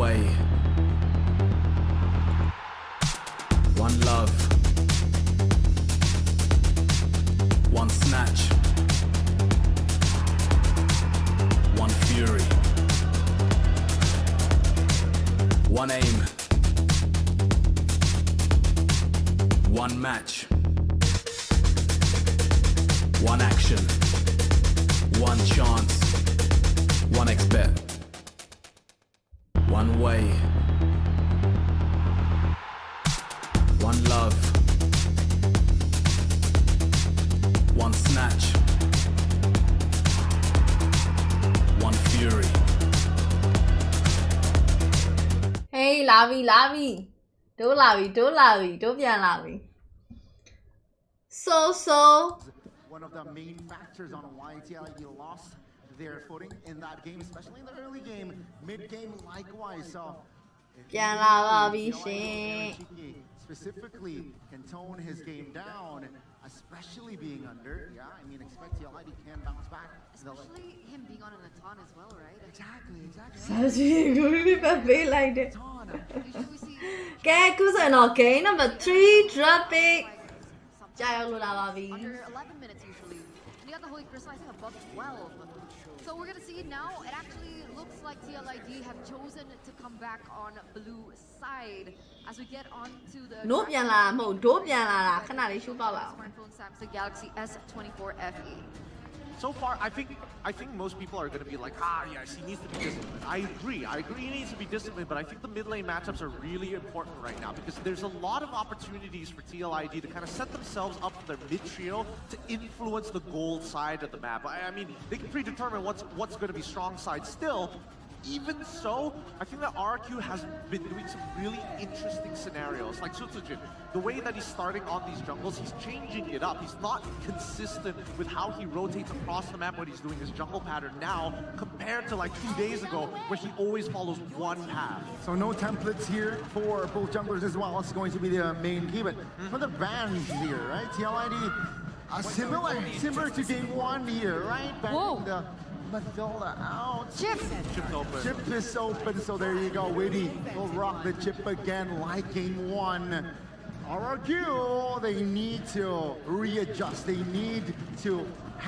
way, one love, one snatch, one fury, one aim, one match, one action, one chance, one expect, one way, one love, one snatch, one fury. Hey, Lavi, don'tပြန်လာပြီ So one of the main factors on why TLID lost their footing in that game, especially in the early game, mid-game likewise. So ပြန်လာပါပြီရှင် specifically can tone his game down, especially being under. Yeah, I mean, expect TLID can bounce back. Especially him being on an Atan as well, right? Exactly. ဆက်စီကိုရီးပတ်ပေးလိုက်တယ် Ton. Usually we see ကဲခုဆိုရင်တော့ game number 3 drop pick ကြာရောက်လို့လာပါပြီ under 11 minutes usually. And you got the Holy crystallizing above 12. So we're gonna see it now. It actually looks like TLID have chosen to come back on blue side as we get on to the နို့ပြန်လာမဟုတ်ဒိုးပြန်လာတာခဏလေးရှုပေါက်လာအောင် smartphone Samsung Galaxy S24 FE. So far, I think most people are going to be like, yes, he needs to be disciplined. I agree he needs to be disciplined, but I think the mid lane matchups are really important right now because there's a lot of opportunities for TLID to kind of set themselves up for their mid trio to influence the gold side of the map. I mean, they can predetermine what's going to be strong side still. Even so, I think that RRQ has been doing some really interesting scenarios. Like Sutsujin, the way that he's starting on these jungles, he's changing it up. He's not consistent with how he rotates across the map when he's doing his jungle pattern now, compared to like 2 days ago, where he always follows one path. So no templates here for both junglers as well. It's going to be the main key, but for the bans here, right? TLID, similar to game 1 here, right? Banning the Matilda out. Chip's open. Chip is open, so there you go. Witty will rock the chip again like game 1. RRQ, they need to readjust. They need to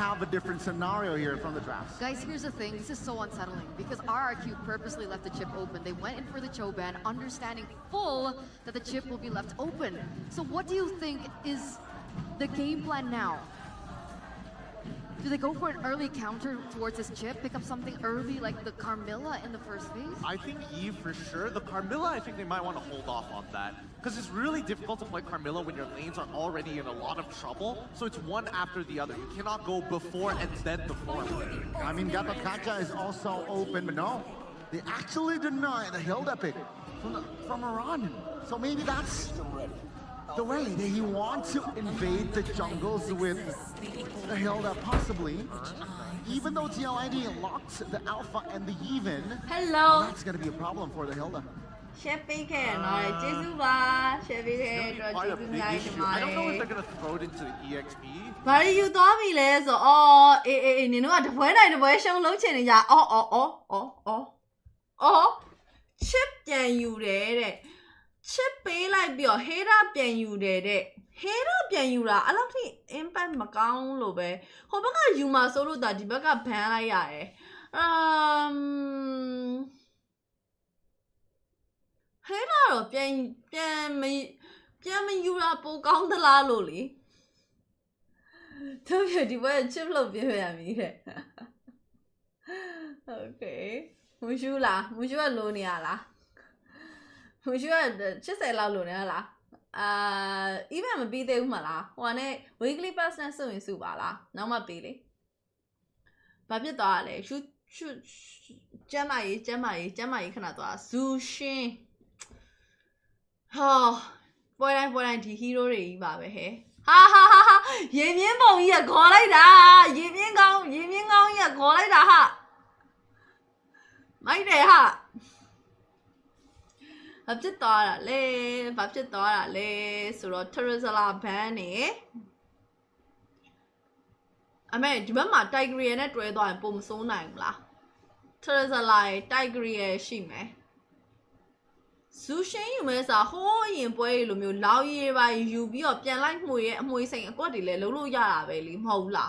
have a different scenario here from the drafts. Guys, here's the thing. This is so unsettling because RRQ purposely left the chip open. They went in for the Choban, understanding full that the chip will be left open. So what do you think is the game plan now? Do they go for an early counter towards this chip, pick up something early like the Carmilla in the first phase? I think Eve for sure. The Carmilla, I think they might want to hold off on that. Because it's really difficult to play Carmilla when your lanes are already in a lot of trouble. So it's one after the other. You cannot go before and then before. I mean, Gatakacha is also open, but no. They actually deny the Hilda pick from Iran. So maybe that's the way that he wants to invade the jungles with the Hilda, possibly. Even though TLID locked the Alpha and the Even, Hello that's going to be a problem for the Hilda. ရှယ်ပေးခဲ့နော်ကျေးဇူးပါရှယ်ပေးခဲ့အတွက် Quite ကျေး a ဇူး big များတင် issue. ပါတ I ယ် don't know if they're going to throw it into the EXP. ဘာလို့ယူသွားပြီလဲဆိုအော်အေးနင်တို့ကတပွဲတိုင်းတပွဲရှုံးလုံးချင်နေကြအော်ချစ်ပြန်ယူတယ်တဲ့ချစ်ပေးလိုက်ပြီးတော့ဟေးရာပြန်ယူတယ်တဲ့ဟေးရာပြန်ယူတာအဲ့လောက်ထိ impact မကောင်းလို့ပဲဟိုဘက်ကယူမှာဆိုလို့ဒါဒီဘက်ကဘန်လိုက်ရတယ်ဟဲ့လာတော့ပြန်မယူတာပိုကောင်းသလားလို့လေတို့ပြဒီဘက်ချစ်လို့ပြရမည်တဲ့ Okay မူရှူလားမူရှူကလိုနေရလားမူရှူက80လောက်လိုနေရလားeven မပြီးသေးဘူးမလားဟိုကနဲ့ weekly pass နဲ့စုရင်စုပါလားနောက်မှပြီးလေဘာဖြစ်သွားရလဲရှူကျမ်းမာရေးခဏသွားဇူရှင်ဟာပွဲတိုင်းဒီ hero တွေကြီးပါပဲဟဲ့ဟာရေမြင့်ပုံကြီးကခေါ်လိုက်တာရေမြင့်ကောင်းကြီးကခေါ်လိုက်တာဟာမိုက်တယ်ဟာဘာဖြစ်သွားတာလဲဆိုတော့ Terrazala ban နေအမေဒီဘက်မှာ Tigreal နဲ့တွဲသွားရင်ပုံမစိုးနိုင်ဘူးလား Terrazala ရဲ့ Tigreal ရှိမယ် Sushi you may say, "Oh, in boy, you lao ye by you be up, and like Moy saying, a body, Lulu Yara, Valley, Mola.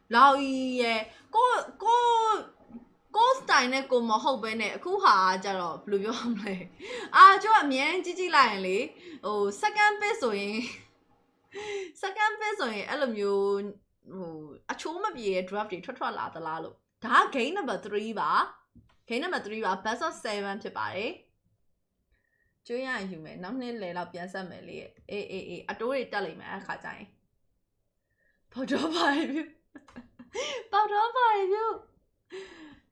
Lao ye, go stein, go more bene, Kuha, Jaro, Blue Yomle. Ah, Joe, me and Gigi Linley, oh, second peso in Elamu, a choma be a drafty Totra la lalo. Ta cane number 3 bar, cane number 3 bar, peso 7 to buy. ကျွေးရယူမယ်နောက်နှစ်လေလောက်ပြန်ဆက်မယ်လေအေးအတိုးတွေတက်လိမ့်မယ်အခါကျရင်ပေါတော့ပါပြီ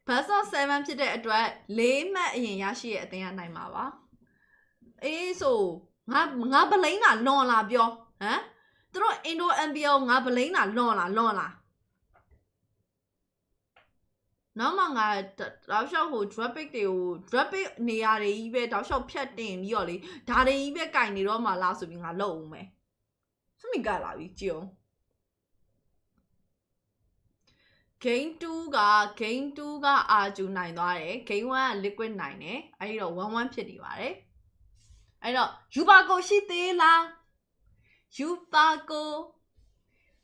ဘတ်ဆော့7ဖြစ်တဲ့အတွက်4မှတ်အရင်ရရှိရဲ့အသင်းကနိုင်မှာပါအေးဆိုငါဗလိန်းတာလွန်လာပြောဟမ်သူတို့အင်ဒို MBO ငါဗလိန်းတာလွန်လာနောက်မှငါတောက်လျှောက်ဟို drop pick တွေကို drop pick နေရာတွေကြီးပဲတောက်လျှောက်ဖြတ်တင်ပြီးတော့လေဒါတွေကြီးပဲကင်နေတော့မှလားဆိုပြီးငါလုပ်အောင်မယ်စမိကလာပြီကြည့်အောင် game 2ကအာဂျူနိုင်သွားတယ် game 1က liquid နိုင်တယ်အဲ့တော့ 1-1 ဖြစ်နေပါတယ်အဲ့တော့ယူပါကိုရှိသေးလားယူပါကို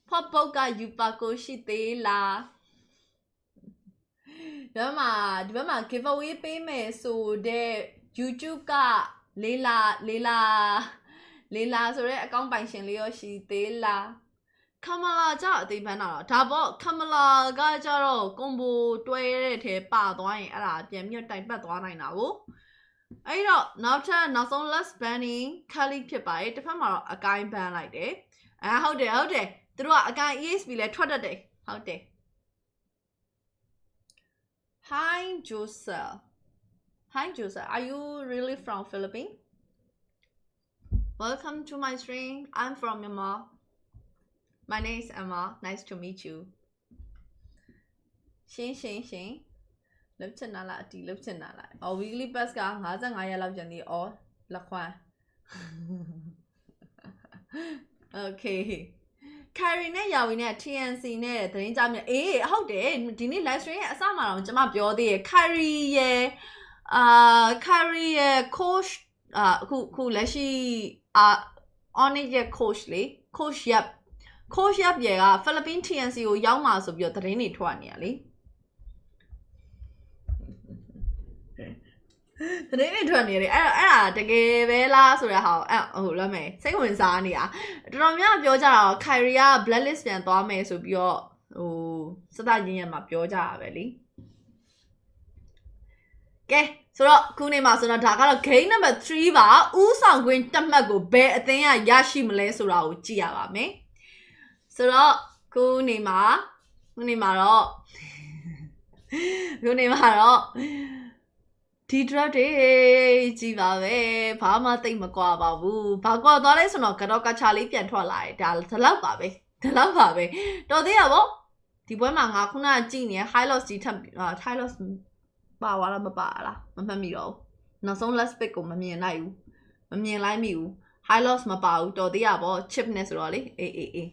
ဖော့ပုတ်ကယူပါကိုရှိသေးလားဒီဘက်မှာ giveaway ပေးမယ်ဆိုတဲ့ YouTube ကလေးလာဆိုတဲ့အကောင့်ပိုင်ရှင်လေးရောရှိသေးလားကမလာကြအသိပန်းတော့ဒါပေါ့ကမလာကကြတော့ကွန်ဘိုတွဲတဲ့ထဲပါသွားရင်အဲ့ဒါပြန်မြတ်တိုင်ပတ်သွားနိုင်တာကိုအဲ့တော့နောက်ဆုံး last banning Kali ဖြစ်ပါတယ်တစ်ဖက်မှာတော့အကိုင်း ban လိုက်တယ်ဟုတ်တယ်သူတို့ကအကိုင်း ESP လဲထွက်တတ်တယ်ဟုတ်တယ်Hi Joseph. Are you really from Philippines? Welcome to my stream. I'm from Myanmar. My name is Amma. Nice to meet you. Shin. လှုပ်ချင်တာလားအတီလှုပ်ချင်တာလားအော် weekly pass က55ရက်လောက်ကျန်သေးအော်လက်ခွမ်း Okay Carry နဲ့ယာဝီနဲ့ TNC နဲ့သတင်းကြမြအေးဟုတ်တယ်ဒီနေ့ live stream ရဲ့အစမှာတော့ကျွန်မပြောသေးတယ် Carry ရဲ့ coach အခုလက်ရှိon ရဲ့ coach လေ coach yap ရဲ့က Philippine TNC ကိုရောက်မှာဆိုပြီးတော့သတင်းတွေထွက်နေရလေသတင်းတွေထွက်နေတယ်အဲ့ဒါတကယ်ပဲလားဆိုရဟာဟိုလားမယ်စိတ်ဝင်စားနေတာတော်တော်များပြောကြတော့ Kyrie က blacklist ပြန်သွားမယ်ဆိုပြီးတော့ဟိုစသရင်းရမှာပြောကြတာပဲလေကဲဆိုတော့ခုနေမှာဆိုတော့ဒါကတော့ game number 3ပါဥဆောင်ခွင့်တက်မှတ်ကိုဘယ်အသင်းကရရှိမလဲဆိုတာကိုကြည့်ရပါမယ်ဆိုတော့ခုနေမှာတော့ဒီ drop တွေကြည်ပါပဲဘာမှသိမကွာပါဘူးဘာကွာသွားလဲဆိုတော့ကတော့ကချာလေးပြန်ထွက်လာတယ်ဒါလောက်ပါပဲတော်သေးရပေါ့ဒီပွဲမှာငါခုနကြည့်နေ high loss ကြီးထပ် high loss ပါသွားလားမပါလားမမှတ်မိတော့နောက်ဆုံး last pick ကိုမမြင်လိုက်မိဘူး high loss မပါဘူးတော်သေးရပေါ့ chip နဲ့ဆိုတော့လေအေး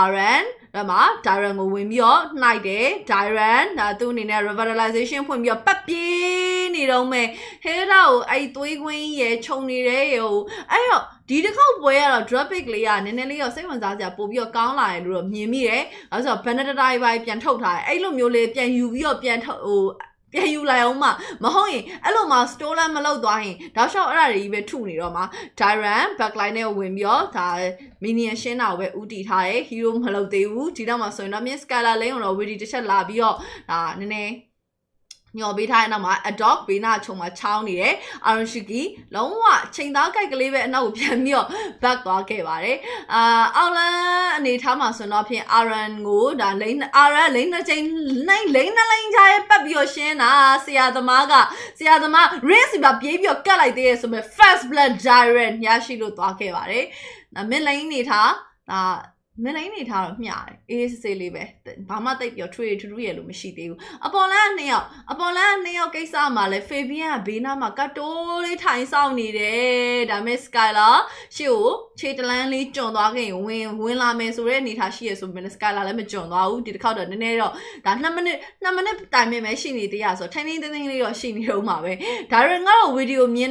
RN ဒါမှာ Dyran ကိုဝင်ပြီးတော့နှိုက်တယ် Dyran ဒါသူ့အနေနဲ့ revitalization ဖွင့်ပြီးတော့ပတ်ပြေးနေတော့မယ် Hera ကိုအဲ့သွေးခွင်းကြီးရယ်ခြုံနေတဲ့ဟိုအဲ့တော့ဒီတစ်ခေါက်ပွဲကတော့ drop pick လေးကနည်းနည်းလေးတော့စိတ်ဝင်စားစရာပို့ပြီးတော့ကောင်းလာတယ်လို့တော့မြင်မိတယ်အဲဆိုတော့ Benedict ပိုင်းပြန်ထုတ်ထားတယ်အဲ့လိုမျိုးလေးပြန်ယူပြီးတော့ပြန်ယူလိုက်အောင်မဟုတ်ရင်အဲ့လိုမှ store လည်းမလုပ်သွားရင်တောက်လျှောက်အဲ့ဒါတွေကြီးပဲထုနေတော့မှာ Dyran backline နဲ့ဝင်ပြီးတော့ဒါ minion ရှင်းတာကိုပဲဥတီထားတယ် hero မလုပ်သေးဘူးဒီတော့မှဆိုရင်တော့ Miss Skylar လိမ့်အောင်တော့ witty တစ်ချက်လာပြီးတော့ဒါနည်းနည်းညော်ပေးထားတဲ့နောက်မှာ adopt ဘေးနာချုံမှာချောင်းနေတယ် Aronshiki လုံးဝချိန်သားကိုက်ကလေးပဲအနောက်ကိုပြန်ပြီးတော့ back သွားခဲ့ပါတယ်အောက်လန်းအနေထားမှာဆိုတော့ဖြင့် Aran ကိုဒါလိမ့် Aran လိမ့်နှစ်ချိန်လိမ့်ချာရဲ့ပတ်ပြီးတော့ရှင်းတာဆရာသမား Rinse ပါပြေးပြီးတော့ကတ်လိုက်သေးတယ်ဆိုပေမဲ့ Fast Blood Direct ညရှိလို့သွားခဲ့ပါတယ်mid lane အနေထားမင်းလေးနေထားတော့မျှတယ်အေးစစ်လေးပဲဘာမှတိတ်ပြောထွေထူးရလို့မရှိသေးဘူးအပေါ်လန်း2ယောက်ကိစ္စမှာလဲဖေဘီယန်ကဘေးနားမှာကတ်တိုးလေးထိုင်ဆောင်နေတယ်ဒါမဲ့ Skylar ရှေ့ကို ခြေတလန်းလေးကျွံသွားခဲ့ရင်ဝင်လာမယ်ဆိုတဲ့အနေထားရှိရဆိုပေမဲ့ Skylar လည်းမကျွံသွားဘူးဒီတစ်ခေါက်တော့နည်းနည်းတော့ဒါ2မိနစ်တိုင်မြင်ပဲရှိနေသေးရဆိုထိုင်းသိန်းလေးတော့ရှိနေတော့မှာပဲဒါရင်ကတော့ဗီဒီယိုမြင်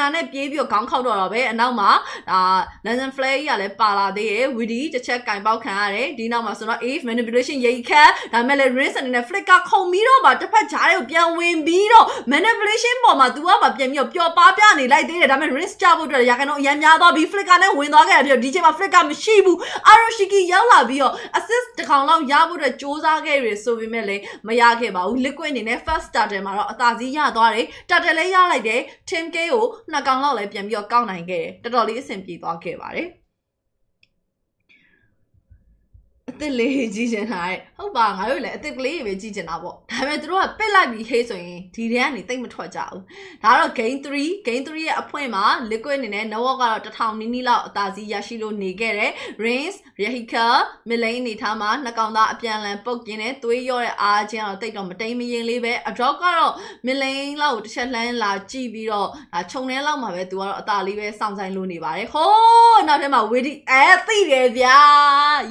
တာနဲ့ပြေးပြီးခေါင်းခောက်တော့ပဲအနောက်မှာဒါ Legend Flare ကြီးကလည်းပါလာသေးတယ် VD တစ်ချက်ကင်ပေါက်ခံရတယ်ဒီနောက်မှာဆိုတော့ Eve manipulation ရိတ်ခတ်ဒါမဲ့လည်း Rinse အနေနဲ့ Flick ကခုံပြီးတော့တစ်ဖက်ဂျားတွေကိုပြန်ဝင်ပြီးတော့ manipulation ပေါ်မှာ तू ကမှပြန်ပြီးတော့ပျော်ပါပြနေလိုက်သေးတယ်ဒါမဲ့ Rinse ကြဖို့အတွက်ရာခိုင်နှုန်းအရင်များသွားပြီး Flick ကနဲ့ဝင်သွားခဲ့တယ်ပြီးတော့ဒီချိန်မှာ Flick ကမရှိဘူး Aroshiki ရောက်လာပြီးတော့ assist တစ်ခေါင်လောက်ရဖို့အတွက်စူးစမ်းခဲ့ရဆိုပေမဲ့လည်းမရခဲ့ပါဘူး liquid အနေနဲ့ first starter မှာတော့အသာစီးရသွားတယ် starter လည်းရလိုက်တယ် Team K ကို2ကောင်လောက်လည်းပြန်ပြီးတော့ကောက်နိုင်ခဲ့တယ်တော်တော်လေးအဆင်ပြေသွားခဲ့ပါတယ်အစ်စ်လေးကြည့်ချင်တာဟုတ်ပါငါတို့လည်းအစ်စ်ကလေးပဲကြည့်ချင်တာပေါ့ဒါပေမဲ့သူတို့ကပစ်လိုက်ပြီးဟေးဆိုရင်ဒီထဲကနေတိတ်မထွက်ကြဘူးဒါတော့ game 3ရဲ့အဖွင့်မှာ liquid အနေနဲ့ Nowak ကတော့1000နီးလောက်အသာစီးရရှိလို့နေခဲ့တယ် Reigns Rahika Milane အနေထားမှာ2ကောင်သားအပြန်လန်ပုတ်ကျင်းနဲ့သွေးရော့တဲ့အားချင်းတော့တိတ်တော့မတိမ်မရင်လေးပဲ Adrock ကတော့ Milane လောက်တစ်ချက်လှမ်းလာကြည့်ပြီးတော့ခြုံထဲလောက်မှာပဲသူကတော့အသာလေးပဲစောင့်ဆိုင်လို့နေပါတယ်ဟိုးနောက်ထဲမှာ Witty သိတယ်ဗျာ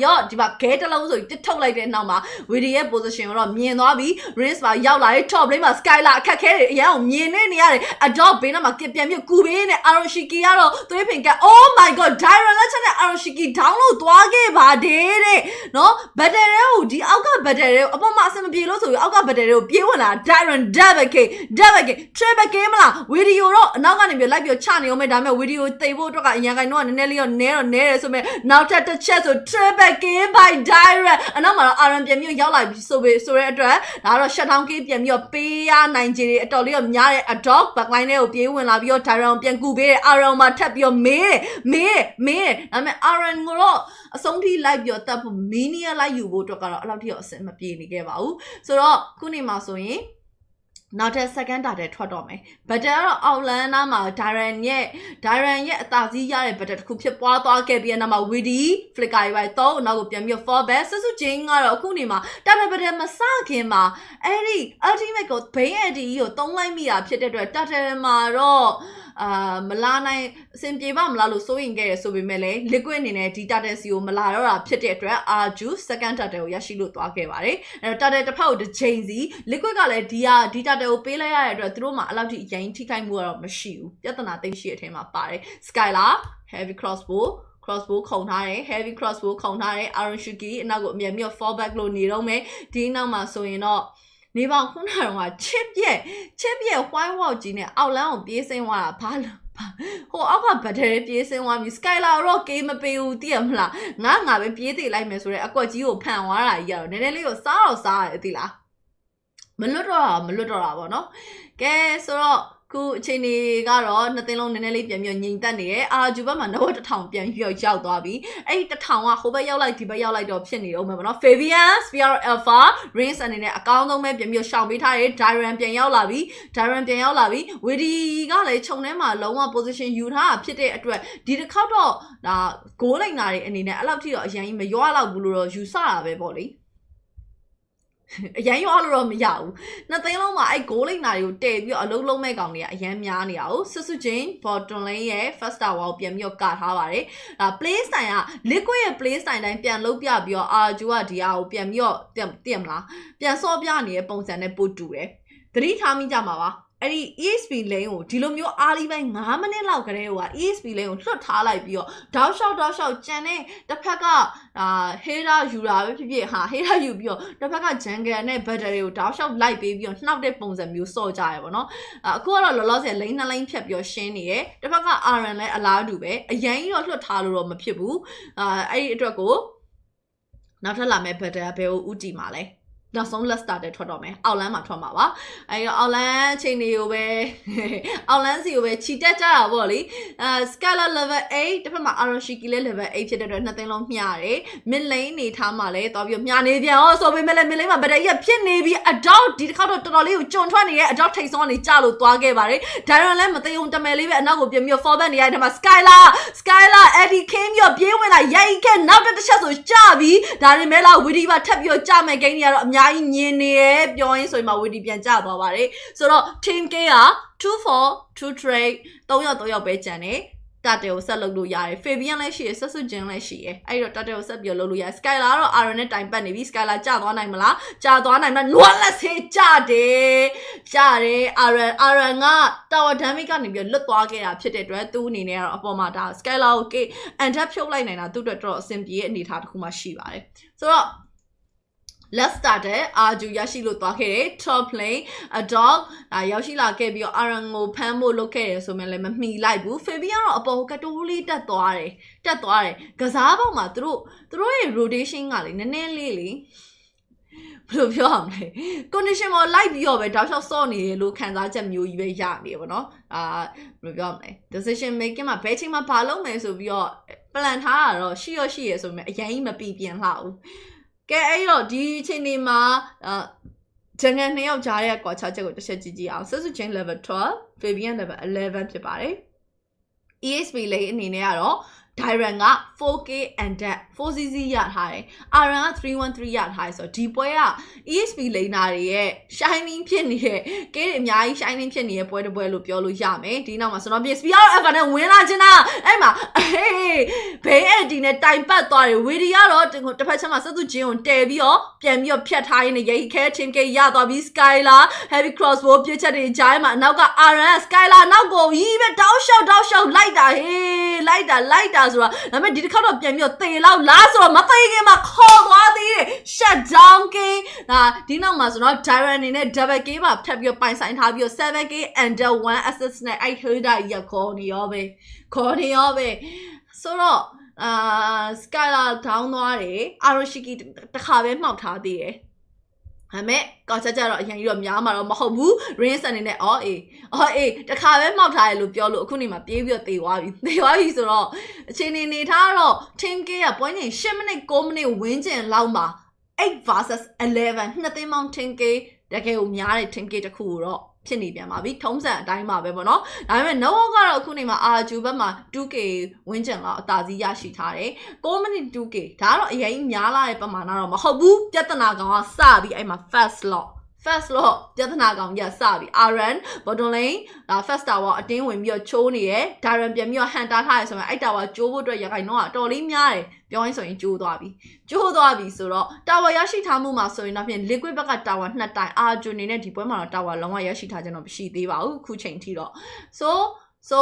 ရော့ဒီမှာခဲတလုံးဆိုတစ်ထုတ်လိုက်တဲ့နောက်မှာ Witty ရဲ့ position ကိုတော့မြင်သွားပြီး Rinse ပါရောက်လာတဲ့ top lane မှာ Skylar အခက်ခဲတွေအရင်အောင်မြင်နေရတယ် Adrock ဘေးနားမှာပြန်ပြီးကူပေးနေ Aroshiki ကတော့သွေးဖင်က Oh my god Dyron လက်ချက်နဲ့ Aroshiki download သွားခဲ့ပါတယ်တဲ့နော် battle တွေကိုဒီအောက်က battle တွေကိုအပေါ်မှာအဆင်မပြေလို့ဆိုပြီးအောက်က battle တွေကိုပြေးဝင်လာ Dyron double K triple K မလား video တော့အနောက်ကနေပြီးလိုက်ပြီးချနေအောင်မဲ့ဒါပေမဲ့ video သိဖို့အတွက်ကအရင်ကနည်းနည်းလေးတော့နဲတယ်ဆိုမဲ့နောက်ထပ်တစ်ချက်ဆို triple K by Dyron အနောက်မှာတော့ RM ပြန်ပြီးရောက်လာပြီးဆိုတဲ့အတွက်ဒါကတော့ shutdown K ပြန်ပြီးပေးရနိုင်ခြေတွေအတော်လေးတော့များတဲ့ Adrock backline တွေကိုပြေးဝင်လာပြီးတော့ Dyron ပြန်ကူပေးတဲ့ RM မှာထပ်ပြီးမေးတယ်ဒါပေမဲ့ RM ကိုတော့အဆုံးထိလိုက်ပြီးတော့တက်ဖို့ mania လိုက်ယူဖို့အတွက်ကတော့အဲ့လောက်ထိတော့အဆင်မပြေနေခဲ့ပါဘူးဆိုတော့ခုနေမှာဆိုရင်နောက်ထပ် second data ထွက်တော့မယ် battle ကတော့ Outlander မှာ Dyron ရဲ့အသာစီးရတဲ့ battle တစ်ခုဖြစ်ပွားသွားခဲ့ပြီးနောက်မှာ Witty Flicker တွေတော့နောက်ကိုပြန်ပြီး fall back ဆူချင်းကတော့အခုနေမှာ data battle မစခင်မှာအဲ့ဒီ ultimate ကို Bane AD ကိုတုံးလိုက်မိတာဖြစ်တဲ့အတွက် data မှာတော့မလာနိုင်အဆင်ပြေပါမလားလို့စိုးရင်ခဲ့ရဆိုပေမဲ့လည်း liquid အနေနဲ့ဒီ data စီကိုမလာတော့တာဖြစ်တဲ့အတွက် RRQ second data ကိုရရှိလို့သွားခဲ့ပါတယ်အဲ့တော့ data တစ်ဖက်ကိုတစ်ချိန်စီ liquid ကလည်းဒီ data ကိုပေးလိုက်ရတဲ့အတွက်သူတို့မှာအလောက်ထိအရင်ထိခိုက်မှုကတော့မရှိဘူးပြဿနာသိရှိတဲ့အထက်မှာပါတယ် Skylar heavy crossbow ခုံထားတယ် heavy crossbow ခုံထားတယ် Aroshiki အနောက်ကိုအမြန်ပြီး fall back လို့နေတော့မယ်ဒီနောက်မှာဆိုရင်တော့နေပေါင်းခုနကတော့ chip ရဲ့ white wall ကြီးနဲ့အောက်လမ်းကိုပြေးဆင်းသွားတာဘာလို့ဟိုအောက်က battery ပြေးဆင်းသွားပြီး Skylar တော့ game မပေးဘူးသိရမလားငါပဲပြေးသေးလိုက်မယ်ဆိုတော့အကွက်ကြီးကိုဖန်သွားတာကြီးကတော့နည်းနည်းလေးကိုစားရတယ်သိလားမလွတ်တော့တာပေါ့နော်ကဲဆိုတော့ခုအချိန်တွေကတော့နှစ်သိန်းလုံးနည်းနည်းလေးပြန်ပြီးငြိမ်သက်နေတယ်အာဂျူဘတ်မှာနောက်1000ပြန်ရောက်သွားပြီအဲ့ဒီ1000ကဟိုဘက်ရောက်လိုက်ဒီဘက်ရောက်လိုက်တော့ဖြစ်နေတော့မယ်ပေါ့နော် Fabian Spear Alpha Reigns အနေနဲ့အကောင်းဆုံးပဲပြန်ပြီးရှောင်ပေးထားတယ် Dyron ပြန်ရောက်လာပြီ Witty ကလည်းခြုံထဲမှာလုံးဝ position ယူထားတာဖြစ်တဲ့အတွက်ဒီတစ်ခေါက်တော့ဒါ goal လိုက်တာတွေအနေနဲ့အဲ့လောက်ထိတော့အရင်မရွာလောက်ဘူးလို့တော့ယူဆတာပဲပေါ့လေအရင်ရောလို့တော့မရဘူးနှစ်သိန်းလုံးမှာအဲ့ goal လိမ့်နာတွေကိုတည်ပြီးအလုံးလုံးမဲ့ကောင်တွေကအရင်များနေတာကိုဆူချင်း bottom lane ရဲ့ first tower ကိုပြန်ပြီးကထားပါတယ်ဒါ play style က liquid ရဲ့ play style တိုင်းပြန်လုပ်ပြပြီးတော့ RRQ ကဒီအားကိုပြန်ပြီးတော့သိရမလားပြန်စောပြနေတဲ့ပုံစံနဲ့ပို့တူတယ်သတိထားမိကြမှာပါအဲ့ဒီ ESP lane ကိုဒီလိုမျိုးအားလေးပိုင်း9မိနစ်လောက်ကလေးက ESP lane ကိုလွတ်ထားလိုက်ပြီးတော့တောက်လျှောက်ကျန်တဲ့တစ်ဖက်ကheader ယူတာပဲဖြစ်ဖြစ်header ယူပြီးတော့တစ်ဖက်က jungle နဲ့ battery ကိုတောက်လျှောက်လိုက်ပေးပြီးတော့နှောက်တဲ့ပုံစံမျိုးစော့ကြရပေါ့နော်အခုကတော့လောလောဆယ် lane 2 lane ဖြတ်ပြီးတော့ရှင်းနေတယ်တစ်ဖက်က RN လည်းအလားတူပဲအရင်ကြီးတော့လွတ်ထားလို့တော့မဖြစ်ဘူးအဲ့ဒီအတွက်ကိုနောက်ထပ်လာမယ့် battery ဘယ်ကိုဥတီမှာလဲနောက်ဆုံး let's start ထွက်တော့မယ်အောက်လမ်းမှာထွက်မှာပါအဲ့တော့အောက်လမ်းချိန်တွေကိုပဲအောက်လမ်းစီကိုပဲခြိတက်ကြတာပေါ့လေ Skylar level 8တစ်ဖက်မှာ Aroshiki လည်း level 8ဖြစ်တဲ့အတွက်နှစ်သိန်းလုံးမျှတယ် mid lane နေထားမှာလည်းတော်ပြီးမျှနေပြန်ဆိုပေမဲ့လည်း mid lane မှာ battery ဖြစ်နေပြီး Adrock ဒီတစ်ခါတော့တော်တော်လေးကိုကြုံထွက်နေတဲ့ Adrock ထိတ်ဆုံးကနေကြလို့သွားခဲ့ပါတယ် Dyron လည်းမသိအောင်တမယ်လေးပဲအနောက်ကိုပြင်ပြီး fall back နေရတဲ့မှာ Skylar Eddie King ပြီးပြေးဝင်လာရိုက်ခဲ့နောက်တစ်ချက်ဆိုကြပြီးဒါတွေမဲ့လား Witty ပါထပ်ပြီးကြမယ် game တွေကတော့အများကြီးညင်နေရပြောရင်းဆိုရင်မှ Witty ပြန်ကျသွားပါတယ်ဆိုတော့ team K က2-4 2 trade 3ယောက်ပဲကျန်တယ် Tate was a look yard. Fabian like she is a suggestion like she. I wrote Tate was a biologia. Skylar or Aaron time penny. Skylar Chadon Imala. Chadon I'm not let's say Chade. Chade Aranga. Tower Damican if you look walking up to the 2 near upon my dad. Skylar okay. And tap your line and I do the draw simply and it had Kumashiva. So let's start it. Aju Yashilu Take, top plane, a dog, a Yashila gave your Arango Pambo locate, so me like Boo, Fabian, a Bocatuli, that doare, Gazaba Matru, through a rotation in a lily. Condition more like your Dasha Sony, look and that's a new yard, you know. Decision making my petting my palomes of your plant hard or she is a game a baby and how. Cái đó đi trên này mà chẳng hạn nếu trả lại có chắc chắn sẽ chỉ ảo sẽ trên level 12, Fabian level 11 phải vậy. ESP lấy này nè đó, Tyrant 4K and 4cc yard high, RRQ 313 yard high so deep boy ESP lấy này ấy, shining 片呢，cái điểm nhái shining 片呢，boy 的 boy 路标路下没，ဒီနောက်မှာဆိုတော့ ESP ရော反正ဝင်လာချင်တာအဲ့မှာဘေးအဲ့ဒီနဲ့တိုင်ပတ်သွားတယ်ဝီဒီကတော့တစ်ဖက်ချက်မှာစက်သူချင်းကိုတဲပြီးတော့ပြန်ပြီးတော့ဖြတ်ထားရင်းနဲ့ရိတ်ခဲချင်းကရသွားပြီး Skylar heavy crossbow ပြစ်ချက်တွေကြားမှာနောက်က RN Skylar နောက်ကိုကြီးပဲတောက်လျှောက်လိုက်တာဟေးလိုက်တာဆိုတော့ဒါပေမဲ့ဒီတစ်ခါတော့ပြန်ပြီးတော့သေလောက်လားဆိုတော့မသေခင်မှာခေါ်သွားသေးတယ် shut down game ဒါဒီနောက်မှာဆိုတော့ Tyrant အနေနဲ့ double game မှာထပ်ပြီးတော့ပိုင်ဆိုင်ထားပြီးတော့ 7k and 1 assist နဲ့အဲ့ holder ကြီးခေါ်နေရောပဲဆိုတော့Skylar down သွားတယ် Aroshiki တစ်ခါပဲမှောက်ထားသေးတယ်ဟာမဲ့ကောက်ချက်ကြတော့အရင်ကြီးတော့များမှာတော့မဟုတ်ဘူး Rains အနေနဲ့အော်အေးတခါပဲမှောက်ထားရလို့ပြောလို့အခုနေမှာပြေးပြီးတော့သေသွားပြီဆိုတော့အချိန်နေထားတော့ Team K ကပွဲချိန်10မိနစ်9မိနစ်ဝင်းကျင်လောက်မှာ8 versus 11နှစ်သိန်းပေါင်း Team K တကယ်ကိုများတဲ့ Team K တစ်ခုတော့ဖြစ်နေပြန်ပါပြီထုံးစံအတိုင်းပါပဲပေါ့နော်ဒါပေမဲ့ no ကတော့အခုနေမှာ RRQ ဘက်မှာ 2k ဝင်းကျင်လောက်အသာစီးရရှိထားတယ်6 minute 2k ဒါကတော့အရင်များလာတဲ့ပမာဏတော့မဟုတ်ဘူးပြဿနာကောင်ကစပြီးအဲ့မှာ fast lock ပြဿနာကောင်ကြီးစပြီး RN bottom lane first tower အတင်းဝင်ပြီးတော့ချိုးနေရယ် Darren ပြန်ပြီးတော့ hunter ထားရဆိုရင်အဲ့ tower ချိုးဖို့အတွက်ရခိုင်တော့အတော်လေးများတယ်ပြောရင်းဆိုရင်ကျိုးသွားပြီဆိုတော့ tower ရရှိထားမှုမှာဆိုရင်တော့ဖြင့် liquid ဘက်က tower 2တိုင် RQ အနေနဲ့ဒီပွဲမှာတော့ tower လုံးဝရရှိထားခြင်းတော့မရှိသေးပါဘူးခုချိန်ထိတော့ so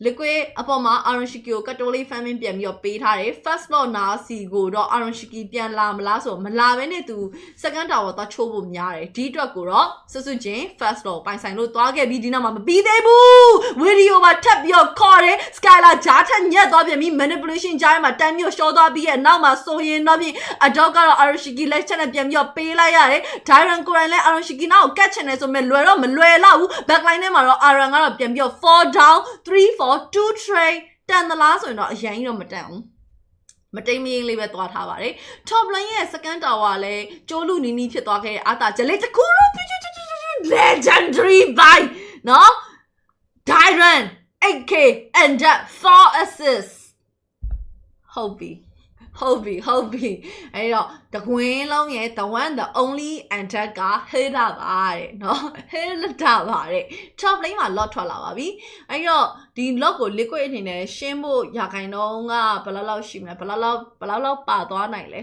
liquid အပေါ်မှာ RRQ ကိုကတိုလေး famine ပြန်ပြီးတော့ပေးထားတယ် first lot နာစီကိုတော့ RRQ ပြန်လာမလားဆိုမလာဘဲနဲ့သူ second tower သွားချိုးဖို့များတယ်ဒီအတွက်ကိုတော့စွတ်ချင်း first lot ပိုင်ဆိုင်လို့သွားခဲ့ပြီးဒီနောက်မှာမပြီးသေးဘူး video မှာထပ်ပြီးတော့ခေါ်တယ် Skylar ဂျားထက်ညက်သွားပြန်ပြီး manipulation ကြားမှာတန်းမျိုးရှော့သွားပြီးရဲ့နောက်မှာဆိုရင်တော့ပြီး adopt ကတော့ RRQ လက်ချက်နဲ့ပြန်ပြီးတော့ပေးလိုက်ရတယ် Darren ကိုယ်တိုင်လည်း RRQ နောက်ကတ်ချင်တယ်ဆိုမဲ့လွယ်တော့မလွယ်တော့ဘူး backline ထဲမှာတော့ RN ကတော့ပြန်ပြီးတော့ 4 down 3 2 trade တန်သလားဆိုရင်တော့အရင်ကြီးတော့မတန်ဘူးမတိမ်မင်းလေးပဲသွားထားပါတယ် top lane ရဲ့ second tower လည်းကျိုးလူနီနီဖြစ်သွားခဲ့တဲ့အာသာဂျလေးတကူလို့ legendary buy နော် Tyrant 8k and 4 assists ဟုတ်ပြီအဲ့တော့တကွင်းလုံးရဲ့ the one the only and က hit တာပါတဲ့เนาะ hit တာပါတဲ့ top lane မှာ lot ထွက်လာပါပြီအဲ့တော့ဒီ lot ကို liquid အနေနဲ့ရှင်းဖို့ရခိုင်တော့ကဘယ်လောက်ရှိမလဲဘယ်လောက်ပါသွားနိုင်လဲ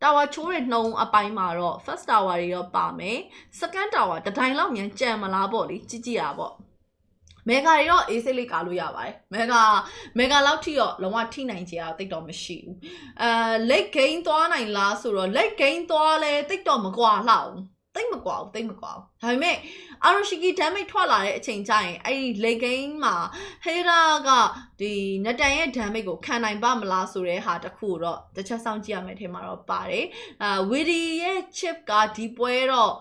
tower ချိုးတဲ့နှုံအပိုင်းမှာတော့ first tower တွေရောပါမယ် second tower တတိုင်းလောက်မြန်ကြံမလားပေါ့လေကြည့်ရပါပေါ့မေဂါတွေတော့အေးစိတ်လေးကာလို့ရပါတယ်မေဂါလောက်ထိတော့လုံးဝထိနိုင်ကြတာတိတ်တော့မရှိဘူးlate game သွားနိုင်လားဆိုတော့ late game သွားလဲတိတ်တော့မကွာလောက်တိတ်မကွာဘူးဒါပေမဲ့ RRQ damage ထွက်လာတဲ့အချိန်ကျရင်အဲ့ဒီ late game မှာ Hera ကဒီနတန်ရဲ့ damage ကိုခံနိုင်ပါမလားဆိုတဲ့ဟာတစ်ခုတော့တစ်ချက်စောင့်ကြည့်ရမယ်ထင်မှာတော့ပါတယ်Widi ရဲ့ chip ကဒီပွဲတော့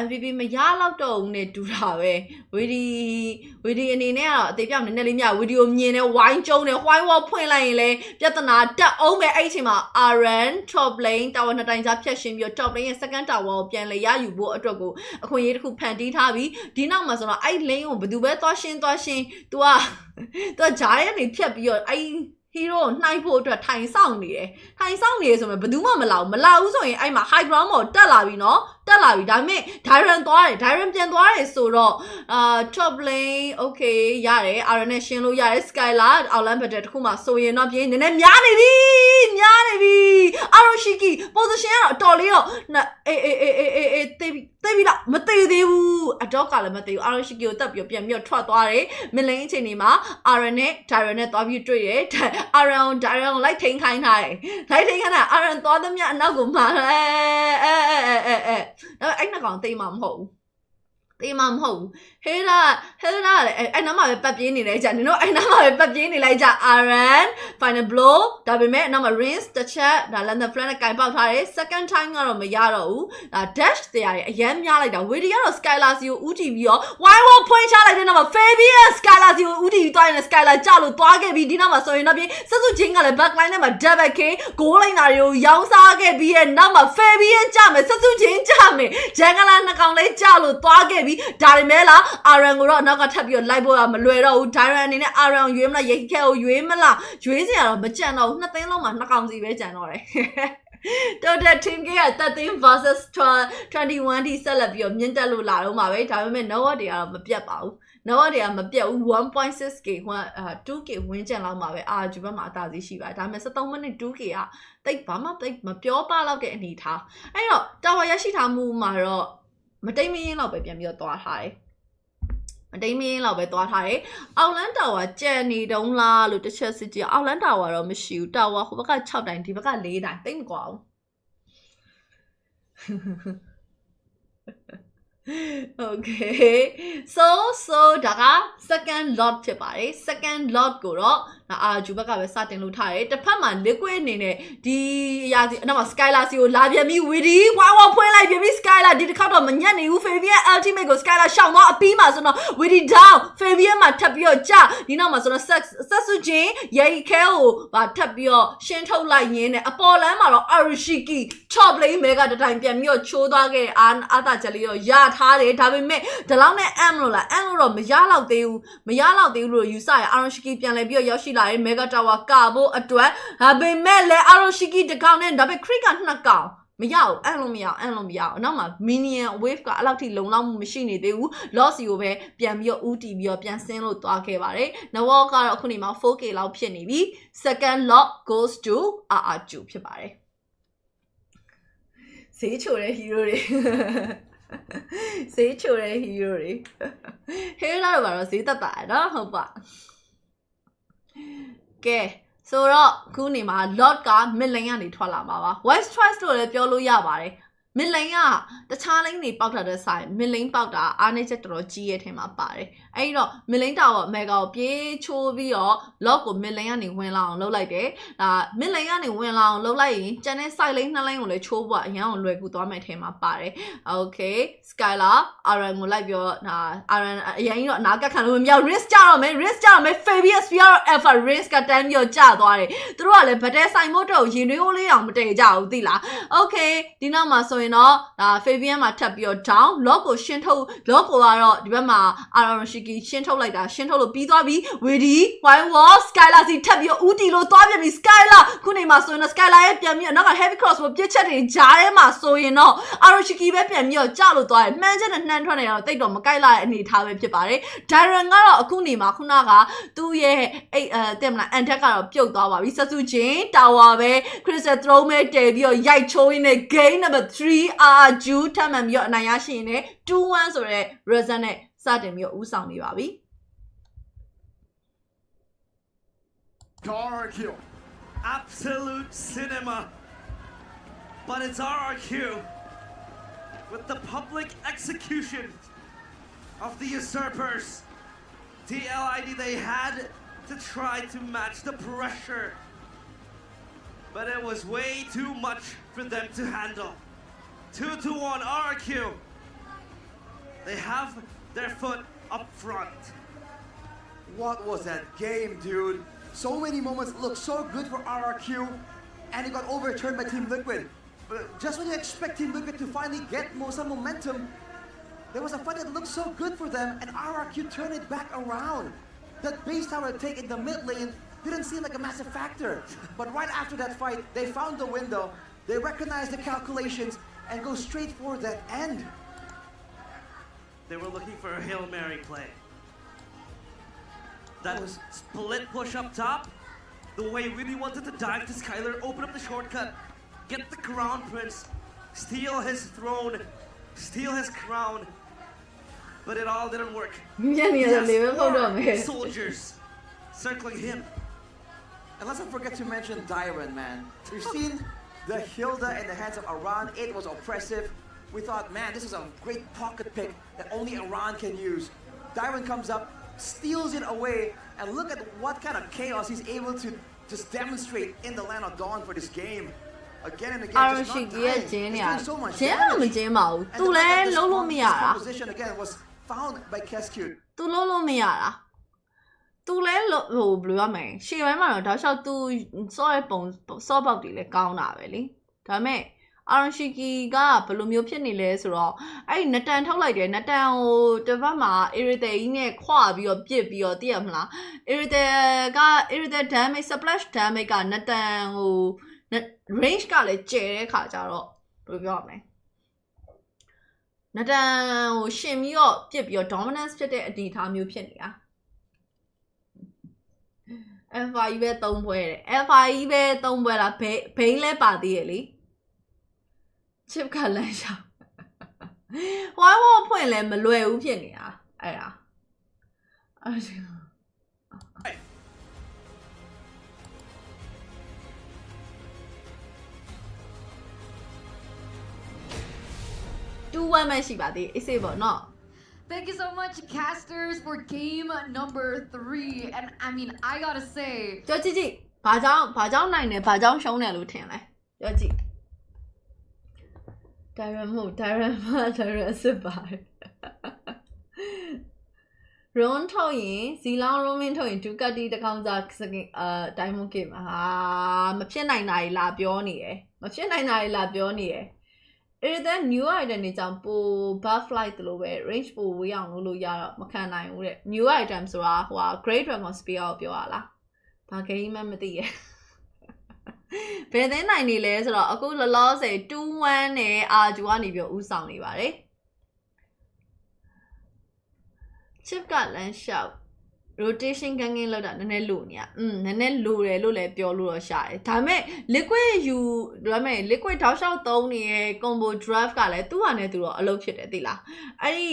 MVP မရတော့တော့ဦးနဲ့တူတာပဲ Widi အနေနဲ့ကတော့အသေးပြောင်းနည်းနည်းလေးမြဗီဒီယိုမြင်နေဝိုင်းကျုံနေဝိုင်းဝေါ်ဖွင့်လိုက်ရင်လေပြဿနာတက်အောင်ပဲအဲ့အချိန်မှာ RN top lane tower နှစ်တိုင်ကြားဖြတ်ရှင်းပြီး top lane ရဲ့ second tower ကိုပြန်လေရယူဖို့အတွက်ကိုအခွင့်အရေးတစ်ခုဖန်တီးထားပြီးဒီနောက်မှာဆိုတော့အဲ့ lane ကိုဘယ်သူပဲသွားရှင်း तू ကဂျားရဲ့နေဖြတ်ပြီးတော့အဲ့ hero နှိုက်ဖို့အတွက်ထိုင်ဆောင်နေတယ်ထိုင်ဆောင်နေရဆိုမှဘယ်သူမှမလာဘူးဆိုရင်အဲ့မှာ high ground ပေါ်တက်လာပြီနော်တက်လာပြီဒါပေမဲ့ Dyran သွားတယ် Dyran ပြန်သွားတယ်ဆိုတော့top lane okay ရတယ် RN နဲ့ရှင်းလို့ရတယ် Skylar outline battle တခုမှဆိုရင်တော့ပြင်းနည်းနည်းများနေပြီ Aroshiki position ကတော့အတော်လေးတော့တေးပြီလားမတေးသေးဘူးအတော့ကလည်းမတေးဘူး Aroshiki ကိုတက်ပြီးပြန်ပြီးထွက်သွားတယ် mid lane အချိန်ဒီမှာ RN နဲ့ Dyran နဲ့သွားပြီးတွေ့တယ် RN Dyran ကိုလိုက်ထိန်ခိုင်းထားတယ်လိုက်ထိန်ခိုင်းတာ RN သွားသမျှအနောက်ကိုမှာအဲ့နှစ်ကောင်သိမှမဟုတ်ဘူးတေးမှမဟုတ်ဘူးဟဲလာလည်းအဲ့နားမှာပဲပတ်ပြေးနေလိုက်ကြနင်တို့အဲ့နားမှာပဲပတ်ပြေးနေလိုက်ကြ RN final blow ဒါပေမဲ့နောက်မှာ rinse တစ်ချက်ဒါ lantern flank နဲ့ကင်ပေါက်ထားတယ် second time ကတော့မရတော့ဘူးဒါ dash တရားရဲ့အရန်များလိုက်တာ Witty ကတော့ Skylar စီကိုဦးတည်ပြီးတော့ wide point ချလိုက်တဲ့နောက်မှာ Fabian Skylar စီကိုဦးတည်ပြီးသွားရင် Skylar ကြလို့သွားခဲ့ပြီးဒီနောက်မှာဆိုရင်တော့ပြင်စစုချင်းကလည်း back line ထဲမှာ double K ဂိုးလိုက်တာတွေကိုရောင်းစားခဲ့ပြီးရဲ့နောက်မှာ Fabian ကြမယ်စစုချင်းကြမယ်ဂျန်ကလာနှစ်ကောင်လေးကြလို့သွားခဲ့ပြီးဒါပေမဲ့လား RN ကိုတော့နောက်ကထပ်ပြီးလိုက်ဖို့မလွယ်တော့ဘူး Dyran အနေနဲ့ RN ရွေးမလားရိတ်ခဲကိုရွေးမလားရွေးစရာတော့မကြံတော့ဘူးနှစ်သိန်းလုံးမှာနှစ်ကောင်စီပဲကြံတော့တယ်Total team က13 versus 21D ဆက်လက်ပြီးတော့မြင့်တက်လို့လာတော့မှာပဲဒါပေမဲ့ Nova တွေကတော့မပြတ်ပါဘူး Nova တွေကမပြတ်ဘူး 1.6k 2k ဝင်းကျန်လောက်မှာပဲအာဂျူဘက်မှာအသာစီးရှိပါတယ်ဒါပေမဲ့73မိနစ် 2k ကတိတ်ဘာမှတိတ်မပြောပါတော့တဲ့အနေထားအဲ့တော့တာဝါရရှိထားမှုမှာတော့မတိမ်မင်းလောက်ပဲပြန်ပြီးတော့သွားထားတယ်မတိမ်မင်းလောက်ပဲသွားထားတယ်အောက်လန်းတာဝါကြံနေတုံးလားလို့တစ်ချက်စစ်ကြည့်အောက်လန်းတာဝါတော့မရှိဘူးတာဝါဟိုဘက်က6တိုင်ဒီဘက်က4တိုင်တိတ်မကွာဘူး Okay so ဒါက second lot ဖြစ်ပါတယ် second lot ကိုတော့အာဂျူဘက်ကပဲစတင်လို့ထားတယ်တစ်ဖက်မှာ liquid အနေနဲ့ဒီအရာစီနောက်မှာ Skylar စီကိုလာပြန်ပြီး Witty ဝါဖွင့်လိုက်ပြန်ပြီး Skylar ဒီတစ်ခါတော့မညက်နေဘူး Fabian ultimate ကို Skylar ရှောင်သွားအပြီးမှာဆိုတော့ Witty down Fabian မှာထပ်ပြီးတော့ကြာဒီနောက်မှာဆိုတော့ဆက်စုချင်းရိတ်ခဲကိုထပ်ပြီးတော့ရှင်းထုတ်လိုက်ရင်းနဲ့အပေါ်လမ်းမှာတော့ Aroshiki top lane mega တတိုင်းပြန်ပြီးတော့ချိုးသွားခဲ့အာသာချက်လေးတော့ရထားတယ်ဒါပေမဲ့ဒီလောက်နဲ့ M လို့လား M လို့တော့မရလောက်သေးဘူးလို့ယူဆရ Aroshiki ပြန်လဲပြီးတော့ရောက်ရှိလာတယ် Mega Tower ကဖို့အတွက်ဒါပေမဲ့လဲ Aroshiki တစ်ကောင်နဲ့ဒါပေမဲ့ Creek ကနှစ်ကောင်မရဘူးအဲ့လိုမရအောင်နောက်မှာ minion wave ကအဲ့လောက်ထိလုံလောက်မှုမရှိနေသေးဘူး loss ကိုပဲပြန်ပြီးတော့ဦးတည်ပြီးတော့ပြန်ဆင်းလို့သွားခဲ့ပါတယ် Nawal ကတော့အခုနေမှာ 4k လောက်ဖြစ်နေပြီ second lot goes to RRQ ဖြစ်ပါတယ်ဈေးချိုတဲ့ hero တွေဈေးချိုတဲ့ hero တွေ hero တော့ဈေးတက်တာနော်ဟုတ်ပါကဲဆိုတော့ခုနေမှာ lot က mid lane ကနေထွက်လာမှာပါ West choice လို့လည်းပြောလို့ရပါတယ် mid lane ကတခြား lane တွေပေါက်ထားတဲ့ဆိုင် mid lane ပေါက်တာအားနည်းချက်တော်တော်ကြီးရဲ့ထဲမှာပါတယ်အဲ့တော့ mid lane tower mega ကိုပြေးချိုးပြီးတော့ lot ကို mid lane ကနေဝင်လာအောင်လုပ်လိုက်တယ်ဒါ mid lane ကနေဝင်လာအောင်လုပ်လိုက်ရင်ကျန်တဲ့ side lane 2 lane ကိုလည်းချိုးဖို့အရင်အောင်လွယ်ကူသွားမယ်ထဲမှာပါတယ် okay Skylar RN ကိုလိုက်ပြီးတော့RN အရင်ကြီးတော့အနာကက်ခံလို့မမြောက် risk ကြတော့မယ် Fabian Spear Alpha risk ကတန်းပြီးတော့ကျသွားတယ်သူတို့ကလည်းဗတဲဆိုင်မို့တော့ရင်တွေးလေးအောင်မတည့်ကြဘူးသိလား okay ဒီနောက်မှာဆိုရင်တော့ဒါ Fabian မှာထပ်ပြီးတော့ down lock ကိုရှင်းထုတ် lock ကိုကတော့ဒီဘက်မှာ Aroshiki ရှင်းထုတ်လိုက်တာရှင်းထုတ်လို့ပြီးသွားပြီ Witty white wall Skylar စီထပ်ပြီးတော့ဦးတီလို့သွားပြန်ပြီ Skylar ခုနေမှာဆိုရင်တော့ Skylar ရဲ့ပြန်ပြီးတော့နောက်က heavy cross ကိုပြစ်ချက်တွေကြားထဲမှာဆိုရင်တော့ Aroshiki ပဲပြန်ပြီးတော့ကျလို့သွားတယ်မှန်ချက်နဲ့နှမ်းထွက်နေတော့တိတ်တော့မကိုက်လာတဲ့အနေထားပဲဖြစ်ပါတယ် Dyran ကတော့အခုနေမှာခုနကသူ့ရဲ့တဲ့မလား antac ကတော့ပြုတ်သွားပါပြီဆက်စုချင်း tower ပဲ crystal throw မဲ့တည်ပြီးတော့ရိုက်ချိုးရင်းနဲ့ game number 3 RRQ ထပ်မှန်ပြီးတော့အနိုင်ရရှိရင်လည်း 2-1 ဆိုတဲ့ result နဲ့စတင်ပြီးတော့ဦးဆောင်နေပါပြီ RRQ. Absolute cinema. But it's RRQ with the public execution of the usurpers. TLID, they had to try to match the pressure. But it was way too much for them to handle. 2-1 RRQ. They have their foot up front. What was that game, dude? So many moments looked so good for RRQ, and it got overturned by Team Liquid. But just when you expect Team Liquid to finally get some momentum, there was a fight that looked so good for them, and RRQ turned it back around. That base tower take in the mid lane, didn't seem like a massive factor. But right after that fight, they found the window, they recognized the calculations, and go straight for that end. They were looking for a Hail Mary play. That was split push up top. The way really wanted to dive to Skylar, open up the shortcut, get the Crown Prince, steal his throne, steal his crown. But it all didn't work. More soldiers circling him. And let's not forget to mention Dyron, man. We've seen the Hilda in the hands of Iran. It was oppressive. We thought, man, this is a great pocket pick that only Iran can use. Dyron comes up, steals it away, and look at what kind of chaos he's able to just demonstrate in the Land of Dawn for this game. Again and again, just not dying. He's doing so much damage. And the fact that this position again was found by Kescute. သူလုံးလုံးမရတာသူလဲဟိုဘယ်လိုရမလဲရှေ့ပိုင်းမှာတော့တောက်လျှောက်သူစောရဲ့ပုံစောပေါက်တွေလည်းကောင်းတာပဲလေဒါပေမဲ့အာရွန်ရှီကီကဘယ်လိုမျိုးဖြစ်နေလဲဆိုတော့အဲ့နတန်ထုတ်လိုက်တယ်နတန်ဟိုတစ်ပတ်မှာအီရီတဲကြီးနဲ့ခွာပြီးတော့ပြစ်ပြီးတော့သိရမလားအီရီတဲ damage splash damage ကနတန်ဟို range ကလည်းကျဲတဲ့ခါကျတော့ဘယ်လိုပြောရမလဲနတန်ဟိုရှင်ပြီးတော့ပြစ်ပြီးတော့ dominance ဖြစ်တဲ့အနေအထားမျိုးဖြစ်နေတာ alpha ကြီးပဲ3ပွဲတယ် alpha ကြီးပဲ3ပွဲလားဘိန်းလဲပါသေးရဲ့လေ chip ကလမ်းရှောက် why ဝဖွင့်လဲမလွယ်ဘူးဖြစ်နေတာအဲ့ဒါ2-1 ပဲရှိပါသေးအေးစေးပေါ့နော် Thank you so much, casters, for game number 3. And I mean, I gotta say, ပြောကြည့်ကြည့်ဘာကြောင့်နိုင်တယ်ဘာကြောင့်ရှုံးတယ်လို့ထင်လဲပြောကြည့် Darren စစ်ပါတယ် Ron ထုတ်ရင်ဇီလောင်း Roman ထုတ်ရင် Ducati တကောင်စား Diamond Game မဖြစ်နိုင်တာကြီးလာပြောနေရယ်မဖြစ်နိုင်တာကြီးလာပြောနေရယ်အဲ့ဒါ new item တွေကြောင့်ပို buff flight တလို့ပဲ range ပိုဝေးအောင်လုပ်ရတော့မခံနိုင်ဘူးတဲ့ new item ဆိုတာဟို Great Dragon Spear ကိုပြောရလားဘာ game မှမသိရဘယ်သိနိုင်နေလဲဆိုတော့အခုလောလောဆယ် 2-1 နဲ့ RQ ကနေပြီးဥဆောင်နေပါတယ် chip ကလမ်းလျှောက် rotation ကန်းကင်းလောက်တာနည်းနည်းလိုနေရနည်းနည်းလိုတယ်လို့လည်းပြောလို့တော့ရှာတယ်ဒါပေမဲ့ liquid ယူဒါပေမဲ့ liquid တောက်လျှောက်သုံးနေတဲ့ combo draft ကလည်းသူ့ဟာနဲ့သူတော့အလုပ်ဖြစ်တယ်သိလားအဲ့ဒီ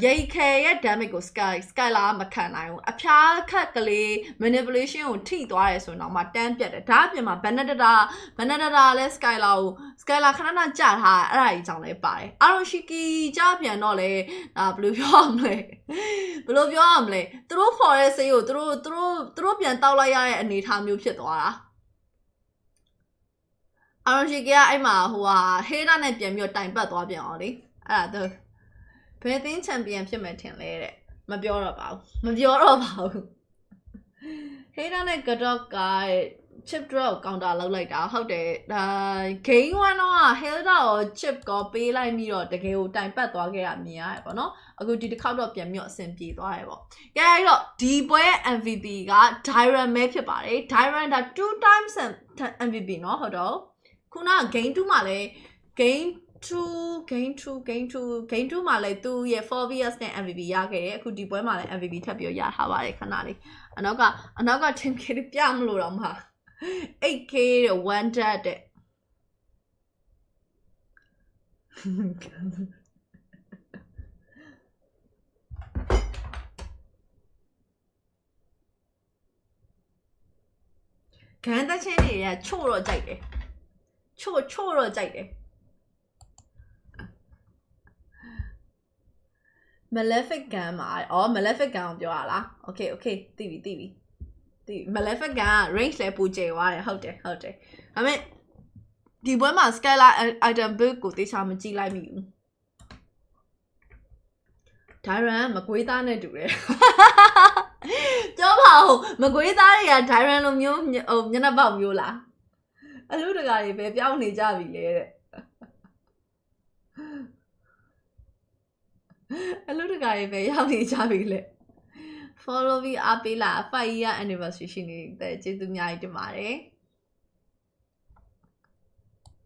ရိတ်ခဲရဲ့ damage ကို skylar မခံနိုင်ဘူးအဖျားခက်ကလေး manipulation ကိုထိသွားရဲဆိုတော့မှတန်းပြတ်တယ်ဒါအပြင်မှာ Benedetta လဲ skylar ကို skylar ခဏခဏကြာထားအဲ့ဒါကြီးကြောင့်လည်းပါတယ် Aroshiki ကြာပြန်တော့လေဘယ်လိုပြောရမလဲသူတို့ for တဲ့ဆေးကိုသူတို့ပြန်တောက်လိုက်ရတဲ့အနေအထားမျိုးဖြစ်သွားတာ Aroshiki ကအဲ့မှာဟိုဟာ Hera နဲ့ပြန်ပြီးတော့တိုင်ပတ်သွားပြန်အောင်လေအဲ့ဒါဘယ်သင်းချန်ပီယံဖြစ်မယ်ထင်လဲတဲ့မပြောတော့ပါဘူးဟေးတာနဲ့ Gadok က chip draw ကို counter လောက်လိုက်တာဟုတ်တယ်ဒါ game 1တော့ Hilda ကို chip ကိုပေးလိုက်ပြီးတော့တကယ်ကိုတိုင်ပတ်သွားခဲ့တာမြင်ရတယ်ပေါ့နော်အခုဒီတစ်ခေါက်တော့ပြန်ပြီးတော့အဆင်ပြေသွားတယ်ပေါ့ကဲအဲ့တော့ဒီပွဲ MVP က Dyron ပဲဖြစ်ပါတယ် Dyron ဒါ 2 times MVP เนาะဟုတ်တော့ခုန game 2 မှာလဲ game 2 မှာလည်းသူရဲ့ 4 vs နဲ့ MVP ရခဲ့တယ်အခုဒီပွဲမှာလည်း MVP ထပ်ပြီးရထားပါတယ်ခဏလေးအနောက်က team K ပြမလို့တော့မှာ 8K တဲ့ 1 dead တဲ့ခံတချင်းတွေကချို့တော့ကြိုက်တယ်ချို့တော့ကြိုက်တယ်Malefic gun မှာMalefic gun ကိုပြောရလား Okay သိပြီ Malefic gun က range လဲပူကျဲသွားတယ်ဟုတ်တယ်ဒါပေမဲ့ဒီပွဲမှာ Skylar item build ကိုတေချာမကြည့်လိုက်မိဘူး Dyron မကွေးသားနဲ့တူတယ်ပြောပါဦးမကွေးသားတွေက Dyron လိုမျိုးမျက်နှာပေါက်မျိုးလားအလူတကာတွေပဲပြောင်းနေကြပြီလေတဲ့အလူတကာတွေပဲရောက်နေကြပြီလေ follow ပြီးအားပေးလာ 5 year anniversary ရှိနေတဲ့ကျေးဇူးအများကြီးတင်ပါတယ်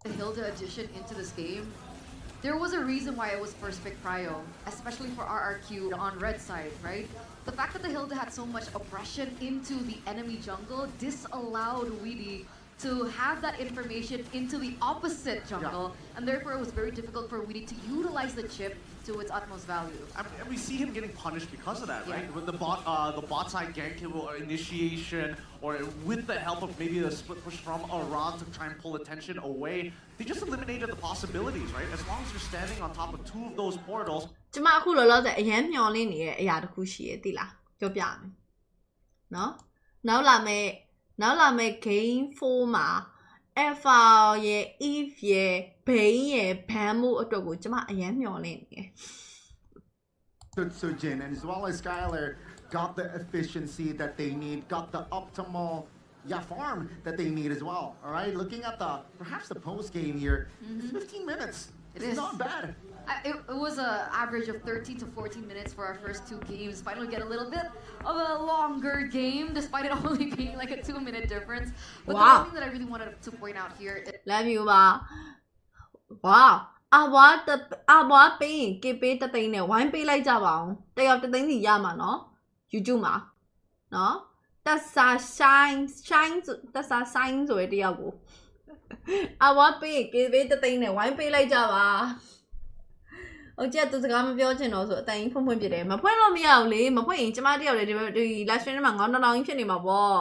The Hilda addition into this game, there was a reason why it was first pick prio, especially for RRQ on red side, right? The fact that the Hilda had so much aggression into the enemy jungle disallowed Weedy to have that information into the opposite jungle, and therefore it was very difficult for Weedy to utilize the chip to its utmost value. And we see him getting punished because of that, right? Yeah. When the bot side gank or initiation, or with the help of maybe a split push from Iran to try and pull attention away, they just eliminated the possibilities, right? As long as you're standing on top of 2 of those portals. ကျမအခုလောလောဆယ်အရန်မျောလင်းနေတဲ့အရာတစ်ခုရှိရဲ့သိလားပြောပြမယ်နော်နောက်လာမယ့် game 4 မှာ Alpha ရဲ့ Eve ရဲ့ Bane ရဲ့ ban မှုအတွက်ကိုကျမအရန်မျောလင်းနေတယ် So Jin, and as well as Skylar, got the efficiency that they need, got the optimal farm that they need as well. All right, looking at perhaps the post game here, it's 15 minutes. It's not bad. It was an average of 13 to 14 minutes for our first 2 games. Finally get a little bit of a longer game, despite it only being like a 2-minute difference. But the one thing that I really wanted to point out here is... Love you, ba. Wow. အဘွားပေးရင်ကေပေးတသိန်းနဲ့ဝိုင်းပေးလိုက်ကြပါအောင်တယောက်တသိန်းစီရမှာနော် YouTube မှာနော်တက်စာ shine ဆိုရတယောက်ကိုအဘွားပေးရင်ကေပေးတသိန်းနဲ့ဝိုင်းပေးလိုက်ကြပါဟုတ်ကြသူစကားမပြောချင်တော့ဆိုအတန်ကြီးဖွင့်ပြတယ်မဖွင့်လို့မရဘူးလေမဖွင့်ရင်ကျမတယောက်လေဒီ live stream မှာငေါတောင်ကြီးဖြစ်နေမှာပေါ့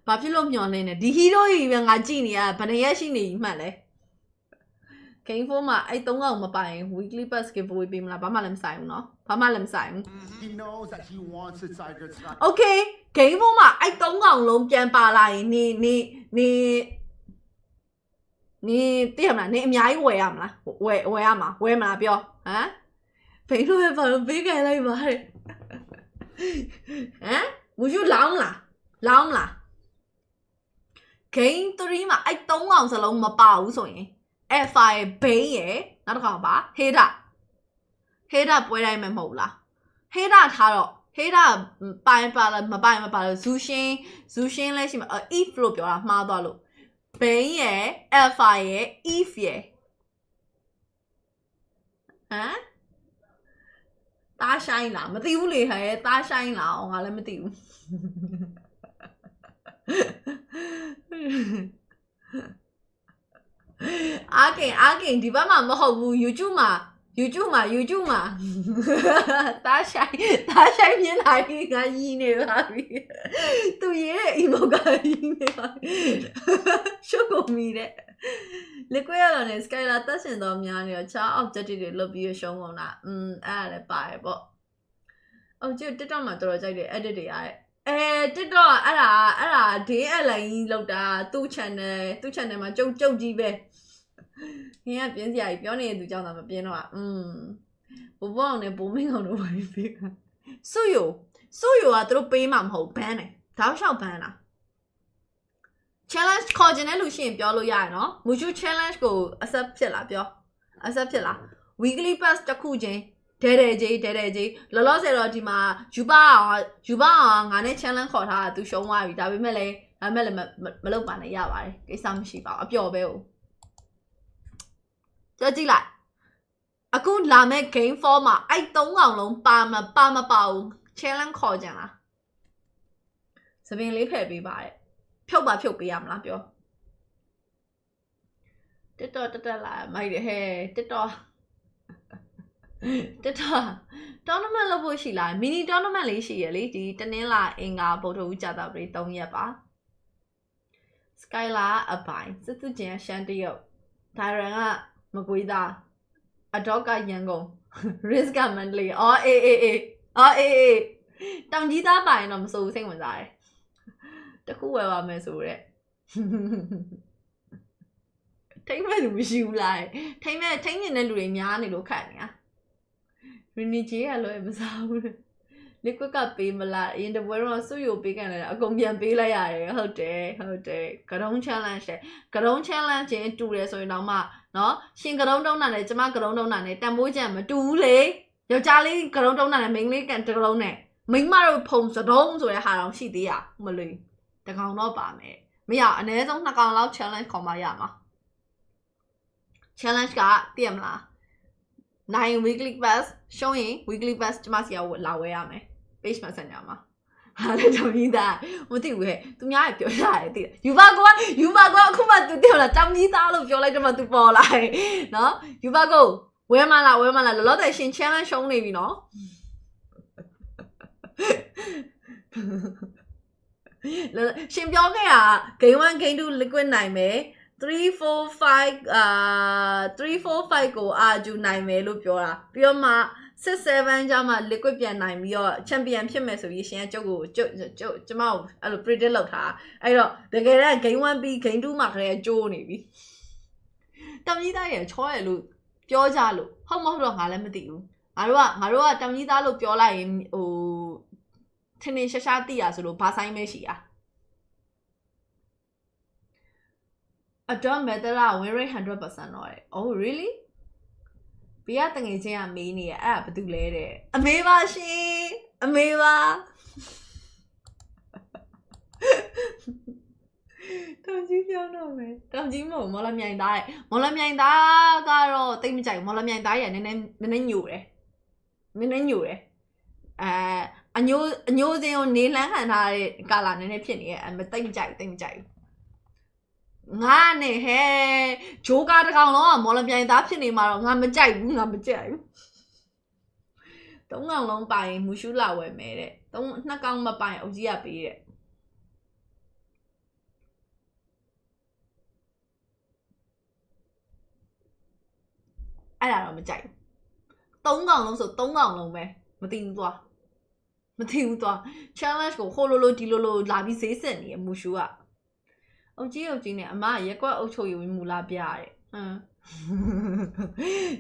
ဘာဖြစ်လို့မျောလင်းနေဒီ hero ကြီးပဲငါကြည့်နေရဘယ်နှရက်ရှိနေမှတ်လဲ Game 4 မှာအဲ့3កောင်မပိုင် weekly pass giveaway ပေးမလားဘာမှလည်းမဆိုင်ဘူးเนาะဘာမှလည်းမဆိုင်ဘူး He knows that he wants it side good stuff. Okay Game 4 မှာအဲ့3កောင်လုံးပြန်ပါလာရင်နေသိရမလားနေအများကြီးဝယ်ရမလားဝယ်ရမှာဝယ်မလားပြောဟမ်ဘယ်လိုပဲဘာလို့ပေးကြလိုက်ပါလဲဟမ်မူယူလောင်းလား Game 3 မှာအဲ့3កောင်စလုံးမပါဘူးဆိုရင် Alpha ရဲ့ Bane ရဲ့နောက်တစ်ခါပါ Heda ပွဲတိုင်းမှာမဟုတ်လား Heda ထားတော့ Heda ပိုင်ပါလားမပိုင်မပါလို့ Zushin လည်းရှိမှာ Eve လို့ပြောတာမှားသွားလို့ Bane ရဲ့ Alpha ရဲ့ Eve ရဲ့ဟမ်တားဆိုင်လားမသိဘူးလေဟဲ့တားဆိုင်လားငါလည်းမသိဘူးအားကင်ဒီဘက်မှာမဟုတ်ဘူး YouTube မှာတားဆိုင်မြင်လိုက်ငါရီးနေပါပြီသူရဲ့ emote ကရီးနေပါရှုပ်ကုန်ပြီတဲ့ liquid ရတော့ね Skylar တက်ရှင်တော်များနေတော့ chart objective တွေလုပ်ပြီးရှုံးကုန်တာအဲ့ဒါလည်းပါတယ်ပေါ့အော်ကျ TikTok မှာတော်တော်ကြိုက်တယ် edit တွေရတဲ့TikTok အဲ့ဒါ day align လောက်တာသူ့ channel မှာကြုတ်ကြီးပဲငင်းကပြင်းစရာကြီးပြောနေတဲ့သူကြောင့်သာမပြင်းတော့ဘိုးဘောင်းနဲ့ဘိုးမင်းကောင်တို့ဘာဖြစ်ပေးစုယိုကသူတို့ပေးမှာမဟုတ်ဘန်းတယ်တောက်လျှောက်ဘန်းတာ challenge ခေါ်ခြင်းတဲ့လူရှိရင်ပြောလို့ရရနော်မူချူ challenge ကို accept ဖြစ်လားပြော accept ဖြစ်လား weekly pass တစ်ခုချင်းဒဲကြီးလောလောဆယ်တော့ဒီမှာယူပါအောင်ငါနဲ့ challenge ခေါ်ထားတာသူရှုံးသွားပြီဒါပေမဲ့လည်းမလုပ်ပါနဲ့ရပါတယ်ကိစ္စမရှိပါဘူးအပျော်ပဲဟုတ်ကြည့်လိုက်အခုလာမဲ့ game 4 မှာအဲ့3កောင်လုံးပါမပါဘူး challenge ခေါ်ကြလားစပင်လေးဖယ်ပေးပါတယ်ဖြုတ်ပေးရမလားပြောတက်လာမိုက်တယ်ဟဲ့tournament လုပ်ဖို့ရှိလား mini tournament လေးရှိရလေဒီတနင်္လာအင်္ဂါဗုဒ္ဓဦးကြာသပတေး3ရက်ပါ Skylar အပိုင်စစ်သူကျန်ရှမ်းတရုတ်ဒါရန်ကမကွေးသားအတော့ကရန်ကုန် risk ကမန္တလေးအေးတောင်ကြီးသားပိုင်တော့မစိုးဘူးစိတ်ဝင်စားတယ်တခုဝယ်ပါမယ်ဆိုရက်ထိမ့်မဲ့လူမရှိဘူးလားထိမ့်နေတဲ့လူတွေများနေလို့ခက်နေတာ Rini ကြီးကလွယ်မစားဘူး liquid ကပေးမလားအရင်တပွဲတော့စုယိုပေးကန်လိုက်အကုန်ပြန်ပေးလိုက်ရတယ်ဟုတ်တယ်ကရုံး challenge ချင်းတူတယ်ဆိုရင်တော့မှเนาะရှင်ကရုံးတုံးတာနဲ့ကျမကရုံးတုံးတာနဲ့တန်ဖိုးကြံမတူဘူးလေ ယောက်ျားလေးကရုံတုံးနဲ့မိန်းလေးကန်တကလုံးနဲ့မိန်းမတို့ဖုံစတုံးဆိုတဲ့ဟာတော့ရှိသေးရမလို့တကောင်တော့ပါမယ်မရအနည်းဆုံး2ကောင်လောက် challenge ခေါ်မှရမှာ challenge ကသိရမလားနိုင် weekly pass ရှုံးရင် weekly pass ကျမစီကလာဝဲရမယ် page messenger မှာဟာလည်းတော့မိသားမသိဘူးဟဲ့သူများပြောရတယ်သိတယ်ယူပါကွာအခုမှသူပြောလာတောင်ကြီးသားလို့ပြောလိုက်တော့မှသူပေါ်လာတယ်နော်ယူပါကိုဝဲမလားလောလောဆယ်ရှင် challenge ရှုံးနေပြီနော်ရှင်ပြောခဲ့တာ game 1 game 2 liquid နိုင်မယ်345ကိုအာဂျူနိုင်မယ်လို့ပြောတာပြီးတော့မှ67ကျမှ liquid ပြန်နိုင်ပြီးတော့ champion ဖြစ်မယ်ဆိုပြီးရှင်ကကျုပ်ကိုကျမကိုအဲ့လို predict လုပ်ထားအဲ့တော့တကယ်တော့ game 1 ပြီး game 2မှာခရဲကျိုးနေပြီတမကြီးသားရချောရလို့ပြောကြလို့ဟုတ်မဟုတ်တော့ငါလည်းမသိဘူးငါတို့ကတမကြီးသားလို့ပြောလိုက်ရင်ဟိုထင်းထင်းရှားသိရဆိုလို့ဘာဆိုင်မဲရှိอ่ะAdult method win rate 100% တော့တယ် Oh really ဘေးကတငယ်ချင်းကမေးနေရအဲ့ဒါဘာတူလဲတဲ့အမေပါရှင်အမေပါတောင်ကြီးပြောင်းတော့မယ်တောင်ကြီးမဟုတ်မော်လမြိုင်သားကတော့တိတ်မကြိုက်မော်လမြိုင်သားရနည်းနည်းညိုတယ်အညိုစင်းကိုနေလန်းခံထားတဲ့ကာလာနည်းနည်းဖြစ်နေရဲ့အမတိတ်မကြိုက်ငါနဲ့ဟဲဂျိုးကားတစ်ကောင်လုံးကမော်လမြိုင်သားဖြစ်နေမှာတော့ငါမကြိုက်ဘူး3ကောင်လုံးပိုင်မူရှူလာဝယ်မယ်တဲ့2ကောင်မပိုင်အုပ်ကြီးကပေးတဲ့အဲ့ဒါတော့မကြိုက်ဘူး3ကောင်လုံးဆို3ကောင်လုံးပဲမသိဘူးသွား challenge ကိုဟိုလိုဒီလိုလာပြီးဈေးဆက်နေရမူရှူကအုပ်ကြီးနဲ့အမရက်ကွက်အုပ်ချုပ်ရေးမူလာပြတဲ့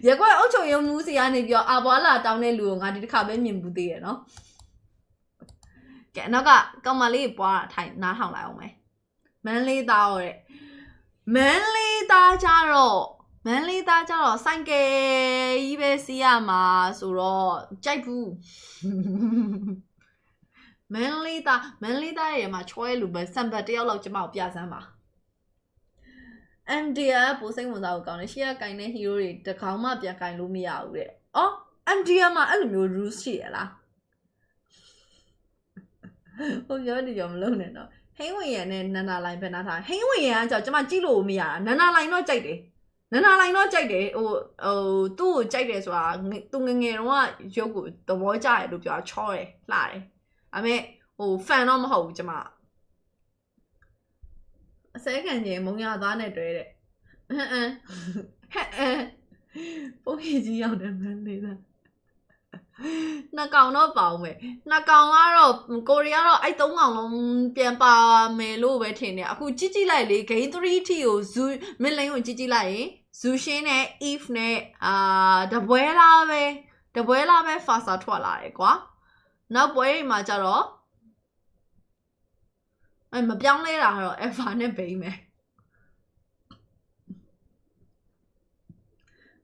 ရက်ကွက်အုပ်ချုပ်ရေးမူစီကနေပြောအဘွားလာတောင်းတဲ့လူကိုငါဒီတစ်ခါပဲမြင်ဘူးသေးရနော်ကဲနောက်ကကောင်မလေးပွားထိုင်နားထောင်လိုက်အောင်မယ်မန်းလေးသားရောတဲ့မန်းလေးသားကြတော့ဆိုင်ကယ်ကြီးပဲစီးရမှာဆိုတော့ကြိုက်ဘူးမန်းလေးသားရဲ့မှာချွဲလူပဲစံပတ်တယောက်လောက်ကျမကိုပြစမ်းပါMDR ပိုစိတ်ဝင်စားဖို့ကောင်းတယ်ရှေ့ကကင်တဲ့ hero တွေတကောင်မှပြန်ကင်လို့မရဘူးတဲ့အော် MDR မှာအဲ့လိုမျိုး rules ရှိရလားဟိုပြောမလုံးနဲ့တော့ဟင်းဝင်ရနဲ့နန္ဒာလိုင်းပဲနားထားဟင်းဝင်ရကကြောင့်ကျမကြည့်လို့မရတာနန္ဒာလိုင်းတော့ကြိုက်တယ်ဟိုသူ့ကိုကြိုက်တယ်ဆိုတာသူငယ်တော့ရုပ်ကိုသဘောကျတယ်လို့ပြောချောတယ်လှတယ်ဒါပေမဲ့ဟို fan တော့မဟုတ်ဘူးကျမအစဲခံကြီးမုံရသားနဲ့တွဲတဲ့ပိုးကြီးရောက်တယ်မန်းလေးသား2ကောင်တော့ပေါင်းမယ်2ကောင်ကတော့ကိုရီးယားတော့အဲ့3ကောင်လုံးပြန်ပါမယ်လို့ပဲထင်တယ်အခုကြည့်လိုက်လေ game 3 ထိကိုဇူမင်းလိန်ကိုကြည့်လိုက်ရင်ဇူရှင်းနဲ့ eve နဲ့တပွဲလားပဲ fasa ထွက်လာတယ်ကွာနောက်ပွဲတွေမှာကျတော့မပြောင်းလဲတာကတော့ Eva နဲ့ဘိန်းမယ်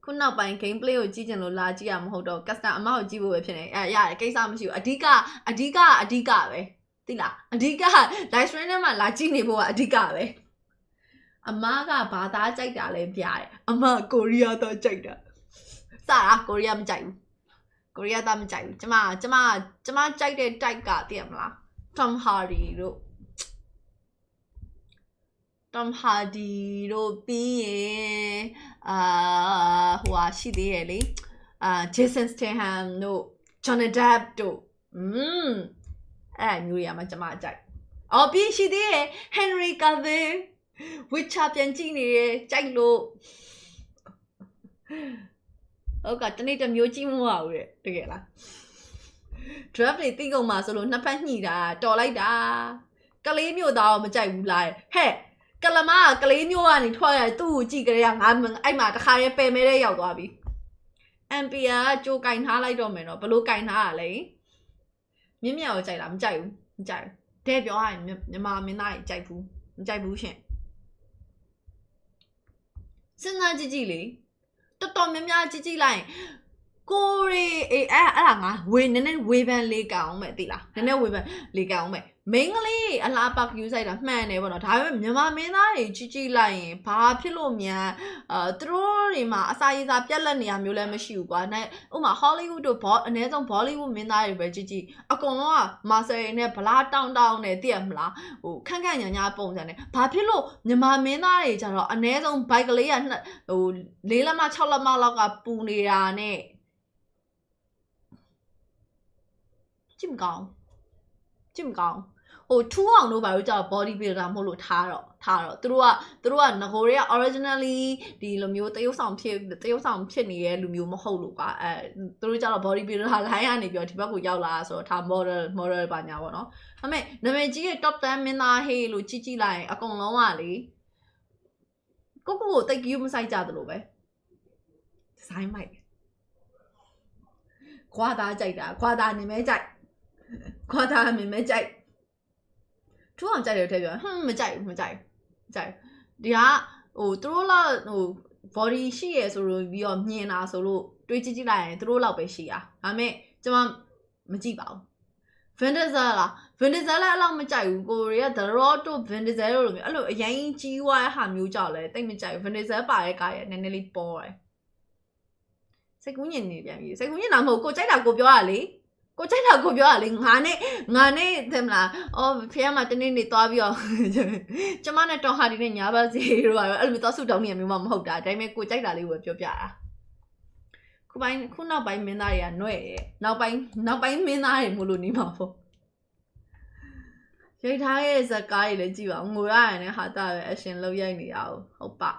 ခုနောက်ပိုင်း gameplay ကိုကြည့်ကြလို့လာကြည့်ရမဟုတ်တော့ custom အမောက်ကြည့်ဖို့ပဲဖြစ်နေရတယ်ကိစ္စမရှိဘူးအဓိကပဲသိလားအဓိက live stream ထဲမှာလာကြည့်နေဖို့ကအဓိကပဲအမကဘာသားကြိုက်တာလဲပြတယ်အမကိုရီးယားတော့ကြိုက်တာစတာကိုရီးယားမကြိုက်ဘူးကျမကြိုက်တဲ့ type ကသိရမလား Tom Hardy တို့ပြီးရင်ဟိုဟာရှိသေးရဲ့လေJason Statham တို့ Johnny Depp တို့အဲ့မျိုးရမှာကျမကြိုက်အော်ပြီးရှိသေးရဲ့ Henry Cavill Witcher ပြန်ကြည့်နေရကြိုက်လို့ဟုတ်ကတနေ့တစ်မျိုးကြည့်မရဘူးတဲ့တကယ်လား draft တွေတိကုန်မှာဆိုလို့နှစ်ဖက်ညှိတာတော်လိုက်တာကလေးမျိုးသားမကြိုက်ဘူးလားဟဲ့ကလမကလေးမျိုးကနေထွက်ရသူ့ကိုကြည့်ကြရငါအဲ့မှာတခါရဲပယ်မဲတဲ့ရောက်သွားပြီ MPR ကကြိုကင်ထားလိုက်တော့မယ်နော်ဘလို့ကင်ထားရလဲမြင့်မြတ်ကိုကြိုက်လားမကြိုက်ဘူးတဲ့ပြောရရင်မြန်မာမင်းသားကြီးကြိုက်ဘူးမကြိုက်ဘူးရှင်စဉ်းစားကြည့်လေတော်တော်များများကြည့်လိုက်ရင် ကိုရီအဲ့ဒါငါဝေနည်းနည်းဝေဖန်လေးကောင်မဲ့တိလားနည်းနည်းဝေဖန်လေးကောင်မဲ့မင်းကလေးအလားပါယူဆိုင်တာမှန်တယ်ပေါ့နော်ဒါပေမဲ့မြန်မာမင်းသားတွေကြီးလိုက်ရင်ဘာဖြစ်လို့မြန်သူတို့တွေမှာအစာရည်စာပြက်လက်နေရမျိုးလည်းမရှိဘူးကွာနိုင်ဥမာ Hollywood တို့အနည်းဆုံး Bollywood မင်းသားတွေပဲကြီးအကုန်လုံးက master တွေနဲ့ဗလားတောင်းနဲ့သိရမလားဟိုခန့်ခန့်ညာပုံစံနဲ့ဘာဖြစ်လို့မြန်မာမင်းသားတွေကြတော့အနည်းဆုံး bike ကလေးကဟို4လက်မ6လက်မလောက်ကပူနေတာနဲ့ကြည့်မကောင်းဟိုထူးအောင်တို့ဘာလို့ကြောက် body builder မဟုတ်လို့ထားတော့သူတို့ကငကိုတွေက originally ဒီလိုမျိုးတရုပ်ဆောင်ဖြစ်နေတဲ့လူမျိုးမဟုတ်လို့ကွာသူတို့ကြောက် body builder လိုင်းကနေပြီးတော့ဒီဘက်ကိုရောက်လာဆိုတော့ထား model ပါညာပေါ့နော်ဒါပေမဲ့နာမည်ကြီးရဲ့ top 10 မင်းသားဟေးလို့ကြည့်လိုက်ရင်အကုန်လုံးကလေကိုတိတ်ကြီးမဆိုင်ကြသလိုပဲ design မိုက်ခွာသားကြိုက်တာခွာသားနေမဲကြိုက်ခွာသားနေမဲကြိုက်ထူအောင်ကြိုက်တယ်ထည့်ပြောမကြိုက်ဒီကဟိုသူတို့လောက်ဟို body ရှိရဆိုလို့ပြီးတော့မြင်တာဆိုလို့တွေးကြည့်လိုက်ရင်သူတို့လောက်ပဲရှိတာဒါပေမဲ့ကျွန်မမကြည့်ပါဘူး Vin Diesel လည်းအဲ့လောက်မကြိုက်ဘူးကိုရီးယား The Rock တို့ Vin Diesel တို့လိုမျိုးအဲ့လိုအရင်ကြီးွားဟာမျိုးကြောက်လဲတိတ်မကြိုက်ဘူး Vin Diesel ပါတဲ့ကားရဲ့နည်းနည်းလေးပေါ်တယ်စိတ်ကူးညင်နေပြန်ပြီစိတ်ကူးညင်တာမဟုတ်ကိုကြိုက်တာကိုပြောရလေငါနဲ့သင်မလားအော်ဖေးမတနေ့နေသွားပြီးတော့ကျမနဲ့တော်ဟာဒီနဲ့ညာပါစေတို့ပါအဲ့လိုမျိုးသွားဆူတောင်းနေမျိုးမဟုတ်တာဒါပေမဲ့ကိုကြိုက်တာလေးကိုပြောပြတာခုနောက်ပိုင်းမင်းသားတွေကနှွဲ့ရဲ့နောက်ပိုင်းမင်းသားတွေမို့လို့နေမှာပေါ့ရိတ်ထားရဲ့ဇက်ကားတွေလည်းကြည့်ပါငိုရရင်လည်းဟာတာပဲအရှင်လောက်ရိုက်နေရအောင်ဟုတ်ပါ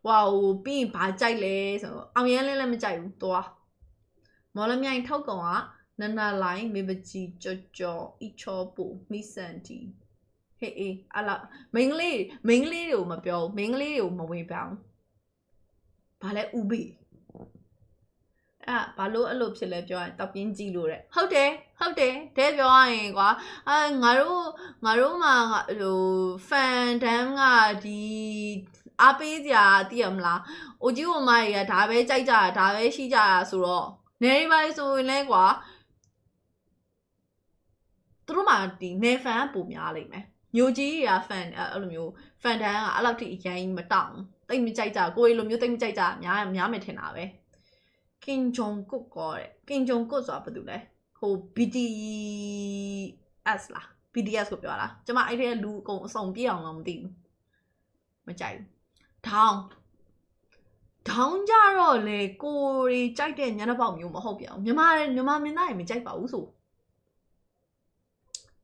ဝါဟိုပြီးရင်ဘာကြိုက်လဲဆိုတော့အောင်ရမ်းလည်းမကြိုက်ဘူးသွားမော်လမြိုင်ထောက်ကောင်ကနနာလိုင်းမေပကြီးကြော်အီချောပူမိစန်တီဟေးအေးအလားမိန်းကလေးတွေကိုမပြောဘူးမိန်းကလေးတွေကိုမဝေဖန်ဘာလဲဥပိဘာလို့အဲ့လိုဖြစ်လဲပြောရင်တောက်ပြင်းကြည့်လို့တဲ့ဟုတ်တယ်တဲ့ပြောရရင်ကွာငါတို့မှာဟို fan dam ကဒီအားပေးကြသိရမလားအိုကြီးဝမတွေကဒါပဲကြိုက်ကြတာဒါပဲရှိကြတာဆိုတော့နေရီပါဆိုရင်လဲကွာသူတို့မှာဒီနေ fan ကပုံများလိမ့်မယ်မျိုးကြီးတွေက fan အဲ့လိုမျိုး fan dam ကအဲ့လောက်ထိအရင်မတောင်းတိတ်မကြိုက်ကြကိုယ်လိုမျိုးတိတ်မကြိုက်ကြများမယ်ထင်တာပဲKim Jong-kook ကောတဲ့ Kim Jong-kook ဆိုတာဘာတူလဲဟို BTS လား BTS ကိုပြောလားကျမအဲ့ဒီလူအကုန်အစုံပြည့်အောင်တော့မသိဘူးမကြိုက်ဘူးထောင်းကြတော့လေကိုရီကြိုက်တဲ့ညနေပေါက်မျိုးမဟုတ်ပြန်ဘူးမြန်မာမင်းသားတွေမကြိုက်ပါဘူးဆို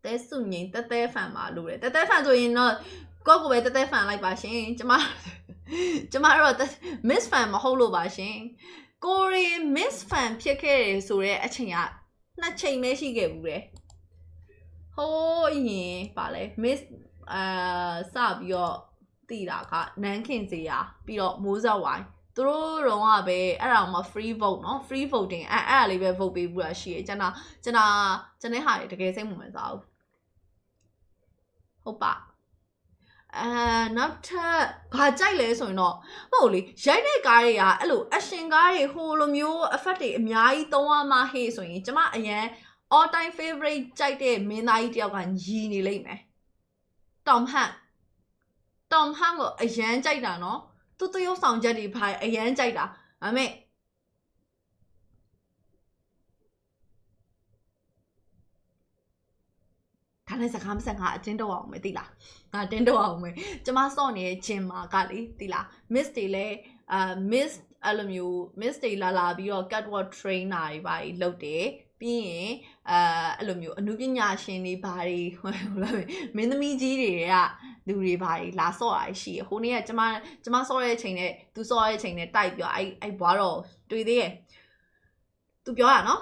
တဲစုငိန်တဲဖန်ပါလို့လေတဲဖန်ဆိုရင်တော့ကိုပဲတဲဖန်လိုက်ပါရှင်ကျမတော့ Miss Fan မဟုတ်လို့ပါရှင်ကိုရီ Miss Fan ဖြစ်ခဲ့တယ်ဆိုတော့အချိန်က2ချိန်ပဲရှိခဲ့ဘူးလေဟိုးရင်ပါလေ Miss စပြီးတော့တည်တာကနန်းခင်စရာပြီးတော့မိုးဆက်ဝိုင်းသူတို့တော့ကပဲအဲ့ဒါမှ free vote เนาะ free voting အဲ့ဒါလေးပဲ vote ပေးဘူးတာရှိတယ်ကျွန်တော်ဟာတကယ်စိတ်ဝင်စားဘူးဟုတ်ပါနောက်ထပ်ဘာကြိုက်လဲဆိုရင်တော့ဟုတ်လေရိုက်တဲ့ကားတွေကအဲ့လို action ကားတွေဟိုလိုမျိုး effect တွေအများကြီးသုံးရမှာဟေ့ဆိုရင်ကျမအရင် all time favorite ကြိုက်တဲ့မင်းသားကြီးတယောက်ကညီနေလိမ့်မယ် Tom Hanks ကိုအရင်ကြိုက်တာနော်သူတရုပ်ဆောင်ချက်တွေဖိုင်အရင်ကြိုက်တာဒါပေမဲ့ဒါနဲ့စကားမဆက်ငါအတင်းတော့အောင်မယ်သိလားငါတင်းတော့အောင်မယ်ကျမစော့နေတဲ့ဂျင်မာကလေသိလား miss တွေလဲmiss အဲ့လိုမျိုး miss တွေလာပြီးတော့ catwalk trainer တွေပါလုပ်တယ်ပြီးရင်အဲ့လိုမျိုးအနုပညာရှင်တွေဘာတွေဟိုလားမင်းသမီးကြီးတွေကလူတွေဘာတွေလာစော့ရရှိဟိုနေ့ကကျမစော့တဲ့အချိန်နဲ့သူစော့တဲ့အချိန်နဲ့တိုက်ပြောအဲ့ဘွားတော့တွေ့သေးရဲ့သူပြောရနော်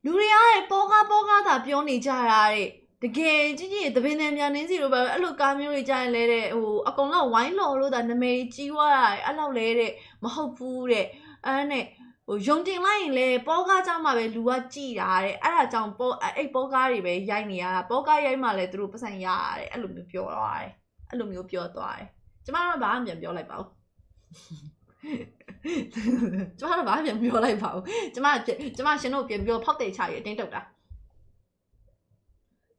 လူတွေကပေါ်ကားသာပြောနေကြတာတဲ့တကယ်ကြီးတပင်းနဲ့မြန်နေစီလိုပဲအဲ့လိုကားမျိုးတွေကြားရင်လဲတဲ့ဟိုအကောင်လောက်ဝိုင်းလော်လို့ဒါနာမည်ကြီးွားတာအဲ့လောက်လဲတဲ့မဟုတ်ဘူးတဲ့အဲ့နဲ့ဟိုယုံတင်လိုက်ရင်လဲပေါ်ကားကြောင့်မှပဲလူကကြည်တာတဲ့အဲ့ဒါကြောင့်အဲ့ပေါ်ကားတွေပဲရိုက်နေရတာပေါ်ကားရိုက်မှလဲသူတို့ပတ်စံရရတယ်အဲ့လိုမျိုးပြောသွားတယ်အဲ့လိုမျိုးပြောသွားတယ်ကျမတို့ဘာမှပြန်ပြောလိုက်ပါဘူး ကျမတို့ဘာပြန်ပြောလိုက်ပါဦးကျမရှင်တို့ပြန်ပြောဖောက်တဲ့ချရတင်းတုတ်တာ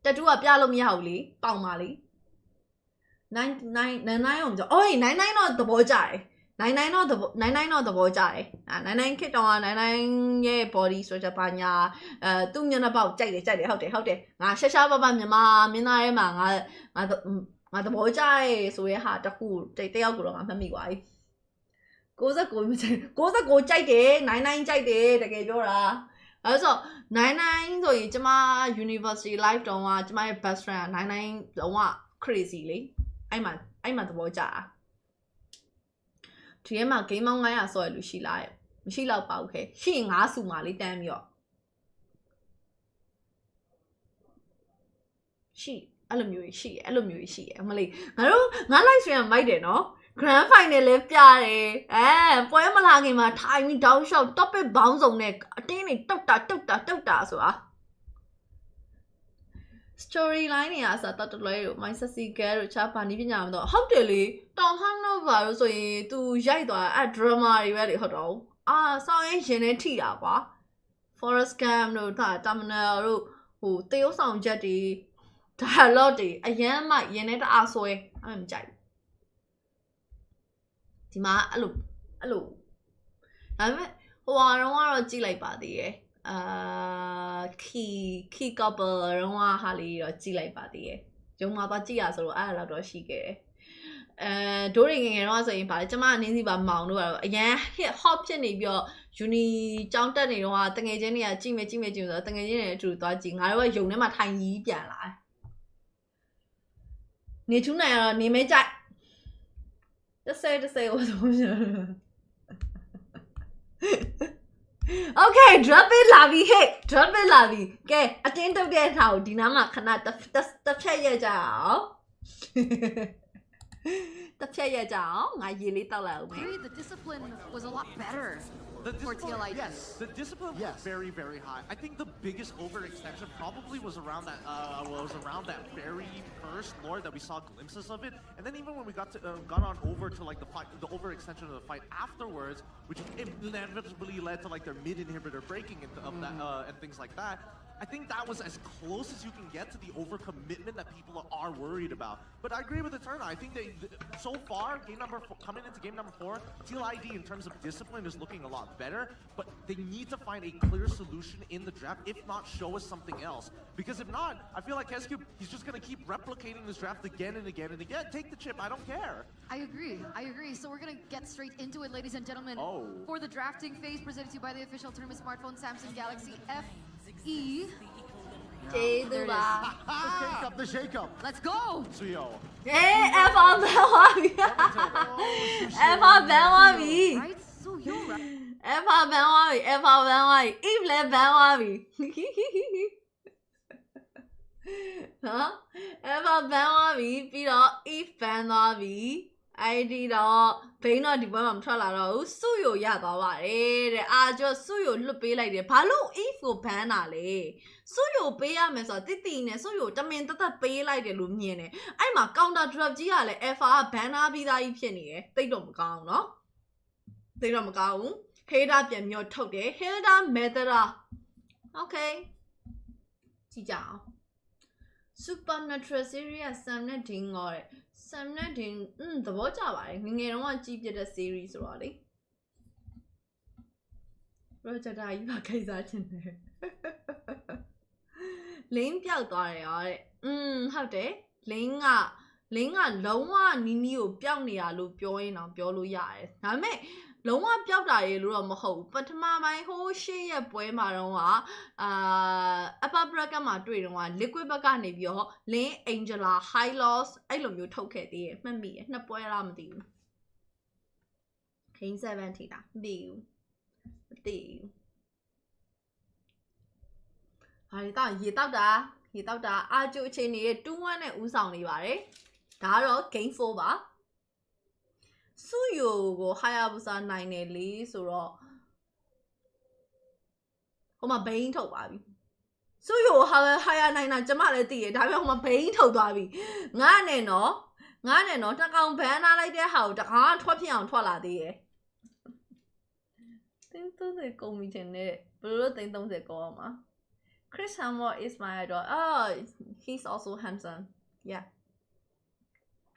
တတူကပြလို့မရဘူးလေပေါင်ပါလေ99အောင်ကြောအိုး99တော့သဘောကျတယ်99တော့သဘောကျတယ်99ခစ်တော့99ရဲ့ body structure ဘာညာသူ့မျက်နှာပေါက်ကြိုက်တယ်ဟုတ်တယ်ငါရှာပပမြန်မာမင်းသားထဲမှာငါသဘောကျရဲဆိုရဲဟာတခုတယောက်ကိုတော့ငါမှတ်မိပါပြီ69မကြိုက်69ကြိုက်တယ်99ကြိုက်တယ်တကယ်ပြောတာအဲ့ဆို99ဆိုရင်ကျမ university life တုန်းကကျမရဲ့ best friend က99လုံးဝ crazy လေအဲ့မှာသဘောကျတာဒီထဲမှာ game 900ဆော်ရလို့ရှိလားမရှိတော့ပါဘူးခဲရှိရင်9စုမှာလေးတန်းပြီးတော့ရှိအဲ့လိုမျိုးရှိတယ်မလေးငါတို့ငါ live stream မိုက်တယ်နော် grand final လဲပြတယ်ပွဲမလာခင်မှာထိုင်ပြီး down shot topic ဘောင်းစုံနဲ့အတင်းတွေတုတ်တာဆိုတာ storyline တွေအစားတတ်လွဲတို့ my sexy girl တို့ချာပါနီးပညာမတော့ဟုတ်တယ်လေတောင်ဟမ်းတော့ပါလို့ဆိုရင် तू ရိုက်သွားအဲ့ drama တွေပဲလေဟုတ်တော့စောင်းရင်ရင်နဲ့ထိတာကွာ forest camp တို့terminal တို့ဟိုတေးဥဆောင်ချက်တွေ dialogue တွေအရန်မှရင်နဲ့တအားဆွဲအဲ့မကြိုက်ဒီမှာအဲ့လိုဒါပေမဲ့ဟိုကတော့ကြည့်လိုက်ပါသေးရဲ့key couple တော့ဟာလေးတော့ကြည့်လိုက်ပါသေးရဲ့ရုံမှာသွားကြည့်ရဆိုတော့အဲ့ဒါတော့ရှိခဲ့တယ်ဒိုးငယ်တော့ဆိုရင်ဗာလေကျမအနေစီပါမောင်တို့ကတော့အရန် hit hop ဖြစ်နေပြီးတော့ uni ကျောင်းတက်နေတော့တငယ်ချင်းတွေကကြည့်မယ်ဆိုတော့တငယ်ချင်းတွေအတူသွားကြည့်ငါတို့ကယုံထဲမှာထိုင်ကြီးပြန်လာနေထူးနိုင်တော့နေမဲကြိုက်တစ်ဆယ်ဟိုဆိုOkay, drop it လာပြီ hey drop it လာပြီကဲအတင်းတုတ်တဲ့ထားကိုဒီနားမှာခဏတစ်ဖြတ်ရကြအောင်တစ်ဖြတ်ရကြအောင်ငါရေလေးတောက်လိုက်အောင်မယ် The discipline was a lot better The for discipline, TLID. yes, the discipline was very, very high. I think the biggest overextension probably was around that very first lore that we saw glimpses of it, and then even when we got on over to like the fight, the overextension of the fight afterwards, which inevitably led to like their mid inhibitor breaking of that and things like that. I think that was as close as you can get to the overcommitment that people are worried about. But I agree with Eterna. I think that so far, coming into game number 4, TLID in terms of discipline is looking a lot better. But they need to find a clear solution in the draft. If not, show us something else. Because if not, I feel like Hescube, he's just going to keep replicating this draft again and again and again. Take the chip. I don't care. I agree. So we're going to get straight into it, ladies and gentlemen. For the drafting phase presented to you by the official tournament smartphone Samsung Galaxy FE. The shake up. Let's go. Suyo. Hey, F on Belwabi. F on Belwabi. Right? So you're right. F on Belwabi. Eve le Belwabi. Huh? F on Belwabi. ပြီးတော့ Eve ဘန်သွားပြီအဲ့ဒီတော့ဘိန်းတော့ဒီဘက်မှာမထွက်လာတော့ဘူးစုယိုရသွားပါတယ်တဲ့ကျော်စုယိုလွတ်ပေးလိုက်တယ်ဘာလို့ Eve ကိုဘန်တာလဲစုယိုပေးရမယ်ဆိုတော့တိနဲ့စုယိုတမင်တသက်ပေးလိုက်တယ်လို့မြင်တယ်အဲ့မှာ counter drop ကြီးကလည်း alpha ကဘန်နာပြီးသားကြီးဖြစ်နေတယ်တိတ်တော့မကောင်းဘူးเนาะတိတ်တော့မကောင်းဘူး Hilda ပြန်မြော့ထုတ်တယ် Hilda Medera Okay ကြည့်ကြအောင် Supernatural series Sam နဲ့ Ding ငေါ်တဲ့ Sam နဲ့ Ding သဘောကျပါတယ်ငငယ်တုန်းကကြည့်ပြတဲ့ series ဆိုတော့လေ Project ကြီးပါခိုက်စားချင်တယ်လင်းပြောက်သွားတယ်ရောတဲ့ဟုတ်တယ်လင်းကလုံးဝနီးကိုပျောက်နေရလို့ပြောရင်တော့ပြောလို့ရတယ်ဒါပေမဲ့လုံးဝပျောက်တာရေလို့တော့မဟုတ်ဘူးပထမပိုင်းဟိုးရှေ့ရဲ့ပွဲမှာတော့upper bracket မှာတွေ့တော့ liquid ဘက်ကနေပြီးတော့ lin angela high loss အဲ့လိုမျိုးထုတ်ခဲ့သေးတယ်မှတ်မိရနှစ်ပွဲလားမသိဘူး King 7 ထိတာမသိဘူးဟာဒီတော့ရေတောက်တာအာကျိုအချိန်နေတဲ့2-1နဲ့ဦးဆောင်နေပါတယ်ဒါကတော့ game 4ပါစုယိုကိုဟာယာဘူစာနိုင်တယ်လေဆိုတော့ဟိုမှာဘိန်းထုတ်ပါပြီစုယိုဟာယာနိုင်တာကျမလည်းသိရဒါပေမဲ့ဟိုမှာဘိန်းထုတ်သွားပြီငါနဲ့နော်တကောင်ဘန်နာလိုက်တဲ့ဟာကိုတကားထွက်ဖြစ်အောင်ထွက်လာသေးရဲ့ Think 30ကုန်ပြီတင်နဲ့ဘယ်လိုသိန်း30ကုန်အောင်မှာ Chris Hemsworth is my idol. Oh, he's also handsome. Yeah.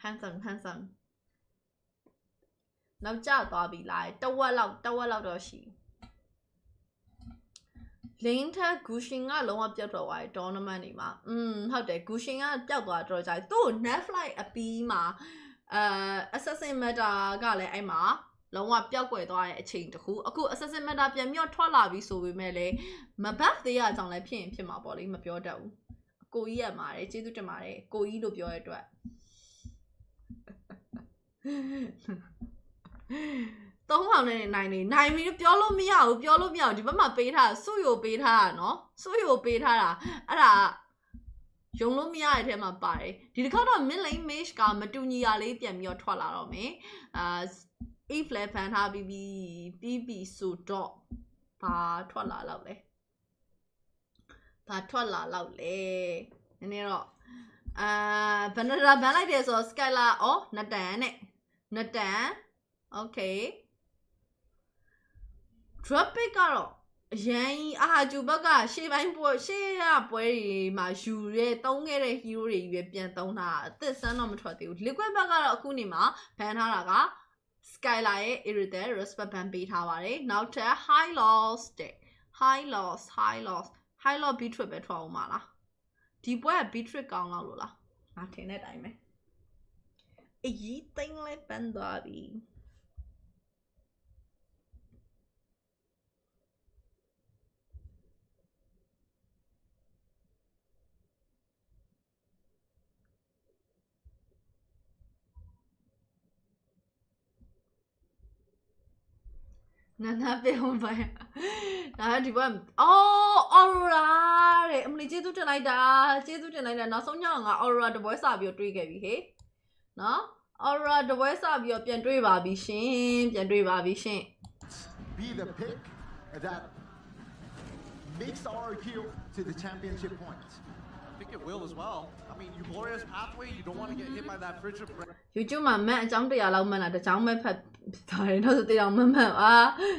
Handsome. နောက်ကျသွားပြီလားတဝက်လောက်တော့ရှိလင်းထက်ဂူရှင်ကလုံးဝပြောက်တော့သွားတယ်ဒေါ်နမန်နေမှာဟုတ်တယ်ဂူရှင်ကပျောက်သွားတော့ကြာသူ့ Netflix အပီးမှာAssassin Matter ကလည်းအဲ့မှာလုံးဝပျောက်ကွယ်သွားတဲ့အချိန်တခုအခု Assassin Matter ပြန်မြော့ထွက်လာပြီဆိုပေမဲ့လေမဘတ်သေးရအကြောင်းလည်းဖြစ်ရင်ဖြစ်မှာပေါ့လေမပြောတတ်ဘူးကိုကြီးရပါတယ်ကျေးဇူးတင်ပါတယ်ကိုကြီးလို့ပြောရတဲ့အတွက်သုံးပေါင်နဲ့နိုင်ပြီးပြောလို့မရဘူးဒီဘက်မှာပေးထားစုယိုပေးထားတာနော်စုယိုပေးထားတာအဲ့ဒါယုံလို့မရတဲ့အထဲမှာပါတယ်ဒီတစ်ခါတော့ mid lane mage ကမတူညီရလေးပြန်ပြီးတော့ထွက်လာတော့မယ်if လဲဖန်ထားပြီးဆိုတော့ဘာထွက်လာတော့လဲနည်းနည်းတော့ဘယ်နရာဘန်လိုက်တယ်ဆိုတော့ Skylar နတန်okay drop pick ကတော့အရင်အာဂျူဘက်ကရှေ့ပိုင်းပွဲတွေမှာယူရဲတုံးခဲ့တဲ့ hero တွေကြီးပဲပြန်တုံးတာအသက်ဆန်းတော့မထွက်သေးဘူး liquid ဘက်ကတော့အခုနေမှာဘန်ထားတာက Skylar ရဲ့ irritate respect ban ပေးထားပါတယ်နောက်ထပ် high loss beat trip ပဲထွက်အောင်ပါလားဒီပွဲက beat trip ကောင်းလောက်လို့လားငါထင်တဲ့အတိုင်းပဲအကြီးသိန်းလဲပန်းသွားပြီနာပြေဝင်ပါဒါဒီဘက်Aurora တဲ့အမလီကျေးဇူးတင်လိုက်တာနောက်ဆုံးညငါ Aurora တပွဲစပြီးတော့တွေးခဲ့ပြီဟေ့နော် Aurora တပွဲစပြီးတော့ပြန်တွေးပါပြီရှင် Be the pick that makes RRQ to the championship point. I think it will as well. I mean, you glorious pathway. You don't want to get hit by that fridge of bread. YouTube မှာမန်အကြောင်း100လောက်မှန်တာတစ်ကြောင်းပဲဖတ်ထားတယ်နောက်ဆိုတရားမမှန်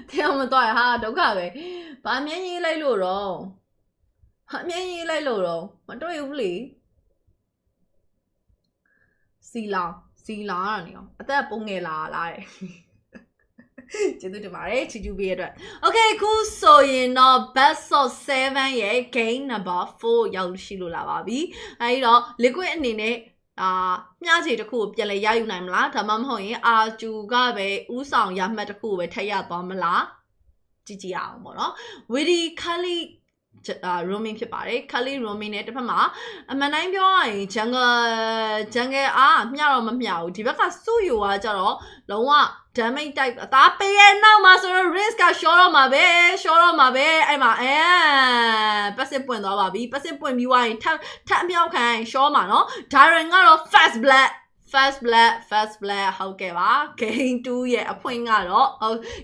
တရားမတော့ဟာဒုက္ခပဲဘာမြင်းကြီးလိုက်လို့တော့မတွေ့ဘူးလေစီလာရတယ်နော်အသက်ပုံငယ်လာတဲ့ကျေးဇူးတင်ပါတယ်ချီကျူပေးရတဲ့အတွက် Okay ခုဆိုရင်တော့ best of 7ရဲ့ game number 4ရောက်ရှိလို့လာပါပြီအဲဒီတော့ liquid အနေနဲ့မျှခြေတစ်ခုကိုပြန်လဲရယူနိုင်မလားဒါမှမဟုတ်ရင်အာကျူကပဲဥဆောင်ရမှတ်တစ်ခုကိုပဲထည့်ရသွားမလားကြည့်အောင်ပေါ့နော် Witty Kali roaming ဖြစ်ပါတယ် Kali roaming နဲ့တစ်ဖက်မှာအမှန်တိုင်းပြောရရင် jungle မျှတော့မမျှဘူးဒီဘက်ကစုယူကကြတော့လုံးဝ damage type အသားပေးရဲ့နောက်မှာဆိုတော့ risk က short တော့မှာပဲအဲ့မှာpassive ပွင့်သွားပါပြီ passive ပွင့်ပြီးသွားရင်ထပ်အမြောက်ခံရင် short မှာနော် Darren ကတော့ fast blood ဟုတ်ကဲ့ပါ game 2ရဲ့အဖွင့်ကတော့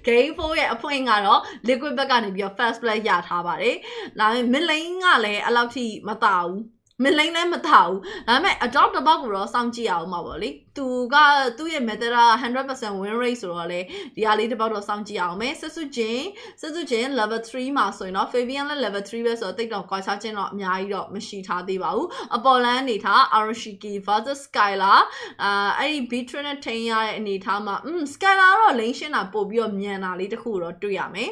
game 4ရဲ့အဖွင့်ကတော့ liquid ဘက်ကနေပြီးတော့ fast blood ရထားပါတယ်ဒါပေမဲ့ mid lane ကလည်းအဲ့လောက်ထိမတာဘူးမလိမ့်လည်းမထားဘူးဒါပေမဲ့ adopt တစ်ပေါက်ကိုတော့စောင့်ကြည့်အောင်ပါပေါ့လေသူ့ရဲ့ method 100% win rate ဆိုတော့လေဒီဟာလေးတစ်ပေါက်တော့စောင့်ကြည့်အောင်မယ်ဆက်စုချင်း level 3မှာဆိုရင်တော့ Fabian လည်း level 3ပဲဆိုတော့တိတ်တော့ကွာခြားခြင်းတော့အများကြီးတော့မရှိထားသေးပါဘူးအပေါ်လန်းအနေထား RRQ Vs Skylar အဲ့ဒီ Beatrice နဲ့ထိန်းရတဲ့အနေထားမှာSkylar တော့ lane ရှင်းတာပို့ပြီးတော့မြန်တာလေးတစ်ခုတော့တွေ့ရမယ်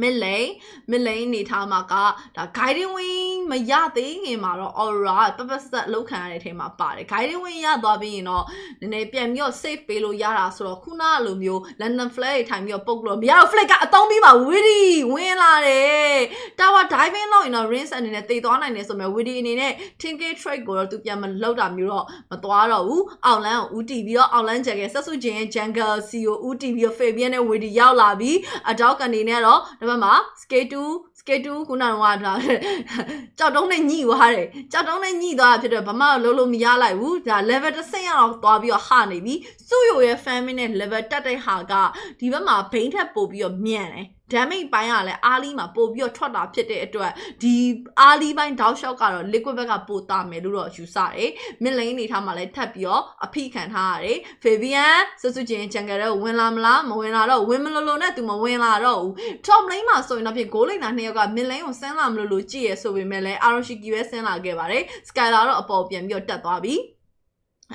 mid lane နေထားမှာကဒါ guiding wing မရသေးခင်မှာတော့ aura ပတ်ဆက်လောက်ခံရတဲ့ထဲမှာပါတယ် guiding wing ရသွားပြီးရင်တော့နည်းနည်းပြန်ပြီးတော့ save ပေးလို့ရတာဆိုတော့ခုနကလိုမျိုး London flag တွေထိုင်ပြီးတော့ပုတ်လို့မရတော့ flag ကအသုံးပြီးပါ Witty ဝင်လာတယ် tower diving လို့ရင်တော့ rinse အနေနဲ့တေသွားနိုင်တယ်ဆိုမဲ့ Witty အနေနဲ့ 10k trade ကိုတော့သူပြန်မလောက်တာမျိုးတော့မသွားတော့ဘူးအောက်လန်းကိုဦးတီပြီးတော့အောက်လန်းချက်ကဆက်စုချင်း jungle C ကိုဦးတီပြီးတော့ Fabian နဲ့ Witty ရောက်လာပြီး adopt ကနေနဲ့တော့ဒီဘက်မှာ skate 2ခုနကကြောက်တုံးနဲ့ညှိသွားတယ်ကြောက်တုံးနဲ့ညှိသွားတာဖြစ်တော့ဘာမှလုံးလို့မရလိုက်ဘူးဒါ level 10ရောက်သွားပြီးတော့ဟာနေပြီစုယိုရဲ့ family နဲ့ level တက်တဲ့ဟာကဒီဘက်မှာဘိန်းထက်ပို့ပြီးတော့မြန်တယ် damage ပိုင်းကလည်းအားလီမှာပို့ပြီးတော့ထွက်တာဖြစ်တဲ့အတွက်ဒီအားလီပိုင်းတောက်လျှောက်ကတော့ liquid ဘက်ကပို့တာမယ်လို့တော့ယူဆတယ် mid lane နေထားမှာလည်းထပ်ပြီးတော့အဖိခံထားရတယ် Fabian စွတ်စွချင်း jungle တော့ဝင်လာမလားမဝင်လာတော့ဝင်မလို့နဲ့သူမဝင်လာတော့ဘူး top lane မှာဆိုရင်တော့ဖြစ် goal lane နှစ်ယောက်က mid lane ကိုဆင်းလာမလို့ကြည့်ရဆိုပေမဲ့လည်း RRQ ပဲဆင်းလာခဲ့ပါတယ် Skylar တော့အပေါ်ပြန်ပြီးတော့တက်သွားပြီ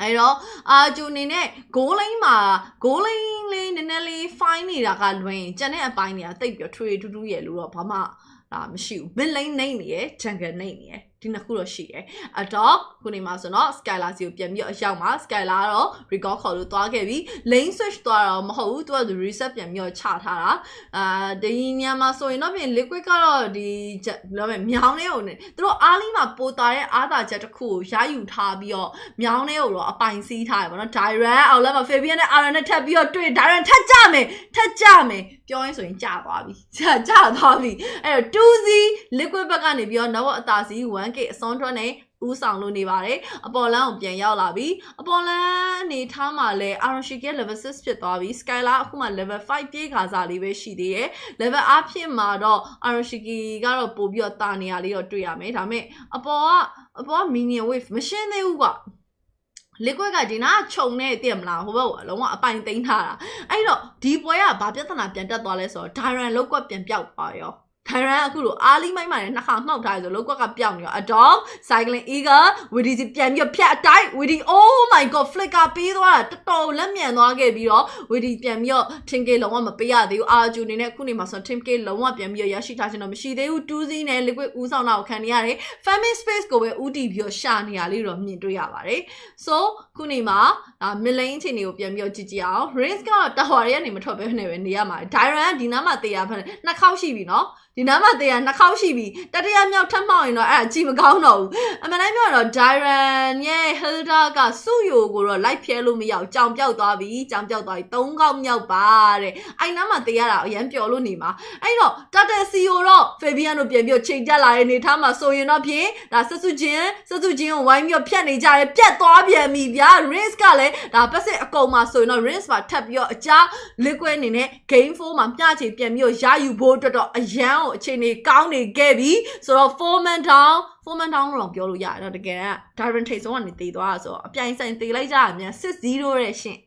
အဲ့တော့အာဂျူနေနဲ့ goal lane မှာ goal lane လေးနည်းနည်းလေး fine နေတာကလွင်ကျန်တဲ့အပိုင်းတွေကတိတ်ပြီးထွေထူးထူးရဲ့လို့တော့ဘာမှမရှိဘူး mid lane နေနေရယ် jungle နေနေရယ်ဒီနှစ်ခုတော့ရှိတယ်အတော့ခုနေမှာဆိုတော့ Skylar စီကိုပြန်ပြီးအရောက်မှာ Skylar ကတော့ record ခေါ်လို့သွားခဲ့ပြီ lane switch သွားတော့မဟုတ်ဘူးသူက reset ပြန်ပြီးချထားတာဒီညမှာဆိုရင်တော့ပြင် liquid ကတော့ဒီလောပဲမြောင်းနေုံနဲ့သူတို့အားလီမှာပိုတာတဲ့အားသာချက်တစ်ခုကိုရယူထားပြီးတော့မြောင်းနေုံတော့အပိုင်စီးထားတယ်ဗောနော် Dyran အောက်လက်မှာ Fabian နဲ့ RN နဲ့ထပ်ပြီးတော့တွေ့ Dyran ထပ်ကြမယ်ပြောရင်ဆိုရင်ကြာသွားပြီကြာသွားပြီအဲ့တော့ 2Z liquid ဘက်ကနေပြီးတော့နောက်အသာစီ 1K အစွန်ထွက်နေဦးဆောင်လို့နေပါတယ်အပေါ်လန်းကိုပြန်ရောက်လာပြီအပေါ်လန်းအနေထားမှာလဲ RRQ level 6ဖြစ်သွားပြီ Skylar အခုမှ level 5ပြေးခါစားလေးပဲရှိသေးတယ် level အဖြစ်မှာတော့ RRQ ကတော့ပို့ပြီးတော့တာနေရလေးတော့တွေ့ရမယ်ဒါပေမဲ့အပေါ်က minion wave မရှင်းသေးဘူးကွာ liquid ကဒီနာခြုံနေသိမလားဟိုဘက်လုံးဝအပိုင်သိမ်းထားတာအဲ့တော့ဒီပွဲကဘာပြဿနာပြန်တက်သွားလဲဆိုတော့ Dyran လောက်ကွက်ပြန်ပြောက်သွားရောDyran အခုလိုအားလီမိုင်းမှာလည်းနှစ်ခါမှောက်ထားရဆိုလောက်ကွက်ကပြောက်နေရောအတော့ cycling eager Witty ပြန်ပြီးဖြတ်အတိုက် Witty oh my god flicker ပေးသွားတာတော်တော်လက်မြန်သွားခဲ့ပြီးတော့ Witty ပြန်ပြီး 10k လုံးဝမပေးရသေးဘူးအာဂျူနေနဲ့ခုနေမှာဆို 10k လုံးဝပြန်ပြီးရရှိထားခြင်းတော့မရှိသေးဘူး 2Z နဲ့ liquid ဦးဆောင်တာကိုခံနေရတယ် family space ကိုပဲဦးတည်ပြီးရှာနေရလေးတော့မြင်တွေ့ရပါတယ် so ခုနေမှာmid lane အချိန်တွေကိုပြန်ပြီးကြည့်ကြည့်အောင် Risk ကတာဝါတွေကနေမထွက်ဘဲနဲ့ပဲနေရမှာ Dyran ဒီနားမှာတေးရဖက်နှစ်ခေါက်ရှိပြီနော်ဒီနားမှာတေးရနှစ်ခေါက်ရှိပြီတတိယမြောက်ထပ်မှောက်ရင်တော့အဲ့ဒါကြည့်မကောင်းတော့ဘူးအမှန်တိုင်းပြောတော့ Dyran ရဲ့ Hilda ကစုယိုကိုတော့လိုက်ဖျဲလို့မရအောင်ကြောင်ပြောက်သွားပြီ3ခေါက်မြောက်ပါတဲ့အဲ့နားမှာတေးရတာအရန်ပျော်လို့နေမှာအဲ့တော့ Tata CEO တော့ Fabian တို့ပြန်ပြီးချိန်တက်လာတဲ့နေထားမှာဆိုရင်တော့ဖြင့်ဒါစစုချင်းကိုဝိုင်းပြီးဖြတ်နေကြတယ်ပြတ်သွားပြန်ပြီဗျာ Risk ကလည်းဒါပတ်စစ်အကုန်မှာဆိုရင်တော့ Risk မှာထပ်ပြီးအကြား liquid အနေနဲ့ game 4မှာမျှချေပြန်ပြီးရယူဖို့အတွက်တော့အရန်ကိုအခြေအနေကောင်းနေခဲ့ပြီဆိုတော့ 4 man down လို့ပြောလို့ရတယ်တကယ်က Dyran ထိတ်ဆုံးကနေတည်သွားတာဆိုတော့အပြိုင်ဆိုင်တည်လိုက်ကြရမြန် 6-0 ရဲ့ရှင်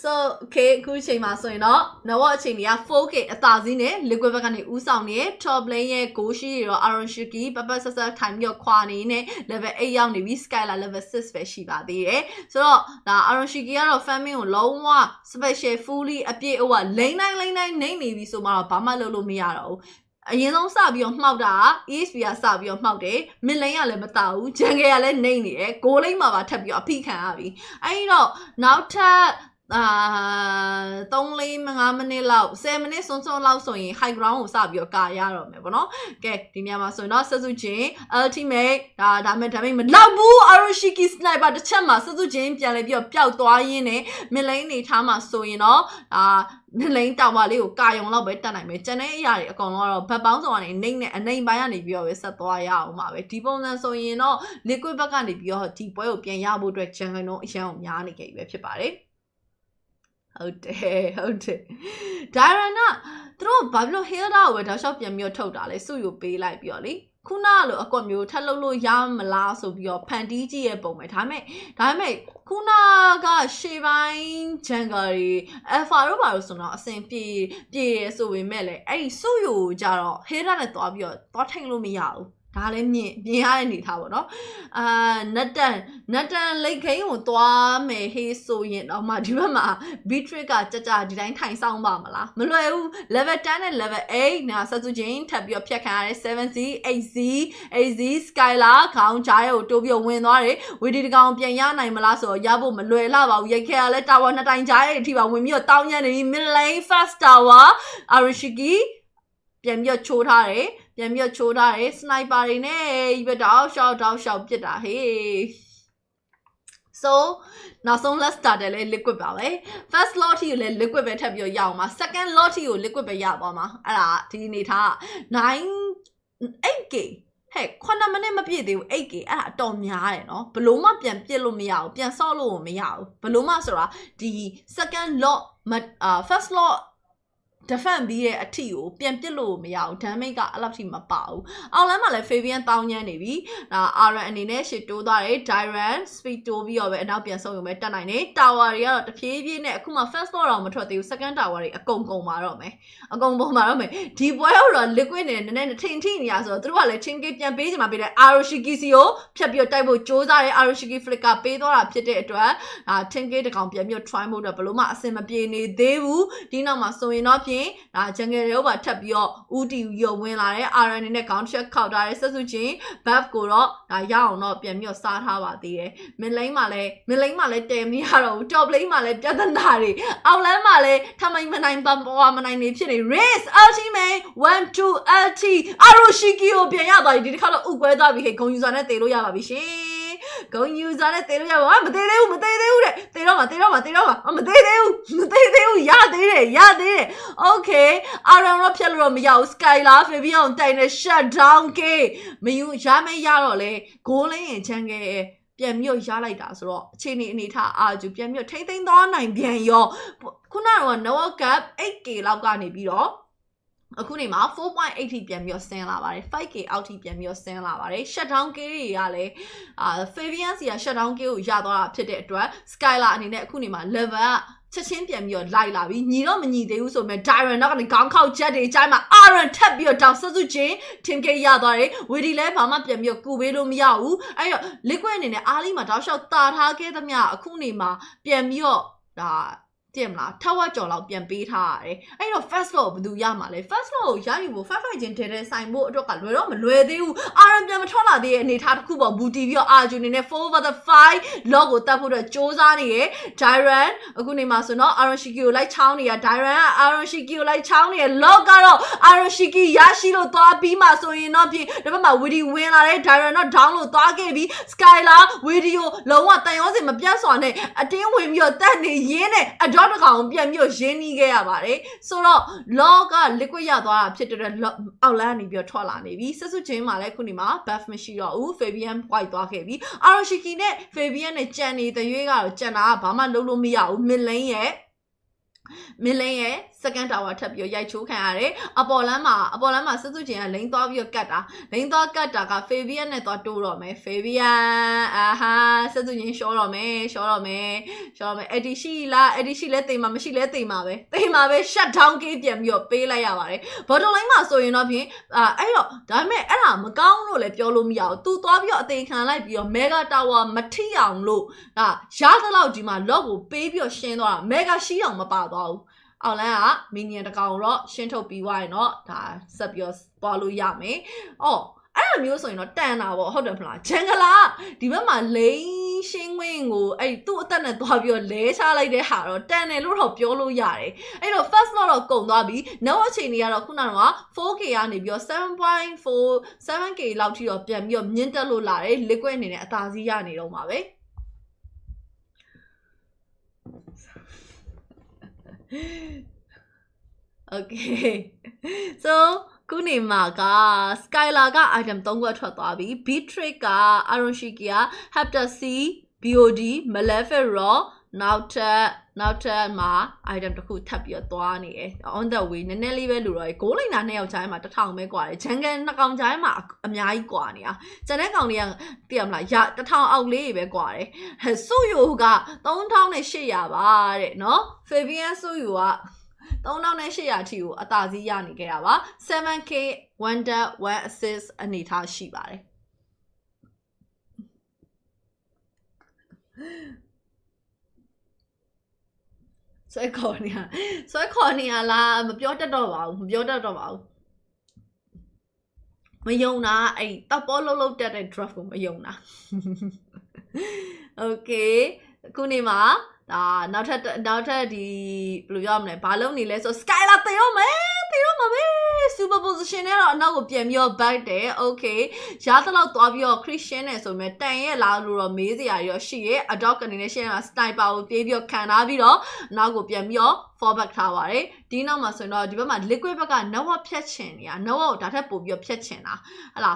so okay အခုချိန်မှာဆိုရင်တော့နောက်အချိန်တွေက 4K အသာစီးနဲ့ liquid ဘက်ကနေဦးဆောင်နေ top lane ရဲ့ goal ရှိရတော့ RRQ ပတ်ဆက်ထိုင်ပြီးခွာနေနဲ့ level 8ရောက်နေပြီ Skylar level 6ပဲရှိပါသေးတယ်ဆိုတော့ဒါ RRQ ကတော့ farming ကိုလုံးဝ special fully အပြည့်အဝ lane တိုင်းနေနေပြီဆိုမှတော့ဘာမှလုပ်လို့မရတော့ဘူးအရင်ဆုံးစပြီးတော့မှောက်တာ ESP ကစပြီးတော့မှောက်တယ် mid lane ကလည်းမတာဘူး jungle ကလည်းနေနေတယ် goal lane မှာပါထပ်ပြီးတော့အဖိခံရပြီအဲ့တော့နောက်ထပ်3-5မိနစ်လောက်10မိနစ်စွန်းလောက်ဆိုရင် high ground ကိုစပြီးတော့ကာရတော့မယ်ပေါ့နော်ကဲဒီနေရာမှာဆိုရင်တော့စစုချင်း ultimate ဒါမဲ့မလောက်ဘူး RRQ sniper တစ်ချက်မှာစစုချင်းပြန်လဲပြီးတော့ပျောက်သွားရင်းနဲ့ mid lane နေထားမှာဆိုရင်တော့mid lane တောင်ပါလေးကိုကာယုံလောက်ပဲတက်နိုင်မယ်ကျန်တဲ့အရာတွေအကောင်လုံးကတော့ဘတ်ပေါင်းစုံကနေနှိမ့်နဲ့အနှိမ့်ပိုင်းကနေပြီးတော့ပဲဆက်သွားရအောင်ပါပဲဒီပုံစံဆိုရင်တော့ liquid ဘက်ကနေပြီးတော့ဒီပွဲကိုပြန်ရဖို့အတွက် jungle တော့အရန်ကိုများနေခဲ့ပြီပဲဖြစ်ပါတယ်ဟုတ်တယ် Dyran ကသူတို့ဘာဖြစ်လို့ Hilda ကိုပဲတောက်လျှောက်ပြန်ပြီးထုတ်တာလဲစုယူပေးလိုက်ပြီးတော့လေခုနလိုအကွက်မျိုးထပ်လုပ်လို့ရမလားဆိုပြီးတော့ဖန်တီးကြည့်ရဲ့ပုံပဲဒါပေမဲ့ခုနကရှေ့ပိုင်း jungle တွေ alpha တို့ပါလို့ဆိုတော့အစင်ပြေရဆိုပေမဲ့လေအဲ့ဒီစုယူကြတော့ Hilda နဲ့သွားပြီးတော့သွားထိန်လို့မရဘူးဒါလည်းမြင်ရတဲ့အနေထားပေါ့နော်နတ်တန်လိတ်ခိန်းကိုသွားမယ်ဟေးဆိုရင်တော့မှဒီဘက်မှာ beatrice ကကြဒီတိုင်းထိုင်ဆောင်ပါမလားမလွယ်ဘူး level 10နဲ့ level 8နာဆက်စုချင်းထပ်ပြီးဖြတ်ခံရတဲ့ 7Z 8Z Skylar ခေါင်းကြားရဲ့ကိုတိုးပြီးဝင်သွားတယ်ဝီဒီတကောင်ပြန်ရနိုင်မလားဆိုတော့ရဖို့မလွယ်လှပါဘူးရိုက်ခဲရလဲ tower 2တိုင်ကြားရဲ့အထိပါဝင်ပြီးတော့တောင်းညံ့နေပြီး mid lane fast tower RRQ ပြန်ပြီးချိုးထားတယ်စနိုက်ပါတွေနဲ့ဒီဘက်တောက်ရှောက်ပစ်တာဟေး so နောက်ဆုံး let's start တယ်လေ liquid ပါပဲ first lot ကိုလည်း liquid ပဲထပ်ပြီးရအောင်ပါ second lot ကို liquid ပဲရပါမှာအဲ့ဒါဒီအနေထား 8k Hey, quando me ne mapi de eke a domia no, Paloma pian pielo meow, pian solo meow, Paloma sora, the second law, first law. Defend be a tiu, pian pillow meow, Tamega alatima bow. I'll Fabian Town Navy, Ara and Ineshi to the Tyrant, speak to be of an Alpian so met a tower, the Pivian, Kuma first law on the second tower, a Congo marome, a Congo marome, deep well liquid and then 10 years or through a chinky and base, my bit Arushigisio, Pia type of Josa, Arushigi flicker, Pedro, Pite, 10 gate account, your trimo, the Paloma, Sema Piene, Devu, Dina Maso in up. Jangle over tap your Udi, your win like iron in the contract, called Suji, Bath Goro, Yao not be your start how the Milay Male, Demi Harrow, Doubling Male, Jatanari, Outland Male, Taming Manine Bumbo, Manine Chili, race, Ultimate, 1, 2, LT, Arushiki, Piaba, did color Ugueda, we can use on a Teloya Bishi. Go use on it, I'm a day, they don't, I'm a day, yeah, okay, I don't know, Piero Meow, Skylar, maybe on Tiny shut down gay. May you jame yarole, Gole and Change, Piamio Yalaidas, Chini Nita, Arju, Piamio, taking on 9 bien yo. Kunaro, no cap, 8K Laugani Biro. Akunima 4.80 piamio sen la bare 5K အောက်ထိပြန်ပြီးဆင်းလာပါတယ် shutdown key တွေကလည်း Fabian စီက shutdown key ကိုရသွားတာဖြစ်တဲ့အတွက် Skylar အနေနဲ့အခုနေမှာ level ကချက်ချင်းပြန်ပြီးလိုက်လာပြီညီတော့မညီသေးဘူးဆိုမဲ့ Diron နောက်ကနေခေါင်းခောက်ချက်တွေအချိန်မှာ Iron ထပ်ပြီးတောင်ဆက်စုချင်း team K ရသွားတယ် Widi လည်းဘာမှပြန်ပြီးကူပေးလို့မရဘူးအဲ့တော့ liquid အနေနဲ့အားလေးမှာတောက်လျှောက်တာထားခဲ့သမျှအခုနေမှာပြန်ပြီးဒါ Tim la, Tower Jollow, Pian Beta, I know first law, do Yamale, first law, Yamu, 5 gentle, sign more to where they are Yamatola, they need had Kuba, Butivio, Arjun in a 4 over the 5, logo, Tapu, Josani, Tyran, Agunima, no, Aroshiki like Chowny, Tyran, Aroshiki like Chowny, Logaro, Aroshiki, Yashiro, Bima, so you not be, remember, Woody win, Tyran, not download, Doggy, Skylar, video, Lowa, Tayos in my piazza on it, a thing with your Danny, Yene, a John account, Piamio, Jenny Gayabare, so Loga, Liquid Yadwa, Peter Aulani, your Tolani, Visu Jema, Kunima, Beth Machio, Fabian, White Dog Heavy, Aroshikine, Fabian, and Jenny, the Yuga, Jenna, Bama, Lulu Mia, Milay, second hour tap your Yachu Kare, Abolama, Suzuki, Link of your Gata, Link of Gata, Fabian, and Torome, Fabian, aha, Suzuki, Shorome, Eddie Sheila, they mave, shut down, gave them your pay like but Olima, so you know, I don't, Damn, Magano, let your lumia, 2 of your thing can like your mega tower, Matian low, shout aloud, Jima, logo, baby or Shane or mega shion about. အောင်လန်းကမီနီယံတကောင်တော့ရှင်းထုတ်ပြီးွားရင်တော့ဒါဆက်ပြီးသွားလို့ရမယ်။အော်အဲ့လိုမျိုးဆိုရင်တော့တန်တာပေါ့ဟုတ်တယ်မလား။ဂျန်ဂလာဒီဘက်မှာလိန်ရှင်းဝင်းကိုအဲ့သူ့အသက်နဲ့သွားပြီးလဲချလိုက်တဲ့ဟာတော့တန်တယ်လို့တော့ပြောလို့ရတယ်။အဲ့တော့ first lot တော့ကုန်သွားပြီ။နောက်အခြေအနေကတော့ခုနက 4K ကနေပြီးတော့ 7.4 7K လောက်ထိတော့ပြန်ပြီးတော့မြင့်တက်လို့လာတယ်။ liquid အနေနဲ့အသာစီးရနေတော့မှာပဲ။ Okay, so Kunima ga Skylar ga item 3 ခုထွက်သွားပြီ Beatrick က Aroshiki က Hepta C BOD Maleferro နောက်ထပ်မှာ item တစ်ခုထပ်ပြီးသွားနေတယ် on the way နည်းနည်းလေးပဲလူတော့ကိုလိန်နာ2ယောက်ချိုင်းမှာ1000ပဲกว่าတယ်ဂျန်ကန်2ကောင်ချိုင်းမှာအများကြီးกว่าနေတာကျန်တဲ့ကောင်တွေကသိရမလားရ1000အောက်လေးပဲกว่าတယ်ဆူယိုက3800ပါတဲ့เนาะ Fabian ဆူယိုက3800ထိကိုအသာစီးရနေခဲ့တာပါ 7K 1 dot 1 assist အနေထားရှိပါတယ်ဆွဲခေါ်နေရလားမပြောတတ်တော့ပါဘူးမယုံတာအဲ့တပ်ပေါ်လုံးတက်တဲ့ draft ကိုမယုံတာ Okay ခုနေမှာဒါနောက်ထပ်ဒီဘယ်လိုပြောရမလဲဘာလုံးနေလဲဆို Skylar တေရောမယ်တေ တော့မှာပဲ super position နဲ့တော့အနောက်ကိုပြန်ပြီးတော့ back တယ် okay ရာသလောက်သွားပြီးတော့ Christian နဲ့ဆိုမဲ့တန်ရဲ့လားလို့တော့မေးစရာရောရှိရဲ့ adopt အနေနဲ့ရှင်းမှာ sniper ကိုပြေးပြီးတော့ခံထားပြီးတော့နောက်ကိုပြန်ပြီးတော့ fall back ထားပါတယ်ဒီနောက်မှာဆိုရင်တော့ဒီဘက်မှာ liquid ဘက်က network ဖြတ်ချင်နေတာ network ကိုဒါထက်ပိုပြီးတော့ဖြတ်ချင်တာဟလာ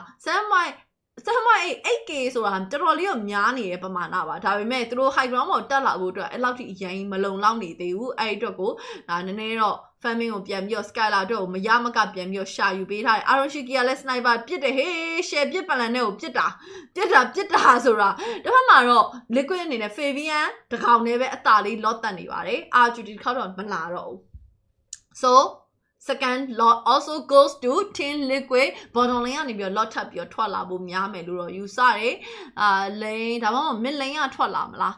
8K ဆိုတာတော်တော်လေးတော့များနေတဲ့ပမာဏပါဒါပေမဲ့သူတို့ high ground ပေါ်တက်လာဖို့အတွက်အဲ့လောက်ထိအရင်မလုံလောက်နေသေးဘူးအဲ့အတွက်ကိုဒါနည်းနည်းတော့ farming ကိုပြန်ပြီးတော့ skylar အတွက်ကိုမရမကပြန်ပြီးတော့ရှာယူပေးထားတယ် Aronshiki ကလည်း sniper ပစ်တယ်ဟေး share ပစ်ပလန်နဲ့ကိုပစ်တာဆိုတာတစ်ဖက်မှာတော့ liquid အနေနဲ့ Fabian တကောင်နဲ့ပဲအသာလေး lot တက်နေပါတယ် RGT တစ်ခေါက်တော့မလာတော့ဘူး so second lot also goes to tin liquid bottom lane ကနေပြီးတော့ lot ထပ်ပြီးတော့ထွက်လာဖို့များမယ်လို့တော့ယူဆတယ် lane ဒါမှမဟုတ် mid lane ကထွက်လာမလား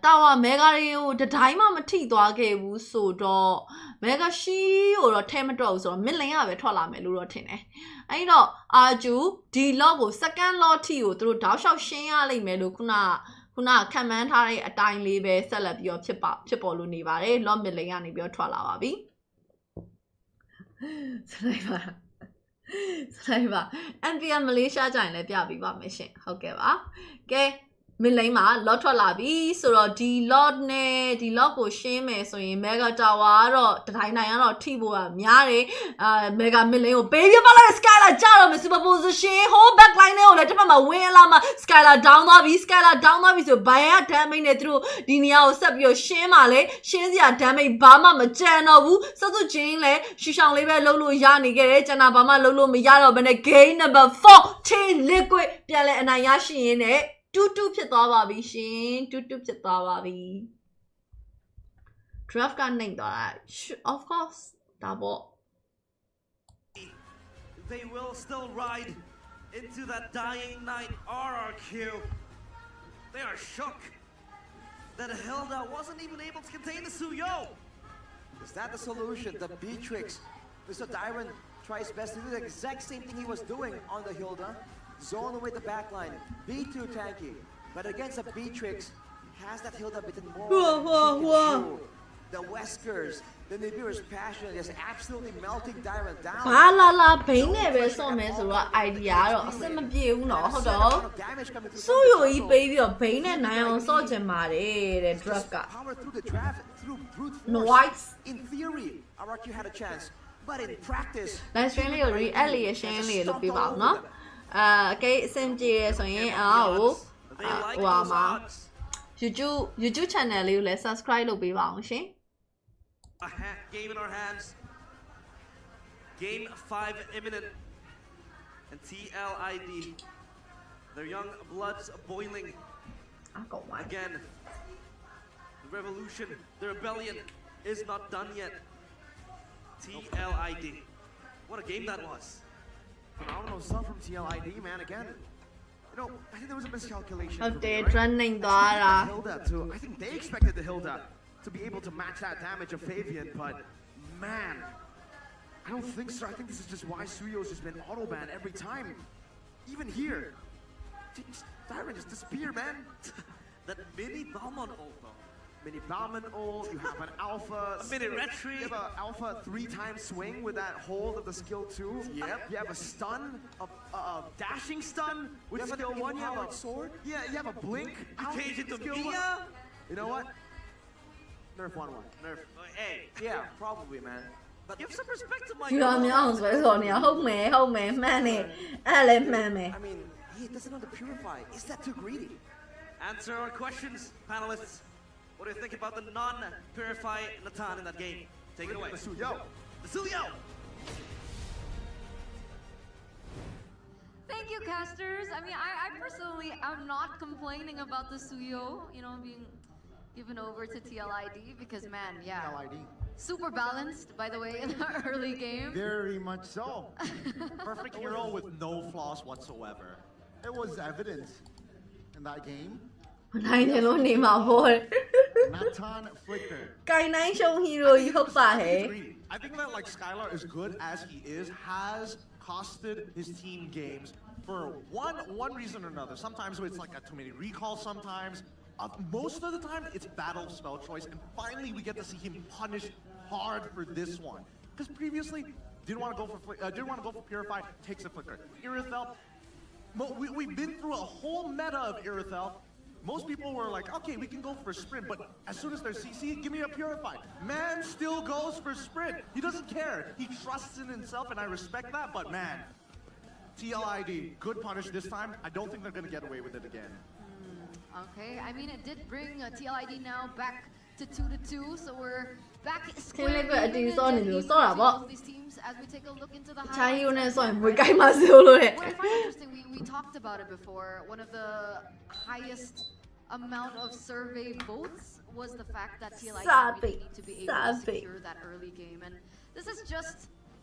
တာဝါမဲဂါတွေကိုတတိုင်းမှမထိသွားခဲ့ဘူးဆိုတော့မဲဂါရှိကိုတော့ထဲမတော့ဘူးဆိုတော့ mid lane ကပဲထွက်လာမယ်လို့တော့ထင်တယ်အဲ့တော့အာဂျူဒီ lot ကို second lot ထိကိုသူတို့တောက်လျှောက်ရှင်းရလိမ့်မယ်လို့ခုနခံမှန်းထားတဲ့အတိုင်းလေးပဲဆက်လက်ပြီးတော့ဖြစ်ပေါ်လို့နေပါတယ် lot mid lane ကနေပြီးတော့ထွက်လာပါပြီစနိုက်ပါ NPM မလေးရှားကြရင်လည်းပြပေးပါမယ်ရှင်ဟုတ်ကဲ့ပါကဲ mid lane မှာ lot ထွက်လာပြီဆိုတော့ဒီ lot နဲ့ဒီ lot ကိုရှင်းမယ်ဆိုရင် mega tower ကတော့တတိုင်းတိုင်းကတော့ထိဖို့ကများတယ်mega mid lane ကိုပေးပြပါလိုက် skylar ကြတော့မယ် super position hold back line နဲ့ကိုလည်းတစ်ဖက်မှာဝင်လာမှာ skylar down သွားပြီဆိုဘိုင်ယာ damage နဲ့သူတို့ဒီနေရာကိုဆက်ပြီးတော့ရှင်းပါလေရှင်းစရာ damage ဘာမှမကြံတော့ဘူးစစုချင်းလည်းရှူရှောင်းလေးပဲလုံးလို့ရနေခဲ့တယ်ကျွန်တော်ဘာမှလုံးလို့မရတော့ဘဲနဲ့ game number 4 tin liquid ပြန်လဲအနိုင်ရရှိရင်းနဲ့တူဖြစ်သွားပါပြီရှင်တူဖြစ်သွားပါပြီ draft ကနိုင်သွားတာ of course ဒါပေါ့ They will still ride into that dying night RRQ. They are shook that Hilda wasn't even able to contain the Suyo. Is that the solution? The B-Trix. Mr. Dyron tries best to do the exact same thing he was doing on the Hilda. Zone away the backline. B2 tanky. But against the B-Trix, has that Hilda bitten more? The Weskers, the Nibiru's passion is absolutely melting Dyron down. ဘာလာဘိန်းနဲ့ပဲစော့မယ်ဆိုတော့ idea တော့အဆင်မပြေဘူးเนาะဟုတ်တော့စူယိုကြီးပေးပြီးတော့ဘိန်းနဲ့နိုင်အောင်စော့ချင်ပါတယ်တဲ့ draft က Power through the draft, through brute force. Noise. In theory, RRQ had a chance. But in practice, live stream လေးကို react လေးရ share လေးလုပ်ပေးပါဦးเนาะအကေအဆင်ပြေရဆိုရင်အားကိုဟိုမှာ YouTube channel လေးကိုလည်း subscribe လုပ်ပေးပါအောင်ရှင် Game in our hands. Game 5 imminent. And TLID. Their young bloods boiling. Again. The revolution, the rebellion is not done yet. TLID. What a game that was. Phenomenal stuff from TLID, man. Again, you know, I think there was a miscalculation. Okay, Right? running I think they expected the Hilda to be able to match that damage of Fabian, but man, I don't think so. I think this is just why Suyo's just been auto-banned every time. Even here, Dyron just disappeared, man. That mini Balmon ult though. Mini Bauman ult, you have an alpha. A mini retreat. You have an alpha 3-time swing with that hold of the skill 2. Yep. You have a stun, a dashing stun with skill 1. You have a sword. Yeah, you have a blink. You changed it to skill Mia. 1. You know what? Nerf 1-1. Nerf. Hey. yeah, probably, man. But give some respect to my ဒီတော့မြောင်းဆွဲဆိုနေဟုတ်မယ်မှန်နေအဲ့လည်းမှန်မယ် I mean, he doesn't know to purify. Is that too greedy? Answer our questions, panelists. What do you think about the non-purify Natan in that game? Take it away. The Suyo. The Suyo! Thank you, casters. I mean, I personally am not complaining about the Suyo, being given over to TLID because, man, yeah. TLID. Super balanced, by the way, in the early game. Very much so. Perfect hero with no flaws whatsoever. It was evident in that game. နိုင်တယ်လို့နေမှာပေါ့ Natan Flicker. ကိုင်နိုင်ရှုံ hero ကြီးဟုတ်ပါဟဲ့ I think that like Skylar, as good as he is, has costed his team games for one reason or another. Sometimes it's like too many recalls. Sometimes, most of the time, it's battle spell choice. And finally, we get to see him punished hard for this one. Because previously, didn't want to go for Purify, takes a flicker. Irithel, we've been through a whole meta of Irithel. Most people were like, okay, we can go for sprint, but as soon as there's CC, give me a Purify. Man still goes for sprint. He doesn't care. He trusts in himself, and I respect that, but man, TLID, good punish this time. I don't think they're going to get away with it again. Okay, I mean, it did bring TLID now back to 2-2, so we're back Team Liquid ID even saw again,နေလို့ even ဆော့တာ between ပေါ့ both these teams as we take a look into the ချာယူနဲ့ highlights. ဆော့ရင်မွေးကိုင်းမှဆိုလို့တဲ့ What I find interesting, we talked about it before. One of the highest amount of survey votes was the fact that TLID really need to be able to secure that early game, and this is just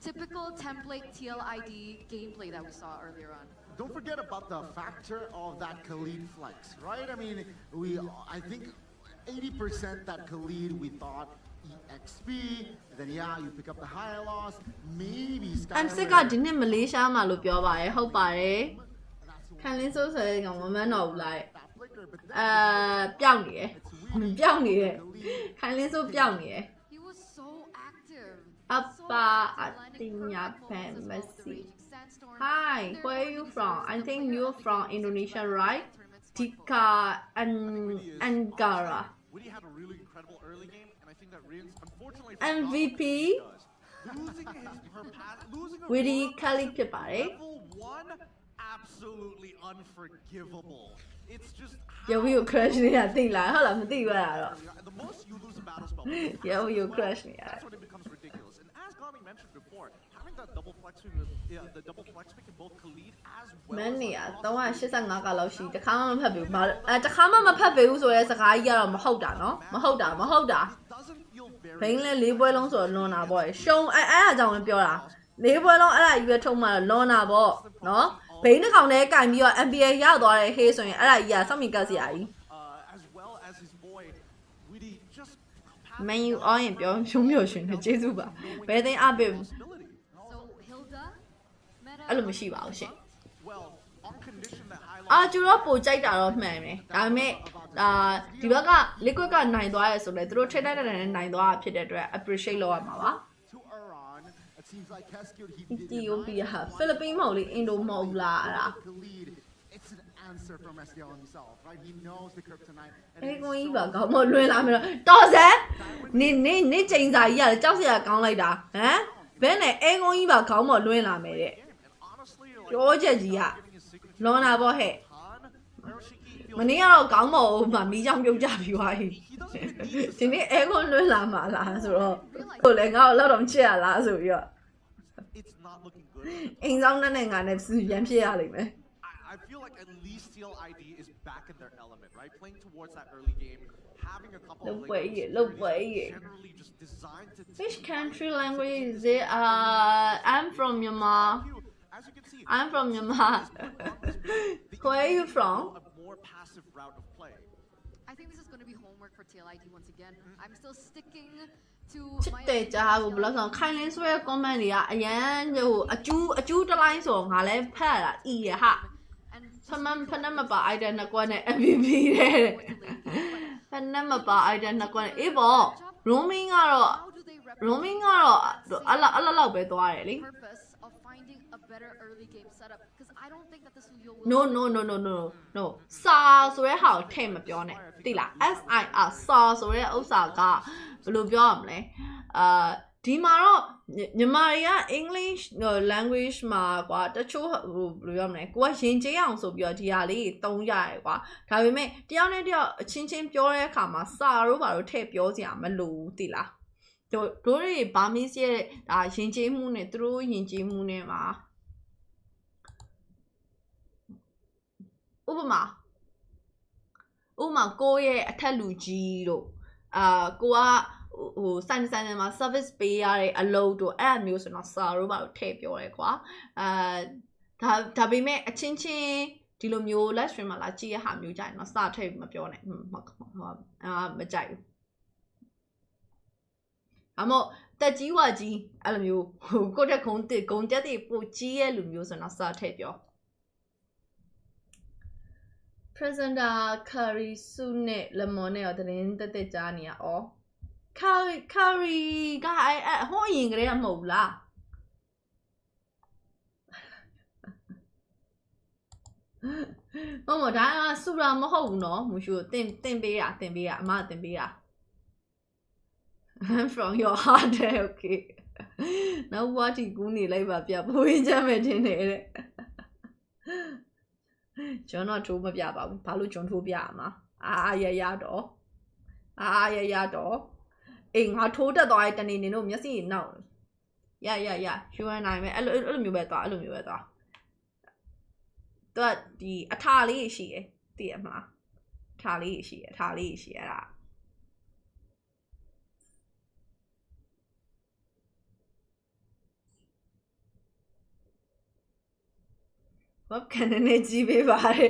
typical template TLID gameplay that we saw earlier on. Don't forget about the factor of that Khalid flex, right? I mean, I think 80% that Khalid we thought EXP, then yeah, you pick up the higher loss, maybe I'm sick ကဒီနှစ်မလေးရှားမှာလို့ပြောပါတယ်ဟုတ်ပါတယ်ခံလင်းစိုးဆိုတဲ့ကောင်မမှန်းတော့ဘူးလားပျောက်နေတယ်ပျောက်နေတယ်ခံလင်းစိုးပျောက်နေတယ် He was so active. Appa Atinya Messi. Hi, where are you from? I think you're from Indonesia, right? Tika and Angara. Woody had a really incredible early game, and I think that Rins, unfortunately, MVP. Woody Kali Pipare. Level 1, absolutely unforgivable. It's just Yeah, we will crash me. I think like, hold on, the most you lose a battle spell. Yeah, we will crash me. That's when it becomes ridiculous. And as Gami mentioned before, having that double flex the double flex pick in both Khalid as well. Many 385ကလောက်ရှိတခါမှမဖတ်ဘူးတခါမှမဖတ်ဘူးဆိုတဲ့စကားကြီးကတော့မဟုတ်တာနော်မဟုတ်တာ Doesn't feel very ဘိန်းလဲ၄ပွဲလုံးဆိုတော့လွန်တာပေါ့ရှုံအဲ့ဒါကြောင့်လည်းပြောတာ၄ပွဲလုံးအဲ့ဒါကြီးပဲထုံမှလွန်တာပေါ့နော်ဘိန်းတစ်ကောင်တည်းကင်ပြီးတော့ NBA ရောက်သွားတဲ့ဟေးဆိုရင်အဲ့ဒါကြီးကစောင့်မြင်ကတ်စရာကြီး as well as his boy Woody just menu အောင်းရင်ပြောရှုံးပြောရှင်ကျေးဇူးပါဘယ်သိမ်းအပေး So Hilda, Meta. အဲ့လိုမရှိပါဘူးရှင် well on condition that high အာကျတော့ပိုကြိုက်တာတော့မှန်တယ်ဒါပေမဲ့ဒီဘက်က liquid ကနိုင်သွားရဲဆိုလဲသူတို့ထိတ်တိုက်တဲ့နိုင်သွားတာဖြစ်တဲ့အတွက် appreciate လုပ်ရမှာပါ to Iran. It seems like Heskey he Ethiopia ဖိလစ်ပင်းမဟုတ်လေအင်ဒိုမဟုတ်လားအဲ့ဒါ Khalid. It's an answer from SDL himself, right? He knows the kryptonite. အဲ့ကိုကြီးပါကောင်းမလွှင်းလာမယ်တော့စမ်းနေချိန်စာကြီးရတယ်ကြောက်စရာကောင်းလိုက်တာဟမ်ဘယ်နဲ့အဲ့ကိုကြီးပါကောင်းမလွှင်းလာမယ်တဲ့ ပြောချက်ကြီးကလွန်တာပေါ့ဟဲ့မနေ့ကတော့ကောင်းမအောင်မှမီးချောင်းပြုတ်ကြပြီးသွားပြီဒီနေ့အဲကွန်လွှင်းလာမှာလားဆိုတော့ဟိုလည်းငါ့ကိုလောက်တော့ချစ်ရလားဆိုပြီးတော့ it's not looking good အိမ်ဆောင်နဲ့ငါနဲ့ရန်ဖြစ်ရလိမ့်မယ် I feel like at least TLID is back in their element, right? Playing towards that early game, having a couple of generally just designed to Which country language is it? I'm from Myanmar. As you can see, I'm from Myanmar. Where are you from? a more passive route of play. I think this is going to be homework for TLID once again. I'm still sticking to ချစ် my တဲ့ကြားကိုဘယ်လိုဆိုခိုင်လင်းဆွဲ comment တွေကအရန်ဟိုအကျူးတစ်လိုင်းဆိုငါလည်းဖတ်ရတာအီရဟာ and ဖနမပါ item နှစ်ကွက်နဲ့ MVP တဲ့ဖနမပါ item နှစ်ကွက်နဲ့အေးပေါ့ roaming ကတော့ how do they roaming ကတော့အလောက်ပဲသွားတယ်လေ purpose of finding a better early game setup? Because I don't think that this will no စာဆိုတဲ့ဟာကိုထည့်မပြောနဲ့သိလား SIR စာဆိုတဲ့ဥစ္စာကဘယ်လိုပြောရမလဲဒီမှာတော့မြန်မာတွေက English language မှာကွာတချို့ဟိုဘယ်လိုပြောမလဲကိုကရင်ကျေးအောင်ဆိုပြီးတော့ဒီဟာလေးတုံးရတယ်ကွာဒါပေမဲ့တယောက်နဲ့တယောက်အချင်းချင်းပြောတဲ့အခါမှာစာတို့ဘာလို့ထည့်ပြောစရာမလိုဘူးသိလားတို့တွေဘာမင်းစီရဲ့ဒါရင်ကျေးမှုနဲ့သူတို့ရင်ကျေးမှုနဲ့မှာဥပမာကိုရဲ့အထက်လူကြီးတို့ကိုကဟိုစိုင်းမှာ service ပေးရတဲ့အလုပ်တို့အဲ့အမျိုးဆိုတော့စာတို့ဘာလို့ထည့်ပြောရဲကွာဒါပေမဲ့အချင်းချင်းဒီလိုမျိုး live stream မှာလာကြည့်ရဟာမျိုးကြရင်တော့စာထည့်မပြောနဲ့မကြိုက်ဘူးအမောတက်ကြီးဝါကြီးအဲ့လိုမျိုးဟိုကိုတက်ခုံတက်တဲ့ပိုကြီးရဲ့လူမျိုးဆိုတော့စာထည့်ပြောpresenter curry စုနဲ့ lemon နဲ့တော့တင်းတက်ကြားနေရဩ curry ကအဲ့ဟိုအရင်ကလေးကမဟုတ်လားမဒါဆူတာမဟုတ်ဘူးနော်မရှူတင်ပေးတာအမတင်ပေးတာ I'm from your heart okay နောက်ဘွားတီကူးနေလိုက်ပါဗျပိုးရင်းချမ်းမယ်တင်တယ်တဲ့ကျွန်တော်ထိုးမပြပါဘူးဘာလို့ကျွန်ထိုးပြရမှာရတော့အေးငါထိုးတက်သွားတဲ့တနေ့နေတို့မျက်စိနောက်ရယူနိုင်မယ်အဲ့လိုမျိုးပဲသွားသူကဒီအထာလေးရှိတယ်သိရမလားအထာလေးရှိအဲ့ဒါ What can energy be bare?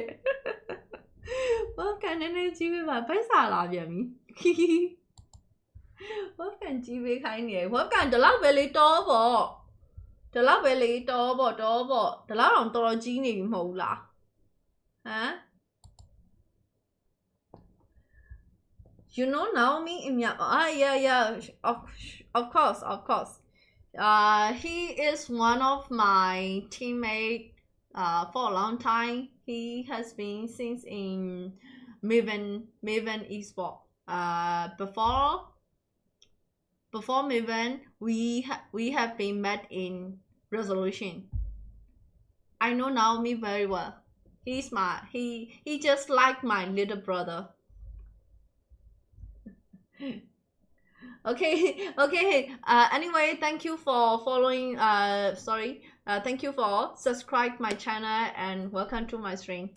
What can energy be bare? ဖိတ်စာလာပြန်ပြီ What can ကြီးပေးခိုင်းနေ What can ဒီလောက်ပဲလေတော့ပေါ့ဒီလောက်တော့ဒီလောက်တော့တော်ကြီးနေပြီမဟုတ်လားဟမ် You know Naomi yeah of course he is one of my teammates for a long time. He has been since in Maven Esport. Before Maven, we have been met in Resolution. I know Naomi very well. He just like my little brother. Okay. Anyway, thank you for following. Thank you for subscribe my channel and welcome to my stream.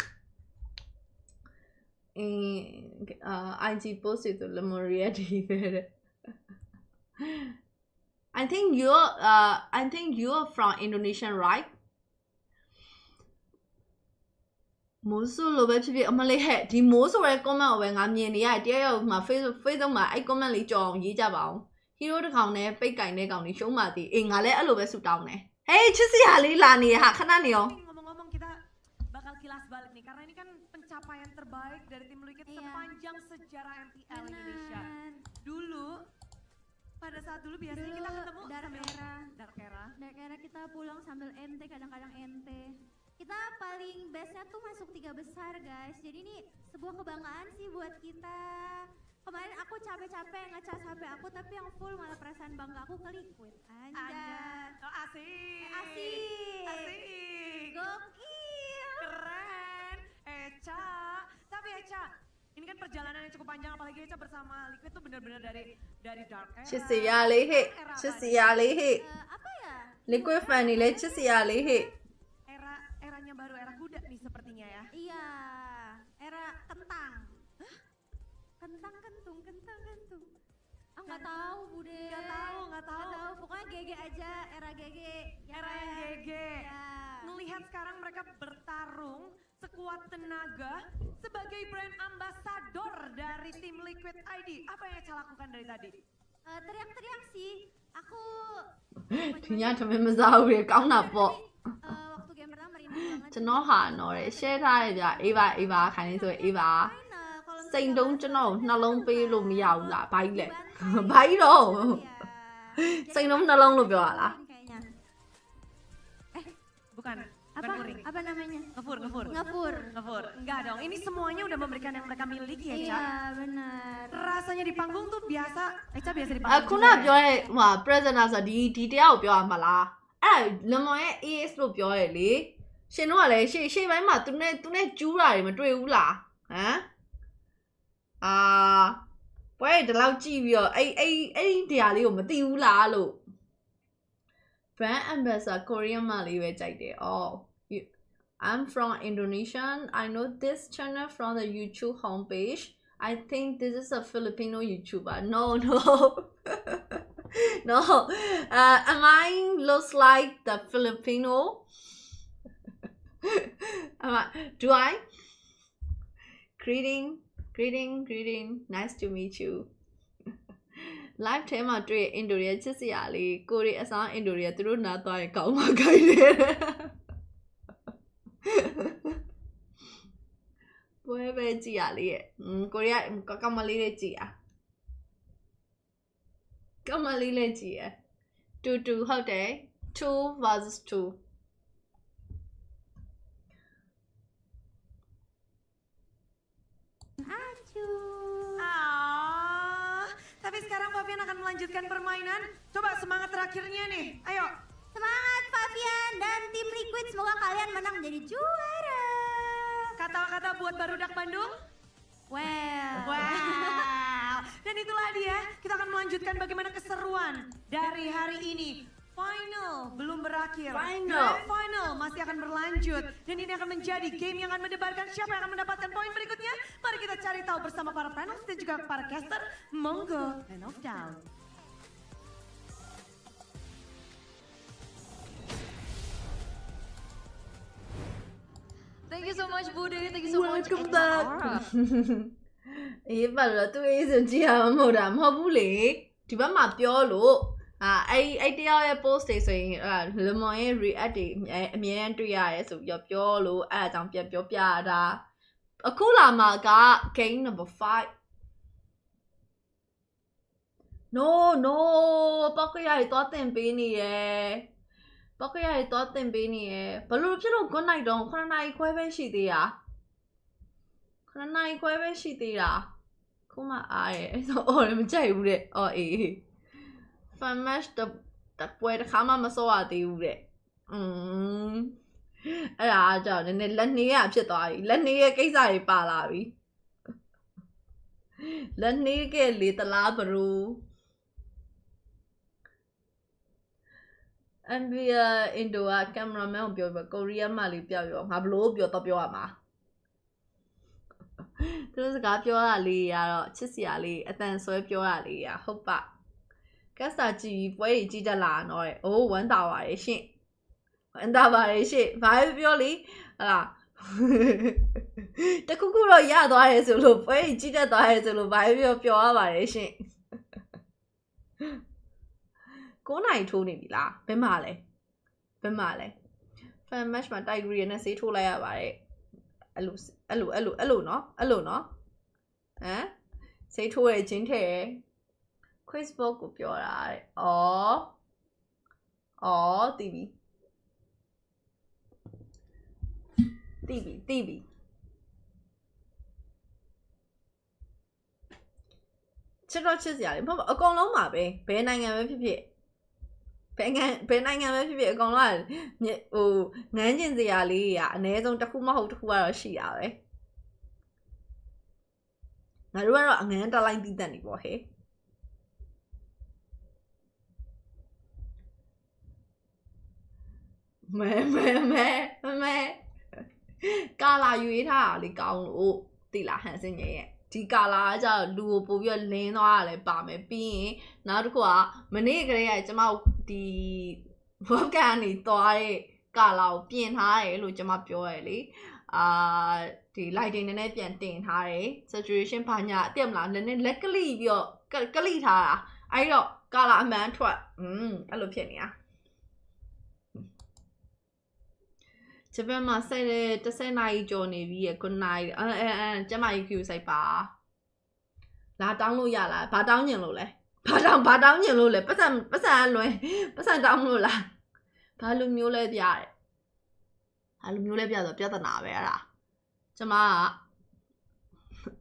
IG posted to Lemuria TV. I think you're from Indonesia, right? Most of the people Malay had the most of the comment when I'm in the idea of my face on my icon li chong yi ja bao. Hero the count ne pay guy ne count show ma di in a little bit down ne. Hey, Chisi Ali Lani Hakananio. Ngomong-ngomong kita bakal kilas balik nih karena ini kan pencapaian terbaik dari tim Liquid sepanjang sejarah MPL Indonesia. Dulu pada saat dulu biasanya kita ketemu Dark Era kita pulang sambil ente kadang-kadang ente. Kita paling bestnya tuh masuk 3 besar guys. Jadi ini sebuah kebanggaan sih buat kita. Kemarin aku capek-capek ngecas HP aku tapi yang full malah perasaan bangga aku ke Liquid. Anjay. Oh, asik. Gokil. Keren. Eca. Tapi Eca, ini kan perjalanan yang cukup panjang apalagi Eca bersama Liquid tuh benar-benar dari Dark Era. Cisia lehe. Apa ya? Liquid fan ni le cisia lehe. Eranya baru era kuda nih sepertinya ya. Iya. Era kentang. Kentang. Nggak tahu Bude. Nggak tahu. Pokoknya GG aja, era GG. Era yang GG. Ya. Ngelihat sekarang mereka bertarung sekuat tenaga sebagai brand ambassador dari tim Liquid ID. Apa yang Eca lakukan dari tadi? Teriak-teriak sih. Aku. Ternyata memang tahu ya kau napa. Waktu game pertama merinding banget. ကျွန်တော်ဟာနော်လေ share ထားရကြအေးပါခိုင်းနေဆိုအေးပါစိန်တုံးကျွန်တော်နှလုံးပေးလို့မရဘူးလားဘာကြီးလဲဘာကြီးတော့စိန်တုံးနှလုံးလို့ပြောရလား Bukan kuring. Apa namanya? Ngefur. Enggak dong, ini semuanya udah memberikan yang mereka miliki ya, Eca. Iya, benar. Rasanya di panggung tuh biasa, Eca biasa di panggung. ခုနပြောရဲဟို presenter ဆိုဒီတရားကိုပြောရမှာလားအဲ့လမွန်ရဲ့ AS လို့ပြောရဲလေရှင်တို့ကလည်းရှေ့ပိုင်းမှာသူနဲ့ကျူးတာတွေမတွေ့ဘူးလားဟမ်ပွဲဒီလောက်ကြည့်ပြီးတော့အဲ့တရားလေးကိုမသိဘူးလားလို့ brand ambassador Korean မလေးပဲကြိုက်တယ် I'm from Indonesia. I know this channel from the YouTube homepage. I think this is a Filipino YouTuber. No. No. Mine looks like the Filipino. Do I? Greeting. Nice to meet you. Live ထဲမှာတွေ့အင်ဒိုရီးယားချစ်စရာလေးကိုရီအစားအင်ဒိုရီးယားသူတို့နားသွားရင်ကောင်းမှခိုင်းတယ်ပွဲပဲကြည်ရလေးရဲ့ကိုရီးယားကောင်းမလေးတွေကြည်ရ Come on, Lily G. 2 ဟုတ်တယ် 2 versus 2 Tapi sekarang Fabian akan melanjutkan permainan. Coba semangat terakhirnya nih. Ayo. Semangat Fabian dan tim Liquid, semoga kalian menang menjadi juara. Kata-kata buat barudak Bandung. Wow. Dan itulah dia, kita akan melanjutkan bagaimana keseruan dari hari ini. Final belum berakhir. Grand final masih akan berlanjut. Dan ini akan menjadi game yang akan mendebarkan siapa yang akan mendapatkan poin berikutnya. Mari kita cari tahu bersama para panel dan juga para caster. Monggo, hand of down. Thank you so much, Bude. Thank you so much. Welcome back. အေးပါလို့သူအေးဆိုကြည့်ရမှာမဟုတ်တာမဟုတ်ဘူးလေဒီဘက်မှာပြောလို့အဲ့တယောက်ရဲ့ post တွေဆိုရင်လမွန်ရဲ့ react တွေအမြဲတမ်းတွေ့ရတယ်ဆိုပြီးပြောလို့အဲ့အကြောင်းပြန်ပြောပြတာအခုလာမှာက game number 5 no ပောက်ကရည်တော့တင်ပေးနေရယ်ပောက်ကရည်တော့တင်ပေးနေရယ်ဘလို့ဖြစ်လို့ good night တော့9နာရီခွဲပဲရှိသေးတာ9နာရီခွဲပဲရှိသေးတာခုမှအားရဲအဲ့ဆိုအော်လည်းမကြိုက်ဘူးတဲ့အော်အေး fan match တပွဲတစ်ခါမှမစောရသေးဘူးတဲ့အဲ့ဒါအကြောင်းနည်းနည်းလက်နှေးရဖြစ်သွားပြီလက်နှေးရဲ့ကိစ္စတွေပါလာပြီလက်နှေးကလေတလားဘရူ NBA Indo က cameraman ကိုပြောကိုရီးယားမှလေးပြောငါဘလို့ပြောတော့ပြောရမှာသူတို့စကားပြောတာလေးရတော့ချစ်စရာလေးအတန်ဆွဲပြောတာလေးရဟုတ်ပါကက်စတာကြည့်ပွဲကြီးကြီးတက်လာတော့တဲ့အိုးဝမ်းတာပါရဲ့ရှင့်ဝမ်းတာပါရဲ့ရှင့်ဘာပြောလေဟလာတခုခုတော့ရသွားတယ်ဆိုလို့ပွဲကြီးတက်သွားတယ်ဆိုလို့ဘာပြောရပါတယ်ရှင့်9နိုင်ထိုးနေပြီလားဘယ်မှာလဲfan match မှာ Tiger နဲ့ဆေးထိုးလိုက်ရပါတယ်အဲ့လိုနော်ဟမ်စိတ်ထိုးရချင်းထဲ Facebook ကိုပြောတာတဲ့ဩတီဗီချစ်တော့ချစ်စရာလေမဟုတ်အကုန်လုံးပါပဲဘယ်နိုင်ငံပဲဖြစ်ဖြစ်ဘယ်နိုင်ငံပဲဖြစ်ဖြစ်အကောင်လုံးကဟိုငန်းကျင်စရာလေးတွေကအနည်းဆုံးတစ်ခုမဟုတ်တစ်ခုကတော့ရှိတာပဲငါတို့ကတော့အငန်းတက်လိုက်ပြီးတက်နေပေါ့ဟဲ့မဲကာလာရွေးထားတာလေကောင်းလို့တိလာဟန်စင်ရဲ့ဒီကာလာကကြာလူကိုပို့ပြီးလင်းသွားရတယ်ပါမယ်ပြီးရင်နောက်တစ်ခုကမနေ့ကလေးကကျမဒီ webcam ကနေသွားတဲ့ကာလာကိုပြင်ထားတယ်လို့ကျမပြောရလေဒီ lighting နည်းနည်းပြန်တင်ထားတယ် saturation ဘာညာအတက်မလားနည်းနည်းလက်ကလိပြီးတော့ကလိထားတာအဲ့တော့ကာလာအမှန်ထွက်အဲ့လိုဖြစ်နေတာဂျပန်မှာ10နာရီကျော်နေပြီခုနာရီကျမကြီး queue စိုက်ပါလာတောင်းလို့ရလားဘာတောင်းညင်လို့လဲဘာတောင်းညင်လို့လဲပတ်စံလွယ်ပတ်စံတောင်းလို့လားဘာလိုမျိုးလဲပြတယ်ဘာလိုမျိုးလဲပြဆိုပြဿနာပဲအဲ့ဒါကျမက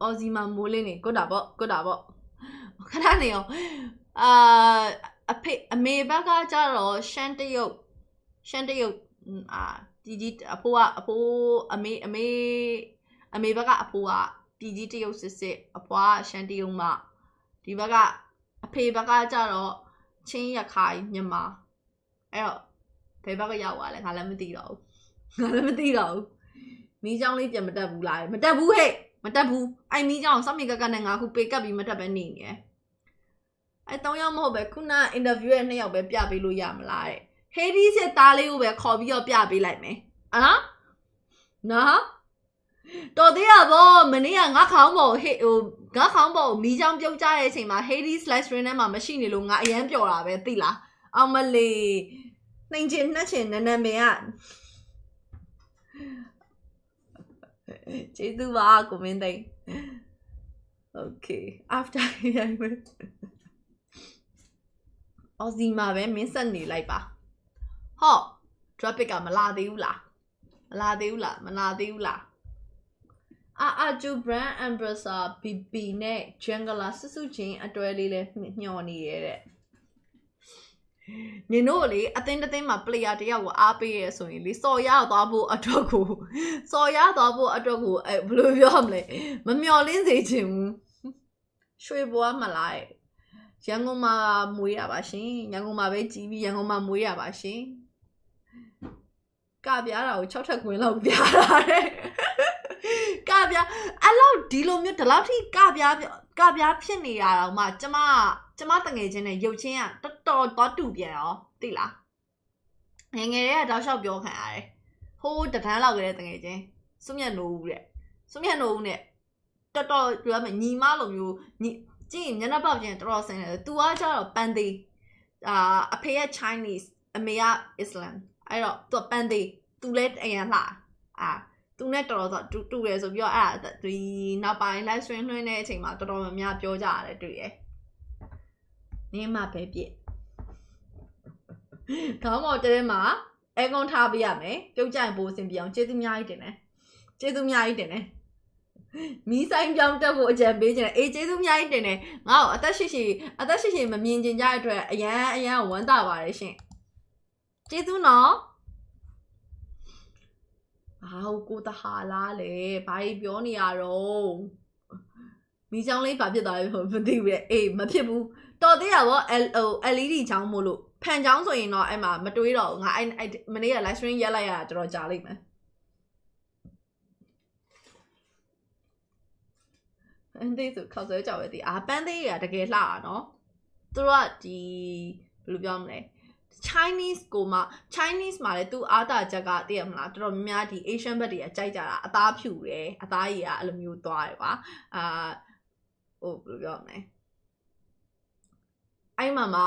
အော်စီမာမိုးလေးနေကွတ်တာပေါ့ခဏနေအောင်အမေဘက်ကကြတော့ရှမ်းတရုတ်ကြီးအဖိုးအမေဘက်ကအဖိုးကပြည်ကြီးတရုတ်စစ်အဖွားရှမ်းတရုတ်မဒီဘက်ကအဖေဘက်ကကြတော့ချင်းရခိုင်မြန်မာအဲ့တော့ဘယ်ဘက်ကရောက်သွားလဲငါလည်းမသိတော့ဘူးမီးချောင်းလေးပြန်မတက်ဘူးလားမတက်ဘူးဟဲ့မတက်ဘူးအဲ့မီးချောင်းစောင့်မြေကနဲ့ငါခုပေကပ်ပြီးမတက်ပဲနေနေတယ်အဲ့3ယောက်မဟုတ်ပဲခုန interview ရဲ့2ယောက်ပဲပြပေးလို့ရမလားတဲ့ဟေဒီစစ်သားလေးကိုပဲခေါ်ပြီးတော့ပြပေးလိုက်မယ်နော်တော်သေးရပေါ့မနေ့ကငါခေါင်းပေါ်မီးချောင်းပြုတ်ကြတဲ့အချိန်မှာ Hades Live Stream ထဲမှာမရှိနေလို့ငါအရန်ပျော်တာပဲသိလားအောင်မလေးနှိမ်ချင်နှက်ချင်နန်းမင်းကကျေးဇူးပါကိုမင်းသိန်း Okay after Aussie မှာပဲမင်းဆက်နေလိုက်ပါဟော traffic ကမလာသေးဘူးလားမလာသေးဘူးလားRRQ brand ambassador BB နဲ့ Jungler စုချင်းအတွဲလေးလဲညှော်နေရတဲ့နင်တို့လေအသင်းတစ်သင်းမှာ player တယောက်ကိုအားပေးရဲဆိုရင်လေစော်ရသွားဖို့အတွက်ကိုဘယ်လိုပြောမလဲမမျော်လင့်စေချင်ဘူးရွှေဘွားမလားရန်ကုန်မှာမွေးရပါရှင်ရန်ကုန်မှာပဲကြီးပြီးရန်ကုန်မှာမွေးရပါရှင်ကပြားတာကို6ထပ်ခွင်းလောက်ပြားတာတဲ့ကပြားအဲ့လောက်ဒီလိုမျိုးဒီလောက်ထိကပြားဖြစ်နေရတော့မှကျမတငယ်ချင်းနဲ့ရုပ်ချင်းကတော်တော်တူပြန်ရောသိလားငယ်တွေကတောက်လျှောက်ပြောခံရတယ်ဟိုးတန်းလောက်ကလေးတငယ်ချင်းစွမျက်နှိုးဦးနဲ့တော်ပြောမယ်ညီမလိုမျိုးကြည့်မျက်နှာပေါက်ချင်းတော်တော်ဆင်းတယ်သူကကျတော့ပန်းသေးအဖေက Chinese အမေက Islam အဲ့တော့သူကပန်းသေးသူလည်းအရင်လှသူနဲ့တော်တော်တူတယ်ဆိုပြီးတော့အဲ့ဒါဒီနောက်ပိုင်း live stream လွှင့်တဲ့အချိန်မှာတော်တော်များများပြောကြရတယ်တွေ့ရနင်းမပဲပြည့်ခေါင်းပေါ်တဲမှာအဲကွန်ထားပေးရမယ်ပြုတ်ကြရင်ပိုအဆင်ပြေအောင်ကျေးဇူးအများကြီးတင်တယ်မီးဆိုင်ပြောင်းတက်ဖို့အကြံပေးခြင်းအေးကျေးဇူးအများကြီးတင်တယ်ငါ့ကိုအသက်ရှိမမြင်ကျင်ကြတဲ့အတွက်အရန်ဝမ်းသာပါတယ်ရှင်ကျေးဇူးနော်ကိုတဟာလားလေဘာကြီးပြောနေရတော့မီးချောင်းလေးဘာဖြစ်သွားလဲမသိဘူးလေအေးမဖြစ်ဘူးတော်သေးရပေါ့ LED ချောင်းမို့လို့ဖန်ချောင်းဆိုရင်တော့အဲ့မှာမတွေးတော့ဘူးငါအဲ့မနေ့က live stream ရက်လိုက်ရတာတော်တော်ကြာလိမ့်မယ်ပန်းသေးဆိုခောက်ဆွဲကြောက်ပဲဒီပန်းသေးရတကယ်လှတာနော်သူတို့ကဒီဘယ်လိုပြောမလဲChinese မှာလည်းသူအားတာချက်ကသိရမလားတော်တော်များများဒီ Asian ဘက်တွေကကြိုက်ကြတာအသားဖြူတယ်အသားရည်ကအဲ့လိုမျိုးသွားတယ်ကွာဟိုဘယ်လိုပြောမလဲအဲ့မှာ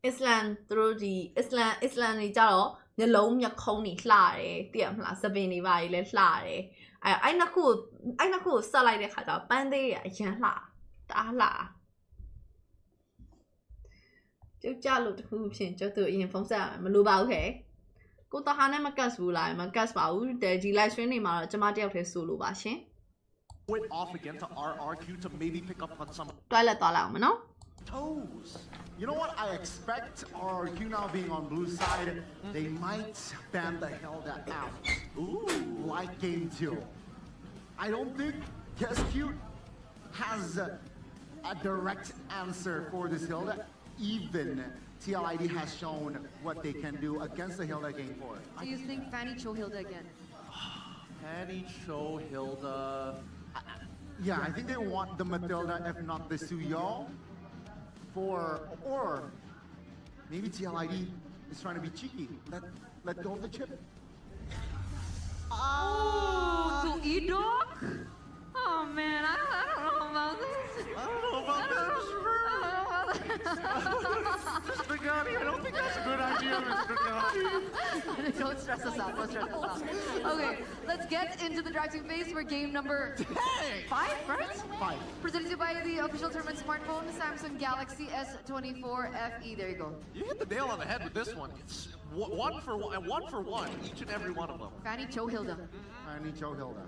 အစ္စလမ်သူတို့ဒီအစ္စလမ်တွေကြတော့မျက်လုံးမျက်ခုံးတွေလှတယ်သိရမလားစပင်တွေပါကြီးလည်းလှတယ်အဲ့နှစ်ခုဆက်လိုက်တဲ့ခါကျတော့ပန်းသေးရအရန်လှတအားလှကျုပ်ကြလို့တခုဖြစ်ကျုပ်တို့အရင်ဖုန်းဆက်ရမယ်မလိုပါဘူးခဲကိုတဟာနဲ့မကတ်ဘူးလားမကတ်ပါဘူးဒီ live stream တွေမှာတော့ကျမတယောက်တည်းဆိုလိုပါရှင် Went off again to RRQ to maybe pick up on some တွိုက်လက်သွားလိုက်အောင်မနော် toes. You know what? I expect RRQ now being on blue side, they might ban the Hilda out. Ooh, like game 2. I don't think Guess Cute has a direct answer for this Hilda. Even TLID has shown what they can do against the Hilda game 4. Do you think Fanny Cho Hilda again? Fanny Cho Hilda. Yeah, I think they want the Matilda, if not the Suyo. Or maybe TLID is trying to be cheeky. Let go of the chip. Oh, to Edok? Oh man, I don't know about this. Mr. Gotti, I don't think that's a good idea, Mr. Gotti. Don't stress us out. Okay, let's get into the drafting phase for game number 5, right? 5. Presented to you by the official tournament smartphone, Samsung Galaxy S24 FE. There you go. You hit the nail on the head with this one. It's one for one, each and every one of them. Fanny Cho Hilda. Fanny Cho Hilda.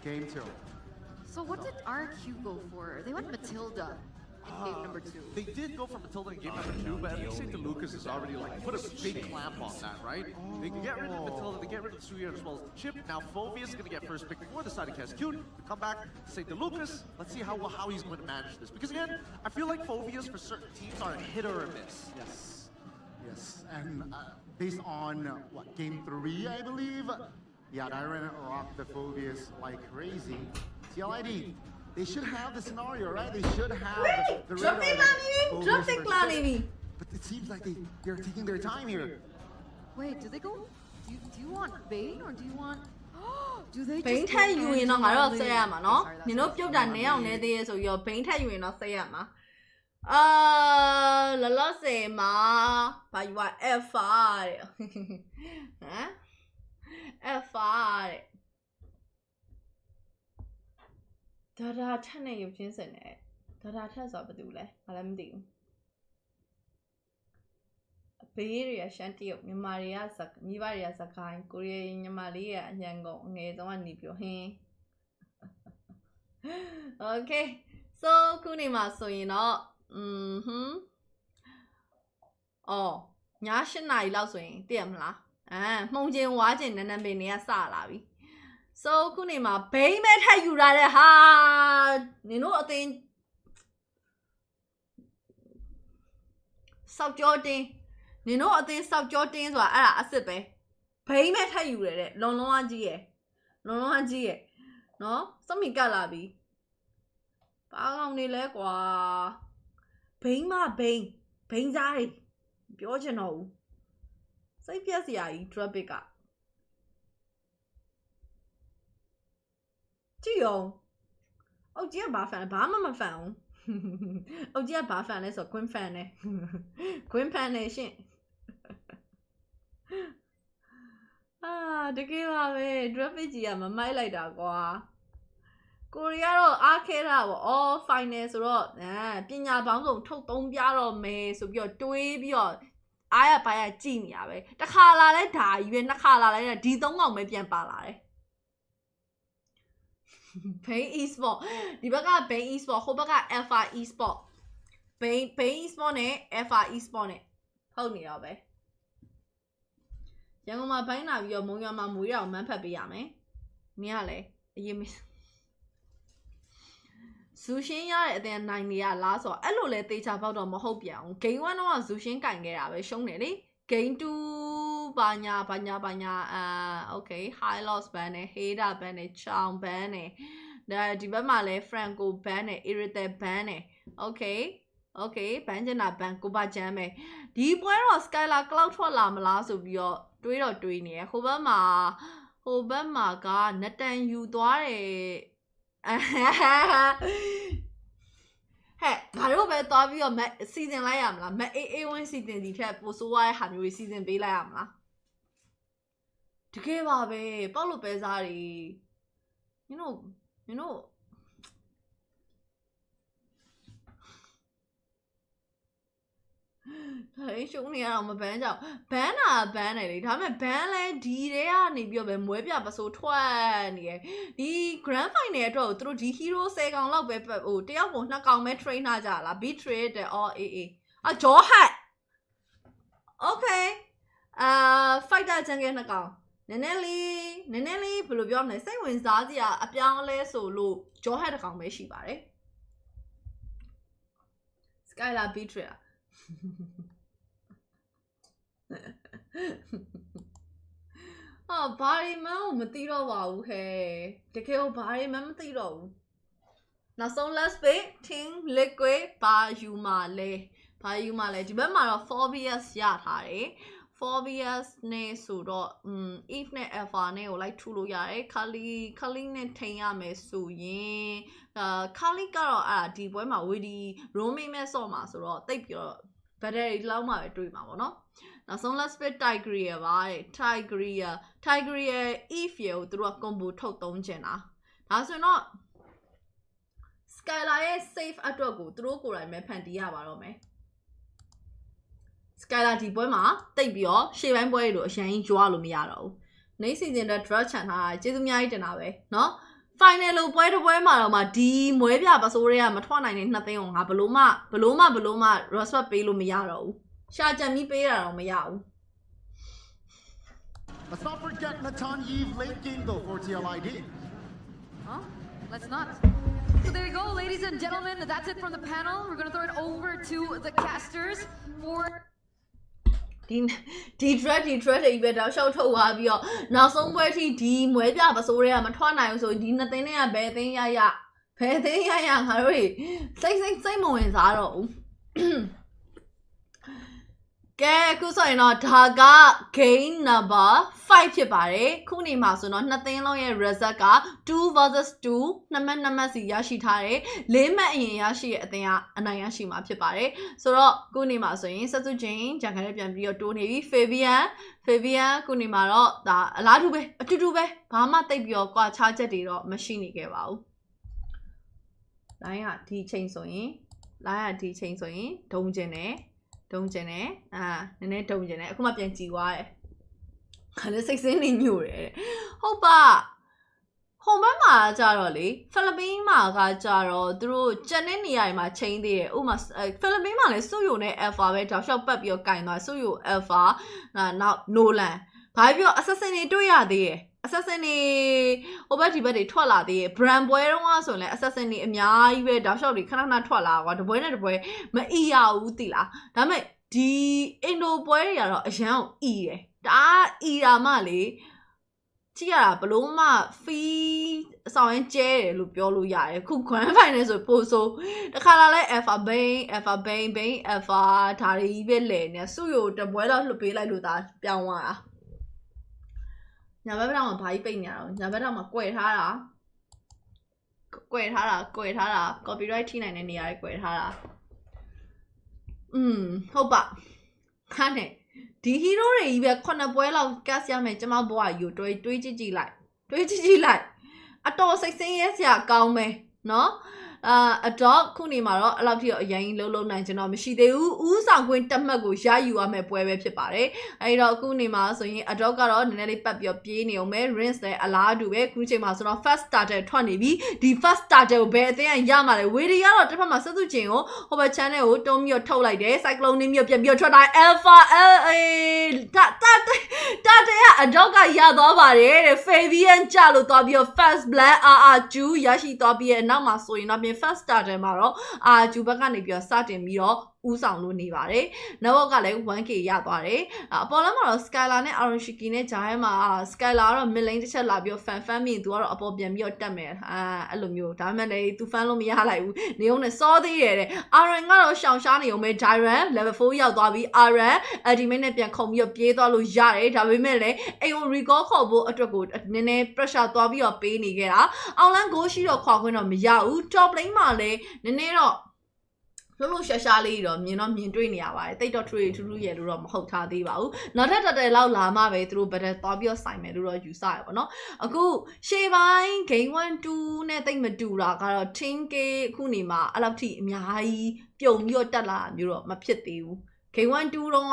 Game 2. So what did RQ go for? They went Matilda in game number 2. They did go for Matilda in game number 2, but at least St. Lucas has already put a big clamp on that, right? They can get rid of Matilda, they get rid of Suya as well as the chip. Now Phobius is going to get first pick before the side of Cascute. Come back, St. Lucas. Let's see how he's going to manage this. Because again, I feel like Phobius for certain teams are a hit or a miss. Yes. And based on game 3, I believe. Yeah, Dyron rocked the Phobius like crazy. TLID, they should have the scenario, right? They should have the radar. But it seems like they're taking their time here. Wait, do they go? Do you want Bane or do you want? Do they? ဘိန်းထက်ယူရင်တော့ငါတို့ဆက်ရမှာနော်နင်တို့ပြုတ်တာနေအောင်နေသေးရဲ့ဆိုပြီးတော့ဘိန်းထက်ယူရင်တော့ဆက်ရမှာလောလောဆယ်မှာဘာယူရ F5 တဲ့ဟမ် F5 တဲ့ဒါထက်နဲ့ရုပ်ချင်းစင်နဲ့ဒါထက်ဆိုတော့ဘာတူလဲငါလည်းမသိဘူး ဘေးတွေကရှမ်းတရုတ်မြန်မာတွေကမိဘတွေကစကိုင်းကိုရီးယားညီမလေးရဲ့အညံကုန်အငယ်ဆုံးကနေပြောဟင်း Okay so ခုနေမှာဆိုရင်တော့အော်ည8 နာရီလောက်ဆိုရင်သိရမလားမှုံချင်းဝါချင်းနန်းနန်းပင်တွေကစလာပြီ so ခုနေမှာဘိန်းမဲ့ထက်ယူလာတဲ့ဟာနင်တို့အသိစောက်ကြောတင်းနင်တို့အသိစောက်ကြောတင်းဆိုတာအဲ့ဒါအစ်စ်ပဲဘိန်းမဲ့ထက်ယူရတဲ့လုံလုံးအကြီးရယ်နော်စမီကလာပြီဘာကောင်နေလဲကွာဘိန်းစားတွေပြောချင်တော့ဘူးစိတ်ပြက်စရာကြီး traffic ကကြည့်အောင်အုတ်ကြီးကဘာဖန်ဘာမှမဖန်ဘူးအုတ်ကြီးကဘာဖန်လဲဆို Queen fan နဲ့ Queen fan နဲ့ရှင်တကယ်ပါပဲ traffic ကြီးကမမိုက်လိုက်တာကွာကိုရီးယားတော့အားခဲတာပေါ့အော် final ဆိုတော့ပညာပေါင်းစုံထုတ်သုံးပြတော့မယ်ဆိုပြီးတော့တွေးပြီးတော့အားရပါရကြည့်နေရပဲတစ်ခါလာလဲဓာကြီးပဲနှစ်ခါလာလဲဒီ3កောင်ပဲပြန်ပါလာတယ်ဘိန်း e-sport ဒီဘက်ကဘိန်း e-sport ဟိုဘက်က alpha e-sport ဘိန်း e-sport နဲ့ alpha e-sport နဲ့ဟုတ်နေတော့ပဲရန်ကုန်မှာဘိုင်းလာပြီးတော့မုံရွာမှာမွေးရအောင်မန်းဖတ်ပေးရမယ်မင်းကလည်းအရင်ဇူရှင်းရတဲ့အတင်းနိုင်နေရလားဆိုတော့အဲ့လိုလဲတေချာပေါက်တော့မဟုတ်ပြန်ဘူး game 1တော့ဇူရှင်းကင်ခဲ့တာပဲရှုံးတယ်လေ game 2ဘာညာokay high loss ban နဲ့ hater ban နဲ့ chow ban နဲ့ဒီဘက်မှာလဲ franco ban နဲ့ irritate ban နဲ့ okay ban ကျန်တာ ban ကိုပါချမ်းပဲဒီပွဲတော့ skylar cloud ထွက်လာမလားဆိုပြီးတော့တွေးနေရဟိုဘက်မှာကနတန်ယူသွားတယ်ဟဲ့ဘာလို့ပဲသွားပြီးတော့စီစဉ်လိုက်ရမလားAA1 စီစဉ်ဒီထက်ပိုဆိုးရတဲ့ဟာမျိုးတွေစီစဉ်ပေးလိုက်ရမလားတကယ်ပါပဲပေါက်လို့ပဲစားတွေyou know ဒါလေးရှုံးနေရအောင်မဘန်းကြောင်ဘန်းတာဘန်းတယ်လေဒါပေမဲ့ဘန်းလဲဒီတဲကနေပြီးတော့ပဲမွဲပြပစိုးထွက်နေရဒီ grand final အတွက်ကိုသူတို့ဒီ hero 10 ကောင်လောက်ပဲဟိုတယောက်ကို2 ကောင်ပဲ train ထားကြလား beat trade တဲ့အော်အေးဂျောဟတ် okay fighter ချန်ကဲ2 ကောင်နည်းနည်းလေးဘယ်လိုပြောမလဲစိတ်ဝင်စားစရာအပြောင်းလဲဆိုလို့ဂျောဟတ်1 ကောင်ပဲရှိပါတယ် skylar beat tradeဘာရီမန်းကိုမသိတော့ပါဘူးဟဲ့တကယ်ကိုဘာရီမန်းမသိတော့ဘူးနောက်ဆုံး last bit team liquid ဘာယူမှာလဲဒီဘက်မှာတော့ 4BS ရထားတယ် 4BS နဲ့ဆိုတော့ if နဲ့ alpha နဲ့ကိုလိုက်ထူလို့ရတယ် kali နဲ့ထိန်ရမယ်ဆိုရင်kali ကတော့ဒီပွဲမှာဝီဒီ roaming မဲ့ဆော့မှာဆိုတော့တိတ်ပြီးတော့ battery လောက်မှပဲတွေးမှာပေါ့နော်နောက်ဆုံး last bit Tigreal ပါတဲ့ Tigreal if ကိုသူတို့က combo ထုတ်သုံးချင်တာဒါဆိုရင်တော့ Skylar ရဲ့ safe အတွက်ကိုသူတို့ကိုယ်တိုင်ပဲဖန်တီးရပါတော့မယ် Skylar ဒီပွဲမှာတိတ်ပြီးတော့ရှေ့ပိုင်းပွဲတွေလိုအရင်ကြွားလို့မရတော့ဘူးနေစီစဉ်တဲ့ draw ချန်ထားတာကျေးဇူးအများကြီးတင်တာပဲเนาะ final လို့ပွဲတစ်ပွဲမှာတော့မှဒီမွဲပြပစိုးတွေကမထွက်နိုင်တဲ့2 သိန်းကိုငါဘလို့မှ respect ပေးလို့မရတော့ဘူးရှာကြံပြီးပေးတာတော့မရဘူး Let's not forget Natan Yves late game though for TLID. Huh? Let's not. So there you go, ladies and gentlemen. That's it from the panel. We're gonna throw it over to the casters for. ဒီ thread တွေပဲတော့ရှောက်ထုတ်သွားပြီးတော့နောက်ဆုံးပွဲထိဒီမွဲပြပစိုးတွေကမထွက်နိုင်ဘူးဆိုဒီ2 သိန်းနဲ့ကဘယ်သိန်းရငါတို့တွေစိတ်မဝင်စားတော့ဘူးကဲအခုဆိုရင်တော့ဒါက game number 5ဖြစ်ပါတယ်ခုနေမှာဆိုတော့2 သိန်းလုံးရဲ့ result က2 versus 22 မှတ်စီရရှိထားတယ်4 မှတ်အရင်ရရှိတဲ့အသင်းကအနိုင်ရရှိမှာဖြစ်ပါတယ်ဆိုတော့ခုနေမှာဆိုရင်စစုချင်းဂျန်ကန်လေးပြန်ပြီးတော့တိုးနေပြီ Fabian ခုနေမှာတော့ဒါအလားတူပဲအတူတူပဲဘာမှတိတ်ပြီးတော့ကွာခြားချက်တွေတော့မရှိနေခဲ့ပါဘူးလိုင်းကဒီချိန်ဆိုရင်ဒုံကျင်တယ် တုံးကျင်တယ်နည်းနည်းတုံးကျင်တယ်အခုမှပြန်ကြည့်သွားတယ်ခါလေးစိတ်စင်းနေညို့တယ်ဟုတ်ပါဟိုဘက်မှာကြတော့လေဖိလစ်ပင်းမှာကကြတော့သူတို့ကျန်တဲ့နေရာတွေမှာချိန်သေးတယ်ဥပမာဖိလစ်ပင်းမှာလည်းစုယိုနဲ့ alpha ပဲတောက်လျှောက်ပတ်ပြီးတော့ကင်သွားစုယို alpha နောက်နိုလန်ဘာပြော assassin တွေတွေ့ရသေးတယ်assassin တွေဟိုဘက်ဒီဘက်တွေထွက်လာသေးတယ် brand ပွဲတော့ဆိုရင်လည်း assassin တွေအများကြီးပဲတောက်လျှောက်တွေခဏခဏထွက်လာကွာတပွဲနဲ့တပွဲမအီရဘူးတိလားဒါပေမဲ့ဒီအင်ဒိုပွဲတွေကတော့အရန်ကိုအီတယ်ဒါအီတာမှလေကြည့်ရတာဘလို့မှ fee အဆောင်ရင်ကျဲတယ်လို့ပြောလို့ရတယ်ခု grand final ဆိုပို့ဆိုတခါလာလဲ alpha bane alpha ဒါတွေကြီးပဲလဲနေစုယိုတပွဲတော့လှုပ်ပေးလိုက်လို့ဒါပြောင်းသွားတာညာဘက်တော့မှာဘာကြီးပိတ်နေရတော့ညာဘက်တော့မှာကွယ်ထားတာ copyright ထိနိုင်တဲ့နေရာတွေကွယ်ထားတာဟုတ်ပါခါနဲ့ဒီ hero တွေကြီးပဲ9ပွဲလောက်ကတ်ရမယ်ကျမဘွားယူတွေးကြည့်လိုက်အတော်စိတ်ဆင်းရဲစရာကောင်းမယ်နော်အတော့ခုနေမှာတော့အဲ့လောက်ထိတော့အရင်လုံးနိုင်ကျွန်တော်မရှိသေးဘူးဦးဆောင်ခွင့်တက်မှတ်ကိုရယူရမယ်ပွဲပဲဖြစ်ပါတယ်အဲ့တော့အခုနေမှာဆိုရင်အတော့ကတော့နည်းနည်းလေးပတ်ပြီးပြေးနေအောင်မယ် rinse လည်းအလားတူပဲခုချိန်မှာဆိုတော့ first starter ထွက်နေပြီဒီ first starter ကိုဘယ်အသင်းရမှာလဲဝေဒီကတော့တစ်ဖက်မှာစသူချင်းကိုဟိုဘက် channel ကိုတုံးပြီးထုတ်လိုက်တယ် cyclone နေမျိုးပြန်ပြီးထွက်လာ alphaတာတဲ့အတော့ကရသွားပါတယ်တဲ့ Fabian ကြလို့သွားပြီး first black RRQ ရရှိသွားပြီးရဲ့နောက်မှာဆိုရင်တော့first starter မှာတော့RRQ ဘက်ကနေပြီးတော့စတင်ပြီးတော့ဦးဆောင်လို့နေပါတယ်။နောက်ကလည်း 1k ရသွားတယ်။အပေါ်လမ်းမှာတော့ Skylar နဲ့ Aronshiki နဲ့ဂျားထဲမှာ Skylar ကတော့ mid lane တစ်ချက်လာပြီးတော့ fan မြင်သူကတော့အပေါ်ပြန်ပြီးတော့တက်မယ်။အဲ့လိုမျိုးဒါမှမဟုတ်လည်းသူ fan လို့မရလိုက်ဘူး။နေုံနဲ့စောသေးတယ်တဲ့ Aron ကတော့ရှောင်ရှားနေုံပဲ Dyran level 4ရောက်သွားပြီး Aron ultimate နဲ့ပြန်ခုံပြီးတော့ပြေးသွားလို့ရတယ်။ဒါပေမဲ့လည်းအိမ်ကို recall ခေါ်ဖို့အတွက်ကိုနည်းနည်း pressure သွားပြီးတော့ပေးနေခဲ့တာ။အောင်လန်း goal ရှိတော့ခွာခွင့်တော့မရဘူး။ top lane မှာလည်းနည်းနည်းတော့လို့ရှာလေးတော့မြင်တွေ့နေရပါတယ်တိတ်တော့ထူးရဲလို့တော့မဟုတ်ထားသေးပါဘူးနောက်ထပ်တက်လောက်လာမှပဲသူတို့ဘက်သွားပြီးတော့ဆိုင်မယ်လို့တော့ယူဆရပါတော့အခုရှေ့ပိုင်း game 1 2နဲ့တိတ်မတူတာကတော့ 10k အခုနေမှာအဲ့လောက်ထိအများကြီးပြုံပြီးတော့တက်လာမျိုးတော့မဖြစ်သေးဘူးGame 1 2တော့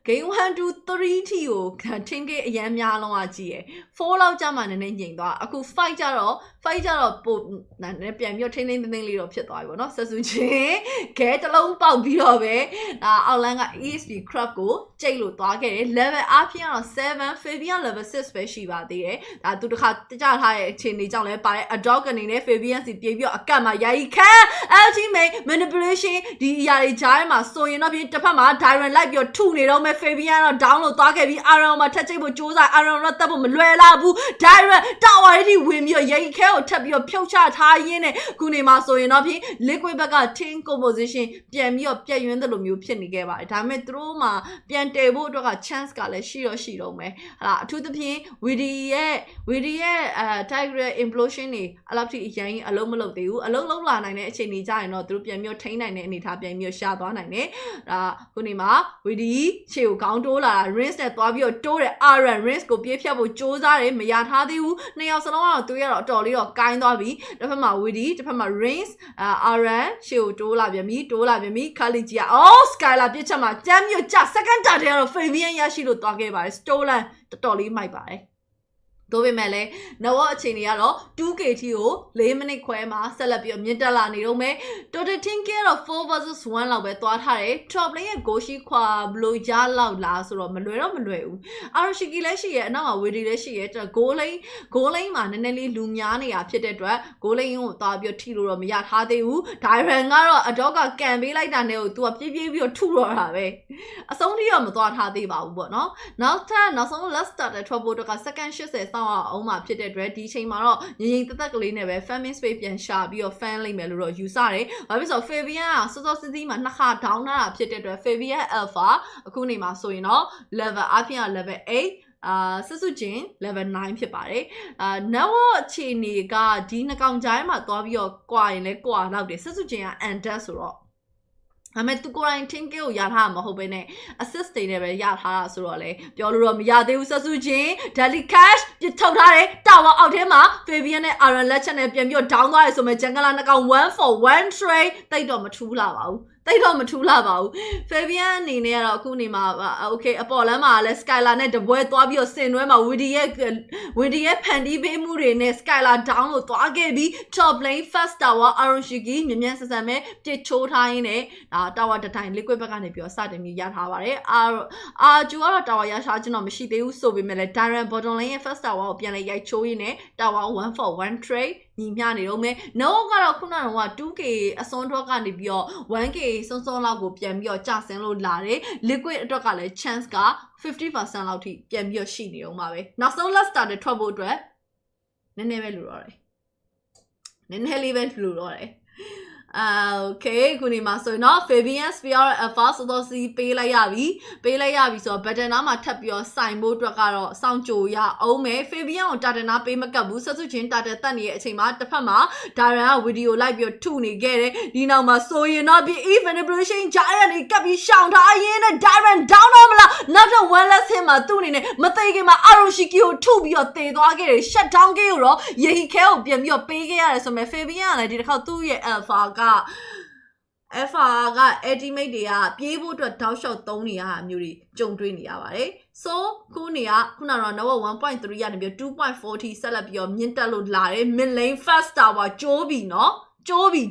Game 1 2 3 ထိကို 10k အရန်များလုံးကကြည့်ရယ်4လောက်ကြာမှနည်းနည်းညင်သွားအခု5ကြတော့ပိုနည်းနည်းပြန်ပြီးထိန်းသိမ်းလေးတော့ဖြစ်သွားပြီပေါ့နော်ဆက်စုချင်းခဲတစ်လုံးပေါက်ပြီးတော့ပဲဒါအောက်လန်းက ESP crab ကိုကြိတ်လို့သွားခဲ့တယ် level အားဖြင့်ကတော့7 Fabian level 6ပဲရှိပါသေးတယ်ဒါသူတစ်ခါကြထားတဲ့အခြေအနေကြောင့်လည်းပါတယ် adopt ကနေနဲ့ Fabian စီပြေးပြီးတော့အကတ်မှာယာယီခံ ultimate manipulation ဒီအရာတွေကြားထဲမှာဆိုရင်တော့ပြီးတစ်ဖက်မှာ Dyran လိုက်ပြီးတော့ထုနေတော့မဲ့ Fabian တော့ down လို့သွားခဲ့ပြီး Aron မှာထက်ချိတ်ဖို့စူးစမ်း Aron တော့တက်ဖို့မလွယ်လာဘူး Dyran တောက်ဝါရီဝင်ပြီးတော့ယာယီခဲကိုထပ်ပြီးတော့ဖြုတ်ချထားရင်းနဲ့ခုနေမှာဆိုရင်တော့ပြီး liquid ဘက်က team composition ပြန်ပြီးတော့ပြည့်ရွင်းသလိုမျိုးဖြစ်နေခဲ့ပါတယ်ဒါပေမဲ့သူတို့မှာပြန်တည်ဖို့အတွက်က chance ကလည်းရှိတော့မယ်ဟာလားအထူးသဖြင့် VD ရဲ့ Tiger implosion တွေအလောက်ထိအရင်အလုံးမလုပ်သေးဘူးအလုံးလုံးလာနိုင်တဲ့အခြေအနေကြရင်တော့သူတို့ပြန်ပြီးထိန်းနိုင်တဲ့အနေအထားပြန်ပြီးရှာသွားနိုင်တယ်ဒါခုနေမှာ VD ခြေကိုခေါင်းတိုးလာတာ rinse နဲ့သွားပြီးတော့တိုးတယ် Aron rinse ကိုပြေးဖြတ်ဖို့စူးစမ်းတယ်မရထားသေးဘူးနှစ်ယောက်စလုံးကတော့သူရတော့အတော်လေးတော့ကိုင်းသွားပြီတစ်ဖက်မှာ VD တစ်ဖက်မှာ rinse Aron ခြေကိုတိုးလာပြန်ပြီခါလီကြီးSkylar ပြစ်ချက်မှာကြမ်းမြို့ကြ second target ကတော့ Fabian ရရှိလို့သွားခဲ့ပါတယ် stolen တော်တော်လေးမိုက်ပါတယ်တို့ပေမဲ့လည်းနောက်အခြေအနေကတော့ 2k ထိကို4မိနစ်ခွဲမှာဆက်လက်ပြီးမြင့်တက်လာနေတော့မယ် total 10k ကတော့ 4 versus 1လောက်ပဲသွားထားတယ် top lane ရဲ့ goal ရှိခွာဘလို့ရလောက်လားဆိုတော့မလွယ်ဘူး Aroshiki လည်းရှိရဲ့အနောက်က Widi လည်းရှိရဲ့ goal lane မှာနည်းနည်းလေးလူများနေတာဖြစ်တဲ့အတွက် goal lane ကိုသွားပြီးထိလို့တော့မရထားသေးဘူး Dyran ကတော့အတော့ကကန်ပေးလိုက်တာနဲ့ကို तू ကပြေးပြီးတော့ထုတော့တာပဲအဆုံးထိတော့မသွားထားသေးပါဘူးပေါ့နော်နောက်ဆုံး last starter ထွက်ဖို့တော့ second 80စောင့်အောင်မှာဖြစ်တဲ့အတွက်ဒီအချိန်မှာတော့ငြိမ်သက်ကလေးနဲ့ပဲ fan space ပြန်ရှာပြီးတော့ fan လိုက်မယ်လို့တော့ယူဆတယ်။ဘာဖြစ်လို့ဆို Fabian ကစောစီးစီးမှာနှစ်ခါ down လာတာဖြစ်တဲ့အတွက် Fabian Alpha အခုနေမှာဆိုရင်တော့ level အပြင်က level 8စစုချင်း level 9ဖြစ်ပါတယ်နောက်အခြေအနေကဒီနှစ်ကောင်ကြားမှာသွားပြီးတော့ကွာရင်လဲကွာလောက်တယ်စစုချင်းက undead ဆိုတော့ဒါပေမဲ့သူကိုယ်တိုင် 10k ကိုရထားမှာမဟုတ်ဘဲနဲ့ assist တွေနဲ့ပဲရထားတာဆိုတော့လေပြောလို့တော့မရသေးဘူးဆက်စုချင်း daily cash ပြစ်ထုတ်ထားတယ်တာဝါအောက်ထဲမှာ Fabian နဲ့ Aron လက်ချက်နဲ့ပြန်ပြီးတော့ down သွားရဆိုမဲ့ jungle နှစ်ကောင်1 for 1 trade တိတ်တော့မထူးလာပါဘူး တိတ်တော့မထူလာပါဘူး Fabian အနေနဲ့ကတော့အခုနေမှာ okay အပေါ်လမ်းမှာလည်း Skylar နဲ့တပွဲသွားပြီးတော့ဆင်နွဲမှာ Widi ရဲ့ဖန်တီးပေးမှုတွေနဲ့ Skylar down လို့သွားခဲ့ပြီး top lane first tower Aronshiki မြန်ဆန်မဲ့ပြစ်ချိုးထားရင်းနဲ့ဒါ tower တစ်တိုင်း liquid ဘက်ကနေပြီးတော့စတင်ပြီးရထားပါတယ်RRQ ကတော့ tower ရရှာခြင်းတော့မရှိသေးဘူးဆိုပေမဲ့လည်း Darren bottom lane ရဲ့ first tower ကိုပြန်လဲရိုက်ချိုးရင်းနဲ့ tower 1 for 1 trade ညီမျှနေတော့မယ် no ကတော့ခုနကတော့ 2k အစွန်းတော့ကနေပြီးတော့ 1k စွန်းလောက်ကိုပြန်ပြီးတော့ကျဆင်းလို့လာတယ် liquid အတွက်ကလည်း chance က 50% လောက်ထိပြန်ပြီးတော့ရှိနေတော့မှာပဲနောက်ဆုံး last start ထွက်ဖို့အတွက်နည်းနည်းပဲလူတော့တယ်နည်းနည်းလေးပဲလူတော့တယ်okay ခုနေမှာဆိုရင်တော့ Fabian Spear Alpha ဆိုတော့စီပေးလိုက်ရပြီဆိုတော့ button နားမှာထပ်ပြီးတော့စိုင်ဖို့အတွက်ကတော့စောင့်ကြိုရအောင်မယ် Fabian ကို target နားပေးမကပ်ဘူးဆက်စုချင်း target တက်နေတဲ့အချိန်မှာတစ်ဖက်မှာ Darren က video လိုက်ပြီးတော့ထုနေခဲ့တယ်ဒီနောက်မှာဆိုရင်တော့ဒီ evaluation ကြားရနေကပ်ပြီးရှောင်ထားရင်းနဲ့ Darren down တော့မလားနောက်တော့ one less hit မှာသူ့အနေနဲ့မသိခင်မှာ Aronshiki ကိုထုပြီးတော့တေသွားခဲ့တယ် shut down ခဲ့ရောယေဟီခဲကိုပြန်ပြီးတော့ပေးခဲ့ရတယ်ဆိုမဲ့ Fabian ကလည်းဒီတစ်ခါသူ့ရဲ့ Alpha က ultimate တွေကပြေးဖို့အတွက်တောက်လျှောက်သုံးနေရတာမျိုးတွေကြုံတွေ့နေရပါတယ် so ခုနက number 1.3 ကနေပြီး 2.4 ထိဆက်လက်ပြီးတော့မြင့်တက်လို့လာတယ် mid lane first tower ကျိုးပြီနော်ကျိုးပြီ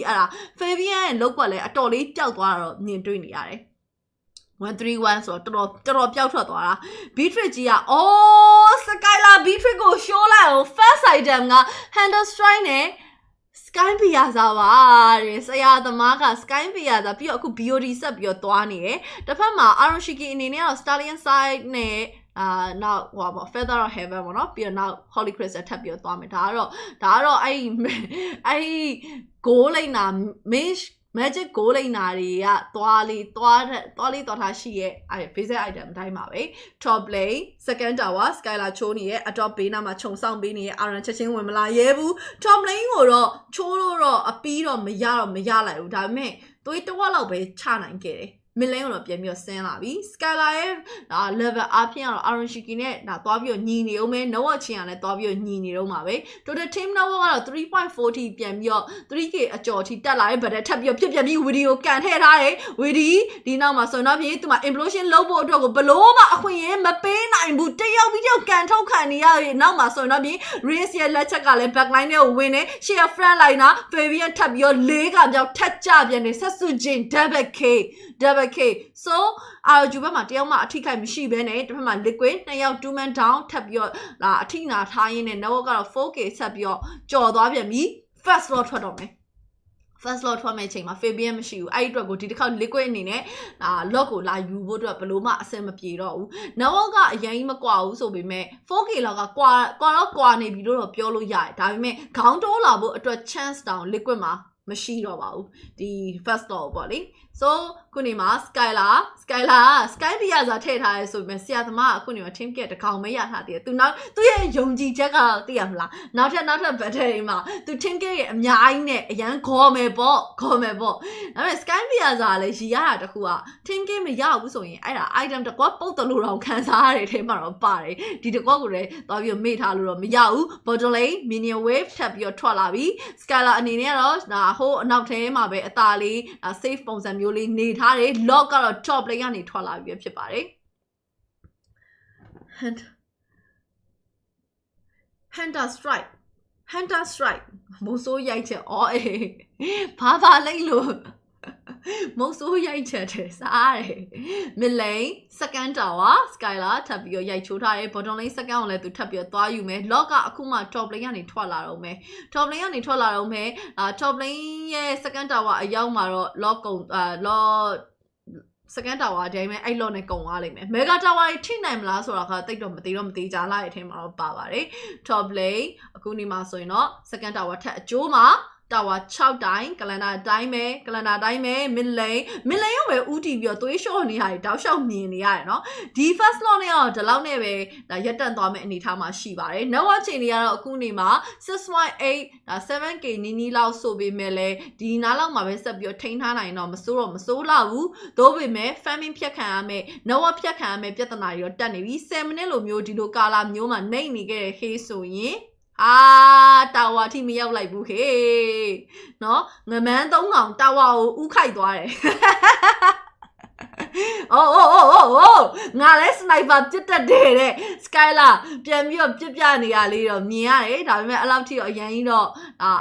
အဲ့ဒါ Fabian ရဲ့လောက်ကွက်လည်းအတော်လေးပျောက်သွားတော့မြင်တွေ့နေရတယ် 131 ဆိုတော့တော်တော်ပျောက်ထွက်သွားတာ Beatrix ကြီးကSkylar Beatrix ကို show လိုက်အောင် first item က handle strike နဲ့ Sky ပြရစားပါတဲ့ဆရာသမားက Sky ပြရစားပြီးတော့အခု BOD ဆက်ပြီးတော့သွားနေတယ်တစ်ဖက်မှာ Aronshiki အနေနဲ့ကတော့ Stallion side နဲ့နောက်Feather of Heaven ပေါ့နော်ပြီးတော့နောက် Holy Crystal ထပ်ပြီးတော့သွားမယ်ဒါကတော့အဲ့ goal လိုက်နာ magic goal လိုက်နာတွေကသွားထားရှိရဲ့အဲ့ basic item အတိုင်းပါပဲ top lane second tower Skylar ချိုးနေရဲ့ adopt ဘေးနားမှာခြုံဆောင်ပေးနေရဲ့ Aron ချက်ချင်းဝင်မလာရဲဘူး top lane ကိုတော့ချိုးလို့တော့အပီးတော့မရလိုက်ဘူးဒါပေမဲ့သွေးတစ်ဝက်လောက်ပဲချနိုင်ခဲ့တယ် mid lane ကိုတော့ပြန်ပြီးတော့ဆင်းလာပြီ Skylar ရဲ့ level အပြင်ကတော့ Aronshiki နဲ့သွားပြီးတော့ညီနေအောင်မယ် Noah ချင်းကလည်းသွားပြီးတော့ညီနေတော့မှာပဲ total team Noah ကတော့ 3.4 ထိပြန်ပြီးတော့ 3k အကျော်ထိတက်လာတဲ့ but ထပ်ပြီးတော့ဖြစ်ပြန်ပြီး video ကန်ထည့်ထားတယ် video ဒီနောက်မှာဆိုတော့ပြင်သူမှာ implosion လုပ်ဖို့အတွက်ကိုဘလို့မှအခွင့်အရေးမပေးနိုင်ဘူးတယောက်ပြီးတယောက်ကန်ထုတ်ခံနေရပြီနောက်မှာဆိုတော့ပြင် race ရဲ့လက်ချက်ကလည်း backline နဲ့ကိုဝင်နေရှေ့ front liner Fabian ထပ်ပြီးတော့၄ကမြောက်ထက်ကြပြန်နေဆက်စုချင်း double k so RRQ ဘက်မှာတယောက်မှအထိခိုက်မရှိဘဲနဲ့တစ်ဖက်မှာ liquid 2ယောက် 2 man down ထပ်ပြီးတော့အထိနာထားရင်းနဲ့ network ကတော့ 4k ဆက်ပြီးတော့ကြော်သွားပြန်ပြီ first lot ထွက်တော့မယ် first lot ထွက်မဲ့အချိန်မှာ Fabian မရှိဘူးအဲ့ဒီအတွက်ကိုဒီတစ်ခါ liquid အနေနဲ့lock ကိုလာယူဖို့အတွက်ဘလို့မှအဆင်မပြေတော့ဘူး network ကအရင်ကြီးမကွာဘူးဆိုပေမဲ့ 4k လောက်ကကွာနေပြီလို့တော့ပြောလို့ရတယ်ဒါပေမဲ့ခေါင်းတိုးလာဖို့အတွက် chance down liquid မှာမရှိတော့ပါဘူးဒီ first lot ပေါ့လေ so ခုနေမှာ Skylar Sky ပြရစားထည့်ထားရဲဆိုပေမဲ့ဆရာသမားကအခုနေမှာ team kit တစ်ကောင်ပဲရထားတယ်သူရဲ့ယုံကြည်ချက်ကတော့သိရမလားနောက်ထပ် battery မှာသူ team kit ရဲ့အများကြီးနဲ့အရန်ခေါ်မယ်ပေါ့ဒါပေမဲ့ Sky ပြရစားလည်းရီရတာတခုက team kit မရဘူးဆိုရင်အဲ့ဒါ item တကွာပုတ်တယ်လို့တော့ခံစားရတဲ့ထဲမှာတော့ပါတယ်ဒီတကွာကိုလည်းသွားပြီးမေ့ထားလို့တော့မရဘူး bottom lane minion wave ထပ်ပြီးတော့ထွက်လာပြီ Skylar အနေနဲ့ကတော့ဟိုအနောက်ထဲမှာပဲအသာလေး safe ပုံစံမျိုးလေးနေထားတယ် lock ကတော့ top lane ကနေထွက်လာပြီဖြစ်ပါတယ် Hunter strike မိုးစိုးရိုက်ချက်ဘာလိုက်လို့မုတ်ဆိုးရိုက်ချက်တယ်စားတယ် mid lane second tower Skylar ထပ်ပြီးတော့ရိုက်ချိုးထားတယ် bottom lane second ကိုလည်းသူထပ်ပြီးတော့သွားယူမယ် lock ကအခုမှ top lane ကနေထွက်လာတော့မယ် top lane ရဲ့ second tower အရောက်မှာတော့ lock second tower အတိုင်းပဲအဲ့ lock နဲ့ကုန်သွားလိမ့်မယ် mega tower ထိနိုင်မလားဆိုတာကတိတ်တော့မသေးကြလားတဲ့အထင်မှာတော့ပါပါတယ် top lane အခုနေမှာဆိုရင်တော့ second tower ထက်အကျိုးမှာ tower 6တိုင်း calendar တိုင်းပဲ mid lane ကိုပဲဦးတည်ပြီးတော့သွေးလျှော့နေရတယ်တောက်လျှောက်မြင်နေရတယ်เนาะဒီ first lot နဲ့တော့ဒီလောက်နဲ့ပဲရက်တန့်သွားမယ့်အနေအထားမှာရှိပါတယ် network ချိန်တွေကတော့အခုနေမှာ 6.8 7k နီးလောက်ဆိုပေမဲ့လည်းဒီနားလောက်မှာပဲဆက်ပြီးတော့ထိန်းထားနိုင်တော့မစိုးလောက်ဘူးသို့ပေမဲ့ farming ဖြတ်ခံရမယ် network ဖြတ်ခံရမယ်ပြဿနာတွေတော့တက်နေပြီ 7 minute လိုမျိုးဒီလိုကာလာမျိုးမှာနှိမ့်နေခဲ့တဲ့ hay ဆိုရင် တာဝါထိမရောက်လိုက်ဘူးခေနော်ငမန်းသုံးကောင်တာဝါကိုဥခိုက်သွားတယ်အိုးငါလည်းစနိုက်ပါပြစ်တတ်တယ်တဲ့စကိုင်းလာပြန်ပြီးတော့ပြစ်ပြနေရလေးတော့မြင်ရတယ်ဒါပေမဲ့အဲ့လောက်ထိတော့အရင်ကြီးတော့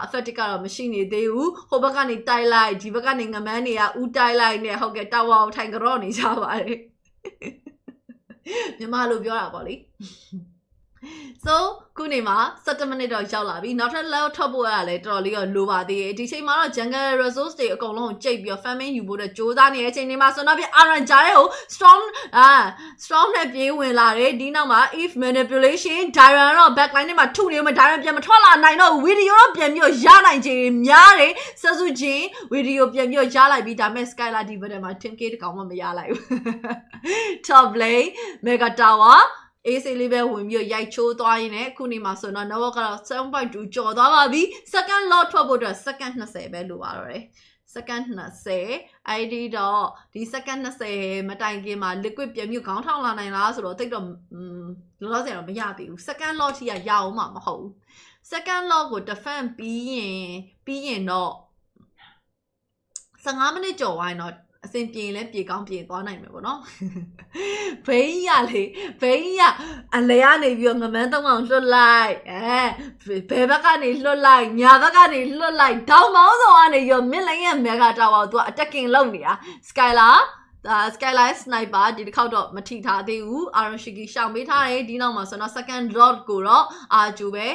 effect ကတော့မရှိနေသေးဘူးဟိုဘက်ကနေတိုက်လိုက်ဒီဘက်ကနေငမန်းတွေကဥတိုက်လိုက်နဲ့ဟုတ်ကဲ့တာဝါကိုထိုင်ကြော့နေကြပါတယ်မြန်မာလိုပြောတာပေါ့လေso ခုနေမှာ17 minute တော့ရောက်လာပြီနောက်ထပ် level ထွက်ဖို့ရတာလည်းတော်တော်လေးတော့လိုပါသေးတယ်ဒီချိန်မှာတော့ jungle resource တွေအကုန်လုံးကိုကြိတ်ပြီးတော့ farming ယူဖို့အတွက်စ조사နေတဲ့အချိန်တွေမှာဆိုတော့ပြ iron ကြားတဲ့ကို storm နဲ့ပြေးဝင်လာတယ်ဒီနောက်မှာ if manipulation Dyran တော့ backline နဲ့မှာထုနေမှ Dyran ပြန်မထွက်လာနိုင်တော့ video တော့ပြန်ပြီးတော့ရနိုင်ချေများတယ်ဆက်စုချင်း video ပြန်ပြီးတော့ရလိုက်ပြီးဒါမဲ့ Skylar ဒီဘက်မှာ 10k တကောင်မှမရလိုက်ဘူး top lane mega tower AC လေးပဲဝင်ပြီးရိုက်ချိုးသွားရင်းနဲ့ခုနေမှာဆိုတော့ network ကတော့ 7.2 ကျော်သွားပါပြီ second lot ထွက်ဖို့အတွက် second 20ပဲလိုပါတော့တယ် second 20 ID တော့ဒီ second 20မတိုင်ခင်မှာ liquid ပြန်ပြီးခေါင်းထောင်လာနိုင်လားဆိုတော့တိတ်တော့လောလောဆယ်တော့မရသေးဘူး second lot ထိရရအောင်မှမဟုတ်ဘူး second lot ကို defend ပြီးရင်တော့15မိနစ်ကျော်ဝိုင်းတော့အစင်ပြေလဲပြေကောင်းပြေသွားနိုင်မယ်ပေါ့နော်ဘိန်းရလေဘိန်းရအလဲကနေပြီးတော့ငမန်းသုံးအောင်လွတ်လိုက်ဘယ်ဘက်ကနေလွတ်လိုက်ညာဘက်ကနေလွတ်လိုက်တောင်မောင်းဆောင်ကနေရောမစ်လိုင်းရဲ့mega tower ကိုသူက attacking လုပ်နေတာ Skylar sniper ဒီတစ်ခေါက်တော့မထိထားသေးဘူး RRQ ရှောင်ပေးထားတယ်ဒီနောက်မှာဆိုတော့ second lot ကိုတော့အာဂျူပဲ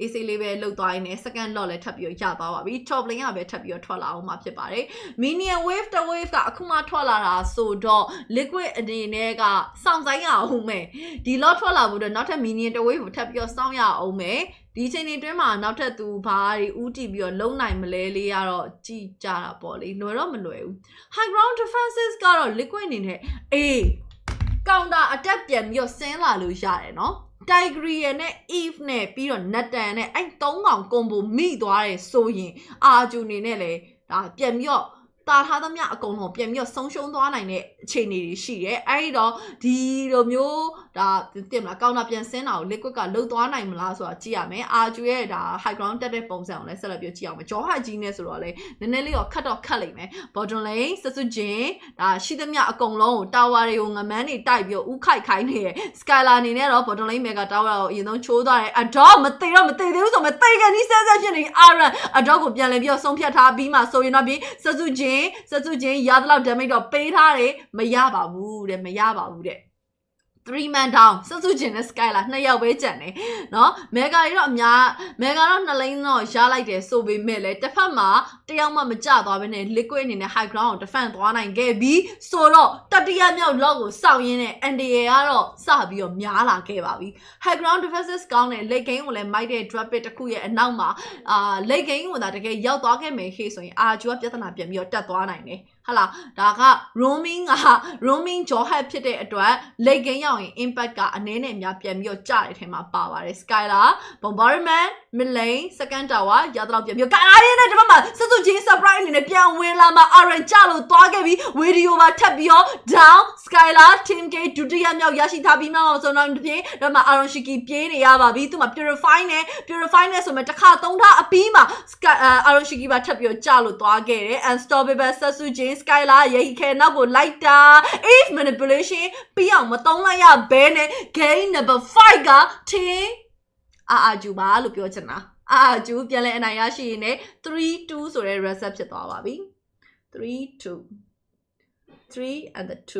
AC လေးပဲလုတ်သွားရင်းနဲ့ second lot လည်းထပ်ပြီးရသွားပါပြီ top lane ကပဲထပ်ပြီးထွက်လာအောင်မှာဖြစ်ပါတယ် minion wave တစ် wave ကအခုမှထွက်လာတာဆိုတော့ liquid အနေနဲ့ကစောင့်ဆိုင်ရအောင်မယ်ဒီ lot ထွက်လာဖို့တော့နောက်ထပ် minion တစ် wave ကိုထပ်ပြီးစောင့်ရအောင်မယ်ဒီချိန်တွေအတွင်းမှာနောက်ထပ်သူဘာတွေဥတီပြီးတော့လုံးနိုင်မလဲလေးကတော့ကြည့်ကြတာပေါ့လေလွယ်တော့မလွယ်ဘူး high ground defenses ကတော့ liquid အနေနဲ့counter attack ပြန်ပြီးဆင်းလာလို့ရတယ်နော်Tigreal နဲ့ Eve နဲ့ပြီးတော့ Natan နဲ့အဲ့3ကောင် combo မိသွားတယ်ဆိုရင်အာဂျူနေနဲ့လေဒါပြန်ပြီးတော့တာထားသမျှအကုန်လုံးပြန်ပြီးတော့ဆုံးရှုံးသွားနိုင်တဲ့အခြေအနေတွေရှိတယ်အဲ့ဒီတော့ဒီလိုမျိုးဒါတင်မလားကောင်းတာပြန်ဆင်းတာကို liquid ကလှုပ်သွားနိုင်မလားဆိုတာကြည့်ရမယ်အာဂျူရဲ့ဒါ high ground တက်တဲ့ပုံစံကိုလည်းဆက်လက်ပြီးကြည့်အောင်မယ်ဂျော်ဟတ်ကြီးနဲ့ဆိုတော့လေနည်းနည်းလေးတော့ခတ်လိမ့်မယ် bottom lane စစုချင်းဒါရှိသမျှအကုန်လုံးကို tower တွေကိုငမန်းတွေတိုက်ပြီးဥခိုက်ခိုင်းနေတယ် Skylar အနေနဲ့တော့ bottom lane mega tower ကိုအရင်ဆုံးချိုးသွားတယ်အတော့မသေးသေးဘူးဆိုမှသေကန်ဒီဆက်ဖြစ်နေ iron အတော့ကိုပြန်လည်ပြီးတော့ဆုံးဖြတ်ထားပြီးမှဆိုရင်တော့ပြီးစစုချင်းရသလောက် damage တော့ပေးထားတယ်မရပါဘူးတဲ့3 man down စစုချင်းနဲ့ Skylar 2ယောက်ပဲကြံတယ်เนาะ mega တွေတော့အများ mega တော့2 lane တော့ရလိုက်တယ်ဆိုပေမဲ့လည်းတစ်ဖက်မှာတယောက်မှမကြသွားဘဲနဲ့ liquid အနေနဲ့ high ground ကို defend သွားနိုင်ခဲ့ပြီးဆိုတော့တတိယမြောက် log ကိုစောင့်ရင်းနဲ့ NDA ကတော့စပြီးတော့များလာခဲ့ပါပြီ high ground defenses ကောင်းတဲ့ late game ကိုလည်းမိုက်တဲ့ drop pick တစ်ခုရဲ့အနောက်မှာ late game ကိုသာတကယ်ရောက်သွားခဲ့မယ်ခေဆိုရင်အာဂျူကပြဿနာပြန်ပြီးတော့တက်သွားနိုင်တယ်ဟာလားဒါက roaming ကြောဟတ်ဖြစ်တဲ့အတွက် late game ရောက်ရင် impact ကအနည်းနဲ့အများပြန်ပြီးတော့ကျတဲ့ထဲမှာပါပါတယ် Skylar bombardment mid lane second tower ရတော့ပြန်ပြီးကားရင်းနဲ့ဒီဘက်မှာစစုချင်း surprise အနေနဲ့ပြန်ဝင်လာမှာ iron ကျလို့သွားခဲ့ပြီး video မှာထပ်ပြီးတော့ down Skylar team K ဒုတိယမြောက်ရရှိထားပြီးမှဆိုတော့ဒီပြင်ဒါမှ iron shiki ပြေးနေရပါပြီသူမှာ purify နဲ့ဆိုမှတစ်ခါသုံးထားအပြီးမှာ iron shiki ပါထပ်ပြီးတော့ကျလို့သွားခဲ့တယ် unstoppable စစုချင်း Skylar ရိတ်ခဲနောက်ကိုလိုက်တာ if manipulation ပြီးအောင်မသုံးလိုက်ရဘဲနဲ့ game number 5က team အာဂျူပါလို့ပြောချင်တာအာဂျူပြန်လဲအနိုင်ရရှိရင်လည်း 3-2 ဆိုတဲ့ reset ဖြစ်သွားပါပြီ 3-2 3 and the 2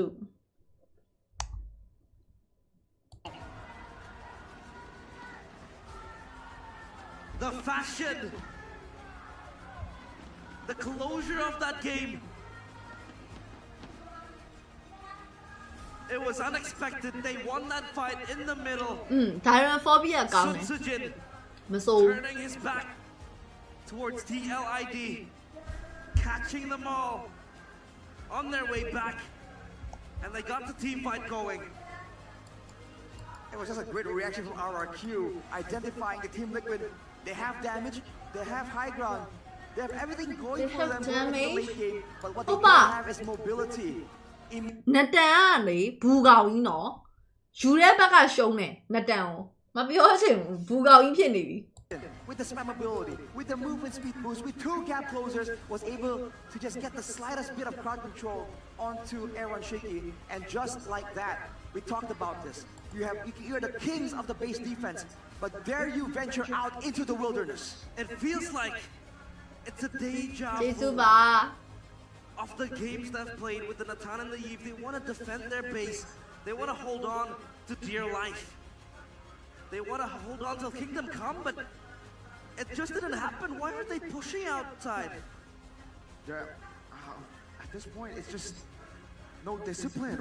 The fashion, the closure of that game. It was unexpected. They won that fight in the middle. Dyran phobia ကောင်းတယ် Sujin မစိုး turning his back towards TLID, catching them all on their way back, and they got the team fight going. It was just a great reaction from RRQ, identifying the Team Liquid. They have damage, they have high ground, they have everything going They for have them in the damage? late game, but what they Opa. don't have is mobility. နတန်ကလေဘူကောင်ကြီးနော်ယူတဲ့ဘက်ကရှုံးတယ်နတန်ကို မပြောချင်ဘူးဘူကောင်ကြီးဖြစ်နေပြီ With the spam ability, with the movement speed boost, with 2 gap closers, was able to just get the slightest bit of crowd control onto Aaron Shaky, and just like that, we talked about this. You're the kings of the base defense, but dare you venture out into the wilderness? It feels like it's a deja ကျေးဇူး vu ပါ of the games they've played with the Natan and the Eve. They want to defend their base. They want to hold on to dear life. They want to hold on till Kingdom Come, but it just didn't happen. Why are they pushing outside? At this point, it's just no discipline.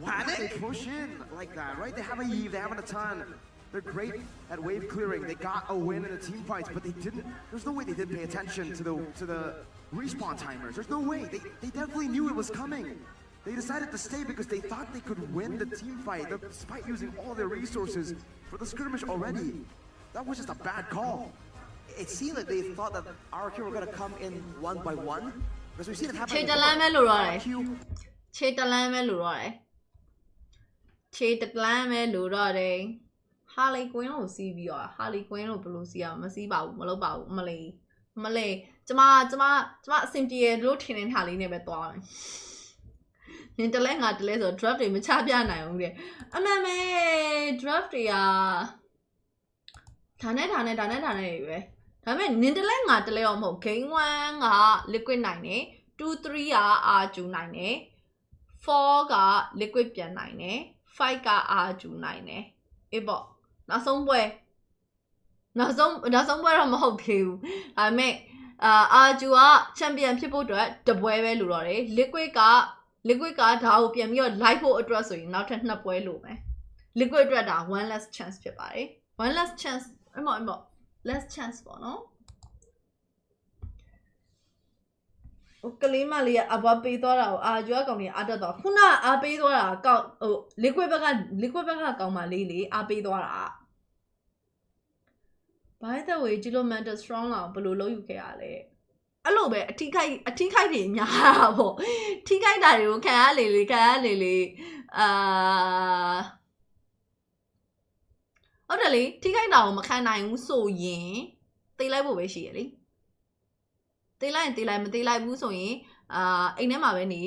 Why did they push in like that, right? They have a Eve, they have a ton. They're great at wave clearing. They got a win in the team fights, but they didn't. There's no way they didn't pay attention to the respawn timers. There's no way. They definitely knew it was coming. They decided to stay because they thought they could win the team fight, despite using all their resources for the skirmish already. That was just a bad call. It seemed like they thought that RRQ were going to come in one by one, because we've seen it happen. ခြေတလန်းပဲလို့တော့တယ် RRQ ခြေတလန်းပဲလို့တော့တယ်ခြေတလန်းပဲလို့တော့တယ်ဟာလီကွင်းကိုစီးပြီးတော့ဟာလီကွင်းကိုဘယ်လိုစီးအောင်မစီးပါဘူးမလုပ်ပါဘူးမလေးကျမအဆင်ပြေလို့ထင်တဲ့ဟာလေးနဲ့ပဲသွားမယ်နင်တလဲငါတလဲဆို draft တွေမချပြနိုင်ဘူးတဲ့အမှန်ပဲ draft တွေကဒါနဲ့တွေပဲဒါပေမဲ့နင်တလဲငါတလဲတော့မဟုတ် game 1က liquid နိုင်တယ်2 3က RQ နိုင်တယ်4က liquid ပြန်နိုင်တယ်5က RQ နိုင်တယ်အေးပေါ့နောက်ဆုံးပွဲတော့မဟုတ်သေးဘူးဒါပေမဲ့RQ က champion ဖြစ်ဖို့အတွက်တပွဲပဲလိုတော့တယ် liquid ကဒါကိုပြန်ပြီးတော့ live ဖို့အတွက်ဆိုရင်နောက်ထပ်2ပွဲလိုမယ် liquid အတွက်ဒါ one last chance ဖြစ်ပါတယ် one last chance အဲ့ပေါ့ last chance ပေါ့နော်ကလေးမလေးကအဘွားပေးသွားတာကိုRQကကောင်ကြီးအားတက်သွားခုနအားပေးသွားတာကောက်ဟို liquid ဘက်ကကောင်မလေးလေအားပေးသွားတာ by the way ဒီလို mental strong လောက်ဘယ်လိုလုပ်ယူခဲ့ရလဲအဲ့လိုပဲအထိခိုက်တွေများတာပေါ့ထိခိုက်တာတွေကိုခံရလေဟုတ်တယ်လေထိခိုက်တာကိုမခံနိုင်ဘူးဆိုရင်တေးလိုက်ဖို့ပဲရှိရလေတေးလိုက်ရင်တေးလိုက်မတေးလိုက်ဘူးဆိုရင်အိမ်ထဲမှာပဲနေ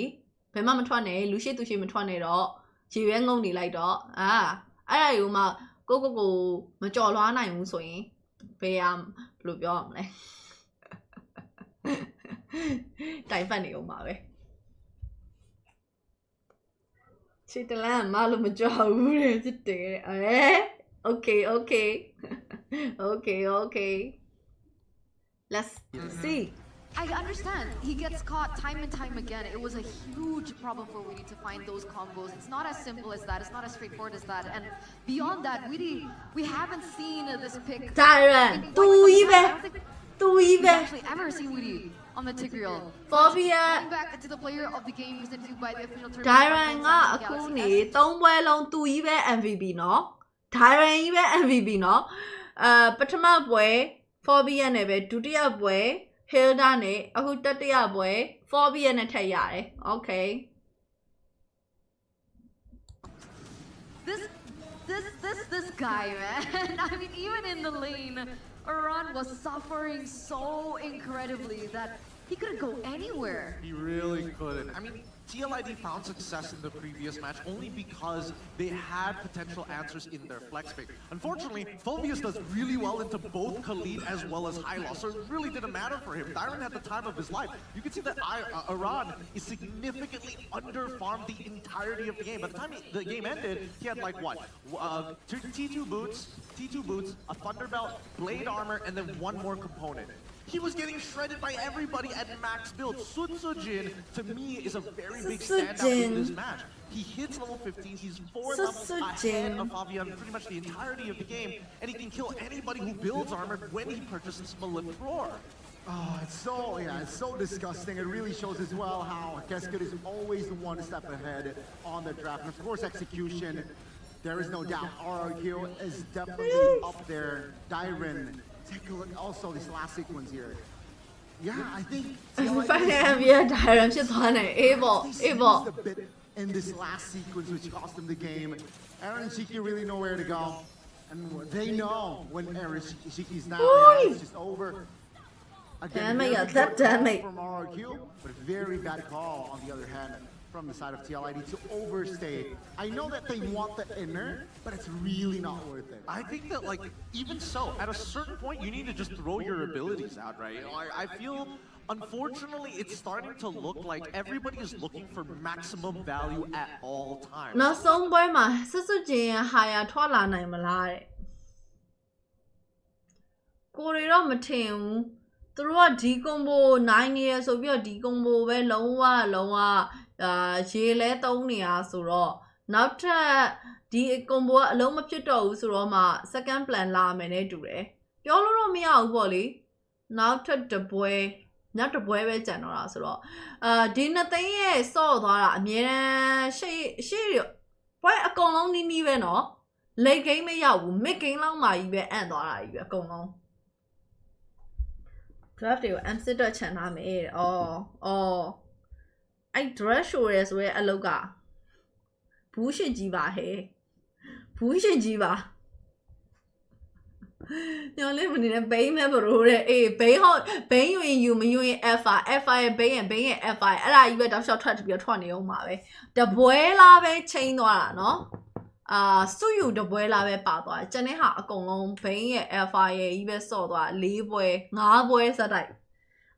ဘယ်မှမထွက်နဲ့လူရှိသူရှိမထွက်နဲ့တော့ရေရွဲငုံနေလိုက်တော့အဲ့ဒါယူမှကိုမကြော်လွားနိုင်ဘူးဆိုရင်ဘယ်ဘယ်လိုပြောရမလဲတိုင်ဖတ်နေအောင်ပါပဲချစ်တလန်းမလို့မကြောက်ဘူးတဲ့စစ်တယ်okay let's see I understand. He gets caught time and time again. It was a huge problem for Weedy to find those combos. It's not as simple as that. It's not as straightforward as that. And beyond that, we haven't seen this pick. Tyrant, We've actually ever seen Weedy on the Tigreal. Phobia. Going back to the player of the game presented to you by the official tournament. Tyrant ကအခုနေ3ပွဲလုံးသူကြီးပဲ MVP เนาะ Tyrant ကြီးပဲ MVP เนาะပထမပွဲ Phobia နဲ့ပဲဒုတိယပွဲ Hilda နဲ့အခုတတိယပွဲ Phobia နဲ့ထပ်ရတယ် Okay This guy, man. I mean, even in the lane, Aran was suffering so incredibly that he couldn't go anywhere. He really couldn't. I mean, TLID found success in the previous match only because they had potential answers in their flex pick. Unfortunately, Phobius does really well into both Khalid as well as Hylos, so it really didn't matter for him. Tyron had the time of his life. You can see that Aran is significantly under-farmed the entirety of the game. By the time the game ended, he had like what? T2 boots, a Thunderbelt, Blade Armor, and then one more component. He was getting shredded by everybody at max build. Sutsujin, to me, is a very big standout in this match. He hits level 15, he's 4 levels ahead of Fabian pretty much the entirety of the game, and he can kill anybody who builds armor when he purchases Malefic Roar. Oh, it's so disgusting. It really shows as well how Keskut is always one step ahead on the draft. And of course, execution, there is no doubt. RRQ is definitely up there. Dyren, take a look also this last sequence here. Yeah, I think Dyren ဖြစ်သွားတယ် Able in this last sequence which cost him the game. Aaron Shiki really nowhere to go. And And they know when Shiki's down, it's just over. Damn it, yeah, that damn it. From RRQ, but very bad call on the other hand from the side of TLID to overstay. I know that they want the inner, but it's really not worth it. I think that, like, even so, at a certain point, you need to just throw your abilities out, right? I feel, unfortunately, it's starting to look like everybody is looking for maximum value at all times. Now, some boy ma, Susuji and Haya Twala name malade. Corridor Matin, through a decombo 9 years of your decombo, where lowa. Chile Tonia Suro. Now, the combo alone of Chito Suroma, second plan la menedure. Yolo me out, Wally. Now, the boy, not the boy with General Suro. Dinner thing saw that, yeah, she, why a colon in even no? Late game me out, making long my even and I go on. Draft you, I'm still Dutch and I'm it. Oh. I dress sure as well a loga. Push it, Jiva, hey. Push it, Jiva. You're living in a bay member, eh? Bay you in FI, bay and FI. And I bet I shall try to be a 20 on my way. The boy lave chain no? So you the boy lave papa. Jenny ha a gong bay FIA, even so that leave boy, nah boys that I.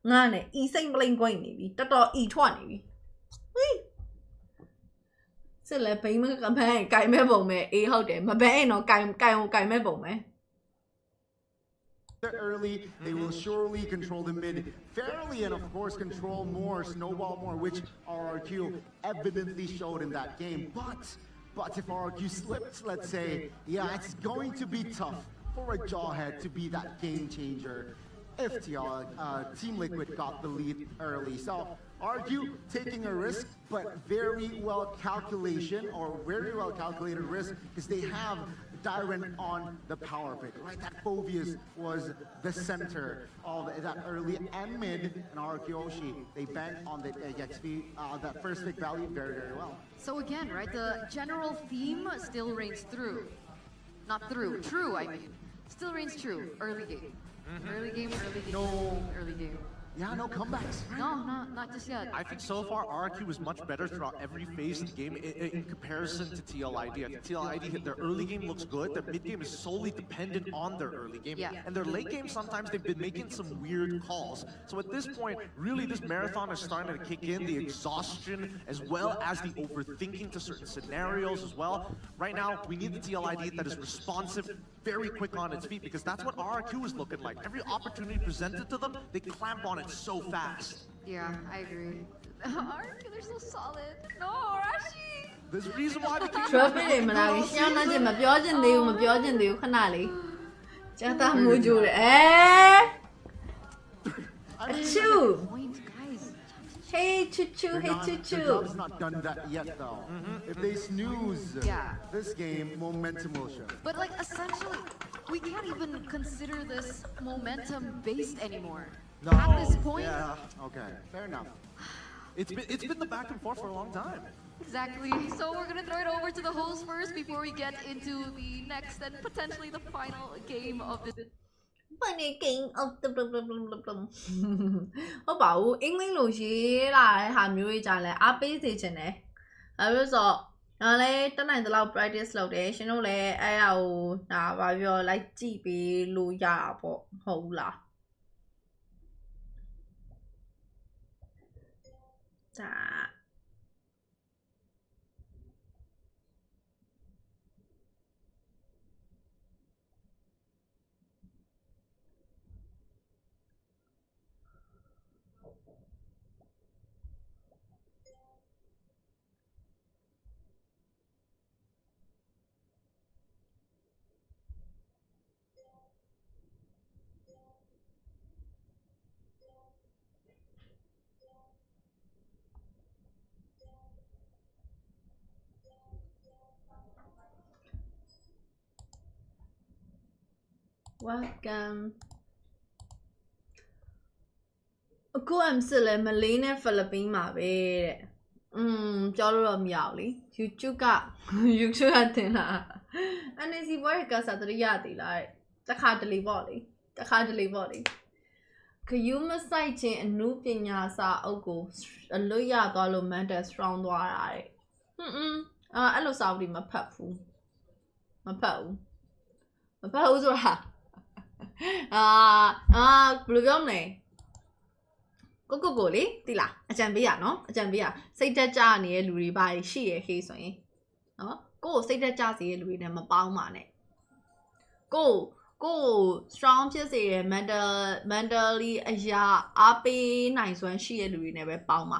Nane, easing bling going, maybe. That all E20. Sẽ là phí mấy cái bé cài mấy bộ mẹ ý hậu để mà bé nó cài mấy bộ mẹ. Early, they will surely control the mid fairly and of course control more, snowball more, which RRQ evidently showed in that game. But if RRQ slips, let's say, yeah, it's going to be tough for a Jawhead to be that game changer if Team Liquid got the lead early. So RRQ taking a risk, but very well calculated risk because they have Dyrant on the power pick, right? That Phobius was the center of that early and mid, and RRQ Oshi, they banked on the XP, that first pick value very, very well. So again, right, the general theme still reigns true, I mean. Still reigns true, early game. Early game, early game. Yeah, no comebacks. No, not just yet. I think so far RRQ was much better throughout every phase of the game in comparison to TLID. I think TLID, their early game looks good. Their mid game is solely dependent on their early game. Yeah. And their late game, sometimes they've been making some weird calls. So at this point, really this marathon is starting to kick in, the exhaustion as well as the overthinking to certain scenarios as well. Right now, we need the TLID that is responsive, very quick on its feet, because that's what RRQ is looking like. Every opportunity presented to them, they clamp on it so fast. Yeah, I agree. RRQ, they're so solid. No, Rashi! There's a reason why they keep Trophyတွေမလာဘူးရှင်းနေချင်မပြောချင်သေးဘူးခဏလေးကြာတာမူကြည့်Achoo! Point, guys. Hey choo hey The choo job's not done that yet though. If they snooze this game, momentum will show. But like essentially, we can't even consider this momentum based anymore. No. At this point. Yeah. Okay. Fair enough. It's been the back and forth for a long time. Exactly. So we're gonna throw it over to the host first before we get into the next and potentially the final game of the. Funny game of the ဟုတ်ပါဘူးအင်္ဂလိပ်လိုရေးလာတဲ့ဟာမျိုးကြီးကြလဲအားပေးစေချင်တယ်။အဲလိုဆိုတော့လည်းတက်နိုင်တဲ့လောက် practice လုပ်တယ်ရှင်တို့လည်းအဲ့ဒါကိုဒါဘာပြောလိုက်ကြည့်ပေးလို့ရတာပေါ့ဟုတ်ဘူးလား။ဒါ Welcome. အခု MC လဲမလေးနဲ့ဖိလစ်ပင်းမှာပဲတဲ့ ပြောလို့တော့မရဘူးလေ YouTube ကတင်လာ NAC ဘွဲကစားတရရသေးလားတခါတလေပေါ့လေခယူးမဆိုင်ခြင်းအမှုပညာစာအုပ်ကိုအလွတ်ရသွားလို့ mental strong သွားတာတဲ့အဲ့လိုစာအုပ်တွေမဖတ်ဘူးဆိုတာဘယ်လိုပြောမလဲကိုလေတိလားအကြံပေးရနော်စိတ်တက်ကြနေတဲ့လူတွေပါရှိရခေးဆိုရင်နော်ကိုစိတ်တက်ကြစေတဲ့လူတွေနဲ့မပေါင်းပါနဲ့ကို strong ဖြစ်စေတဲ့ mentally အရာအားပေးနိုင်စွမ်းရှိတဲ့လူတွေနဲ့ပဲပေါင်းပါ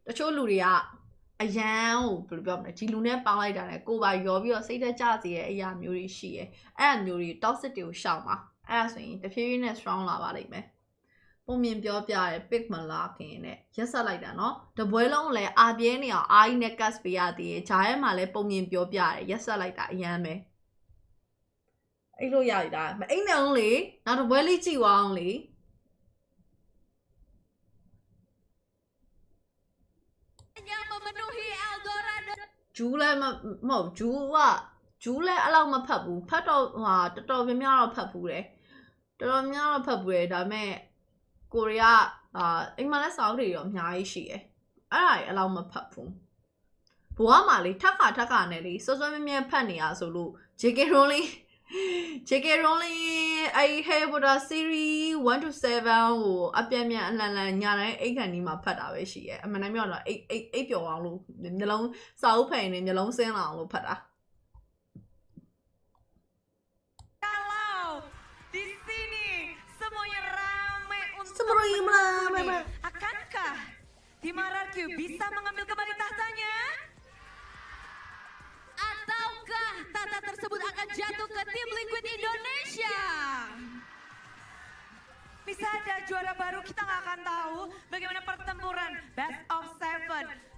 တချို့လူတွေကအရန်ကိုဘယ်လိုပြောမလဲဒီလူနဲ့ပေါင်းလိုက်တာနဲ့ကိုပါရောပြီးတော့စိတ်တက်ကြစေတဲ့အရာမျိုးတွေရှိရအဲ့အမျိုးတွေ toxic တွေကိုရှောင်ပါအဲ့ဒါဆိုရင်တဖြည်းဖြည်းနဲ့ strong လာပါလိမ့်မယ်ပုံမြင်ပြောပြရဲ pick မလာခင်နဲ့ရက်ဆက်လိုက်တာเนาะတပွဲလုံးလည်းအာပြဲနေအောင်အာကြီးနဲ့ cast ပေးရသေးတယ်ဂျားထဲမှာလည်းပုံမြင်ပြောပြရဲရက်ဆက်လိုက်တာအရန်ပဲအိတ်လို့ရည်တာမအိတ်နဲ့အောင်လေနောက်တပွဲလေးကြည့်သွားအောင်လေဂျူးလည်းမဟုတ်ဂျူးလည်းအဲ့လောက်မဖတ်ဘူးဖတ်တော့တော်တော်များများတော့ဖတ်ဘူးတယ်ဒါပေမဲ့ကိုရီးယားအိမ်မှာလည်းစာအုပ်တွေရောအများကြီးရှိတယ်အဲ့ဒါကြီးအဲ့လောက်မဖတ်ဘူးဘဝမှာလေထက်ခါနဲ့လေစောစောမြဲဖတ်နေရဆိုလို့ JK Rowling အဲ့ Harry Potter series 1 to 7ကိုအပြန်အလှန်ညာတိုင်းအိတ်ခန့်ဒီမှာဖတ်တာပဲရှိရဲ့အမှန်တမ်းပြောတော့အိတ်ပျော်အောင်လို့မျိုးလုံးစာအုပ်ဖတ်ရင်လည်းမျိုးလုံးစင်းလာအောင်လို့ဖတ်တာ Di sini semuanya ramai untuk Semuanya ramai. Akankah tim RRQ bisa mengambil kembali tahtanya? Ataukah tahta tersebut akan jatuh ke tim Liquid Indonesia? Bisa ada juara baru, kita nggak akan tahu bagaimana pertempuran best of 7.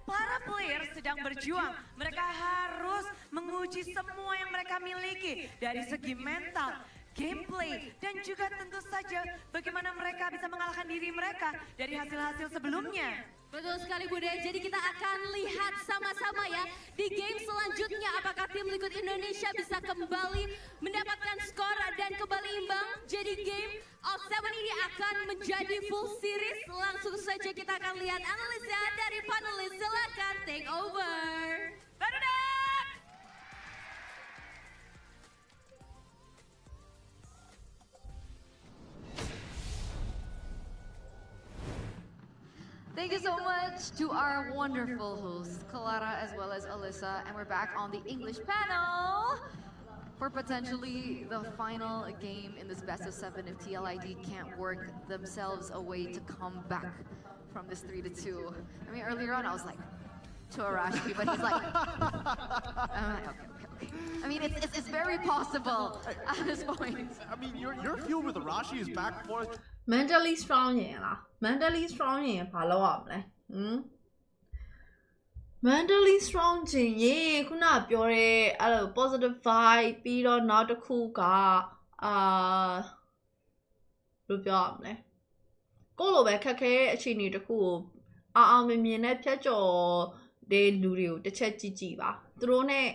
Para player sedang berjuang, mereka harus menguji semua yang mereka miliki dari segi mental, gameplay, dan juga tentu saja bagaimana mereka bisa mengalahkan diri mereka dari hasil-hasil sebelumnya. Betul sekali Bude, jadi kita akan lihat sama-sama ya di game selanjutnya apakah tim Liquid Indonesia bisa kembali mendapatkan skor dan kembali imbang. Jadi game of 7 ini akan menjadi full series. Langsung saja kita akan lihat analisa dari panelis, silakan take over. Barudak! Thank you so much to our wonderful hosts, Clara as well as Alyssa. And we're back on the English panel for potentially the final game in this best of 7 if TLID can't work themselves a way to come back from this 3-2. I mean, earlier on I was like, to Arashi, but he's like, I'm like, okay. I mean, it's very possible at this point. I mean, your feud with Arashi is back and forth. mentally strong ရင်လား mentally strong ရင်ဘာလုပ်ရမလဲmentally strong ခြင်းရင်ခုနပြောတဲ့အဲ့လို positive vibe ပြီးတော့နောက်တစ်ခုကဘယ်လိုပြောရမလဲကိုယ့်လိုပဲခက်ခဲအခြေအနေတစ်ခုကိုအောင်မြင်နဲ့ဖြတ်ကျော်တဲ့လူတွေကိုတစ်ချက်ကြည့်ပါသူတို့နဲ့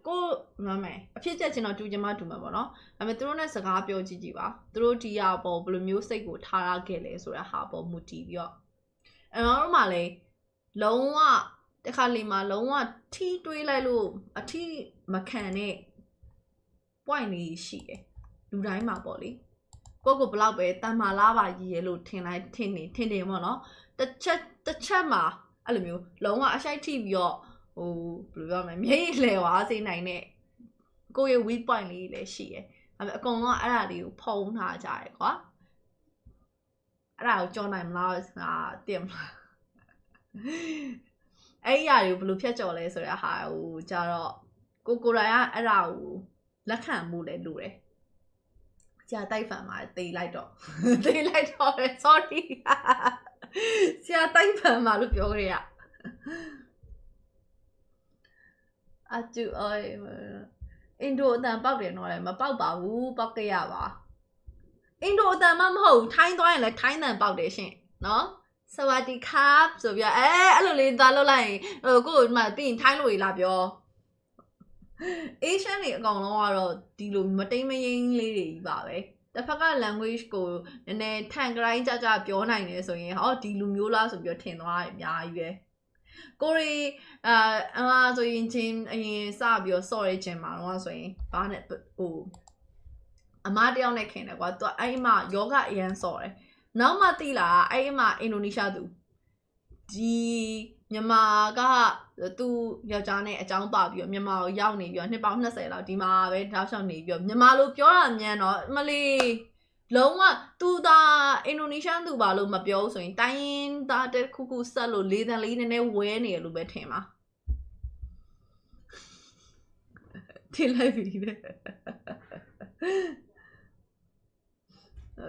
ကိုမမဲအဖြစ်ချက်ချင်းတော့တူချင်မှတူမှာပေါ့နော်ဒါပေမဲ့သူတို့နဲ့စကားပြောကြည့်ပါသူတို့ဒီရပေါ်ဘယ်လိုမျိုးစိတ်ကိုထားရခဲ့လဲဆိုတဲ့ဟာပေါ်မူတည်ပြီးတော့အဲ့တော့မှလေလုံးဝတခါလေမှာလုံးဝထိတွေးလိုက်လို့အထိမခံတဲ့ point လေးရှိတယ်လူတိုင်းမှာပေါ့လေကိုဘလောက်ပဲတန်မာလားပါရည်ရဲလို့ထင်တယ်ပေါ့နော်တစ်ချက်မှာအဲ့လိုမျိုးလုံးဝအရှိုက်ထိပြီးတော့ဘယ်လိုပြောမလဲမျက်ရည်လဲသွားစေနိုင်တဲ့ကိုယ့်ရဲ့ weak point လေးလည်းရှိတယ်ဒါပေမဲ့အကုန်လုံးအဲ့ဒါလေးကိုဖုံးထားကြတယ်ကွာအဲ့ဒါကိုကြော်နိုင်မလားတင်မလားအဲ့ရတွေကိုဘယ်လိုဖြတ်ကျော်လဲဆိုတဲ့ဟာဟိုကြတော့ကိုရိုင်းကအဲ့ဒါကိုလက်ခံမှုလည်းလိုတယ်ဆရာတိုက်ဖန်မှာတေးလိုက်တော့ sorry ဆရာတိုက်ဖန်မှာလို့ပြောကြရအတူအင်ဒိုအတန်ပေါက်တယ်တော့လည်းမပေါက်ပါဘူးပေါက်ကြရပါအင်ဒိုအတန်မှမဟုတ်ထိုင်းသွားရင်လည်းထိုင်းတန်ပေါက်တယ်ရှင်နော် สวัสดีครับဆိုပြအဲ့လိုလေးသားလောက်လိုက်ရင်ကို့မှာပြီးရင်ထိုင်းလို့လာပြောအေးရှမ်းတွေအကောင်လုံးကတော့ဒီလိုမတိမ်မယိန်းလေးတွေကြီးပါပဲတစ်ဖက်က language ကိုနည်းနည်းထန်ကြိုင်းကြကြပြောနိုင်တယ်ဆိုရင်ဟောဒီလူမျိုးလားဆိုပြီးထင်သွားတယ်အများကြီးပဲကိုရီဆိုရင်ချင်းအရင်စပြီးတော့ sorry ချင်းမှာတော့ဆိုရင်ဘာနဲ့ဟိုအမတယောက်နဲ့ခင်တယ်ကွာသူအဲ့မှာယောဂအရန်စော်တယ်နောက်မှသိလာအဲ့မှာအင်ဒိုနီးရှားသူဒီမြန်မာကသူယောက်ျားနဲ့အကြောင်းပါပြီးတော့မြန်မာကိုရောက်နေပြီးတော့နှစ်ပေါင်း20လောက်ဒီမှာပဲတောက်လျှောက်နေပြီးတော့မြန်မာလိုပြောတာမြန်တော့မလေးလုံးဝသူသာအင်ဒိုနီးရှားသူပါလို့မပြောဆိုရင်တိုင်းရင်းသားတစ်ခုခုဆက်လို့လေးတန်လေးနည်းနည်းဝဲနေရလို့ပဲထင်ပါထင်လိုက်ပြီလေ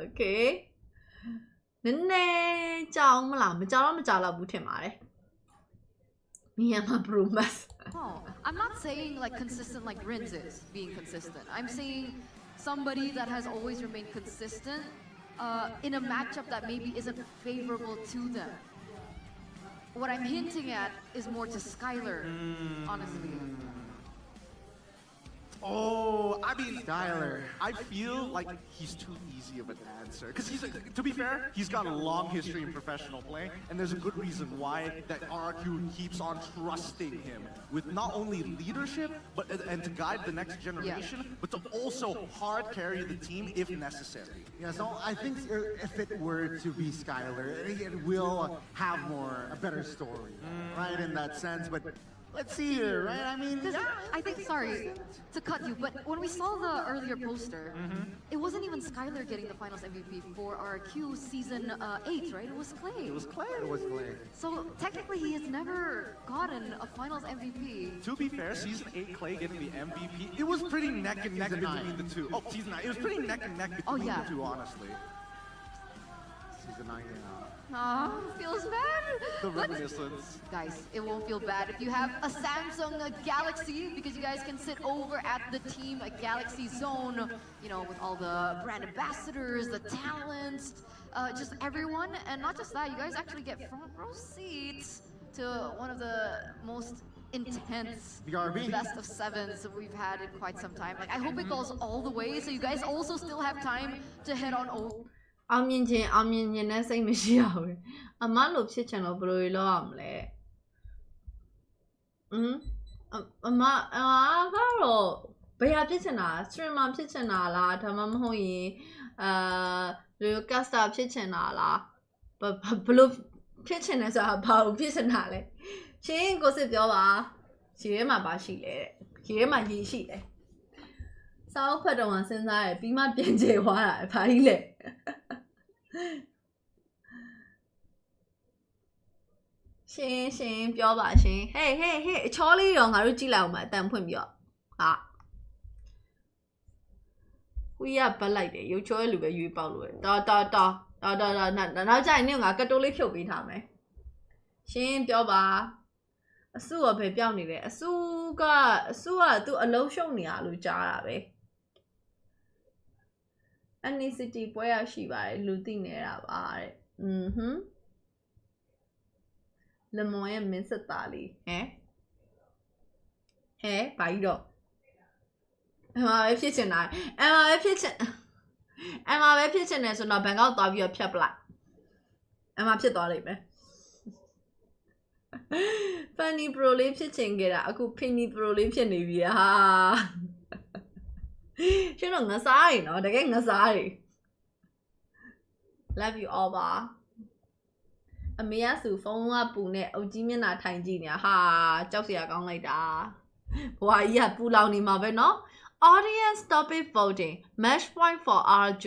Okay နည်းနည်းကြောင်မလားမကြောင်တော့မကြောင်တော့ဘူးထင်ပါတယ် Me and my bromas Oh, I'm not saying like consistent like Rins is being consistent. I'm saying somebody that has always remained consistent in a matchup that maybe isn't favorable to them. What I'm hinting at is more to Skylar, honestly. Oh, I mean, Skylar. I feel like he's too easy of an answer. Because to be fair, he's got a long history in professional play, and there's a good reason why that RRQ keeps on trusting him with not only leadership, but and to guide the next generation, but to also hard carry the team if necessary. Yeah, so I think if it were to be Skylar, it will have a better story, right, in that sense. But let's see here, right? I mean, I think, sorry to cut you, but when we saw the earlier poster, it wasn't even Skylar getting the finals MVP for RRQ season 8, right? It was Clay. It was Clay. it was Clay. So technically, he has never gotten a finals MVP. To be fair, season 8 Clay getting the MVP, it was pretty neck and neck between the two. Oh, season 9, it was pretty neck and neck between the two, honestly. Season 9, yeah. Oh, feels bad. The But reminiscence. guys, it won't feel bad if you have a Samsung Galaxy because you guys can sit over at the team Galaxy Zone, you know, with all the brand ambassadors, the talents, just everyone. And not just that, you guys actually get front row seats to one of the most intense BRB. best of sevens that we've had in quite some time. Like, I hope it goes all the way so you guys also still have time to head on over. အောင်မြင်ခြင်းနဲ့စိတ်မရှိရဘူးအမလို့ဖြစ်ချင်တော့ဘယ်လိုလုပ်ရမလဲအမကတော့ဘယ်ဟာဖြစ်ချင်တာ streamer ဖြစ်ချင်တာလားဒါမှမဟုတ်ရင်caster ဖြစ်ချင်တာလားဘယ်လိုဖြစ်ချင်လဲဆိုတာဘာလို့ဖြစ်ချင်တာလဲရှင်ကိုစစ်ပြောပါရေထဲမှာပါရှိလဲရေထဲမှာရေရှိတယ်စောက်ဖတ်တော့စဉ်းစားရပြီးမှပြန်ကျေသွားတာဘာကြီးလဲရှင်ပြောပါရှင် hey အချောလေးတော့ငါတို့ကြည့်လိုက်အောင်မအတန်ဖွင့်ပြီးတော့ဟာဝီးရပတ်လိုက်တယ်ရုပ်ချောရဲ့လူပဲရွေးပေါက်လို့တော်နောက်ကြရင်နင်ကကတိုးလေးဖြုတ်ပေးထားမယ်ရှင်ပြောပါအစုရောပဲပြောင်းနေတယ်အစုကသူအလုံးရှုံနေရလို့ကြားတာပဲ Ethnicity ပွဲရရှိပါတယ်လူသိနေတာပါတဲ့လမွန်ရဲ့မင်းဆက်သားလေးဟဲဘာကြီးတော့အမပဲဖြစ်ချင်တာအမပဲဖြစ်ချင်တယ်ဆိုတော့ဘန်ကောက်သွားပြီးတော့ဖြတ်ပလိုက်အမဖြစ်သွားလိမ့်မယ် Funny Pro လေးဖြစ်ချင်ခဲ့တာအခု Penny Pro လေးဖြစ်နေပြီဟာရှင်တို့ငစားရင်နော်တကယ်ငစားတွေ Love you all ပါအမေကစုဖုန်းကပူနဲ့အုပ်ကြီးမျက်နှာထိုင်ကြည့်နေတာဟာကြောက်စရာကောင်းလိုက်တာဘွာကြီးကပူလောင်နေမှာပဲနော် Audience stop it voting match point for RRQ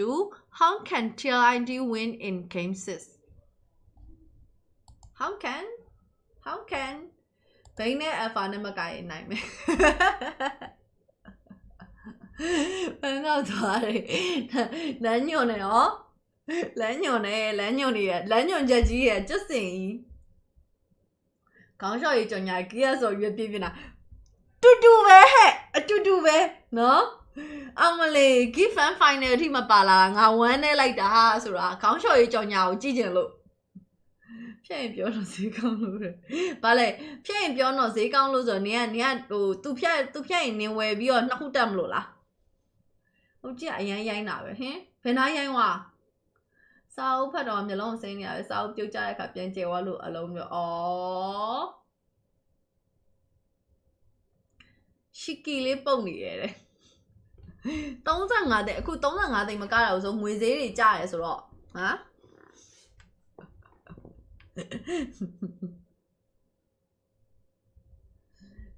how can TLID win in game 6 how can ဘိန်းနဲ့ alpha နဲ့မကရင်နိုင်မယ်ဘယ်တော့သွားလဲလမ်းညွန်နေရောလမ်းညွန်ချက်ကြီးရဲ့ကျွတ်စင်ကြီးခေါင်းလျှော်ကြီးကြော်ညာကြီးရဆိုရွေးပြပြနာတူပဲဟဲ့အတူပဲနော်အမလေး give fan final အထိမပါလာငါဝမ်းနေလိုက်တာဆိုတာခေါင်းလျှော်ကြီးကြော်ညာကိုကြည့်ကြလို့ ဖြတ်ရင်ပြောတော့ဈေးကောင်းလို့လေဘာလဲဖြတ်ရင်ပြောတော့ဈေးကောင်းလို့ဆိုတော့နင်ကဟိုသူဖြတ်ရင်နင်ဝယ်ပြီးတော့နှစ်ခုတက်မလို့လားဟုတ်ကြည့်အရင်ရိုင်းတာပဲဟင်ဘယ်နာရိုင်းွာစာအုပ်ဖတ်တော့မျိုးလုံးစိမ့်နေရပဲစာအုပ်ပြုတ်ကြတဲ့အခါပြန်ကျဲသွားလို့အလုံးမျိုးဩရှီကီလေးပုံနေရတယ်35သိန်းအခု35သိန်းမကားတော့ဆိုငွေဈေးတွေကျရဲဆိုတော့ဟမ်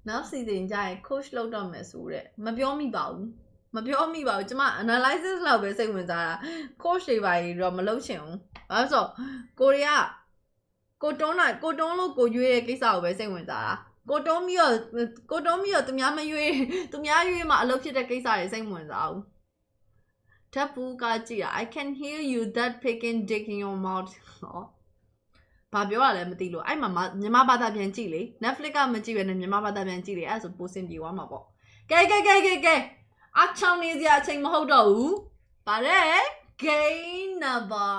နောက်စီစဉ်ကြရင် coach လုပ်တော့မယ်ဆိုတဲ့မပြောမိပါဘူးကျမ analysis လောက်ပဲစိတ်ဝင်စားတာ coach တွေပါကြီးတော့မလုပ်ချင်ဘူးဘာလို့ဆိုကိုရီးယားကိုတွန်းလို့ကိုရွေးတဲ့ကိစ္စကိုပဲစိတ်ဝင်စားတာကိုတွန်းပြီးတော့သူများရွေးမှအလုပ်ဖြစ်တဲ့ကိစ္စတွေစိတ်ဝင်စားဘူးဓာတ်ပူကကြည့်တာ I can hear you that picking dick in your mouth ဘာပြောရလဲမသိလို့အဲ့မှာမြန်မာဘာသာပြန်ကြည့်လေ Netflix ကမကြည့်ဘဲနဲ့မြန်မာဘာသာပြန်ကြည့်လေအဲ့ဆိုပိုစင်ပြေသွားမှာပေါ့ကဲအချောင်းနေစရာအချိန်မဟုတ်တော့ဘူးဗါတဲ့ game number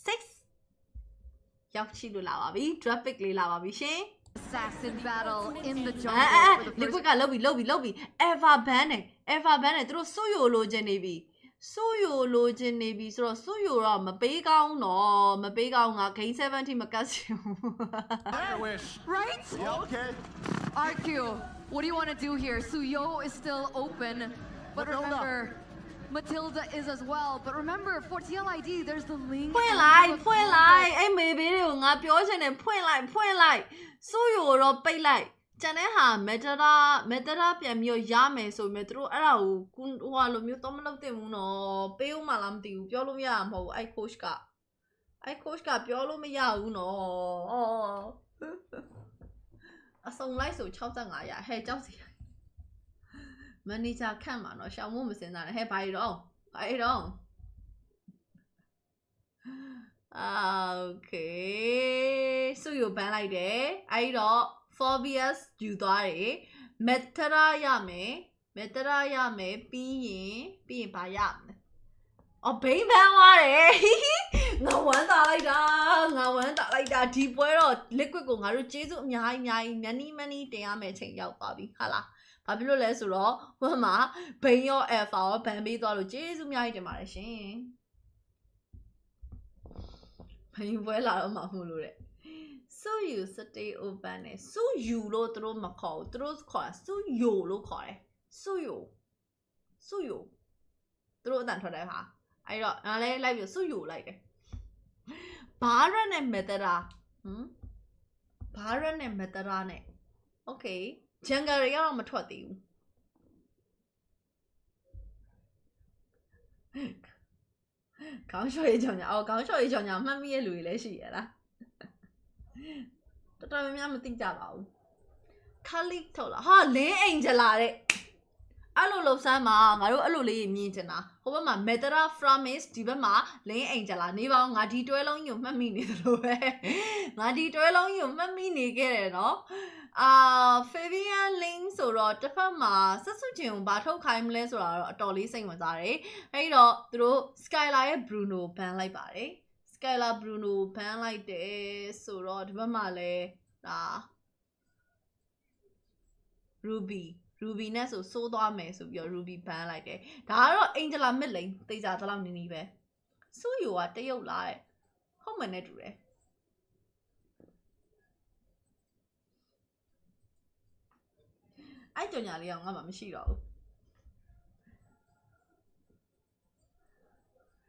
6ရောက်ရှိလို့လာပါပြီ traffic လေးလာပါပြီရှင် Assassin battle in the jungle for the first liquid ကလုတ်ပြီ ever ban နဲ့သူတို့စွယိုလိုချင်နေပြီဆိုတော့စွယိုတော့မပေးကောင်းငါ game 7 ထိမကတ်ချင်ဘူး right Yeah, okay. RQ what do you want to do here Suyo is still open but remember Matilda is as well but remember for TLID there's the link ဖွင့်လိုက်အဲ့မေဘေးတွေကိုငါပြောချင်တယ်ဖွင့်လိုက်ဆိုယိုတော့ပိတ်လိုက်ကျန်တဲ့ဟာမက်တရာပြန်ပြီးရမယ်ဆိုပေမဲ့သူတို့အဲ့ဒါကိုဟိုဟာလိုမျိုးတော့မလုပ်သင့်ဘူးနော်ပေးဦးမလားမသိဘူးပြောလို့မရမှာမဟုတ်ဘူးအဲ့ coach ကပြောလို့မရဘူးနော်အစုံလိုက်ဆို65ရဟဲ့ကြောက်စီမန်နေဂျာခန့်မှာနော်ရှောင်းမို့မစင်စားနဲ့ဟဲ့ဘာတော့ okay စုယိုပန်းလိုက်တယ်အဲ့တော့ Phobias ယူသွားတယ်မက်တရာရမယ်ပြီးရင်ဘာရမလဲအော်ဘိန်းပန်းသွားတယ်ငါဝမ်းသာလိုက်တာဒီပွဲတော့ liquid ကိုငါတို့ကျေးဇူးအများကြီးမနီတင်ရမယ်အချိန်ရောက်သွားပြီဟာလားဘာဖြစ်လို့လဲဆိုတော့ဟိုမှာဘိန်းရော alpha ရောဘန်ပေးသွားလို့ကျေးဇူးအများကြီးတင်ပါတယ်ရှင်ဘိန်းပွဲလာတော့မှမလို့တဲ့So you stay open နဲ့ So you လို့သူတို့မခေါ်ဘူးသူတို့ခေါ်တာ So you လို့ခေါ်တယ် So you သူတို့အတန်ထွက်တယ်ဟာအဲ့တော့ငါလည်းလိုက်ပြီး So you လိုက်တယ်ဘာရနဲ့ metara ဘာရနဲ့ metara နဲ့ Okay jungle တွေကတော့မထွက်သေးဘူးခေါင်းလျှော်ရေးကြောင်ညာခေါင်းလျှော်ရေးကြောင်ညာမှတ်မိရဲ့လူတွေလည်းရှိရလားတော်တော်များများမသိကြပါဘူးခါလိထုတ်လာဟာလင်းအိမ်ကြလာတဲ့အဲ့လိုလှစမ်းမှာငါတို့အဲ့လိုလေးမြင်ချင်တာဟိုဘက်မှာ Metara Framis ဒီဘက်မှာလင်းအိမ်ကြလာနေပါအောင်ငါဒီတွဲလုံးကြီးကိုမှတ်မိနေသလိုပဲငါဒီတွဲလုံးကြီးကိုမှတ်မိနေခဲ့တယ်နော်Fabian Link ဆိုတော့တစ်ဖက်မှာဆက်စုချင်ကိုဘာထုတ်ခိုင်းမလဲဆိုတာတော့အတော်လေးစိတ်ဝင်စားတယ်အဲ့တော့သူတို့ Skylar ရဲ့ Bruno ဘန်လိုက်ပါတယ်Skylar Bruno ဘန်လိုက်တယ်ဆိုတော့ဒီဘက်မှာလည်းဒါ Ruby နဲ့ဆိုးသွားမယ်ဆိုပြီးတော့ Ruby ဘန်လိုက်တယ်ဒါကတော့ Angela Mid Lane သိကြတဲ့လောက်နီးနီးပဲစူယိုကတရုတ်လားတဲ့ဟုတ်မှန်နဲ့တူတယ်အဲ့ကြောင်ညာလေးအောင်ငါမှမရှိတော့ဘူး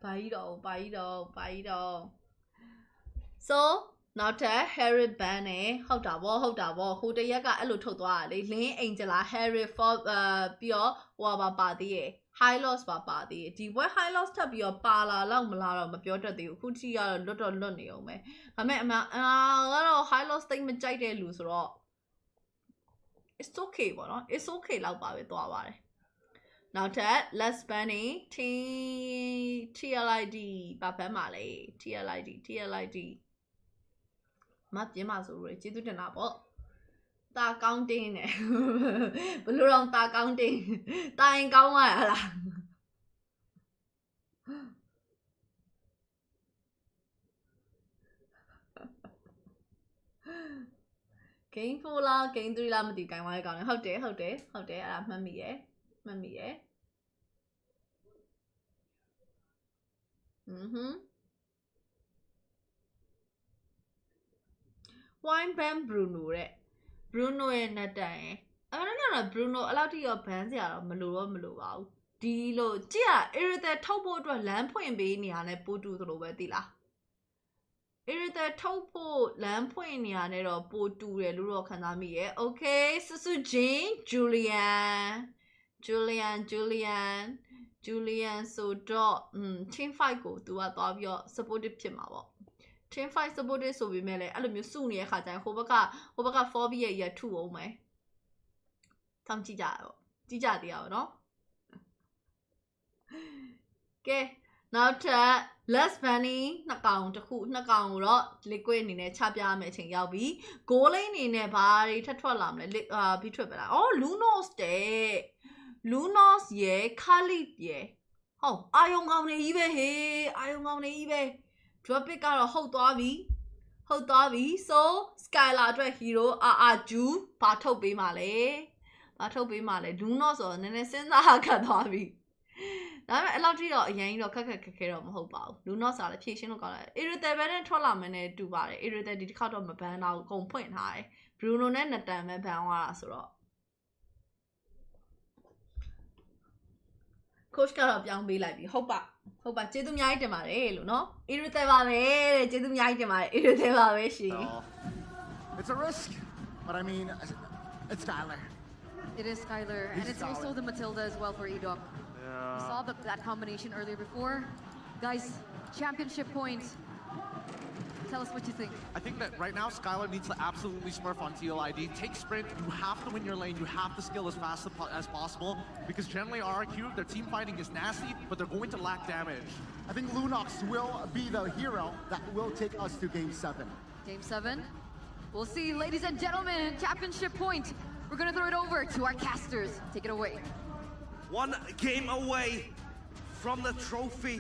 ဘာကြီးတော့ so နောက်ထပ် Harry Ban နဲ့ဟုတ်တာဗောဟိုတရက်ကအဲ့လိုထုတ်သွားတာလေ Lin Angela Harry for ပြီးတော့ဟိုပါသေးရယ် High Loss ပါသေးရယ်ဒီဘွဲ High Loss ထပ်ပြီးတော့ပါလာတော့မလားတော့မပြောတတ်သေးဘူးအခုထိကတော့လွတ်နေအောင်ပဲဒါပေမဲ့ကတော့ High Loss တိတ်မကြိုက်တဲ့လူဆိုတော့it's okay ပေါ့နော် it's okay လောက်ပါပဲသွားပါတယ်နောက်ထပ် let's banning TLID ဘာဖမ်းပါလဲ TLID မပြင်းပါဆိုလို့ကျေးဇူးတင်တာပေါ့တာကောင်းတင်းနဲ့ဘလို့တော့တာကောင်းတင်းတာရင်ကောင်းသွားရလား Game 4 လား Game 3လားမသိကိုင်းသွားတဲ့ကောင်လေဟုတ်တယ်အဲ့ဒါမှတ်မိရယ်Wine ban Bruno တဲ့ Bruno ရဲ့နတ်တန်ရဲ့အဲ့ဒါကတော့ Bruno အဲ့လောက်ထိရောဘန်းစရာတော့မလိုပါဘူးဒီလိုကြည့်ရ irritate ထုတ်ဖို့အတွက်လမ်းဖွင့်ပေးနေရတဲ့ပိုတူသလိုပဲသိလား irritate ထုတ်ဖို့လမ်းဖွင့်နေရတဲ့တော့ပိုတူတယ်လို့တော့ခံစားမိရဲ့ Okay Susu Jane Julian ဆိုတော့ team fight ကို तू ကသွားပြီးတော့ supportive ဖြစ်မှာပေါ့ team fight supportive ဆိုပေမဲ့လည်းအဲ့လိုမျိုးစုနေတဲ့ခါကျရင်ဟိုဘက်က 4B ရဲ့ရထုအောင်မယ်စောင့်ကြည့်ကြရပေါ့ကြည့်ကြသေးရပါတော့ကဲနောက်ထပ် less bunny နှစ်ကောင်ကိုတော့ liquid အနေနဲ့ချပြရမယ့်အချိန်ရောက်ပြီ goal lane အနေနဲ့ဘာတွေထပ်ထွက်လာမလဲပြီးထွက်ပါလားအော် Lunos တဲ့ Lunos ရဲ့ Khalid ရဲ့ဟောအာယုံကောင်နေကြီးပဲဟေးအာယုံကောင်နေကြီးပဲ drop pick ကတော့ဟုတ်သွားပြီ so Skylar အတွက် hero RRQ ဘာထုတ်ပေးမှာလဲLunos ဆိုတော့နည်းနည်းစဉ်းစားခတ်သွားပြီဒါပေမဲ့အဲ့လောက်ထိတော့အရင်ကြီးတော့ခက်ခဲတော့မဟုတ်ပါဘူး Lunos ကလည်းဖြည့်ရှင်းလို့ကောင်းတယ် irritate ပဲနဲ့ထွက်လာမယ်နဲ့တူပါတယ် irritate ဒီတစ်ခါတော့မဘန်းတော့အကုန်ဖွင့်ထားတယ် Bruno နဲ့ Nathan ပဲဘန်းသွားတာဆိုတော့ coach ကတော့ပြောင်းပေးလိုက်ပြီဟုတ်ပါကျေးဇူးအများကြီးတင်ပါတယ်လို့နော် irritate ပါပဲတဲ့ကျေးဇူးအများကြီးတင်ပါတယ် irritate ပါပဲရှင် It's a risk, but I mean, it's Skylar. It is Skylar, and it's also the Matilda as well for Edok. We saw that combination earlier before. Guys, championship points. Tell us what you think. I think that right now Skylar needs to absolutely smurf on TLID. Take sprint. You have to win your lane. You have to skill as fast as possible because generally RRQ, their team fighting is nasty, but they're going to lack damage. I think Lunox will be the hero that will take us to Game 7. Game 7. We'll see, ladies and gentlemen, championship point. We're gonna throw it over to our casters. Take it away. One game away from the trophy.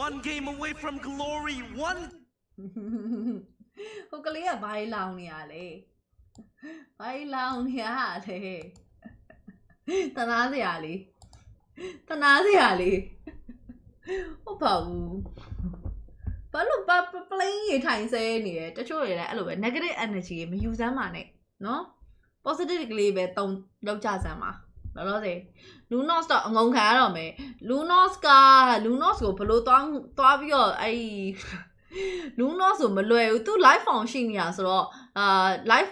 One game away from glory. One. ဟိုကလေးကဘာလောင်နေရလဲတနာစရာလေးဟုတ်ပါဘူးဘာလို့ပလိန်ရေထိုင်ဆဲနေတယ်တချို့တွေလည်းအဲ့လိုပဲ negative energy မယူစမ်းပါနဲ့နော် positive ကလေးပဲတုံလောက်ကြစမ်းပါလောလောဆယ် Lunos တော့အငုံခံရတော့မယ် Lunos ကိုဘလို့သွားပြီးတော့အဲ့Lunos ဆိုမလွယ်ဘူးသူ live phone ရှိနေရဆိုတော့live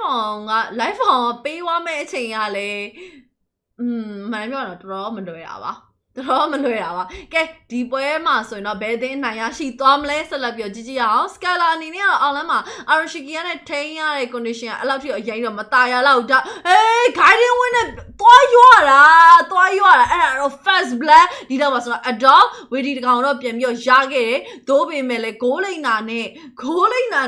phone ပေးသွားမဲ့အချိန်ကလည်းမှန်ပြောတော့တော်တော်မလွယ်တာပါကဲဒီပွဲမှာဆိုရင်တော့ဘယ်သင်းနိုင်ရရှိသွားမလဲဆက်လက်ပြီးကြည့်အောင် Skylar အနေနဲ့ကတော့အောင်လမ်းမှာ Arashiki နဲ့ထိန်းရတဲ့ condition ကအဲ့လောက်ထိအရင်တော့မตายရလောက်ဒါguiding win နဲ့သွားရွာတာအဲ့ဒါတော့ fast black ဒီတော့မှာဆိုတော့ adopt ဝေဒီတကောင်တော့ပြန်ပြီးရခဲ့တယ်သို့ပေမဲ့လည်း goal line နာ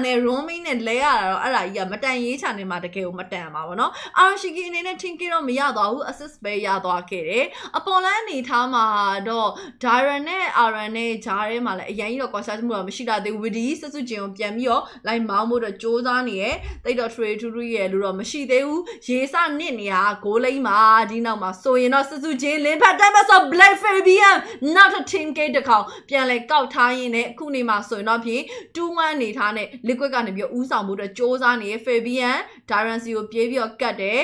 နဲ့ roaming နဲ့လဲရတာတော့အဲ့ဒါကြီးကမတန်ရေးချနေမှာတကယ်ကိုမတန်ပါဘူးเนาะ Arashiki အနေနဲ့ team ကတော့မရသွားဘူး assist ပဲရသွားခဲ့တယ်အပေါ်လန်းအနေထားမှာတော့ Dairan နဲ့ RN နဲ့ဂျားထဲမှာလည်းအရင်ကြီးတော့ကွာရှားမှုတော့မရှိတာသေးဘူး Widi စစုချင်းကိုပြန်ပြီးတော့လိုက်မောင်းဖို့တော့စ조사နေရဲ့တိတ်တော့ trade to ရဲ့လို့တော့မရှိသေးဘူးရေစနစ်နေရဂိုးလိမ့်မှာဒီနောက်မှာဆိုရင်တော့စစုချင်းလင်းဖတ်တိုင်းမှာဆို Black Fabian နောက်ထပ် team gate တစ်ခေါက်ပြန်လဲကောက်ထားရင်းနဲ့အခုနေမှာဆိုရင်တော့ဖြင့် 2-1 နေထားနဲ့ liquid ကနေပြီးဦးဆောင်ဖို့တော့စ조사နေရဲ့ Fabian Dairan စီကိုပြေးပြီးတော့ကတ်တယ်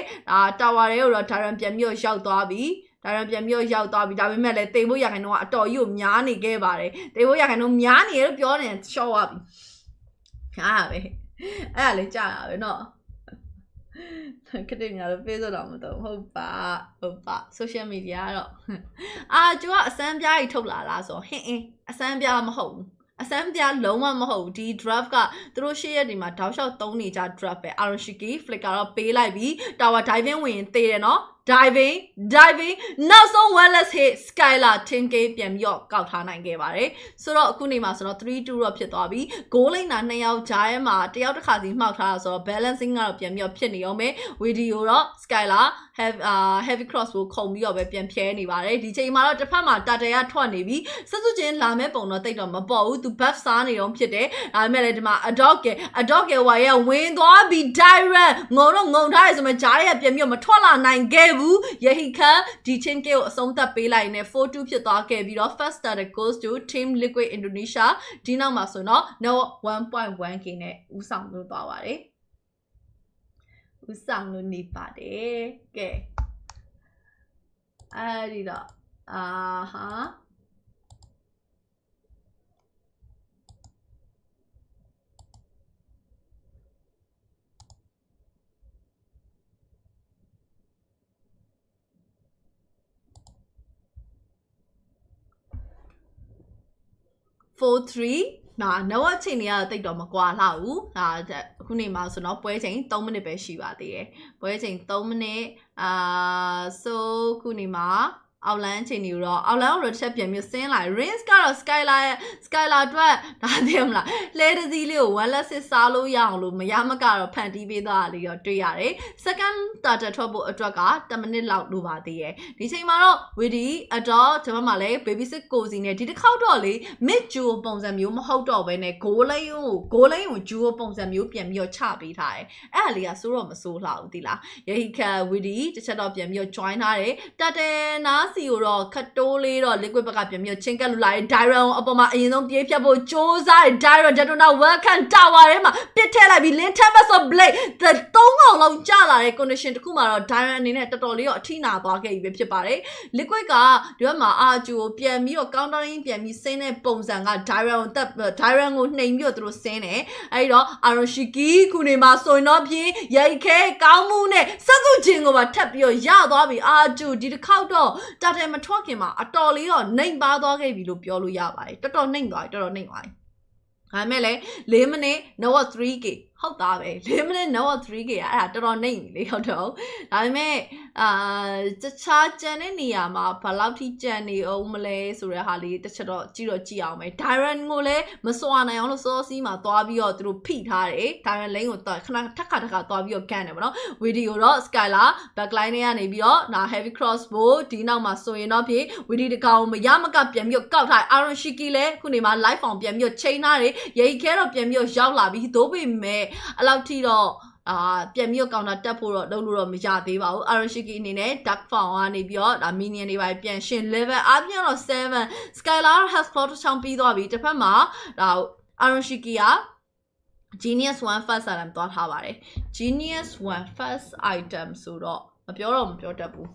tower တွေကိုတော့ Dairan ပြန်ပြီးတော့ရောက်သွားပြီဒါပေမဲ့လည်းတိမ်ဖို့ရခိုင်တော့အတော်ကြီးကိုများနေခဲ့ပါတယ်တိမ်ဖို့ရခိုင်တော့များနေရလို့ပြောနေရှော့သွားပြီအဲ့ဒါလည်းကြာတာပဲเนาะခက်တယ်များလို့ Facebook တော့မတော့ဟုတ်ပါ social media တော့ကျိုးကအစမ်းပြားကြီးထုတ်လာလားဆိုဟင်းအစမ်းပြားမဟုတ်ဘူးအစမ်းပြားလုံးဝမဟုတ်ဘူးဒီ draft ကသူတို့ရှေ့ရက်ဒီမှာတောက်လျှောက်သုံးနေကြ draft ပဲ Arashiki flicker တော့ပေးလိုက်ပြီး tower diving ဝင်သေးတယ်เนาะ diving နောက်ဆုံး wireless hit Skylar team K ပြန်ပြီးတော့ကောက်ထားနိုင်ခဲ့ပါတယ်ဆိုတော့အခုနေမှာဆိုတော့ 3-2 တော့ဖြစ်သွားပြီ goal line နာ2ယောက်ကြားထဲမှာတယောက်တစ်ခါစီမှောက်ထားတာဆိုတော့ balancing ကတော့ပြန်ပြီးတော့ဖြစ်နေအောင်ပဲ video တော့ Skylar heavy cross ကိုခုံပြီးတော့ပဲပြန်ဖြဲနေပါတယ်ဒီချိန်မှာတော့တစ်ဖက်မှာ Tata ရထွက်နေပြီစက်စုချင်းလာမဲ့ပုံတော့တိတ်တော့မပေါ်ဘူးသူ buff စားနေတော့ဖြစ်တယ်ဒါပေမဲ့လည်းဒီမှာ adog ဝါရဝင်သွားပြီး direct ငုံတော့ငုံထားရဆိုမှကြားရပြန်ပြီးတော့မထွက်လာနိုင်ခဲ့ဘူးယဟီခန်ဒီ team ကိုအဆုံးသတ်ပေးလိုက်နေ 4-2 ဖြစ်သွားခဲ့ပြီးတော့ first starter goes to team liquid Indonesia ဒီနောက်မှာဆိုတော့ no 1.1k နဲ့ဦးဆောင်လို့သွားပါတယ်ဦးဆောင်လို့နေပါတယ်ကဲအဲ့ဒီတော့ဟာ 4-3 နောက်အချိန်နေရတိတ်တော့မကွာလှဘူးအခုနေမှာဆိုတော့ပွဲချိန်3မိနစ်ပဲရှိပါသေးတယ်ပွဲချိန်3မိနစ်ဆိုခုနေမှာအောက်လန်းချိန်နေတော့အောက်လန်းကိုတစ်ချက်ပြန်ပြီးဆင်းလာ Rings ကတော့ Skylar အတွက်ဒါသိမလားလဲတစည်းလေးကို one less စားလို့ရအောင်လို့မရမကတော့ဖန်တီးပေးသွားတာလေးတော့တွေ့ရတယ် second starter ထွက်ဖို့အတွက်က10မိနစ်လောက်လိုပါသေးတယ်ဒီချိန်မှာတော့ Widi အတော့ဒီဘက်မှာလည်း baby sit ကိုစီနဲ့ဒီတစ်ခေါက်တော့လေ mid jewel ပုံစံမျိုးမဟုတ်တော့ဘဲနဲ့ goal line ကို jewel ပုံစံမျိုးပြန်ပြီးတော့ချပေးထားတယ်အဲ့ဒါလေးကစိုးတော့မစိုးလှဘူးသိလားယဟီခ Widi တစ်ချက်တော့ပြန်ပြီးတော့ join ထားတယ်တတဲနာစီကိုတော့ခတ်တိုးလေးတော့ liquid ဘက်ကပြန်ပြီးချင်းကက်လူလာတယ် Dyron အပေါ်မှာအရင်ဆုံးပြေးဖြတ်ဖို့စူးစမ်းတယ် Dyron ဒက်တိုနာ welcome tower ထဲမှာပစ်ထည့်လိုက်ပြီး link tap so blade 3ကောင်လုံးကျလာတဲ့ condition တစ်ခုမှာတော့ Dyron အနေနဲ့တော်တော်လေးတော့အထိနာသွားခဲ့ပြီပဲဖြစ်ပါတယ် liquid ကဒီဘက်မှာ RRQ ကိုပြန်ပြီးတော့ countering ပြန်ပြီးဆင်းတဲ့ပုံစံက Dyron ကိုနှိမ်ပြီးတော့သူတို့ဆင်းတယ်အဲဒီတော့ Aroshiki ခုနေမှာဆိုရင်တော့ဖြင့်ရိုက်ခဲကောင်းမှုနဲ့စက်စုချင်းကိုပါထပ်ပြီးတော့ရသွားပြီ RRQ ဒီတစ်ခေါက်တော့တတဲမထွက်ခင်မှာအတော်လေးတော့နှိမ်ပါသွားခဲ့ပြီလို့ပြောလို့ရပါတယ်တော်တော်နှိမ်သွားပြီဒါပေမဲ့လည်း4မိနစ် no 3k ဟုတ်သားပဲ4မိနစ် no 3k အဲ့ဒါတော်တော်နှိမ်ပြီလေဟုတ်တော့ဒါပေမဲ့တခြားကြံတဲ့နေရာမှာဘယ်လောက်ထိကြံနေအောင်မလဲဆိုတဲ့ဟာလေးတစ်ချက်တော့ကြည့်အောင်မယ် Dyron ကိုလည်းမစွာနိုင်အောင်လို့စောစီးမှာသွားပြီးတော့သူတို့ဖိထားတယ် Dyron lane ကိုခဏထပ်ခါသွားပြီးတော့ကန်တယ်ဗောနော် video တော့ Skylar backline နဲ့ကနေပြီးတော့heavy cross ဖို့ဒီနောက်မှာဆိုရင်တော့ဖြင့် video တကောင်မရမကပြန်ပြီးတော့ကောက်ထား Aroshiki လည်းခုနေမှာ live အောင်ပြန်ပြီးတော့ချိန်ထားတယ်ရိတ်ခဲတော့ပြန်ပြီးတော့ရောက်လာပြီးသို့ပေမဲ့အဲ့လောက်ထိတော့ပြန်ပြီးတော့ counter တက်ဖို့တော့လုပ်လို့တော့မရသေးပါဘူး Aroshiki အနေနဲ့ dark form ကနေပြီးတော့minion တွေပါပြန်ရှင် level အပြင်တော့7 Skylar has plot ချောင်းပြီးသွားပြီတစ်ဖက်မှာAroshiki ကGenius 1 first item သွားထားပါတယ် Genius 1 first item ဆိုတော့မပြောတတ်ဘူး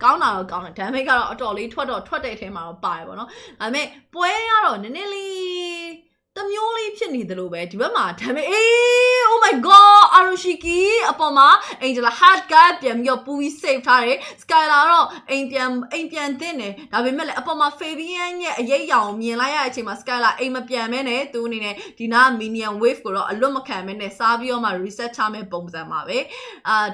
ကောင်းတာတော့ကောင်းတယ် damage ကတော့အတော်လေးထွက်တဲ့အထဲမှာတော့ပါတယ်ပေါ့နော်ဒါပေမဲ့ပွဲကတော့နည်းနည်းလေးတမျိုးလေးဖြစ်နေတယ်လို့ပဲဒီဘက်မှာ damage oh my god Aroshiki အပေါ်မှာ Angel hard guard ပြန်ပြီးတော့ပူပြီး save ထားတယ် Skylar တော့အိမ်ပြန်တင်တယ်ဒါပေမဲ့လည်းအပေါ်မှာ Fabian ရဲ့အရေးရောင်မြင်လိုက်ရတဲ့အချိန်မှာ Skylar အိမ်မပြန်မဲနဲ့သူအနေနဲ့ဒီနာ minion wave ကိုတော့အလွတ်မခံမဲနဲ့စားပြီးတော့မှ reset ချမဲ့ပုံစံပါပဲ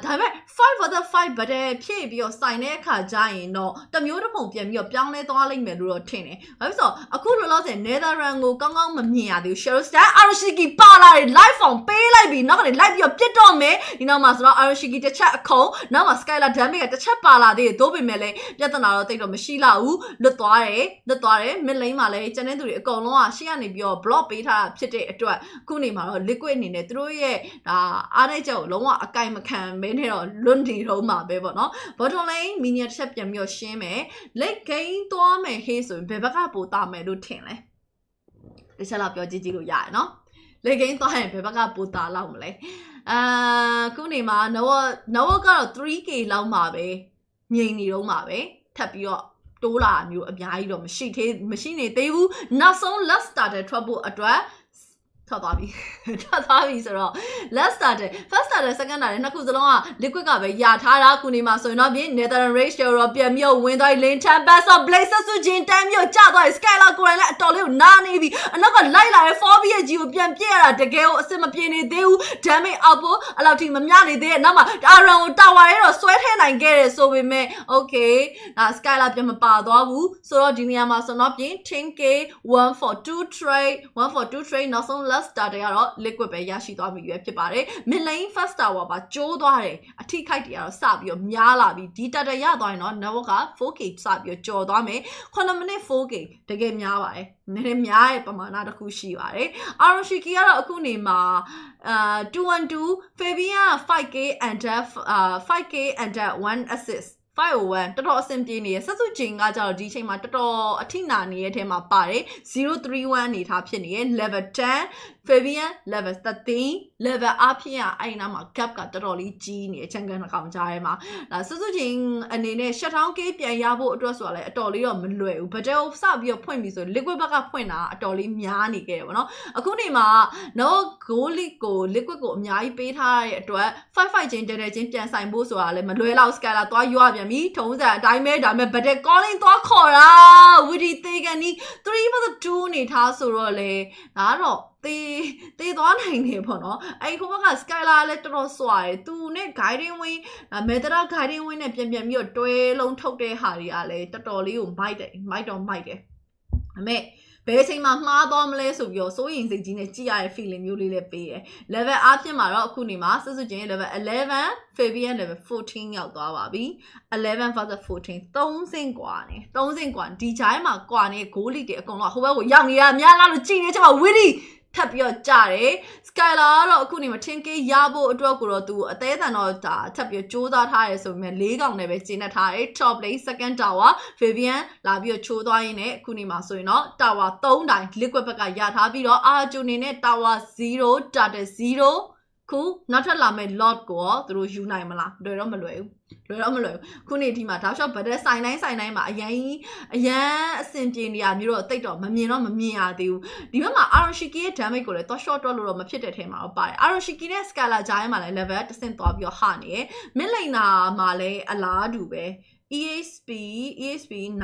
ဒါပေမဲ့ 5 for the 5 but ဖြည့်ပြီးတော့စိုင်တဲ့အခါကျရင်တော့တမျိုးတစ်ပုံပြန်ပြီးတော့ပြောင်းလဲသွားလိမ့်မယ်လို့တော့ထင်တယ်ဘာဖြစ်လို့အခုလောလောဆယ် Netherland ကိုကောင်းကောင်းမမြင်ရသေးဘူး Shadow Star Aroshiki ပါလာတယ် live on ပေးလိုက်ပြီးနောက်ကနေ live ပြီးတော့ပြစ်တော့မယ်ဒီနောက်မှာဆိုတော့ Aroshiki တစ်ချက်အခုံနောက်မှာ Skylar damage ကတစ်ချက်ပါလာသေးတယ်သို့ပေမဲ့လည်းပြဿနာတော့တိတ်တော့မရှိလာဘူးလွတ်သွားတယ် mid lane မှာလည်းကျန်တဲ့သူတွေအကုန်လုံးကရှေ့ကနေပြီးတော့ block ပေးထားတာဖြစ်တဲ့အတွက်ခုနေမှာတော့ liquid အနေနဲ့သူတို့ရဲ့အားနဲ့ချက်ကိုလုံးဝအကင်မခံမဲနဲ့တော့လွတ်နေတော့မှာပဲပေါ့နော် bottom lane minion တစ်ချက်ပြန်ပြီးတော့ရှင်းမယ် late game သွားမယ်ဟေးဆိုရင်ဘယ်ဘက်ကပိုတာမယ်လို့ထင်လဲတခြားလောက်ပြောကြည့်လို့ရတယ်နော်လေကိန်းသွားရင်ဘယ်ဘက်ကပိုတာလောက်မလဲခုနေမှာ Noah ကတော့ 3k လောက်မှာပဲငြိမ်နေတော့မှာပဲထပ်ပြီးတော့တိုးလာမျိုးအများကြီးတော့မရှိနေသေးဘူးနောက်ဆုံး last starter ထွက်ဖို့အတွက် ထွက်သွားပြီဆိုတော့ let's start it first starter second starter နှစ်ခုစလုံးက liquid ကပဲယာထားတာခုနေမှာဆိုရင်တော့ပြင် Netherlands ratio တော့ပြန်မြုပ်ဝင်သွား lane tempest ဆို blaze စုချင်းတန်းမြုပ်ကျသွား skylar ကိုယ်တိုင်လည်းအတော်လေးကိုနားနေပြီအနောက်ကလိုက်လာတဲ့ 4B ရဲ့ကြီးကိုပြန်ပြည့်ရတာတကယ်ကိုအစစ်မပြေနေသေးဘူး damage output အဲ့လောက်ထိမမျှနေသေးတဲ့နောက်မှာ Aran ကို tower ရဲတော့ဆွဲထည့်နိုင်ခဲ့တယ်ဆိုပေမဲ့ okay ဒါ skylar ပြန်မပါသွားဘူးဆိုတော့ဒီနေရာမှာဆိုတော့ပြင် 10k 142 trade 142 trade နောက်ဆုံး last starter ကတော့ liquid ပဲရရှိသွားပြီဖြစ်ပါတယ် mid lane first tower ပါကျိုးသွားတယ်အထိခိုက်တွေကတော့စပြီးတော့များလာပြီဒီ starter ရသွားရင်တော့ network က 4k စပြီးတော့ကြော်သွားမယ်9 minute 4k တကယ်များပါတယ်နည်းနည်းများရဲ့ပမာဏတစ်ခုရှိပါတယ် RRQ ကတော့အခုနေမှာ212 Fabian 5k and 5k and 1 assist 501တော်တော်အဆင်ပြေနေရဆက်စုချင်းကကြတော့ဒီအချိန်မှာတော်တော်အထိနာနေတဲ့အထဲမှာပါတယ်031အနေထားဖြစ်နေရ level 10 Fabian level 13 level အဖြစ်အဲ့နာမှာ gap ကတော်တော်လေးကြီးနေအချန်ကန်အကောင်ကြားထဲမှာဒါဆက်စုချင်းအနေနဲ့ shutdown k ပြန်ရဖို့အတွက်ဆိုတာလည်းအတော်လေးတော့မလွယ်ဘူး but တော့စပြီးတော့ဖွင့်ပြီဆို liquid ဘက်ကဖွင့်တာအတော်လေးများနေခဲ့တယ်ဗောနော်အခုနေမှာ no goal league ကို liquid ကိုအများကြီးပေးထားတဲ့အတွက်5ချင်းတဲချင်းပြန်ဆိုင်ဖို့ဆိုတာလည်းမလွယ်တော့ skylar သွားရွာပြန်ပြီထုံးစံအတိုင်းပဲဒါပေမဲ့ but calling သွားခေါ်တာ witty သေးကန်ဒီ3/2နေထားဆိုတော့လေဒါတော့တေးသွားနိုင်တယ်ပေါ့နော်အဲ့ဟိုဘက်က skylar လည်းတော်တော်စွာတယ်သူနဲ့ guiding wing metadata guiding wing နဲ့ပြန်ပြီးတော့တွဲလုံးထုတ်တဲ့ဟာတွေကလည်းတော်တော်လေးကိုမိုက်တယ်ဒါပေမဲ့ဘယ်အချိန်မှာမှားသွားမလဲဆိုပြီးတော့စိုးရိမ်စိတ်ကြီးနဲ့ကြည့်ရတဲ့ feeling မျိုးလေးလည်းပေးတယ် level အဖြစ်မှာတော့အခုနေမှာစွတ်ချင်း level 11 Fabian level 14ရောက်သွားပါပြီ11 versus 14 3ဆင့်กว่าနေ3ဆင့်กว่าဒီဂျိုင်းမှာกว่าနေ goal lead တွေအကုန်လုံးဟိုဘက်ကိုရောက်နေတာများလားလို့ကြည့်နေချင်ပါ witty ထပ်ပြီးတော့ကြတယ် skylar ကတော့အခုနေမှာ 10k ရဖို့အတွက်ကိုတော့သူအသေးအံတော့ဒါထပ်ပြီးတော့စူးစမ်းထားရဲဆိုပေမဲ့4កောင်နဲ့ပဲကျင်းနေထားတယ် top lane second tower Fabian လာပြီးတော့ချိုးသွားရင်းနဲ့အခုနေမှာဆိုရင်တော့ tower 3တိုင်း liquid ဘက်ကရထားပြီးတော့ RRQ နေနဲ့ tower 0 data 0ခုနောက်ထပ်လာမဲ့ lot ကိုရောသူတို့ယူနိုင်မလားလွယ်တော့မလွယ်ဘူးခုနေ့ဒီမှာတောက်လျှောက်ဗတ်တဲ့ဆိုင်တိုင်းမှာအရန်အဆင်ပြေနေရမျိုးတော့တိတ်တော့မမြင်ရသေးဘူးဒီဘက်မှာ RRQ ရဲ့ damage ကိုလည်းတော့ short တော့လို့တော့မဖြစ်တဲ့ထဲမှာတော့ပါတယ် RRQ နဲ့ skylar ကြားထဲမှာလည်း level တစ်ဆင့်သွားပြီးတော့ဟာနေရ mid laner မှာလည်းအလားတူပဲ ESP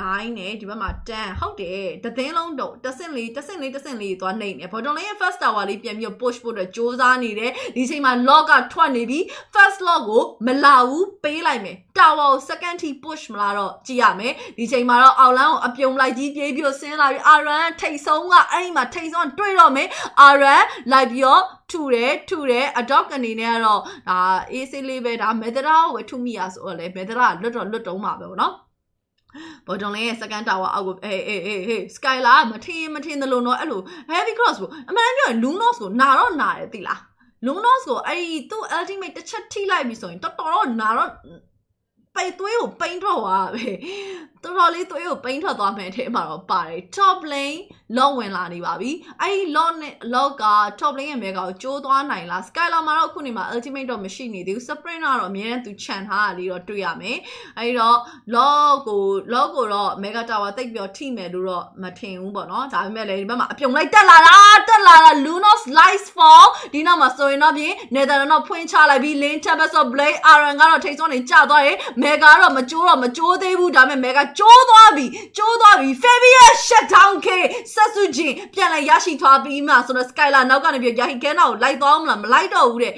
9နဲ့ဒီဘက်မှာ10ဟုတ်တယ်တသိန်းလုံးတော့တဆင့်လေးသွားနေတယ် bottom lane ရဲ့ first tower လေးပြန်ပြီး push ဖို့အတွက်စူးစမ်းနေတယ်ဒီချိန်မှာ log ကထွက်နေပြီ first log ကိုမလာဘူးပေးလိုက်မယ် tower ကို second ထိ push မလာတော့ကြည့်ရမယ်ဒီချိန်မှာတော့အောက်လမ်းကိုအပြုံလိုက်ကြီးပြေးပြီးဆင်းလာပြီး Aran ထိတ်ဆုံးကအဲ့ဒီမှာထိတ်ဆုံးတွေ့တော့မယ် Aran လိုက်ပြီးတော့ထူတယ် adopt အနေနဲ့ကတော့ဒါ AC လေးပဲဒါ metadata ကိုပဲထုမိရဆိုတော့လေ metadata လွတ်တုံးမှာပဲဗောနော်ဘော်ဒွန်လင်းရဲ့ second tower အောက်ကိုskylar မထင်သလိုတော့အဲ့လို heavy cross ကိုအမှန်တမ်းပြောရင် lunos ကိုနာတော့နာတယ်သိလား lunos ကိုအဲ့ဒီသူ့ ultimate တစ်ချက်ထိလိုက်ပြီဆိုရင်တော်တော်နာတော့ပိတ်သွေးကိုပိန်းထွက်သွားပဲတော်တော်လေးသွေးကိုပိန်းထွက်သွားမယ်အထဲမှာတော့ပါတယ် top lane လော့ဝင်လာနေပါပြီအဲ့ဒီ lock က top lane ရဲ့ mega ကိုကျိုးသွားနိုင်လား skylar မှာတော့ခုနေမှာ ultimate တော့မရှိနေသေးဘူး sprint ကတော့အများနဲ့သူခြံထားတာလေးတော့တွေ့ရမယ်အဲ့တော့ lock ကိုတော့ mega tower တိတ်ပြီးတော့ထိမယ်လို့တော့မထင်ဘူးပေါ့နော်ဒါပေမဲ့လည်းဒီဘက်မှာအပြုံလိုက်တက်လာတာ lunos lights fall ဒီနောက်မှာဆိုရင်တော့ပြင် netherlands တော့ဖွင့်ချလိုက်ပြီး lane tempest of blade Aran ကတော့ထိတ်စွန်းနေကျသွားတယ် mega တော့မကျိုးသေးဘူးဒါပေမဲ့ mega ကျိုးသွားပြီ Fabian shutdown k ဆက်စုချင်းပြန်လဲရရှိသွားပြီးမှဆိုတော့ skylar နောက်ကနေပြီးယာဟီကန်နာကိုလိုက်သွားမလားမလိုက်တော့ဘူးတဲ့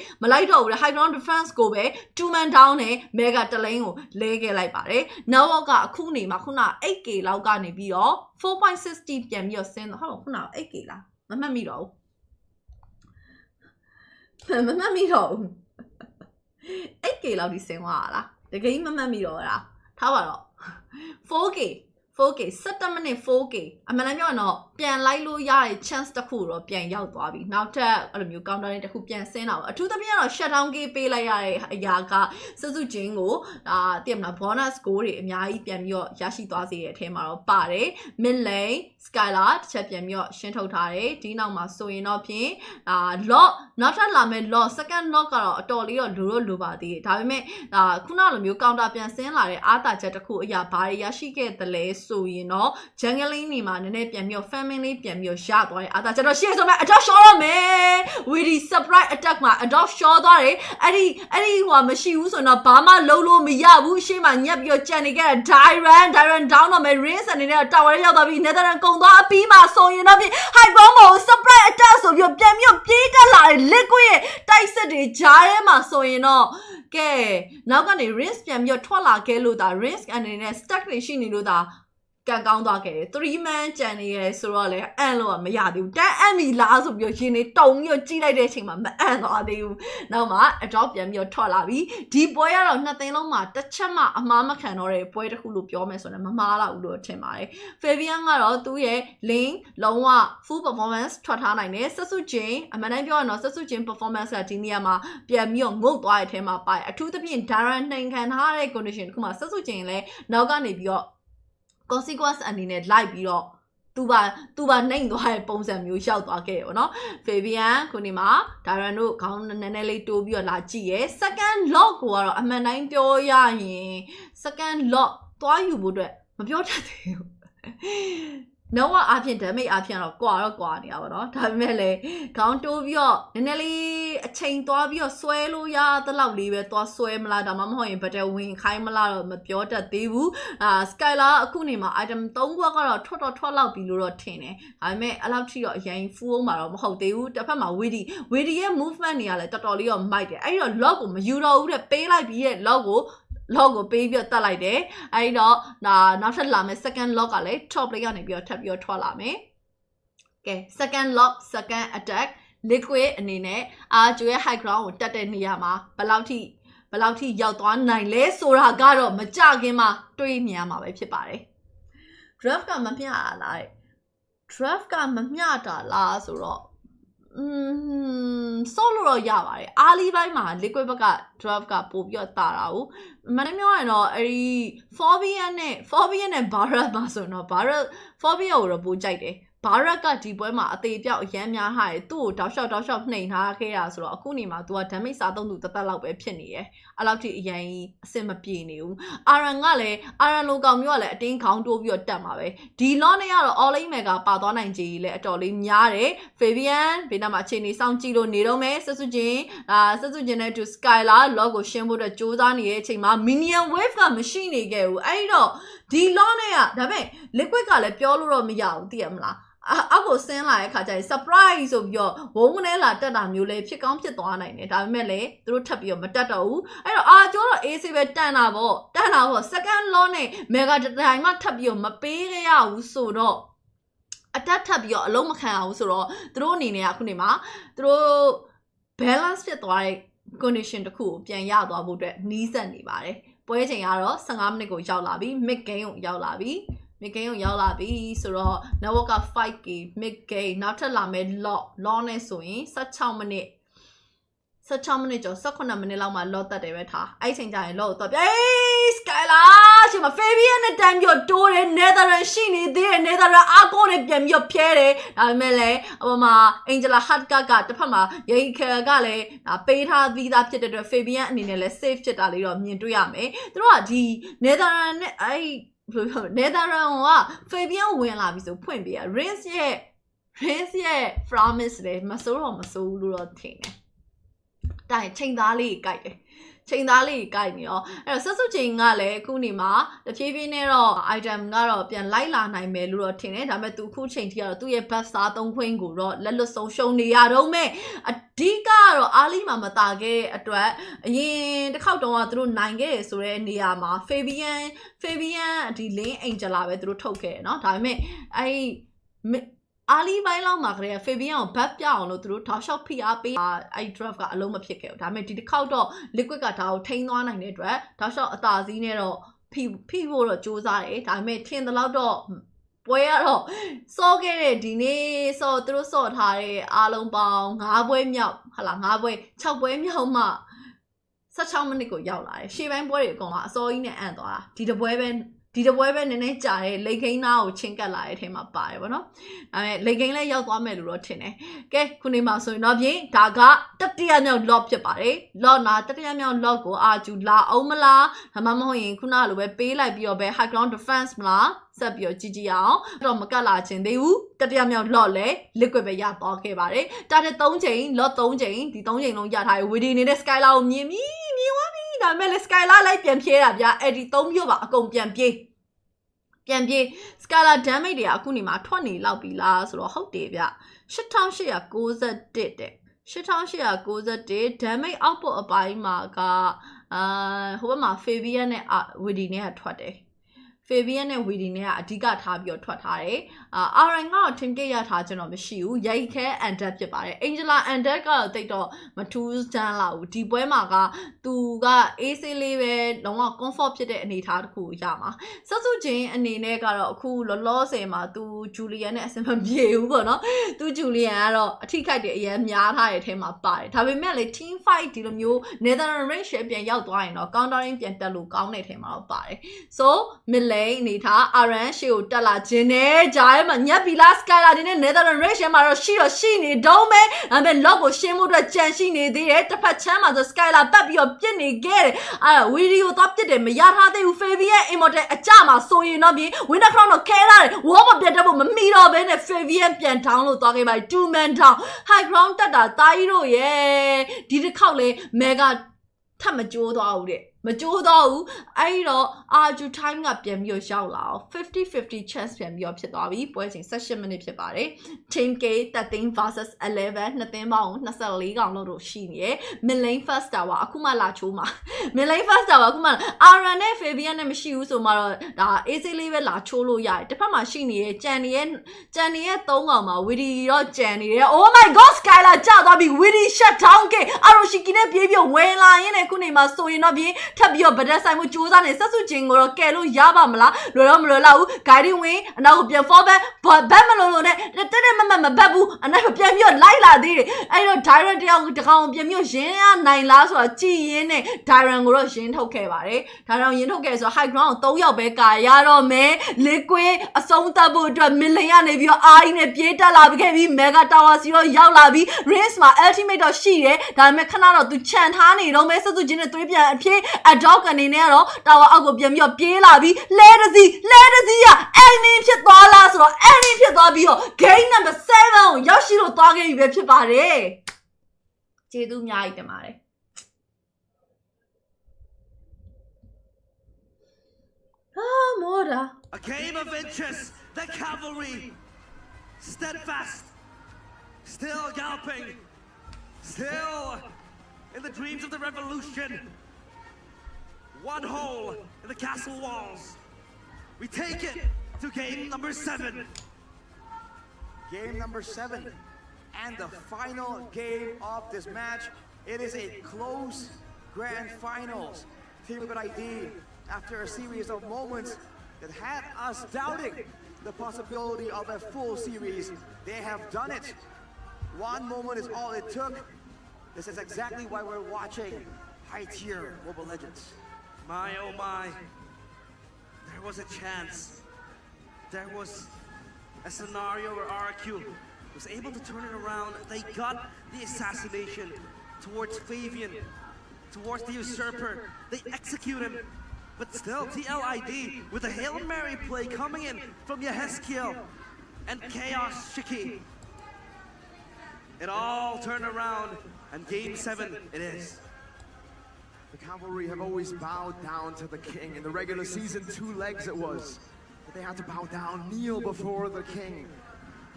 high ground defense ကိုပဲ 2 man down နဲ့ mega တလိန်းကိုလဲခဲ့လိုက်ပါတယ် network ကအခုနေမှာခုန 8k လောက်ကနေပြီးတော့ 4.60 ပြန်ပြီးတော့ဆင်းတော့ဟုတ်ခုန 8k လားမမှတ်မိတော့ဘူး 8k လောက်ဒီဆင်းသွားလားတကယ်မမှတ်မိတော့လားထားပါတော့ 4k 17 minute 4k အမှန်တမ်းပြောရင်တော့ပြန်လိုက်လို့ရတဲ့ chance တစ်ခုတော့ပြန်ရောက်သွားပြီနောက်ထပ်အဲ့လိုမျိုး counter တစ်ခုပြန်ဆင်းတာပေါ့အထူးသဖြင့်တော့ shutdown k ပေးလိုက်ရတဲ့အရာကစွစုချင်းကိုသိရမလား bonus goal တွေအများကြီးပြန်ပြီးတော့ရရှိသွားစေတဲ့အထဲမှာတော့ပါတယ် mid lane skylar တစ်ချက်ပြန်ပြီးတော့ရှင်းထုတ်ထားတယ်ဒီနောက်မှာဆိုရင်တော့ဖြင့်lock နောက်ထပ်လာမဲ့ lock second lock ကတော့အတော်လေးတော့လိုပါသေးတယ်ဒါပေမဲ့ခုနလိုမျိုး counter ပြန်ဆင်းလာတဲ့အားသာချက်တစ်ခုအရာဘာတွေရရှိခဲ့သလဲဆိုရင်တော့ jungling နေမှာနည်းနည်းပြန်ပြီးတော့ fan timing လေးပြန်ပြီးရသွားတယ်အာသာကျတော့ရှေ့ဆိုမဲ့ adopt ရှော့ရမယ် really surprise attack မှာ adopt ရှော့သွားတယ်အဲ့ဒီဟိုမရှိဘူးဆိုတော့ဘာမှလုံးလို့မရဘူးရှေ့မှာညက်ပြီးကြံနေခဲ့တာ Dyran down တော့မယ် Rinse အနေနဲ့တာဝါရဲရောက်သွားပြီး Netherlands ကုံသွားအပြီးမှာဆိုရင်တော့ high bomb ကို surprise attack ဆိုပြီးပြန်ပြီးပြေးတက်လာတယ် liquid ရဲ့တိုက်စစ်တွေဂျားထဲမှာဆိုရင်တော့ကဲနောက်ကနေ Rinse ပြန်ပြီးထွက်လာခဲ့လို့ဒါ Rinse အနေနဲ့ stack တွေရှိနေလို့ဒါကန်ကောင်းသွားခဲ့တယ်3 man ကြံနေရဲဆိုတော့လေအန်လို့မရသေးဘူးတန်းအန်မီလားဆိုပြီးရင်နေတုံပြီးကြီးလိုက်တဲ့အချိန်မှာမအန်သွားသေးဘူးနောက်မှ adopt ပြန်ပြီးထွက်လာပြီဒီပွဲကတော့နှစ်သိန်းလုံးမှာတစ်ချက်မှအမှားမခံတော့တဲ့ပွဲတစ်ခုလို့ပြောမယ်ဆိုတော့မမှားတော့ဘူးလို့ထင်ပါတယ် Fabian ကတော့သူ့ရဲ့ link လုံးဝ full performance ထွက်ထားနိုင်တယ်ဆက်စုချင်းအမှန်တမ်းပြောရရင်တော့ဆက်စုချင်း performance ကဒီနေရာမှာပြန်ပြီးငုတ်သွားတဲ့အထဲမှာပါတယ်အထူးသဖြင့် Darren နှိမ်ခံထားတဲ့ condition တစ်ခုမှာဆက်စုချင်းလည်းနောက်ကနေပြီးတော့consequence အနေနဲ့လိုက်ပြီးတော့သူပါနှိမ်သွားတဲ့ပုံစံမျိုးရောက်သွားခဲ့ရပါတော့ Fabian ခုနေမှာ Darren တို့ခေါင်းနည်းနည်းလေးတိုးပြီးတော့လာကြည့်ရယ် second lock ကိုကတော့အမှန်တိုင်းပြောရရင် second lock သွားယူဖို့အတွက်မပြောတတ်သေးဘူးနောက်ဝအဖြစ် damage အဖြစ်တော့ကွာနေရပါတော့ဒါပေမဲ့လည်းခေါင်းတိုးပြီးတော့နည်းနည်းလေးအချိန်သွားပြီးတော့ဆွဲလို့ရတဲ့လောက်လေးပဲသွားဆွဲမလားဒါမှမဟုတ်ရင်ဘတ်တယ်ဝင်ခိုင်းမလားတော့မပြောတတ်သေးဘူးSkylar အခုနေမှာ item 3ခွက်ကတော့ထွက်လောက်ပြီလို့တော့ထင်တယ်ဒါပေမဲ့အဲ့လောက်ထိတော့အရင် full မှာတော့မဟုတ်သေးဘူးတစ်ဖက်မှာ Witty ရဲ့ movement တွေကလည်းတော်တော်လေးတော့မိုက်တယ်အဲ့တော့ lock ကိုမယူတော့ဘူးတဲ့ပေးလိုက်ပြီးရဲ့ lock ကိုပေးပြီးတက်လိုက်တယ်အဲ့တော့နောက်ထပ်လာမယ် second lock ကလည်း top လေးကနေပြီးတော့ထပ်ပြီးတော့ထွက်လာမယ်ကဲ second lock second attack liquid အနေနဲ့ကျိုးရဲ့ high ground ကိုတက်တဲ့နေရာမှာဘယ်လောက်ထိရောက်သွားနိုင်လဲဆိုတာကတော့မကြခင်မှာတွေးမြင်ရမှာပဲဖြစ်ပါတယ် draft ကမမျှတာလား draft ကမမျှတာလားဆိုတော့ဆော့လို့တော့ရပါတယ်အားလီပိုင်းမှာ liquid ဘက်က draft ကပို့ပြီးတော့တာတာကိုမနေ့ပြောရင်တော့အဲ့ဒီ Fabian နဲ့ Barat မှာဆိုတော့ Barat Fabian ကိုတော့ပို့ကြိုက်တယ်Barat ကဒီပွဲမှာအသေးပြောက်အရမ်းများထားတယ်သူ့ကိုတောက်လျှောက်နှိမ်ထားခဲ့တာဆိုတော့အခုနေမှာ तू က damage စားသုံးသူတသက်လောက်ပဲဖြစ်နေတယ်အဲ့လောက်ထိအရင်အဆင်မပြေနေဘူး Aran ကလည်း Aran လိုကောင်မျိုးကလည်းအတင်းခေါင်းတိုးပြီးတော့တက်မှာပဲဒီ law နဲ့ကတော့ all in mega ပါသွားနိုင်ခြေကြီးလည်းအတော်လေးများတယ် Fabian ဘေးနားမှာအခြေအနေစောင့်ကြည့်လို့နေတော့မယ်ဆက်စုချင်းနဲ့ to Skylar log ကိုရှင်းဖို့အတွက်စူးစမ်းနေတဲ့အချိန်မှာ minion wave ကမရှိနေခဲ့ဘူးအဲ့တော့ဒီ law နဲ့ကဒါပေမဲ့ liquid ကလည်းပြောလို့တော့မရဘူးသိရမလားအောက်ကိုဆင်းလာတဲ့ခါကျရင် surprise ဆိုပြီးတော့ဝုန်းကနေလာတက်တာမျိုးလေးဖြစ်ကောင်းဖြစ်သွားနိုင်တယ်ဒါပေမဲ့လည်းသူတို့ထပ်ပြီးတော့မတက်တော့ဘူးအဲ့တော့ကျော်တော့ AC ပဲတန်တာပေါ့ second law နဲ့ mega တိုင်းမှထပ်ပြီးတော့မပေးရရဘူးဆိုတော့အတက်ထပ်ပြီးတော့အလုံးမခံအောင်ဆိုတော့သူတို့အနေနဲ့အခုနေမှာသူတို့ balance ဖြစ်သွားတဲ့ condition တစ်ခုကိုပြန်ရသွားဖို့အတွက်နီးစပ်နေပါတယ်ပွဲချိန်ကတော့15မိနစ်ကိုရောက်လာပြီ mid game ကိုရောက်လာပြီဆိုတော့ network က 5k mid game နောက်ထပ်လာမယ် law နဲ့ဆိုရင်16မိနစ်ကျော်18မိနစ်လောက်မှ law တက်တယ်ပဲထားအဲ့ချိန်ကျရင် law ကိုတော့ပြ Skylar ရှင်မ Fabian နဲ့တန်းပြီးတိုးတယ် Netherlands ရှိနေသေးတယ် Netherlands အားကိုးနဲ့ပြန်ပြီးဖြဲတယ်ဒါပေမဲ့လည်းဟိုမှာ Angela Hardcock ကတစ်ဖက်မှာ Yaker ကလည်းပေးထားပြီးသားဖြစ်တဲ့အတွက် Fabian အနေနဲ့လည်း safe ဖြစ်တာလေးတော့မြင်တွေ့ရမယ်သူတို့ကဒီ Netherlands နဲ့အဲ့Netherlands က Fabian ဝင်လာပြီဆိုဖွင့်ပေးရ Rinse ရဲ့ promise လေမစိုးဘူးလို့တော့ထင်တယ်တိုင်ချိန်သားလေးကြိုက်တယ်နေရောအဲ့တော့ဆက်စုချိန်ကလည်းအခုနေမှာတဖြည်းဖြည်းနဲ့တော့ item ကတော့ပြန်လိုက်လာနိုင်မယ်လို့တော့ထင်တယ်ဒါပေမဲ့သူအခုချိန်ထိကတော့သူ့ရဲ့ buff စားသုံးခွင့်ကိုတော့လက်လွတ်ဆုံးရှုံးနေရတော့မဲ့အဓိကကတော့အားလီမှာမတာခဲ့တဲ့အတွက်အရင်တစ်ခေါက်တုန်းကသူတို့နိုင်ခဲ့ရဆိုတဲ့နေရာမှာ Fabian ဒီ link Angela ပဲသူတို့ထုတ်ခဲ့တယ်เนาะဒါပေမဲ့အားလီပိုင်းလောက်မှာကလေး Fabian ကို buff ပြအောင်လို့သူတို့ထောက်လျှောက်ဖိအားပေးအဲ့ draft ကအလုံးမဖြစ်ခဲ့ဘူးဒါပေမဲ့ဒီတစ်ခေါက်တော့ liquid ကဒါကိုထိန်းသွားနိုင်တဲ့အတွက်ထောက်လျှောက်အသာစီးနဲ့တော့ဖိဖို့တော့စူးစမ်းတယ်ဒါပေမဲ့ထင်သလောက်တော့ပွဲကတော့စောခဲ့တဲ့ဒီနေ့သူတို့စောထားတဲ့အားလုံးပေါင်း6ပွဲမြောက်6ပွဲမြောက်မှ16မိနစ်ကိုရောက်လာတယ်ရှေ့ပိုင်းပွဲတွေအကုန်လုံးအစောကြီးနဲ့အံ့သွားတာဒီတစ်ပွဲပဲ ဒီတပွဲပဲနည်းနည်းကြာတယ်လေကိန်းသားကိုချင်းကပ်လာတဲ့အထဲမှာပါတယ်ဗောနော်ဒါပေမဲ့လေကိန်းလည်းရောက်သွားမယ်လို့တော့ထင်တယ်ကဲခုနေမှာဆိုရင်တော့ပြင်ဒါကတတိယမြောက် lock ဖြစ်ပါတယ် lock နာတတိယမြောက် lock ကိုအာဂျူလာအောင်မလားဒါမှမဟုတ်ရင်ခုနလိုပဲပေးလိုက်ပြီးတော့ပဲ high ground defense မလားဆက်ပြီးတော့ကြည့်အောင်တော့မကတ်လာခြင်းသေးဘူးတတိယမြောက် lock လဲ liquid ပဲရသွားခဲ့ပါတယ်တာတဲ့3ချိန် lock 3ချိန်ဒီ3ချိန်လုံးရထားပြီး widi နေတဲ့ skylar ကိုမြင်သွားပြီဒါပေမဲ့လေ skylar လိုက်ပြန်ဖြဲတာဗျအဲ့ဒီ3မျိုးပါအကုန်ပြန်ပြေးscalar damage တွေကအခုနေမှာထွက်နေလောက်ပြီလားဆိုတော့ဟုတ်တယ်ဗျ8891တဲ့8891 damage output အပိုင်းမှာကဟိုဘက်မှာ Fabian နဲ့ Widi နဲ့ထွက်တယ် Fabian နဲ့ Widi နဲ့ကအဓိကထားပြီးတော့ထွက်ထားတယ်RN ကတော့ team ကရထားကျွန်တော်မရှိဘူးရိုက်ခဲ Undead ဖြစ်ပါတယ် Angela Undead ကတော့တိတ်တော့မထူးတန်းလာဘူးဒီပွဲမှာကသူက AC လေးပဲလုံးဝ comfort ဖြစ်တဲ့အနေအထားတစ်ခုရမှာဆက်စုချင်းအနေနဲ့ကတော့အခုလောလောဆယ်မှာသူ Julian နဲ့အဆင်မပြေဘူးပေါ့နော်သူ Julian ကတော့အထိခိုက်တွေအရင်များထားတဲ့အထဲမှာပါတယ်ဒါပေမဲ့လေ team fight ဒီလိုမျိုး Netherlands range ပြန်ရောက်သွားရင်တော့ countering ပြန်တက်လို့ကောင်းတဲ့အထဲမှာတော့ပါတယ် so mid lane အနေထား RN ရှေ့ကိုတက်လာခြင်းနဲ့ဂျာရဲမှာညက်ပီလာ Skylar ဒီနဲ့ Netherlands range မှာတော့ရှိနေတော့မယ်ဒါပေမဲ့ lock ကိုရှင်းဖို့အတွက်ကြံရှိနေသေးတယ်တစ်ဖက်ချမ်းမှာဆို Skylar ပတ်ပြီးတော့ပြစ်နေခဲ့တယ်အဲ့ဒါ video သွားပြစ်တယ်မရထားသေးဘူး Fabian Immortal အကြမှာဆိုရင်တော့ပြင် Winter Crown တော့ခဲထားတယ် wall မပြတ်တော့မမီတော့ဘဲနဲ့ Fabian ပြန် down လို့သွားခဲ့ပါ 2 man down high ground တက်တာတာကြီးတို့ရဲ့ဒီတစ်ခေါက်လဲ mega ထပ်မကြိုးသွားဘူးတဲ့မကြိုးတော့ဘူးအဲ့တော့ RRQ time ကပြန်ပြီးတော့ရောက်လာအောင်50-50 chance ပြန်ပြီးတော့ဖြစ်သွားပြီပွဲချိန်18 minute ဖြစ်ပါတယ် team K 13 versus 11နှစ်သင်းပေါင်း24ကောင်လို့ရှိနေရယ် mid lane first tower အခုမှလာချိုးမှာ mid lane first tower အခုမှ RN နဲ့ Fabian နဲ့မရှိဘူးဆိုမှတော့ဒါ AC လေးပဲလာချိုးလို့ရတယ်တစ်ဖက်မှာရှိနေရယ်ကြံနေရ3ကောင်မှာ Widi တော့ကြံနေတယ် oh my god Skylar ကျသွားပြီ Widi shut down K Aroshiki နဲ့ပြေးပြီးဝင်လာရင်းနဲ့ခုနေမှာဆိုရင်တော့ပြေးထပ်ပြီးတော့ဗဒက်ဆိုင်မှုစူးစမ်းနေဆက်စုချင်းကိုတော့ကဲလို့ရပါမလားလွယ်တော့မလွယ်တော့ဘူး guiding win အနောက်ကိုပြန် fall back ဘက်မလို့နဲ့တက်မဘက်ဘူးအနောက်ပြန်ပြီးတော့လိုက်လာသေးတယ်အဲ့တော့ direct တယောက်တကောင်ပြန်ပြီးတော့ရင်းရနိုင်လားဆိုတာကြည်ရင်းနဲ့ direct ကိုတော့ရင်းထုတ်ခဲ့ပါတယ်ဒါတော့ရင်းထုတ်ခဲ့ဆိုတော့ high ground ကို3ယောက်ပဲကာရတော့မယ် liquid အဆုံးသတ်ဖို့အတွက် mid lane ကနေပြီးတော့ RE နဲ့ပြေးတက်လာခဲ့ပြီး mega tower စီတော့ရောက်လာပြီး race မှာ ultimate တော့ရှိတယ်ဒါပေမဲ့ခဏတော့သူခြံထားနေတော့မဲဆက်စုချင်းနဲ့သွေးပြန်အဖြစ်dog ကနေနဲ့တော့တာဝါအောက်ကိုပြန်ပြီးတော့ပြေးလာပြီးလဲတစီက enemy ဖြစ်သွားလားဆိုတော့ enemy ဖြစ်သွားပြီးတော့ game number 7ကိုရောက်ရှိလို့သွားခဲ့ပြီပဲဖြစ်ပါတယ်ကျေးဇူးအများကြီးတင်ပါတယ်မော်ဒါ A game of interest, the cavalry, steadfast, still galloping, still in the dreams of the revolution. One hole in the castle walls. We take it to game number 7. Game number 7 and the final game of this match. It is a close grand finals. Team Liquid ID, after a series of moments that had us doubting the possibility of a full series, they have done it. One moment is all it took. This is exactly why we're watching high-tier Mobile Legends. My oh my, there was a chance. There was a scenario where RRQ was able to turn it around. They got the assassination towards Fabian, towards the usurper. They execute him, but still TLID with a Hail Mary play coming in from Yeheskiel and Chaos Shiki. It all turned around, and game 7 it is. The cavalry have always bowed down to the king. In the regular season, 2 legs it was. But they had to bow down, kneel before the king.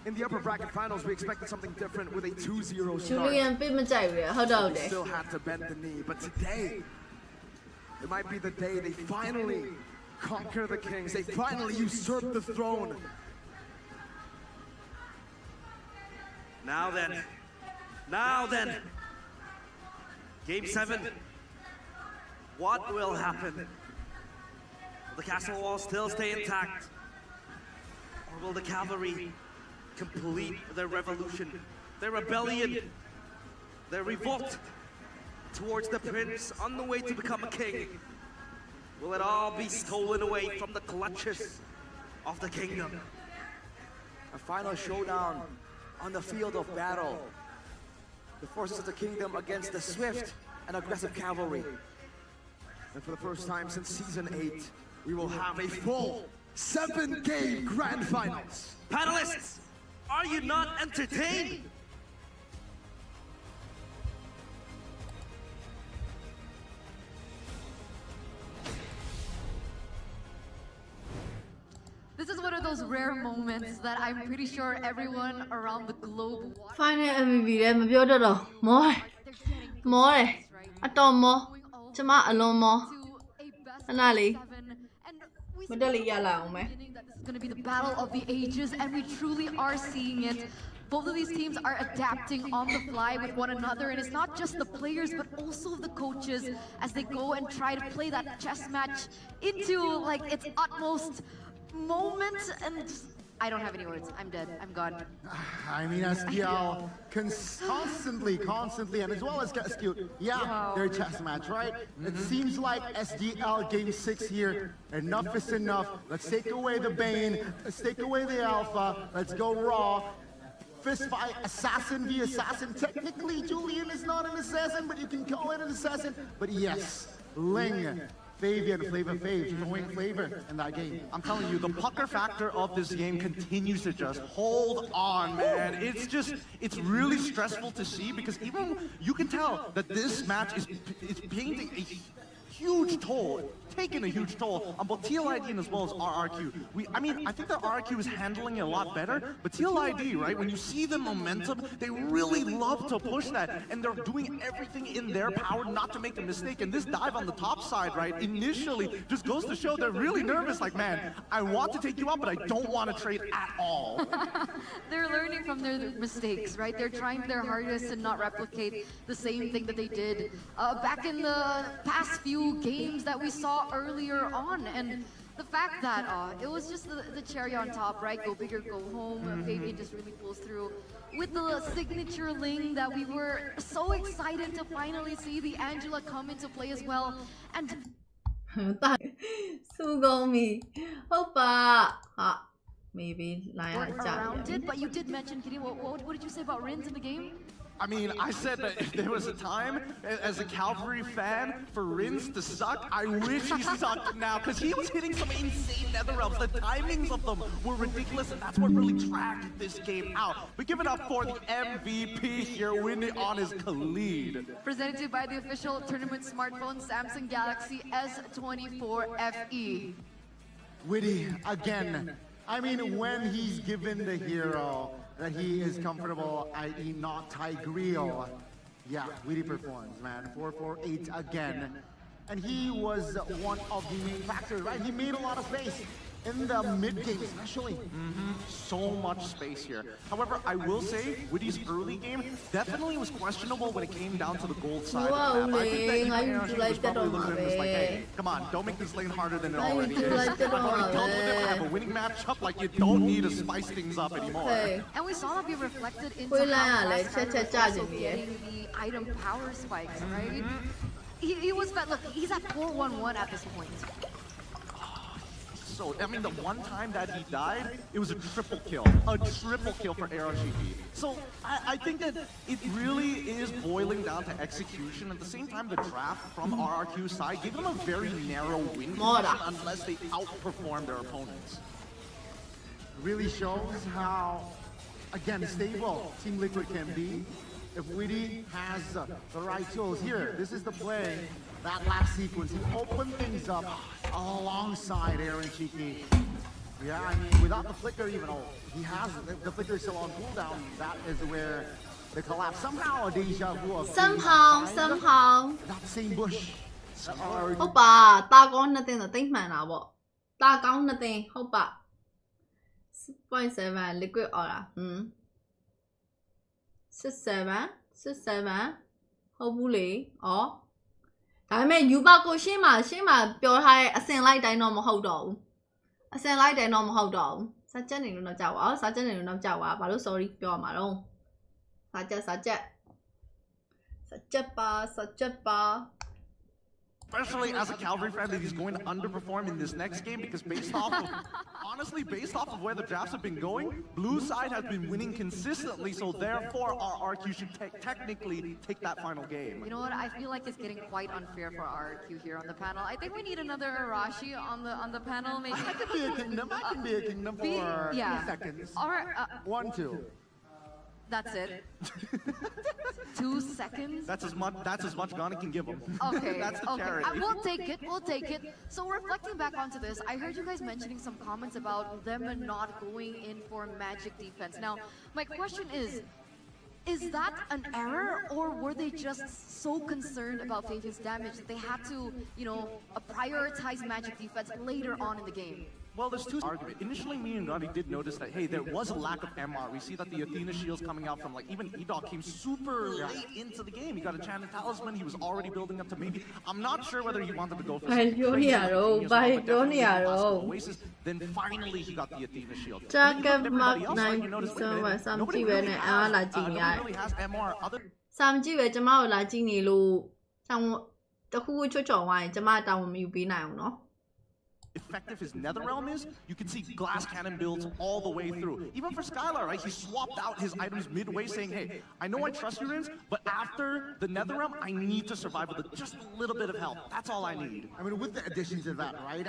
In the upper bracket finals, we expected something different with a 2-0 start. Julian ပြမကြိုက်ဘူးဟုတ်တော့တယ် They still had to bend the knee. But today, it might be the day they finally conquer the kings. They finally usurp the throne. Now then, game 7. What will happen? Will the castle walls still stay intact? Or will the cavalry complete their revolution, their rebellion, their revolt towards the prince on the way to become a king? will it all be stolen away from the clutches of the kingdom? A final showdown on the field of battle. The forces of the kingdom against the swift and aggressive cavalry. And for the first time since season 8, we will have a full 7-game grand finals. Panelists, are you not entertained? This is one of those rare moments that I'm pretty sure everyone around the globe Final MVP လည်းမပြောတတ်တော့မောတယ်မောတယ်အတော်မောကျမအလွန်မောခဏလေးမတက်လေးရလာအောင်မယ် This is going to be the battle of the ages, and we truly are seeing it. Both of these teams are adapting on the fly with one another, and it's not just the players, but also the coaches as they go and try to play that chess match into like its utmost moment. And I don't have any words. I'm dead. I'm gone. I mean, SDL constantly, and as well as Skewed, their chess match, right? It seems like SDL Game 6 here, enough is enough. Let's take away the Bane, let's take away the Alpha, let's go raw. Fist fight, assassin v assassin. Technically, Julian is not an assassin, but you can call it an assassin. But yes, Ling, Fabian, Flavor throwing flavor in that game. I'm telling you, the pucker factor of this game continues to just hold on, man. It's really stressful to see because even you can tell that this match is painting a huge toll, taking a huge toll on both TLID and as well as RRQ. I think that RRQ is handling it a lot better, but TLID, right, when you see the momentum, they really love to push that, and they're doing everything in their power not to make a mistake. And this dive on the top side, right, initially just goes to show they're really nervous, like, man, I want to take you out, but I don't want to trade at all. They're learning from their mistakes, right? They're trying their hardest to not replicate the same thing that they did back in the past few games that we saw earlier on. And the fact that it was just the cherry on top, right? Go big or go home. Fabian just really pulls through with the signature Ling that we were so excited to finally see the Angela come into play as well. And စူကုန်ပြီဟုတ်ပါဟာ maybe လိုင်းရကြ around it, but you did mention, Kitty, what did you say about Rins in the game? I mean, I said that if there was a time as a Calvary fan for Rins to suck, I wish he sucked now because he was hitting some insane nether realms. The timings of them were ridiculous, and that's what really dragged this game out. But give it up for the MVP here, winning on his Khalid. Presented to you by the official tournament smartphone, Samsung Galaxy S24 FE. Witty again. I mean, when he's given the hero that he is comfortable, i.e. not Tigreal, Witty performs, man. 4-4-8 again. And he was one of the main factors, right? He made a lot of space in the mid-game especially. So much space here. However, I will say, Witty's early game definitely was questionable when it came down to the gold side of the map. I think that he was probably looking at this like, hey, come on, don't make this lane harder than it already is. I've already dealt with it. I have a winning matchup. Like, you don't need to spice things up anymore. And we saw that be reflected into how getting the item power spikes, right? He was, look, he's at 4-1-1 at this point. So, I mean, the one time that he died, it was a triple kill for RRQ. So, I think that it really is boiling down to execution. At the same time, the draft from RRQ's side gave them a very narrow win condition unless they outperform their opponents. Really shows how, again, stable Team Liquid can be. If Witty has the right tools here, this is the play. That last sequence, he opened things up alongside Aaron Cheeky. I mean, without the flicker even, he has the flicker still on cooldown. That is where the collapse. Somehow a deja vu of somehow that same bush. ဟုတ်ပါတာကောင်းနှစ်သိန်းဆိုတိတ်မှန်တာပေါ့တာကောင်းနှစ်သိန်းဟုတ်ပါ 0.7 liquid aura 67ဟုတ်ဘူးလေဩဒါပေမဲ့ယူပါကိုရှင်းမှာပြောထားတဲ့အစင်လိုက်တိုင်းတော့မဟုတ်တော့ဘူးအစင်လိုက်တိုင်းတော့မဟုတ်တော့ဘူးစာချက်နေလို့တော့ကြောက်ပါစာချက်နေလို့တော့ကြောက်ပါဘာလို့ sorry ပြောမှာတော့စာချက်ပါ especially as a Calvary fan, that he's going to underperform in this next game because based off of where the drafts have been going, blue side has been winning consistently, so therefore RRQ should technically take that final game. You know what? I feel like it's getting quite unfair for RRQ here on the panel. I think we need another Arashi on the panel, maybe. I can be a kingdom. I can be a kingdom for 2 seconds. 1, 2. That's it. 2 seconds. That's as much Ghana can give him. Okay. That's the okay. charity. We'll take it. We'll take it. So reflecting back onto this, I heard you guys mentioning some comments about them not going in for magic defense. Now, my question is that an error, or were they just so concerned about Fabian's damage that they had to, prioritize magic defense later on in the game? Well, there's two arguments. Initially, me and Gotti did notice that, hey, there was a lack of MR. We see that the Athena shields coming out from, even Edok came super late into the game. He got a Chanted Talisman. He was already building up to maybe, I'm not sure whether he wanted to go for Then finally he got the Athena shield. Mark 9 so much. Some ကြည့်ပဲနဲ့အားလာကြည့်နေရတယ်။ Some ကြည့်ပဲကျမတို့လာကြည့်နေလို့တောင်းတခုခုချွတ်ချော်သွားရင်ကျမတောင်းမယူပေးနိုင်အောင်နော်။ Effective his nether realm is, you can see glass cannon builds all the way through. Even for Skylar, right? He swapped out his items midway saying, hey, I know I trust you, Rins, but after the nether realm, I need to survive with just a little bit of help. That's all I need. I mean, with the addition to that, right?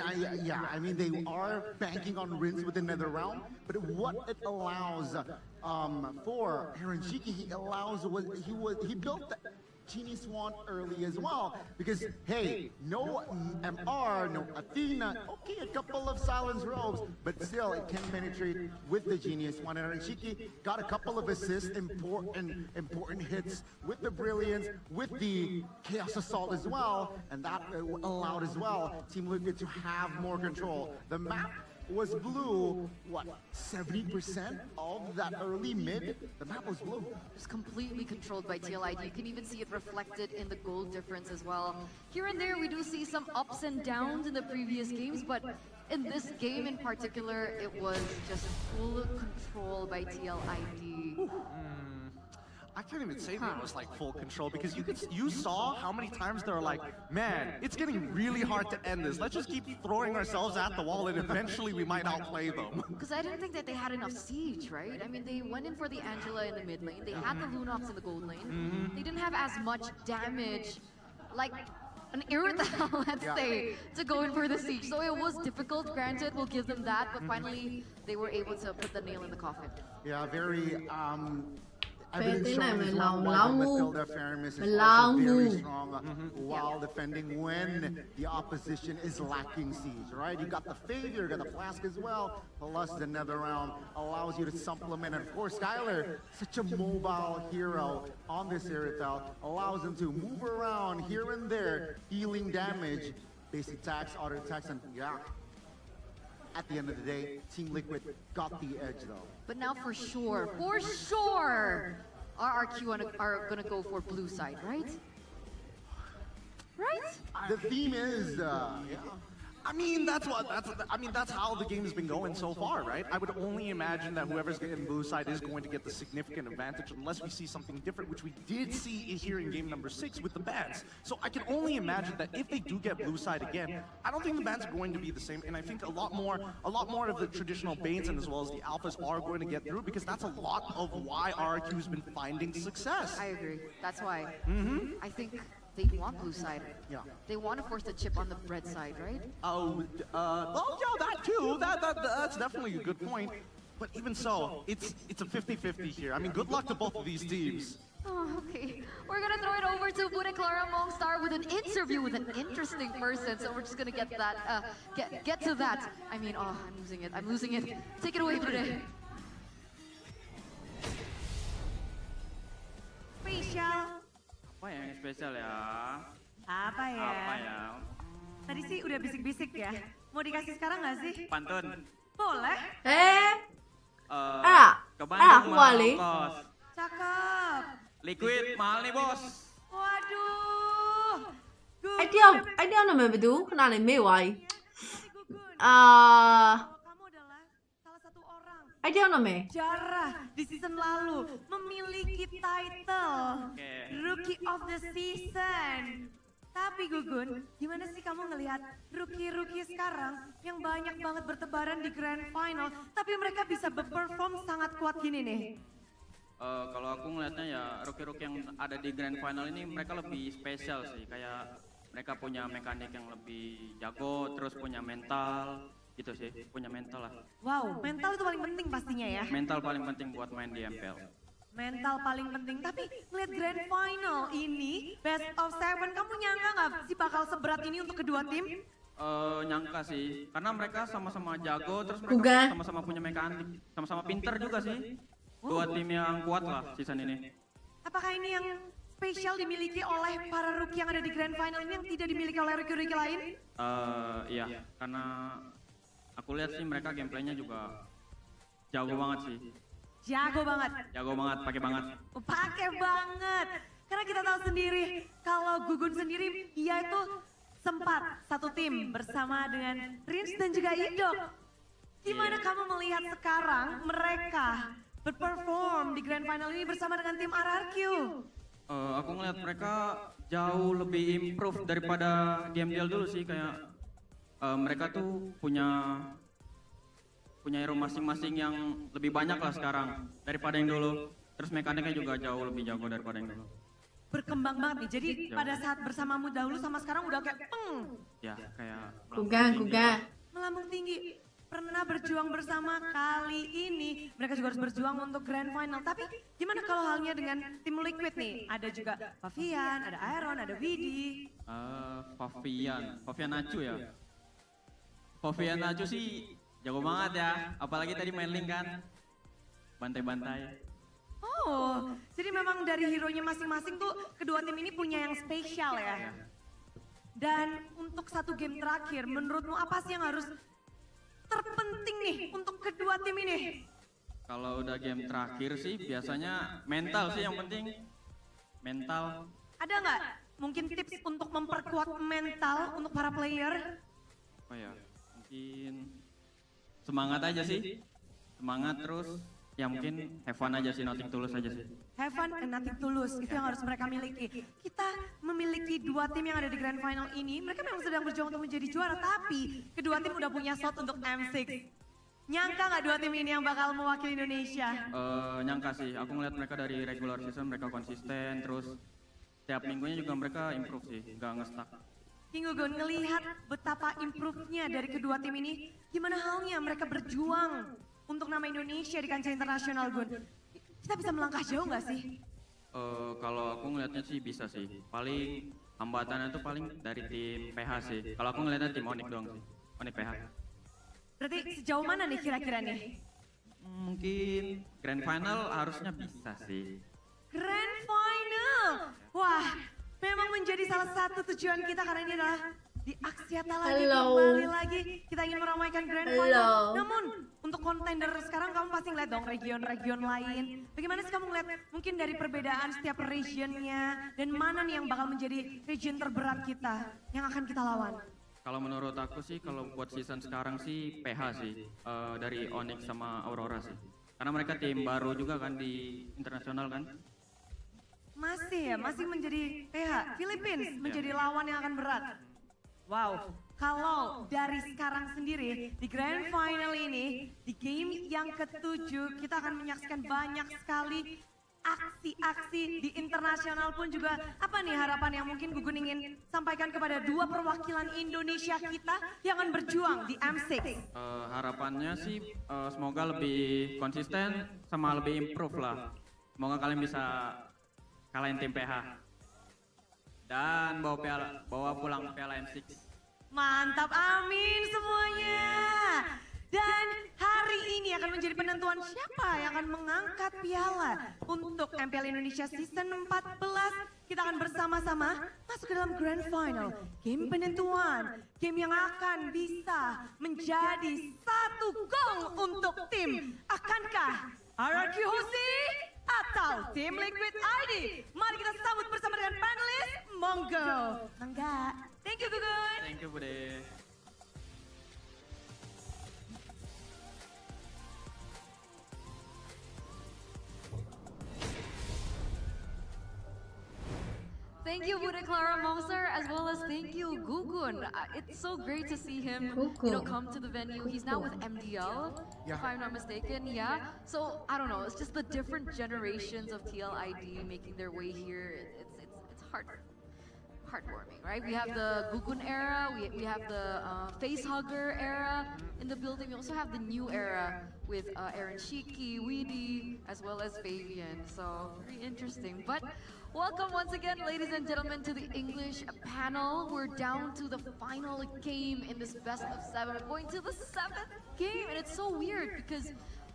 I mean, they are banking on Rins with the nether realm, but what it allows for Aaron Shiki, he built that Genie Swan early as well, because hey, no MR, no Athena, okay, a couple of silence robes, but still it can penetrate with the Genius Swan. And Arishiki got a couple of assists, important hits with the Brilliance, with the Chaos Assault as well, and that allowed as well Team Liquid to have more control. The map was blue, what, 70% of that early mid? The map was blue. It's completely controlled by TLID. You can even see it reflected in the gold difference as well. Here and there, we do see some ups and downs in the previous games, but in this game in particular, it was just full control by TLID. I can't even say that it was full control, because you saw how many times they were like, man, it's getting really hard to end this. Let's just keep throwing ourselves at the wall and eventually we might outplay them. Because I didn't think that they had enough siege, right? I mean, they went in for the Angela in the mid lane. They had the Lunox in the gold lane. They didn't have as much damage, like an Irithel, let's say, to go in for the siege. So it was difficult, granted, we'll give them that, but finally they were able to put the nail in the coffin. Yeah, very I believe showing as well why the Matilda Faramis is also very strong while defending when the opposition is lacking siege, right? You got the Favor, you got the Flask as well, plus the Nether Realm allows you to supplement. And of course, Skylar, such a mobile hero on this Irithel, allows him to move around here and there, dealing damage, basic attacks, auto attacks, and yeah. At the end of the day, Team Liquid got the edge though. But now for sure, RRQ are gonna go for blue side, right? Right? The theme is, I mean, that's how the game has been going so far, right? I would only imagine that whoever's getting blue side is going to get the significant advantage unless we see something different, which we did see here in game number 6 with the bans. So I can only imagine that if they do get blue side again, I don't think the bans are going to be the same, and I think a lot more of the traditional Banes and as well as the Alphas are going to get through, because that's a lot of why RRQ has been finding success. I agree. That's why. I think they want blue side. Yeah. They want to force the chip on the red side, right? Well, yeah, that too. That's definitely a good point. But even so, it's a 50-50 here. I mean, good luck to both of these teams. Oh, okay. We're gonna throw it over to Buddha Clara Mongstar with an interview with an interesting person. So we're just gonna get that, get to that. I mean, oh, I'm losing it. Take it away, Buddha. Spesial. Apa yang spesial ya? Apa ya? Tadi sih udah bisik-bisik ya. Mau dikasih sekarang nggak sih? Pantun. Boleh. Ke Bandung mahal ongkos. Cakep. Liquid mahal nih bos. Waduh. Idea nama betul, kenal ni mewai. Kamu adalah salah satu orang. Idea nama? Jarah di season lalu memiliki title Rookie of the Season. Tapi Gugun, gimana sih kamu ngelihat rookie-rookie sekarang yang banyak banget bertebaran di Grand Final, tapi mereka bisa berperform sangat kuat gini nih? Kalau aku ngelihatnya ya rookie-rookie yang ada di Grand Final ini mereka lebih spesial sih. Kayak mereka punya mekanik yang lebih jago, terus punya mental, gitu sih. Punya mental lah. Wow, mental itu paling penting pastinya ya. Mental paling penting buat main di MPL. Mental paling penting, tapi ngeliat Grand Final ini, Best of Seven, kamu nyangka nggak sih bakal seberat ini untuk kedua tim? Nyangka sih, karena mereka sama-sama jago, terus mereka sama-sama punya mekanik, sama-sama pinter juga sih. Dua tim yang kuat lah season ini. Apakah ini yang spesial dimiliki oleh para rookie yang ada di Grand Final ini yang tidak dimiliki oleh rookie-rookie lain? Iya, karena aku lihat sih mereka gameplaynya juga jago banget sih. Jago banget. Jago banget, pakai banget. Pakai banget. Karena kita tahu sendiri, kalau Gugun sendiri, dia itu sempat satu tim bersama dengan Rins dan juga Idok. Gimana kamu melihat sekarang mereka berperform di Grand Final ini bersama dengan tim RRQ? Aku ngeliat mereka jauh lebih improve daripada game deal dulu sih, kayak mereka tuh punya hero masing-masing yang lebih banyak lah sekarang daripada yang dulu. Terus mekaniknya juga jauh lebih jago daripada yang dulu. Berkembang banget nih, jadi pada saat bersamamu dahulu sama sekarang udah kayak Ya kayak melambung tinggi. Pernah berjuang bersama, kali ini mereka juga harus berjuang untuk Grand Final. Tapi gimana kalau halnya dengan tim Liquid nih? Ada juga Favian, ada Iron, ada Vidi. Favian Nacu ya. Favian Nacu sih jago banget ya, apalagi tadi main link kan, bantai-bantai. Oh, jadi memang dari hero-nya masing-masing tuh kedua tim ini punya yang spesial ya. Dan untuk satu game terakhir, menurutmu apa sih yang harus terpenting nih untuk kedua tim ini? Kalau udah game terakhir sih biasanya mental sih yang penting. Mental. Ada nggak mungkin tips untuk memperkuat mental untuk para player? Oh ya, mungkin semangat aja sih. Semangat terus. Ya mungkin have fun aja sih, nothing tulus aja sih. Have fun and nothing tulus, itu yang harus mereka miliki. Kita memiliki dua tim yang ada di Grand Final ini, mereka memang sedang berjuang untuk menjadi juara, tapi kedua tim udah punya slot untuk M6. Nyangka nggak dua tim ini yang bakal mewakili Indonesia? Nyangka sih, aku ngeliat mereka dari regular season, mereka konsisten, terus tiap minggunya juga mereka improve sih, nggak nge-stuck. Gugun, ngelihat betapa improve-nya dari kedua tim ini, gimana halnya mereka berjuang untuk nama Indonesia di kancah internasional, Gun? Kita bisa melangkah jauh nggak sih? Kalau aku ngelihatnya sih bisa sih. Paling hambatannya tuh paling dari tim PH sih. Kalau aku ngelihatnya tim Onyx doang sih. Onyx PH. Berarti sejauh mana nih kira-kira nih? Mungkin Grand Final harusnya bisa sih. Grand Final! Wah, memang menjadi salah satu tujuan kita karena ini adalah di Aksiata lagi, kembali lagi kita ingin meramaikan Grand Final. Namun untuk kontender sekarang kamu pasti ngeliat dong region-region lain. Bagaimana sih kamu ngeliat mungkin dari perbedaan setiap regionnya dan mana nih yang bakal menjadi region terberat kita yang akan kita lawan? Kalau menurut aku sih kalau buat season sekarang sih PH sih, dari Onyx sama Aurora sih. Karena mereka tim baru juga kan di internasional kan. Masih menjadi PH. Philippines menjadi lawan yang akan berat. Wow, kalau dari sekarang sendiri di Grand Final ini, di game yang ke-7 kita akan menyaksikan banyak sekali aksi-aksi di internasional pun juga. Apa nih harapan yang mungkin Gugun ingin sampaikan kepada dua perwakilan Indonesia kita yang akan berjuang di M6? Harapannya sih semoga lebih konsisten sama lebih improve lah. Semoga kalian bisa kalahin tim PH. Dan bawa pulang piala M6. Mantap, amin semuanya. Dan hari ini akan menjadi penentuan siapa yang akan mengangkat piala untuk MPL Indonesia Season 14. Kita akan bersama-sama masuk ke dalam Grand Final. Game penentuan, game yang akan bisa menjadi satu gong untuk tim. Akankah RRQ Vs atau tim Liquid ID? Mari kita sambut bersama dengan panelis. Monggo. Mangga. Thank you, Gugun. Thank you, Bude. Thank you, Bude Clara Monster, as well as thank you, Gugun. It's so great to see him, come to the venue. He's now with MDL, if I'm not mistaken. Yeah. So I don't know. It's just the different generations of TLID making their way here. It's heartwarming, right? We have the Gugun era. We have the face hugger era in the building. We also have the new era with Aaron Shiki, Weedy, as well as Fabian. So very interesting. But welcome once again, ladies and gentlemen, to the English panel. We're down to the final game in this best of 7. We're going to the 7th game, and it's so weird because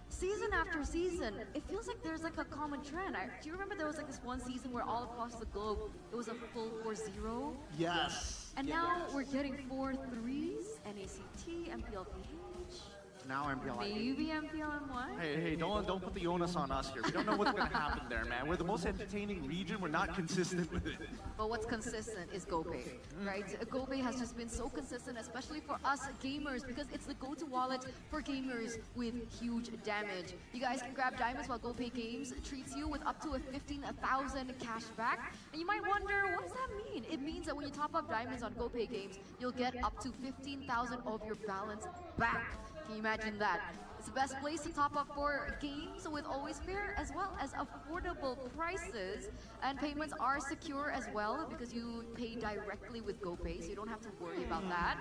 season after season, it feels like there's like a common trend. Do you remember there was like this one season where all across the globe, it was a full 4-0? Yes. And now we're getting 4 3s, NACT, MPLPH. Now MPL. Maybe MPLM1? Hey, don't put the onus on us here. We don't know what's going to happen there, man. We're the most entertaining region. We're not consistent with it. But what's consistent is GoPay, right? GoPay has just been so consistent, especially for us gamers, because it's the go-to wallet for gamers with huge damage. You guys can grab diamonds while GoPay Games treats you with up to a 15,000 cash back. And you might wonder, what does that mean? It means that when you top up diamonds on GoPay Games, you'll get up to 15,000 of your balance back. Can you imagine that? It's the best place to top up for games with always fair as well as affordable prices. And payments are secure as well because you pay directly with GoPay, so you don't have to worry about that.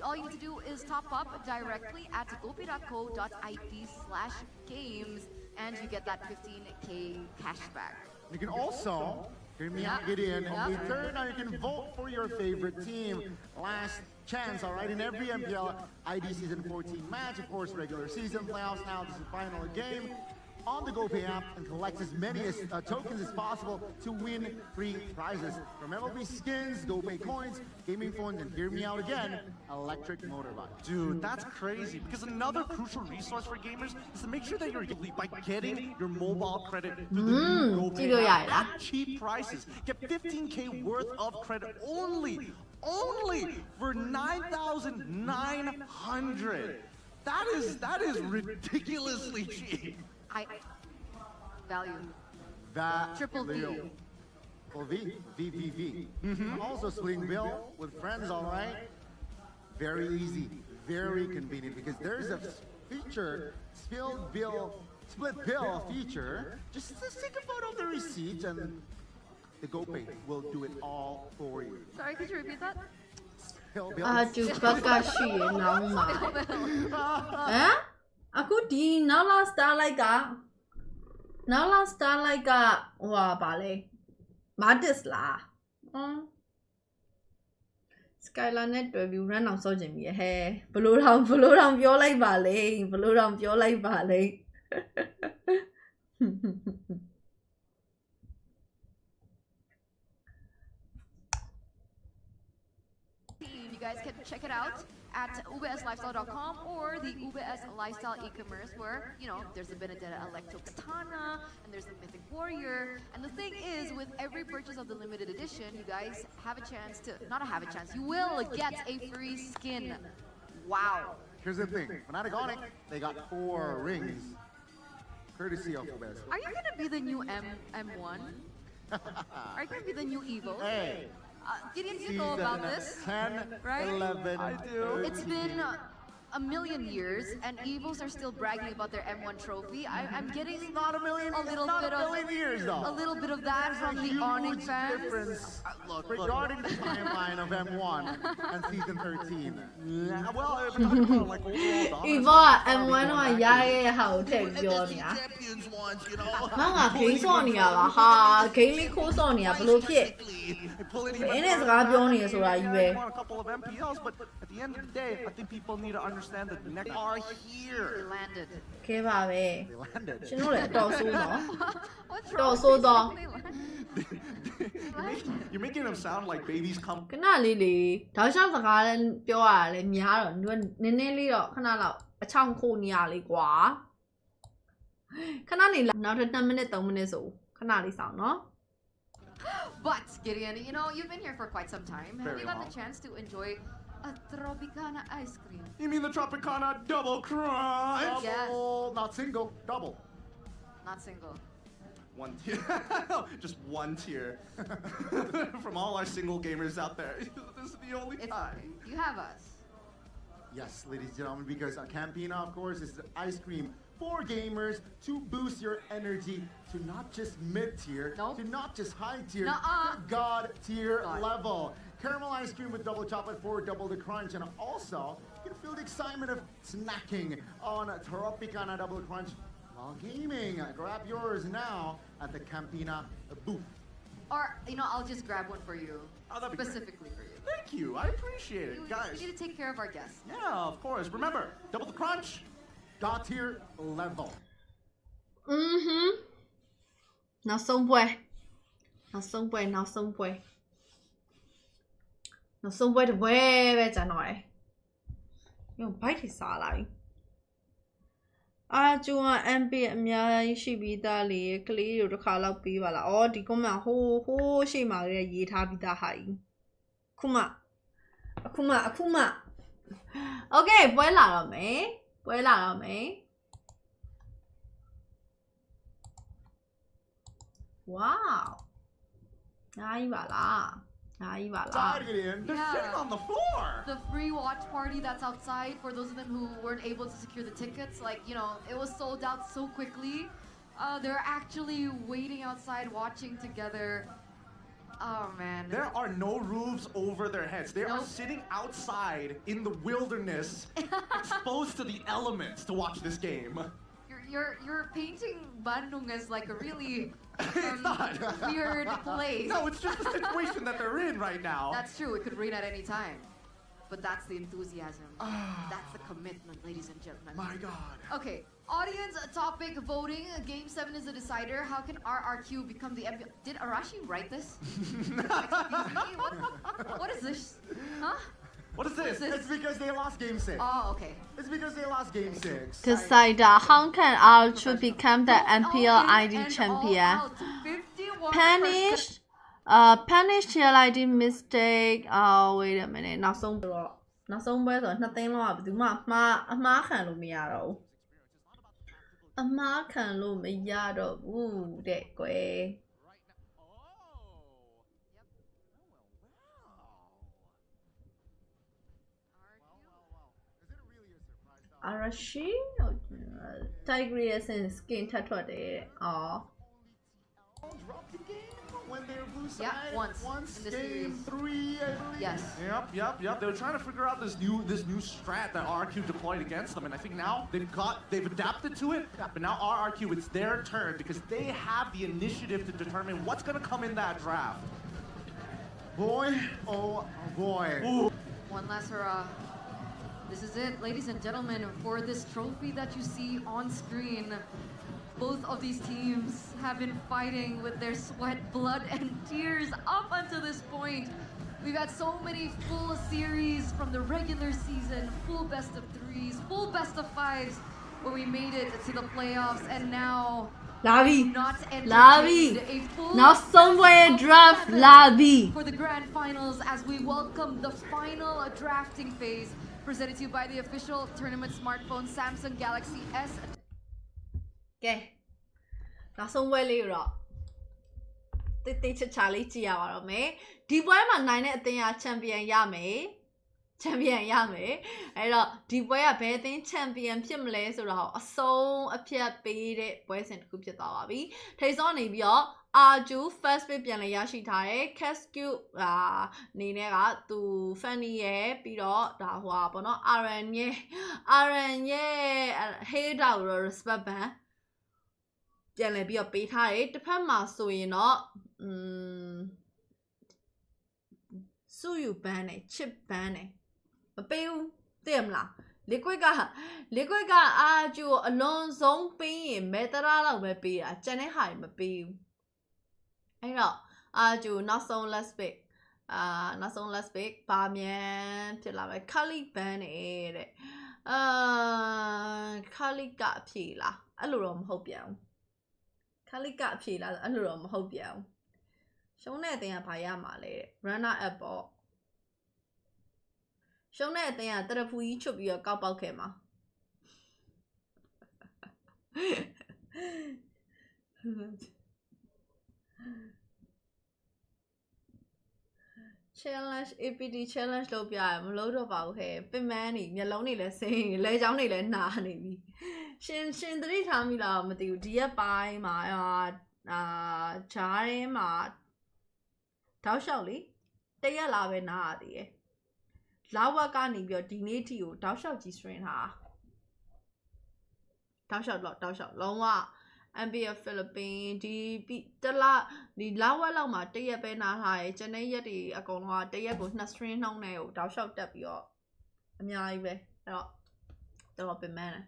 All you need to do is top up directly at gopay.co.id/games and you get that 15K cashback. You can also get in on the third. Now you can vote for your favorite team. Last chance, all right, in every MPL ID Season 14 match, of course, regular season, playoffs now, this is the final game, on the GoPay app and collect as many tokens as possible to win free prizes. From MLB skins, GoPay coins, gaming phones, and hear me out again, electric motorbike. Dude, that's crazy, because another crucial resource for gamers is to make sure that you're by getting your mobile credit through the new GoPay app at cheap prices. Get 15K worth of credit only for 9,900. That is ridiculously cheap. Value. Triple V. Well, V. Also splitting bill with friends, all right? Very easy, very convenient, because there's a feature, split bill feature. Just take a photo of the receipt and the GoPay will do it all for you. Sorry, could you repeat that? Aku di Nala Starlight ကဟိုပါလေ Martis လား Skylar နဲ့တွေ့ပြီး run အောင်စောချင်ပြီဟဲ့ဘလို့တောင်ပြောလိုက်ပါလေဘလို့တောင်ပြောလိုက်ပါလေ You guys can check it out at ubslifestyle.com or the UBS Lifestyle e-commerce where, there's the Benedetta Electro Katana and there's the Mythic Warrior. And the thing is, with every purchase of the limited edition, you guys have a chance to, you will get a free skin. Wow. Here's the thing, Fnatic, they got 4 rings, courtesy of UBS. Are you gonna be the new M1? Are you gonna be the new Evil? Hey. Gideon, you know about this, 10, right? 11, I do. It's been a million years, and Evils are still bragging about their M1 trophy. I'm getting not a million years, though. A little bit of that from the Onyx fans. Difference. Regarding the timeline of M1 and season 13. Well, we're talking about like overall Evo M1 ကရရဲ့ဟာကိုထည့်ပြောနေတာ champions ones, ငါဂိမ်းစော့နေရပါဟာဂိမ်းလေးခိုးစော့နေရဘလို့ဖြစ် ဘယ်နဲ့စကားပြောနေရဆိုတာကြီးပဲ a couple of MPLs, but at the end of the day, I think people need to understand that the next are here. They landed. ခဲပါပဲ They landed. ရှင်တို့လည်းအတော်ဆိုးတော့ What's တော် wrong? ဆိုးတော့ You're making them sound like babies come. ခဏလေးလေတောက်လျှောက်စကားလည်းပြောရတာလည်းများတော့နည်းနည်းလေးတော့ခဏလောက်အချောင်ခိုးနေရလေကွာခဏနေနောက်ထပ်2မိနစ်3မိနစ်ဆိုခဏလေးစောင့်နော် But Gideon, you've been here for quite some time. Have Very you got long. the chance to enjoy a Tropicana ice cream? You mean the Tropicana double crunch? Yes. Double, not single, double. Not single. One tier. Just one tier. From all our single gamers out there. This is the only time. You have us. Yes, ladies and gentlemen, because Campina, of course, is the ice cream for gamers to boost your energy to not just mid-tier, Nope. to not just high-tier, Nuh-uh. to God-tier God. level. Caramel ice cream with double chocolate for double the crunch, and also you can feel the excitement of snacking on Tropicana Double Crunch while gaming. Grab yours now at the Campina booth. Or, I'll just grab one for you. Oh, that'd be great. Specifically for you. Thank you. I appreciate it, guys. We need to take care of our guests. Yeah, of course. Remember, double the crunch. God-tier level. Nào xong quay. Nào xong quay thì quay chả nói. Nhưng bách thì xả lại. Chú em bị nhàရှိပြီးသားလေကလေးတို့တစ်ခါလောက်ပြီးပါလား။ဒီကွန်မဟိုးရှိမှရေးထားပြီးသားဟာကြီး။အခုမှ Okay ပွဲလာတော့မယ်။Wow နိုင်ပါလား They're sitting on the floor. The free watch party that's outside, for those of them who weren't able to secure the tickets, it was sold out so quickly. They're actually waiting outside watching together. Oh man. There are no roofs over their heads. They are sitting outside in the wilderness, exposed to the elements to watch this game. You're painting Bandung as like a really It's not. weird place. No, it's just the situation that they're in right now. That's true. It could rain at any time. But that's the enthusiasm. That's the commitment, ladies and gentlemen. My God. Okay, audience topic voting. Game 7 is the decider. How can RRQ become the MVP? Did Arashi write this? Excuse me? What is this? Huh? What is this? It's because they lost game 6. Oh, okay. It's because they lost game 6. Decider how can RRQ become the MPL ID champion Punish TLID mistake wait a minute နောက်ဆုံးပွဲဆိုနှစ်သိန်းလောက်ကဘယ်သူမှအမှားခံလို့မရတော့ဘူးတဲ့ကွယ် Arashi Tigreus and skin ထပ်ထွက်တယ်အော် Dropped the game when they were blue side. Yeah, once in this game series. 3, I believe. Yes. Yep. They were trying to figure out this new strat that RRQ deployed against them, and I think now they've adapted to it. But now RRQ, it's their turn because they have the initiative to determine what's gonna come in that draft. Boy, oh boy. Ooh. One last hurrah. This is it, ladies and gentlemen, for this trophy that you see on screen. Both of these teams have been fighting with their sweat, blood, and tears up until this point. We've had so many full series from the regular season, full best of 3s, full best of 5s, where we made it to the playoffs, and now not entertained a full now somewhere draft lobby for the grand finals as we welcome the final drafting phase presented to you by the official tournament smartphone Samsung Galaxy S. ကဲနောက်ဆုံးပွဲလေးတော့တိတ်ချာလေးကြည့်ရပါတော့မယ်ဒီပွဲမှာနိုင်တဲ့အသင်းကချန်ပီယံရမယ်အဲ့တော့ဒီပွဲကဘယ်အသင်းချန်ပီယံဖြစ်မလဲဆိုတော့အဆုံးအဖြတ်ပေးတဲ့ပွဲစဉ်တစ်ခုဖြစ်သွားပါပြီထိပ်ဆုံးနေပြီးတော့R2 first pick ပြန်လည်ရရှိထားတယ် Cascue အနေနဲ့ကသူ Fanny ရဲ့ပြီးတော့ဒါဟိုပါပေါ့နော် RN ရဲ့ Hater ကို respect ban ပြန်လည်ပြီးတော့ပေးထားတယ်တစ်ဖက်မှာဆိုရင်တော့စုယူ ban နဲ့ chip ban နဲ့မပေးဘူးသိရမလား liquid က R2 ကိုအလွန်ဆုံးပေးရင်မဲတရာလောက်ပဲပေးတာကျန်တဲ့ဟာတွေမပေးဘူးအဲ့တော့ R2 နောက်ဆုံး last pick ပါမြန်ဖြစ်လာမယ် Kali ban နဲ့တဲ့Kali ကအဖြေလားအဲ့လိုတော့မဟုတ်ပြန်ဘူးKali ကအဖြေလားအဲ့လိုတော့မဟုတ်ပြန်ဘူးရှုံးတဲ့အသင်းကဘာရမှာလဲတဲ့ runner up ပေါ့ရှုံးတဲ့အသင်းကတရဖူကြီးချွတ်ပြီးတော့ကောက်ပေါက်ခဲ့မှာ challenge APT challenge လုပ်ပြရမလို့တော့ပါဘူးဟဲ့ပင်မန်းနေမျက်လုံးတွေလည်းစိမ်းလဲချောင်းတွေလည်းနာနေပြီရှင်သတိထားမိလားမသိဘူးဒီရက်ပိုင်းမှာဂျားထဲမှာတောက်လျှောက်လေတရက်လာပဲနားရသေးတယ်လာဝက်ကနေပြီးတော့ဒီနေ့ထိကိုတောက်လျှောက်ကြီး string ထားတောက်လျှောက်လုံးဝ MBF Philippines ဒီလာဝက်လောက်မှာတရက်ပဲနားထားရဲကျန်တဲ့ရက်တွေအကုန်လုံးကတရက်ကို2 string နှုံးနဲ့ကိုတောက်လျှောက်တက်ပြီးတော့အများကြီးပဲအဲ့တော့ပင်မန်းတယ်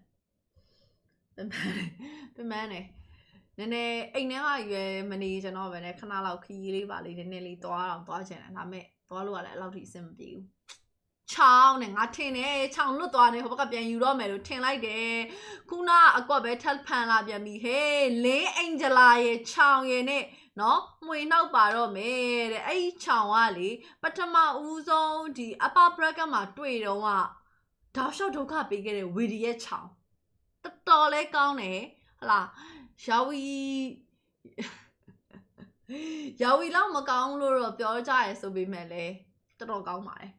နည်းနည်းအိမ်ထဲကရွယ်မနေကျွန်တော်ပဲနဲ့ခဏလောက်ခီးလေးပါလေးနည်းနည်းလေးသွားချင်တယ်ဒါပေမဲ့သွားလို့ကလည်းအဲ့လောက်ထိအဆင်မပြေဘူးချောင်းနဲ့ငါထင်တယ်ချောင်းလွတ်သွားနေဟိုဘက်ကပြန်ယူတော့မယ်လို့ထင်လိုက်တယ်ခုနအကွက်ပဲထပ်ဖန်လာပြန်ပြီဟေးလင်းအင်ဂျလာရဲ့ချောင်းရဲ့နဲ့နော်မှွေနောက်ပါတော့မယ်တဲ့အဲ့ဒီချောင်းကလေပထမဦးဆုံးဒီ upper bracket မှာတွေ့တော့ကတောက်လျှောက်ဒုက္ခပေးခဲ့တဲ့ဝီဒီရဲ့ချောင်းတော်လဲကောင်းတယ်ဟလာယာဝီလောက်မကောင်းလို့တော့ပြောကြရဲဆိုပေမဲ့လည်းတော်ကောင်းပါတယ်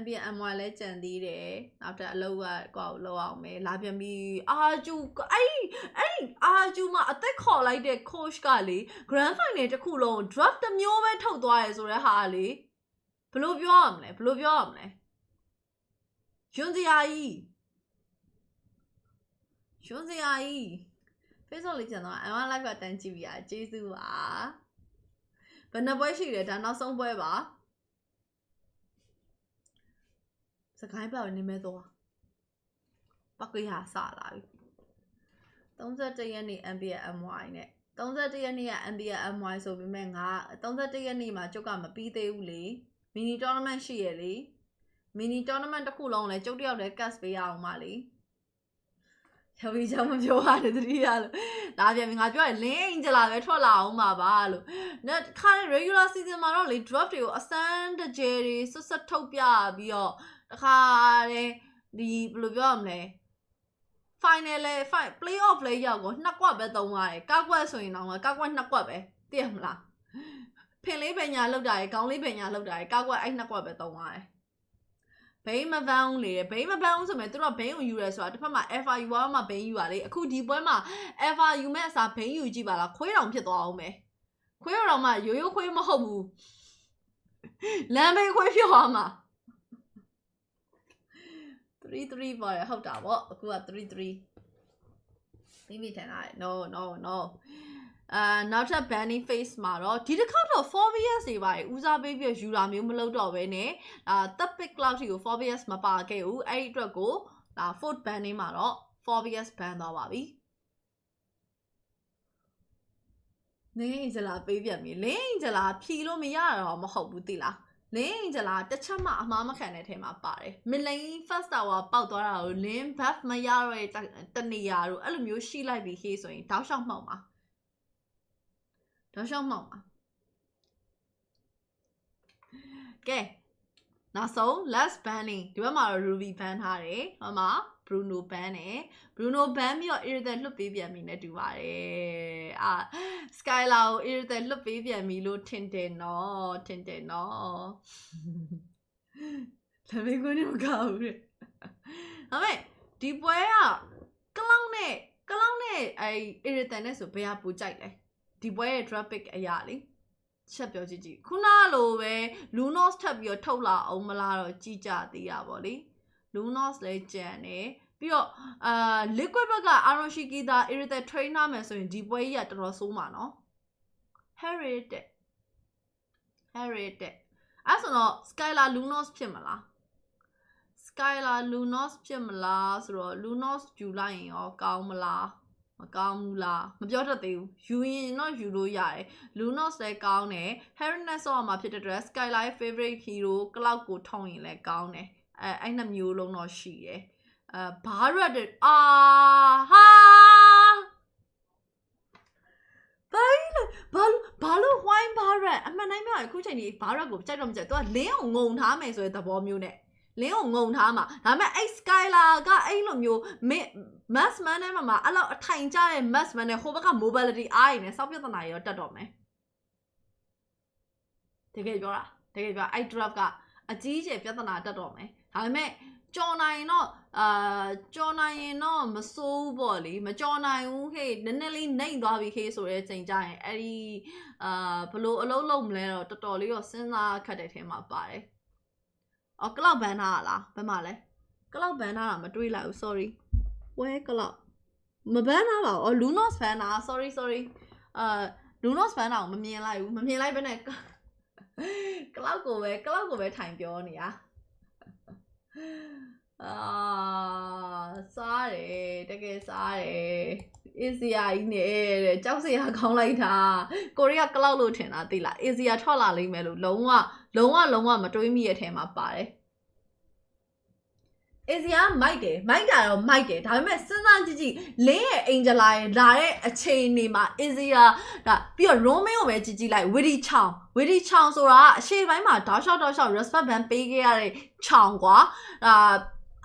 MBMY လဲကြံသေးတယ်နောက်ထပ်အလုပ်ကိုလောက်အောင်မယ်လာပြန်ပြီးအာဂျူအဲ့အာဂျူမှာအသက်ခေါ်လိုက်တဲ့ coach ကလေ grand final တစ်ခုလုံး draft တစ်မျိုးပဲထုတ်သွားရဲဆိုတဲ့ဟာလေဘယ်လိုပြောရမလဲယွန်းစရာကြီး Facebook လေးကျန်တော့အမ live ကတန်းကြည့်ပြရကျေးဇူးပါဘယ်နှပွဲရှိလဲဒါနောက်ဆုံးပွဲပါစကိုင်းပြောင်းနေမဲ့တော့ပတ်ကွေးဟာစလာပြီ31ရက်နေ့ MBMY နဲ့31ရက်နေ့က MBMY ဆိုပေမဲ့ငါ31ရက်နေ့မှာကျုပ်ကမပြီးသေးဘူးလေမီနီ tournament ရှိရလေမီနီ tournament တစ်ခုလုံးလဲကျုပ်တယောက်လဲ cast ပေးရအောင်ပါလေယောဂီကြောင့်မပြောရတယ်တတိယလို့လာပြန်ပြီငါပြောတယ်လင်းအင်ဂျလာပဲထွက်လာအောင်ပါလို့နဲ့ခါ regular season မှာတော့လေ draft တွေကိုအစမ်းတကြဲတွေဆက်ထုတ်ပြပြီးတော့တခါတဲ့ဒီဘယ်လိုပြောရမလဲ final လဲ playoff လဲရောက်ကို2ကွက်ပဲသုံးရတယ်ကောက်ကွက်ဆိုရင်တော့ကောက်ကွက်2ကွက်ပဲသိရမလားဖင်လေးပညာလောက်တာရယ်ခေါင်းလေးပညာလောက်တာရယ်ကောက်ကွက်အဲ့2ကွက်ပဲသုံးရတယ်ဘိန်းမပန်းလေဘိန်းမပန်းဆိုမဲ့သူတို့ဘိန်းကိုယူရဲဆိုတာတစ်ဖက်မှာ FRU မှာဘိန်းယူရလေအခုဒီပွဲမှာ FRU မဲ့အစားဘိန်းယူကြည့်ပါလားခွေးတောင်ဖြစ်သွားအောင်မယ်ခွေးတော်မှရိုးခွေးမဟုတ်ဘူးလမ်းဘေးခွေးဖြစ်သွားမှာ3-3ပါရဟုတ်တာဗောအခုက3-3မိထန်လာတယ် no နောက်ထပ် banning face မှာတော့ဒီတစ်ခါတော့ 4VS တွေပါဦးစားပေးပြီးယူတာမျိုးမလုပ်တော့ဘဲနဲ့တပ် pick cloud တွေကို 4VS မပါခဲ့ဘူးအဲ့ဒီအတွက်ကိုfourth banning မှာတော့ 4VS ban သွားပါပြီလင်းအင်ဂျလာပေးပြန်ပြီလင်းအင်ဂျလာဖြီလို့မရတော့မဟုတ်ဘူးသိလားလင်းအင်ဂျလာတစ်ချက်မှအမှားမခံတဲ့ထဲမှာပါတယ်မလင်း first tower ပေါက်သွားတာကိုလင်း buff မရတော့တဲ့တနေရာတို့အဲ့လိုမျိုးရှိလိုက်ပြီးဟေးဆိုရင်တောက်လျှောက်မှောက်မှာကဲနောက်ဆုံး last banning ဒီဘက်မှာတော့ Ruby ban ထားတယ်ဟောမှာ Bruno ban နဲ့ Bruno ban ပြီးတော့ Irritant လွတ်ပေးပြန်ပြီနဲ့တူပါတယ်Skylar ကို Irritant လွတ်ပေးပြန်ပြီလို့ထင်တယ်နော်ဒါပေမဲ့ကိုနေမကောက်ဘူးတဲ့ဒါပေမဲ့ဒီပွဲကကလောင်းနဲ့အဲ့ Irritant နဲ့ဆိုဘယ်ဟာပူကြိုက်လဲဒီပွဲရဲ့ drop pick အရာလေချက်ပြောကြည့်ခုနလိုပဲ Lunos ထပ်ပြီးတော့ထုတ်လာအောင်မလားတော့ကြည့်ကြသေးရပါလေ Lunos လည်းကြံနေပြီးတော့liquid ဘက်က Aroshiki ဒါ irritate trainer မယ်ဆိုရင်ဒီပွဲကြီးကတော်တော်ဆိုးမှာနော် Heritage အဲ့ဆိုတော့ Skylar Lunos ဖြစ်မလားဆိုတော့ Lunos ယူလိုက်ရင်ရောကောင်းမလားမကောင်းဘူးလားမပြောတတ်သေးဘူးယူရင်တော့ယူလို့ရတယ် Lunos လည်းကောင်းတယ် Heritage ဆော့မှာဖြစ်တဲ့အတွက် Skylar favorite hero cloud ကိုထုံရင်လည်းကောင်းတယ်အဲ့နှစ်မျိုးလုံးတော့ရှိတယ်ဘာရက်ဟာဘာလို့ဝိုင်းဘာရက်အမှန်တိုင်းပြောရင်အခုချိန်ကြီးဘာရက်ကိုကြိုက်တော့မကြိုက်သူကလင်းအောင်ငုံထားမယ်ဆိုတဲ့သဘောမျိုးနဲ့ လင်းကိုငုံထားမှာဒါပေမဲ့အဲ့ Skylar ကအဲ့လိုမျိုး mass man နဲ့မှာအဲ့လောက်အထိုင်ကျတဲ့ mass man နဲ့ဟိုဘက်က mobility အားရည်နဲ့စောက်ပြဿနာရောတက်တော့မယ်တကယ်ပြောအဲ့ drop ကအကြီးကျယ်ပြဿနာတက်တော့မယ်ဒါပေမဲ့ကြော်နိုင်တော့ကြော်နိုင်ရင်တော့မစိုးဘူးပေါ့လေမကြော်နိုင်ဘူးဟေးနည်းနည်းလေးနှိမ့်သွားပြီဟေးဆိုတဲ့ချိန်ကျရင်အဲ့ဒီဘလို့အလုံးလုံးမလဲတော့တော်တော်လေးတော့စဉ်းစားခက်တဲ့ထဲမှာပါတယ်အော်ကလောက်ဘန်ထားလားဘယ်မှာလဲကလောက်ဘန်ထားတာမတွေးလိုက်ဘူး sorry ဝဲကလောက်မဘန်ထားပါဘူးအော် Lunos ဘန်ထား sorry Lunos ဘန်ထားကိုမမြင်လိုက်ဘူးမမြင်လိုက်ဘဲနဲ့ကလောက်ကိုပဲထိုင်ပြောနေတာစားတယ်တကယ်စားတယ်အေးစရာကြီးနဲ့ကြောက်စရာခေါင်းလိုက်တာကိုရီးယားကလောက်လို့ထင်တာသိလားအေးစရာထွက်လာလိမ့်မယ်လို့လုံးဝမတွေးမိရဲ့ထဲမှာပါတယ်အေးစရာမိုက်တယ်ဒါပေမဲ့စဉ်းစားကြည့်လင်းရဲ့အင်ဂျလာရဲ့လာတဲ့အချိန်နေမှာအေးစရာဒါပြီးတော့ Romeo ကိုပဲကြည့်လိုက်ဝီဒီချောင်းဆိုတာအရှေ့ပိုင်းမှာတောက်လျှောက် respect ban ပေးခဲ့ရတဲ့ချောင်းကွာ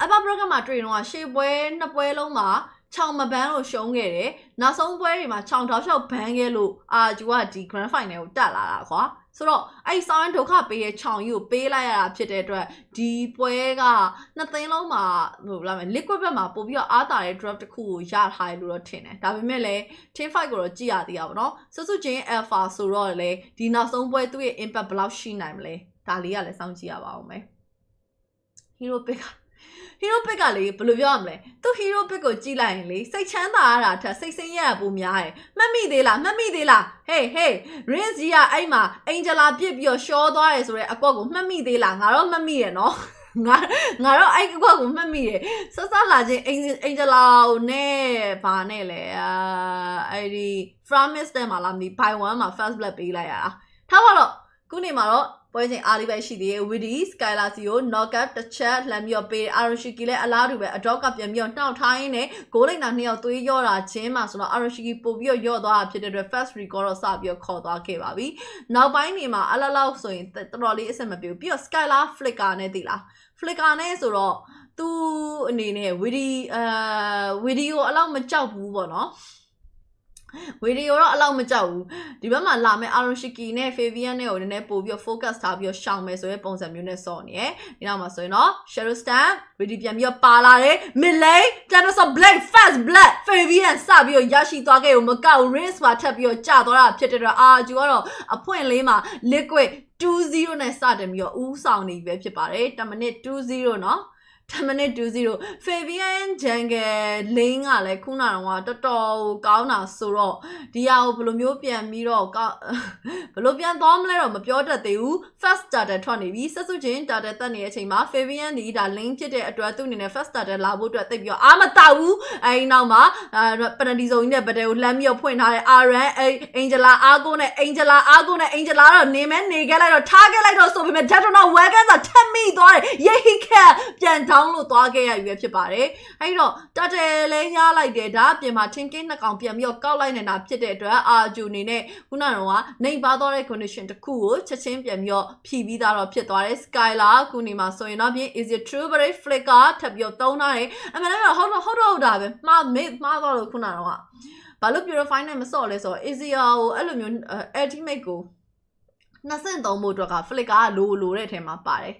အဘ program မှာတွေ့တော့ရှေ့ပွဲနှစ်ပွဲလုံးမှာချောင်းမဘန်းလို့ရှုံးခဲ့တယ်နောက်ဆုံးပွဲတွေမှာချောင်းတောက်လျှောက်ဘန်းခဲ့လို့ကျူကဒီ grand final ကိုတက်လာတာကွာဆိုတော့အဲ့ဆောင်းဒုက္ခပေးရဲ့ချောင်းကြီးကိုပေးလိုက်ရတာဖြစ်တဲ့အတွက်ဒီပွဲကနှစ်သိန်းလုံးမှာliquid ဘက်မှာပို့ပြီးတော့အားတာတဲ့ drop တစ်ခုကိုရထားတယ်လို့တော့ထင်တယ်ဒါပေမဲ့လည်း team fight ကိုတော့ကြည့်ရသေးတာပေါ့နော်စွချင်း alpha ဆိုတော့လေဒီနောက်ဆုံးပွဲသူ့ရဲ့ impact ဘယ်လောက်ရှိနိုင်မလဲဒါလေးကလည်းစောင့်ကြည့်ရပါအောင်မယ် hero pick ကလေဘယ်လိုပြောရမလဲသူ hero pick ကိုကြည့်လိုက်ရင်လေစိတ်ချမ်းသာရတာထက်စိတ်ဆင်းရဲရပိုများတယ်မှတ်မိသေးလားဟေး Rince ကြီးကအဲ့မှာ Angela ပြစ်ပြီးတော့ရှောသွားတယ်ဆိုတဲ့အကွက်ကိုမှတ်မိသေးလားငါတော့မှတ်မိရနော်ငါတော့အဲ့အကွက်ကိုမှတ်မိတယ်စလာချင်း Angela ကိုနဲ့ဘာနဲ့လဲအဲ့ဒီ Framis တဲ့မှာလားမသိ by 1မှာ first blood ပေးလိုက်ရတာထားပါတော့ခုနေမှာတော့ပွဲချင်းအားလေးပဲရှိသေးတယ် Widi Skylar စီကို knockout တစ်ချက်လှမ်းပြီးတော့ပေး Aroshiki လည်းအလားတူပဲ adopt ကပြန်ပြီးတော့နှောက်ထားရင်းနဲ့ goal line နှစ်ယောက်သွေးရော့တာချင်းမှာဆိုတော့ Aroshiki ပို့ပြီးတော့ရော့သွားတာဖြစ်တဲ့အတွက် first recall တော့စပြီးတော့ခေါ်သွားခဲ့ပါပြီနောက်ပိုင်းနေမှာအလလောက်ဆိုရင်တော်တော်လေးအဆင်မပြေဘူးပြီးတော့ Skylar flicker နဲ့သိလား flicker နဲ့ဆိုတော့သူအနေနဲ့ Widi ကိုအလောက်မကြောက်ဘူးပေါ့နော်ဝီဒီယိုတော့အလောက်မကြောက်ဘူးဒီဘက်မှာလာမယ့် Aroshiki နဲ့ Fabian နဲ့ကိုနည်းနည်းပို့ပြီး focus ထားပြီးရှောင်မယ်ဆိုတဲ့ပုံစံမျိုးနဲ့စော့နေရယ်ဒီနောက်မှာဆိုရင်တော့ Shadow Stamp ဝီဒီပြန်ပြီးပါလာတယ် Mid Lane Tempest of Blade Fast Blood Fabian စပြီးရရှိသွားခဲ့ကိုမကောက် Rinse ပါထပ်ပြီးကျသွားတာဖြစ်တဲ့အတွက်ကျူကတော့အဖွင့်လေးမှာ Liquid 2-0 နဲ့စတင်ပြီးဦးဆောင်နေပြီပဲဖြစ်ပါတယ်10 minute 2-0 နော်10 minute 2-0 Fabian Jungle Lane ကလည်းခုနကတော့တော်တော်ကောင်းတာဆိုတော့ဒီဟာကိုဘယ်လိုမျိုးပြန်ပြီးတော့ဘယ်လိုပြန်သွားမလဲတော့မပြောတတ်သေးဘူး first starter ထွက်နေပြီဆက်စုချင်း starter တက်နေတဲ့အချိန်မှာ Fabian ဒီဒါ Lane ဖြစ်တဲ့အတွက်သူ့အနေနဲ့ first starter လာဖို့အတွက်သိပြီးတော့မတောက်ဘူးအဲဒီနောက်မှာpenalty zone ကြီးနဲ့ဗတဲကိုလှမ်းပြီးတော့ဖွင့်ထားတဲ့ RN Angela အားကိုနဲ့ Angela တော့နေမဲနေခဲ့လိုက်တော့ထားခဲ့လိုက်တော့ဆိုပေမဲ့ Detona Wagon ကထက်မိသွားတယ်ယေဟိခက်ပြန်လို့သွားခဲ့ရပြီဖြစ်ပါတယ်အဲ့တော့တတယ်လဲရလိုက်တယ်ဒါအပြင်မှာ Tinkin နှစ်ကောင်ပြန်ပြီးတော့ကောက်လိုက်နေတာဖြစ်တဲ့အတွက်အာဂျူအနေနဲ့ခုနကနေပါသွားတဲ့ condition တစ်ခုကိုချက်ချင်းပြန်ပြီးတော့ဖြီးပြီးသားတော့ဖြစ်သွားတယ် Skylar ခုနေမှာဆိုရင်တော့ပြင် is it true but flicker ထပ်ပြီးတော့သုံးထားတယ်အမှန်တမ်းဟုတ်တာပဲမှားသွားလို့ခုနကဘာလို့ purify နဲ့မစော့လဲဆိုတော့ easier ကိုအဲ့လိုမျိုး ultimate ကို23ဖို့အတွက်က flicker ကလိုတဲ့အထဲမှာပါတယ်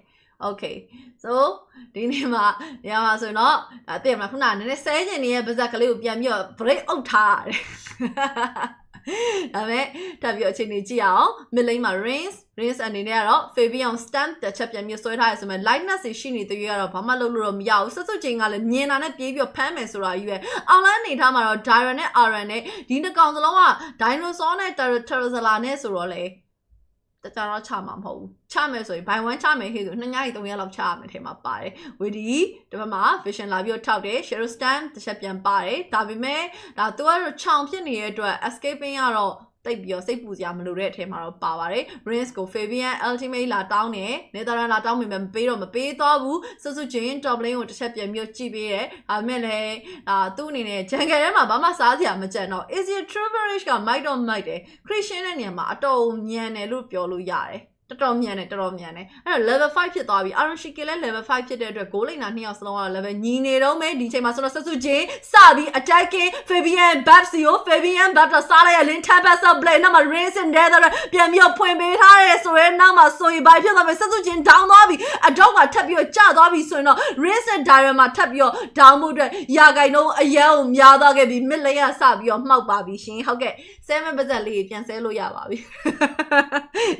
Okay so ဒီနေ့မှာဆိုရင်တော့တည့်မလားခုနကနည်းနည်းဆဲကျင်နေတဲ့ပါဇက်ကလေးကိုပြန်ပြီးတော့ break အုပ်ထားရတယ်ဒါပေမဲ့ထပ်ပြီးအချိန်ကြီးကြည့်အောင် mid lane မှာ Rinse အနေနဲ့ကတော့ Fabian Stamp တစ်ချက်ပြန်ပြီးဆွဲထားရဆိုမှ lightness ရှိနေသေးရတော့ဘာမှလုပ်လို့တော့မရဘူးစွတ်ချင်းကလည်းမြင်တာနဲ့ပြေးပြီးဖမ်းမယ်ဆိုတာကြီးပဲ online အနေထားမှာတော့ Dyron နဲ့ RN နဲ့ဒီနှစ်ကောင်စလုံးက Dinosaur နဲ့ Terrazala နဲ့ဆိုတော့လေတခြားတော့ချမှာမဟုတ်ဘူးချမယ်ဆိုရင် by 1ချမယ်ဟေ့ဆို2ည3ရက်လောက်ချရမယ်ထဲမှာပါတယ်ဝီဒီဒီဘက်မှာ vision လာပြီးတော့ထောက်တယ် shadow stand တစ်ချက်ပြန်ပါတယ်ဒါပေမဲ့ဒါသူကတော့ချောင်ဖြစ်နေတဲ့အတွက် escaping ကတော့တိတ်ပြီးတော့စိတ်ပူစရာမလိုတဲ့အထဲမှာတော့ပါပါတယ် Rinse ကို Fabian ultimate လာတောင်းတယ်နေသားလာတောင်းမိမယ်မပေးသွားဘူးစွချင်း top lane ကိုတစ်ချက်ပြန်ပြီးကြည့်ပေးတယ်ဒါပေမဲ့လည်းသူ့အနေနဲ့ jungle ထဲမှာဘာမှစားစရာမကြံတော့ is it true bridge က might တယ် Christian တဲ့နေရာမှာအတော်ညံတယ်လို့ပြောလို့ရတယ် တော်မြန်တယ်အဲ့တော့ level 5ဖြစ်သွားပြီ RRQ လည်း level 5ဖြစ်တဲ့အတွက် goal line နှစ်ယောက်စလုံးက level ညီနေတော့မယ်ဒီချိန်မှာဆိုတော့ဆက်စုချင်းစပြီး attacking Fabian Babsio Fabian Babs စားလိုက်ရ link tabs up play နောက်မှာ race and death ပြန်ပြီးဖွင့်ပေးထားရဲဆိုရဲနောက်မှာဆိုရင်ဘာဖြစ်သွားမလဲဆက်စုချင်း down သွားပြီအတော့ကထပ်ပြီးကျသွားပြီဆိုရင်တော့ race and diamond မှာထပ်ပြီး down မှုအတွက်ရာဂိုင်နှုန်းအရန်ကိုများသွားခဲ့ပြီ mid lane ကစပြီးမှောက်ပါပြီရှင်ဟုတ်ကဲ့7% လေးပြန်ဆဲလို့ရပါပြီ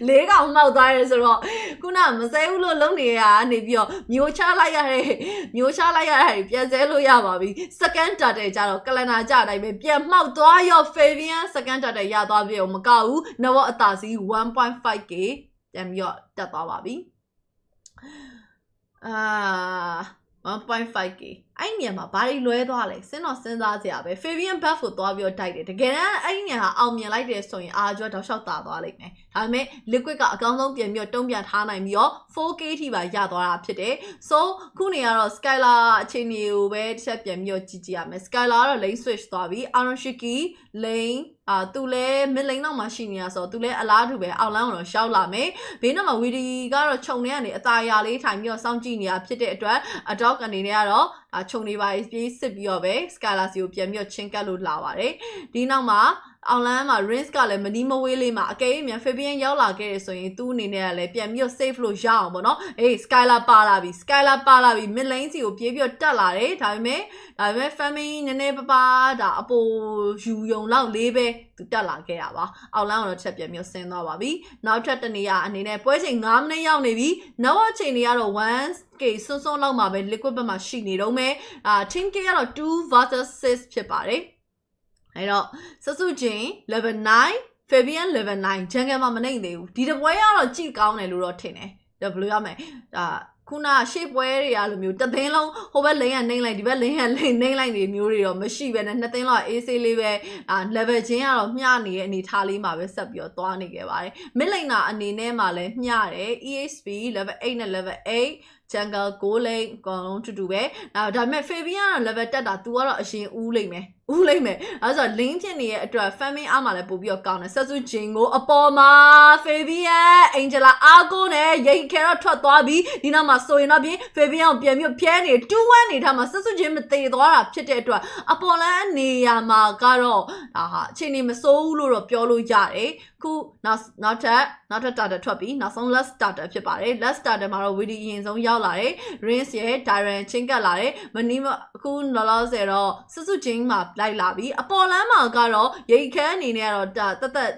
လေးကောင်မှောက်သွားရဲဆိုတော့ခုနမဆဲဘူးလို့လုံးနေရနေပြီးတော့မျိုးချလိုက်ရတယ်ပြန်ဆဲလို့ရပါပြီ second data ကြတော့ calendar ကြအတိုင်းပဲပြန်မှောက်သွားရော Fabian second data ရသွားပြီမကောက်ဘူးနဝအတာစီ 1.5k ပြန်ပြီးတော့တက်သွားပါပြီ1.5k အဲ့ညမှာဘာတွေလွဲသွားလဲစဉ်းစားစရာပဲ Fabian buff ကိုသွားပြီးတော့တိုက်တယ်တကယ်တမ်းအဲ့ညဟာအောင်မြင်လိုက်တယ်ဆိုရင်အာကျော်တောက်လျှောက်တာသွားလိမ့်မယ်ဒါပေမဲ့ liquid ကအကောင်းဆုံးပြန်ပြီးတော့တုံ့ပြန်ထားနိုင်ပြီးတော့ 4k ထိပါရသွားတာဖြစ်တယ် so ခုနေကတော့ Skylar အခြေအနေကိုပဲတစ်ချက်ပြန်ပြီးတော့ကြည့်ရမယ် Skylar ကတော့ lane switch သွားပြီ RRQ lane သူလဲ mid lane နောက်မှာရှိနေတာဆိုတော့သူလဲအလားတူပဲအောက်လမ်းကိုတော့ရှောက်လာမယ်ဘေးနားမှာ VD ကတော့ခြုံနေကနေအသာရလေးထိုင်ပြီးတော့စောင့်ကြည့်နေတာဖြစ်တဲ့အတွက် adopt အနေနဲ့ကတော့ခြုံနေပါပြေးစစ်ပြီးတော့ပဲ Skylar စီကိုပြန်ပြီးတော့ချင်းကတ်လို့လာပါတယ်ဒီနောက်မှာအောင်လန်းမှာ Rinse ကလည်းမနီးမဝေးလေးမှာအကယ်၍မြန် Fabian ရောက်လာခဲ့တယ်ဆိုရင်သူ့အနေနဲ့ကလည်းပြန်ပြီးတော့ save လို့ရအောင်ပေါ့နော်အေး Skylar ပါလာပြီ mid lane စီကိုပြေးပြီးတော့တက်လာတယ်ဒါပေမဲ့ Family နည်းနည်းပါဒါအပေါ်ယူယုံလောက်လေးပဲသူတက်လာခဲ့တာပါအောင်လန်းကတော့ချက်ပြန်ပြီးဆင်းသွားပါပြီနောက်ထပ်တနေရာအနေနဲ့ပွဲချိန်9မိနစ်ရောက်နေပြီနောက်အချိန်တွေကတော့ 1k စွန်းလောက်မှာပဲ liquid ဘက်မှာရှိနေတော့မယ်team K ကတော့2 versus 6ဖြစ်ပါတယ်အဲ့တော့စစုချင်း level 9 Fabian level 9 jungle မှာမနိုင်သေးဘူးဒီတပွဲကတော့ကြည့်ကောင်းတယ်လို့တော့ထင်တယ်ဒါဘယ်လိုရမလဲခုနရှေ့ပွဲတွေကလိုမျိုးတသိန်းလုံးဟိုဘက် lane ကနှိမ့်လိုက်ဒီဘက် lane ကနှိမ့်လိုက်နေမျိုးတွေတော့မရှိပဲနဲ့နှစ်သိန်းလောက် AC လေးပဲlevel ချင်းကတော့မျှနေတဲ့အနေထားလေးမှာပဲဆက်ပြီးတော့သွားနေခဲ့ပါတယ် mid laner အနေနဲ့မှလည်းမျှတယ် EHP level 8နဲ့ level 8 jungle goal lane အကုန်လုံးတူပဲဒါပေမဲ့ Fabian က level တက်တာ तू ကတော့အရင်ဦးလိမ့်မယ်အဲ့ဆို link ဖြစ်နေတဲ့အတွက် family အားမှလည်းပို့ပြီးတော့ကောင်းတယ်ဆက်စုဂျင်ကိုအပေါ်မှာ Fabian Angela အားကိုနဲ့ရိတ်ခဲတော့ထွက်သွားပြီးဒီနောက်မှာဆိုရင်တော့ပြင် Fabian ကိုပြန်ပြီးဖျဲနေ2-1နေထားမှာဆက်စုဂျင်မသေးသွားတာဖြစ်တဲ့အတွက်အပေါ်လန်းနေရာမှာကတော့ဒါဟာအချိန်နေမစိုးဘူးလို့တော့ပြောလို့ရတယ်ခုနောက်ထပ် starter ထွက်ပြီးနောက်ဆုံး last starter ဖြစ်ပါတယ် last starter မှာတော့ VD အရင်ဆုံးရောက်လာတယ် Rinse ရဲ့ Tyrant ချင်းကပ်လာတယ်မနီးအခုလောလောဆယ်တော့စစ်စုချင်းမှာလိုက်လာပြီအပေါ်လမ်းမှာကတော့ရိတ်ခမ်းအနေနဲ့ကတော့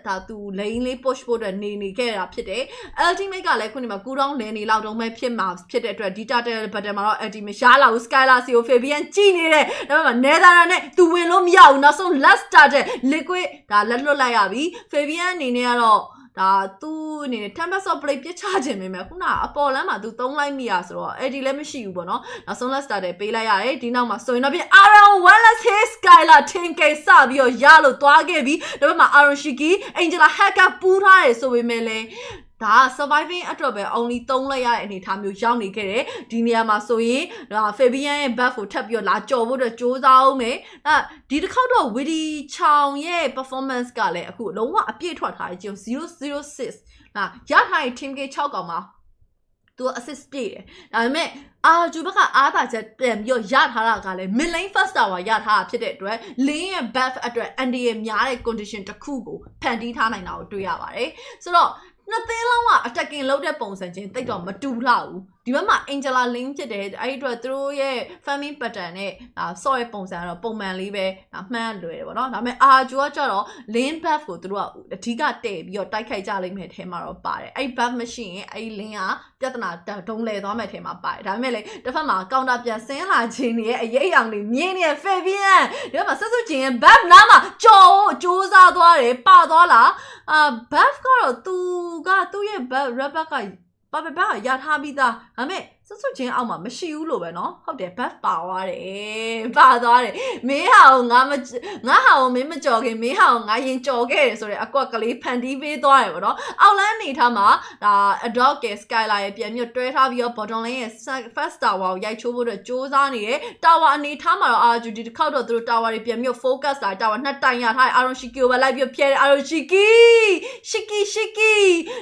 ဒါသူ lane လေး push ဖို့အတွက်နေခဲ့တာဖြစ်တယ် ultimate ကလည်းခုနေမှာကူတောင်းလင်းနေလောက်တော့မှဖြစ်တဲ့အတွက်ဒီ starter button မှာတော့ ultimate ရှားလာဘူး Skylar စီကို Fabian ကြည့်နေတယ်ဒါပေမဲ့ Netherlands နဲ့သူဝင်လို့မရဘူးနောက်ဆုံး last starter liquid ဒါလက်လွတ်လိုက်ရပြီ Fabian အနေနဲ့ကတော့ဒါသူအနေနဲ့ tempest of play ပြစ်ချခြင်းပဲခုနအပေါ်လမ်းမှာသူသုံးလိုက်မိရဆိုတော့အဲ့ဒီလည်းမရှိဘူးပေါ့နော်နောက်ဆုံး last starter ပေးလိုက်ရတယ်ဒီနောက်မှာဆိုရင်တော့ပြင် around wireless hit Skylar 10k စပြီးတော့ရလို့သွားခဲ့ပြီဒါပေမဲ့ RRQ Angela hacker ပူးထားတယ်ဆိုပေမဲ့လည်းဒါ surviving အတွက်ပဲ only 3လိုက်ရတဲ့အနေထားမျိုးရောက်နေခဲ့တယ်ဒီနေရာမှာဆိုရင်ဒါ Fabian ရဲ့ buff ကိုထပ်ပြီးတော့လာကြော်ဖို့အတွက်ကြိုးစားအောင်မယ်ဒီတစ်ခေါက်တော့ Witty ချောင်ရဲ့ performance ကလည်းအခုလုံးဝအပြည့်ထွက်ထားတယ်ကျုံ006ရထားတဲ့ team K 6ကောင်မှာသူ assist ပြည့်တယ်ဒါပေမဲ့ဂျူဘက်ကအားသာချက်ပြန်ပြီးရထားတာကလည်း mid lane first tower ရထားတာဖြစ်တဲ့အတွက် lane ရဲ့ buff အတွက် anti ရဲ့များတဲ့ condition တစ်ခုကိုဖန်တီးထားနိုင်တာကိုတွေ့ရပါတယ်ဆိုတော့နှစ်သိန်းလုံးက attacking လုပ်တဲ့ပုံစံချင်းတိတ်တော့မတူလှဘူးဒီဘက်မှာ Angela link ဖြစ်တယ်အဲ့ဒီအတွက်သူတို့ရဲ့ family pattern နဲ့ဆော့ရဲ့ပုံစံကတော့ပုံမှန်လေးပဲမှန်းလွယ်တယ်ပေါ့နော်ဒါပေမဲ့ဂျူကကျတော့ link buff ကိုသူတို့ကအဓိကတည့်ပြီးတော့တိုက်ခိုက်ကြလိမ့်မယ်ထဲမှာတော့ပါတယ်အဲ့ buff မရှိရင်အဲ့ link ကပြဿနာဒုံလဲသွားမယ်ထဲမှာပါတယ်ဒါပေမဲ့လေတစ်ဖက်မှာ counter ပြန်ဆင်းလာခြင်းရဲ့အရေးအယောင်တွေမြင်နေတဲ့ Fabian ဒီဘက်မှာဆက်စုချင်းရဲ့ buff နားမှာကြော်စူးစမ်းသွားတယ်ပါသွားလားbuff ကတော့သူ့ရဲ့ buff red buff ကဘာရထားပြီးသားဒါပေမဲ့ စွတ်စွတ်ချင်းအောက်မှာမရှိဘူးလို့ပဲเนาะဟုတ်တယ် buff ပါသွားတယ်မင်းဟာကိုငါဟာကိုမင်းမကြော်ခင်မင်းဟာကိုငါရင်ကြော်ခဲ့တယ်ဆိုတဲ့အကွက်ကလေးဖန်တီးပေးသွားတယ်ပေါ့เนาะအောက်လန်းနေထားမှာဒါ adopt က skyline ရဲ့ပြန်ပြီးတွဲထားပြီးတော့ bottom lane ရဲ့ first tower ကိုရိုက်ချိုးဖို့အတွက်စူးစမ်းနေတယ် tower အနေထားမှာတော့ RRQ ဒီတစ်ခေါက်တော့သူတို့ tower တွေပြန်ပြီး focus လာ tower နှစ်တိုင်ရထားတယ် RRQ ကိုပဲလိုက်ပြီးဖျဲတယ် RRQ ရှီ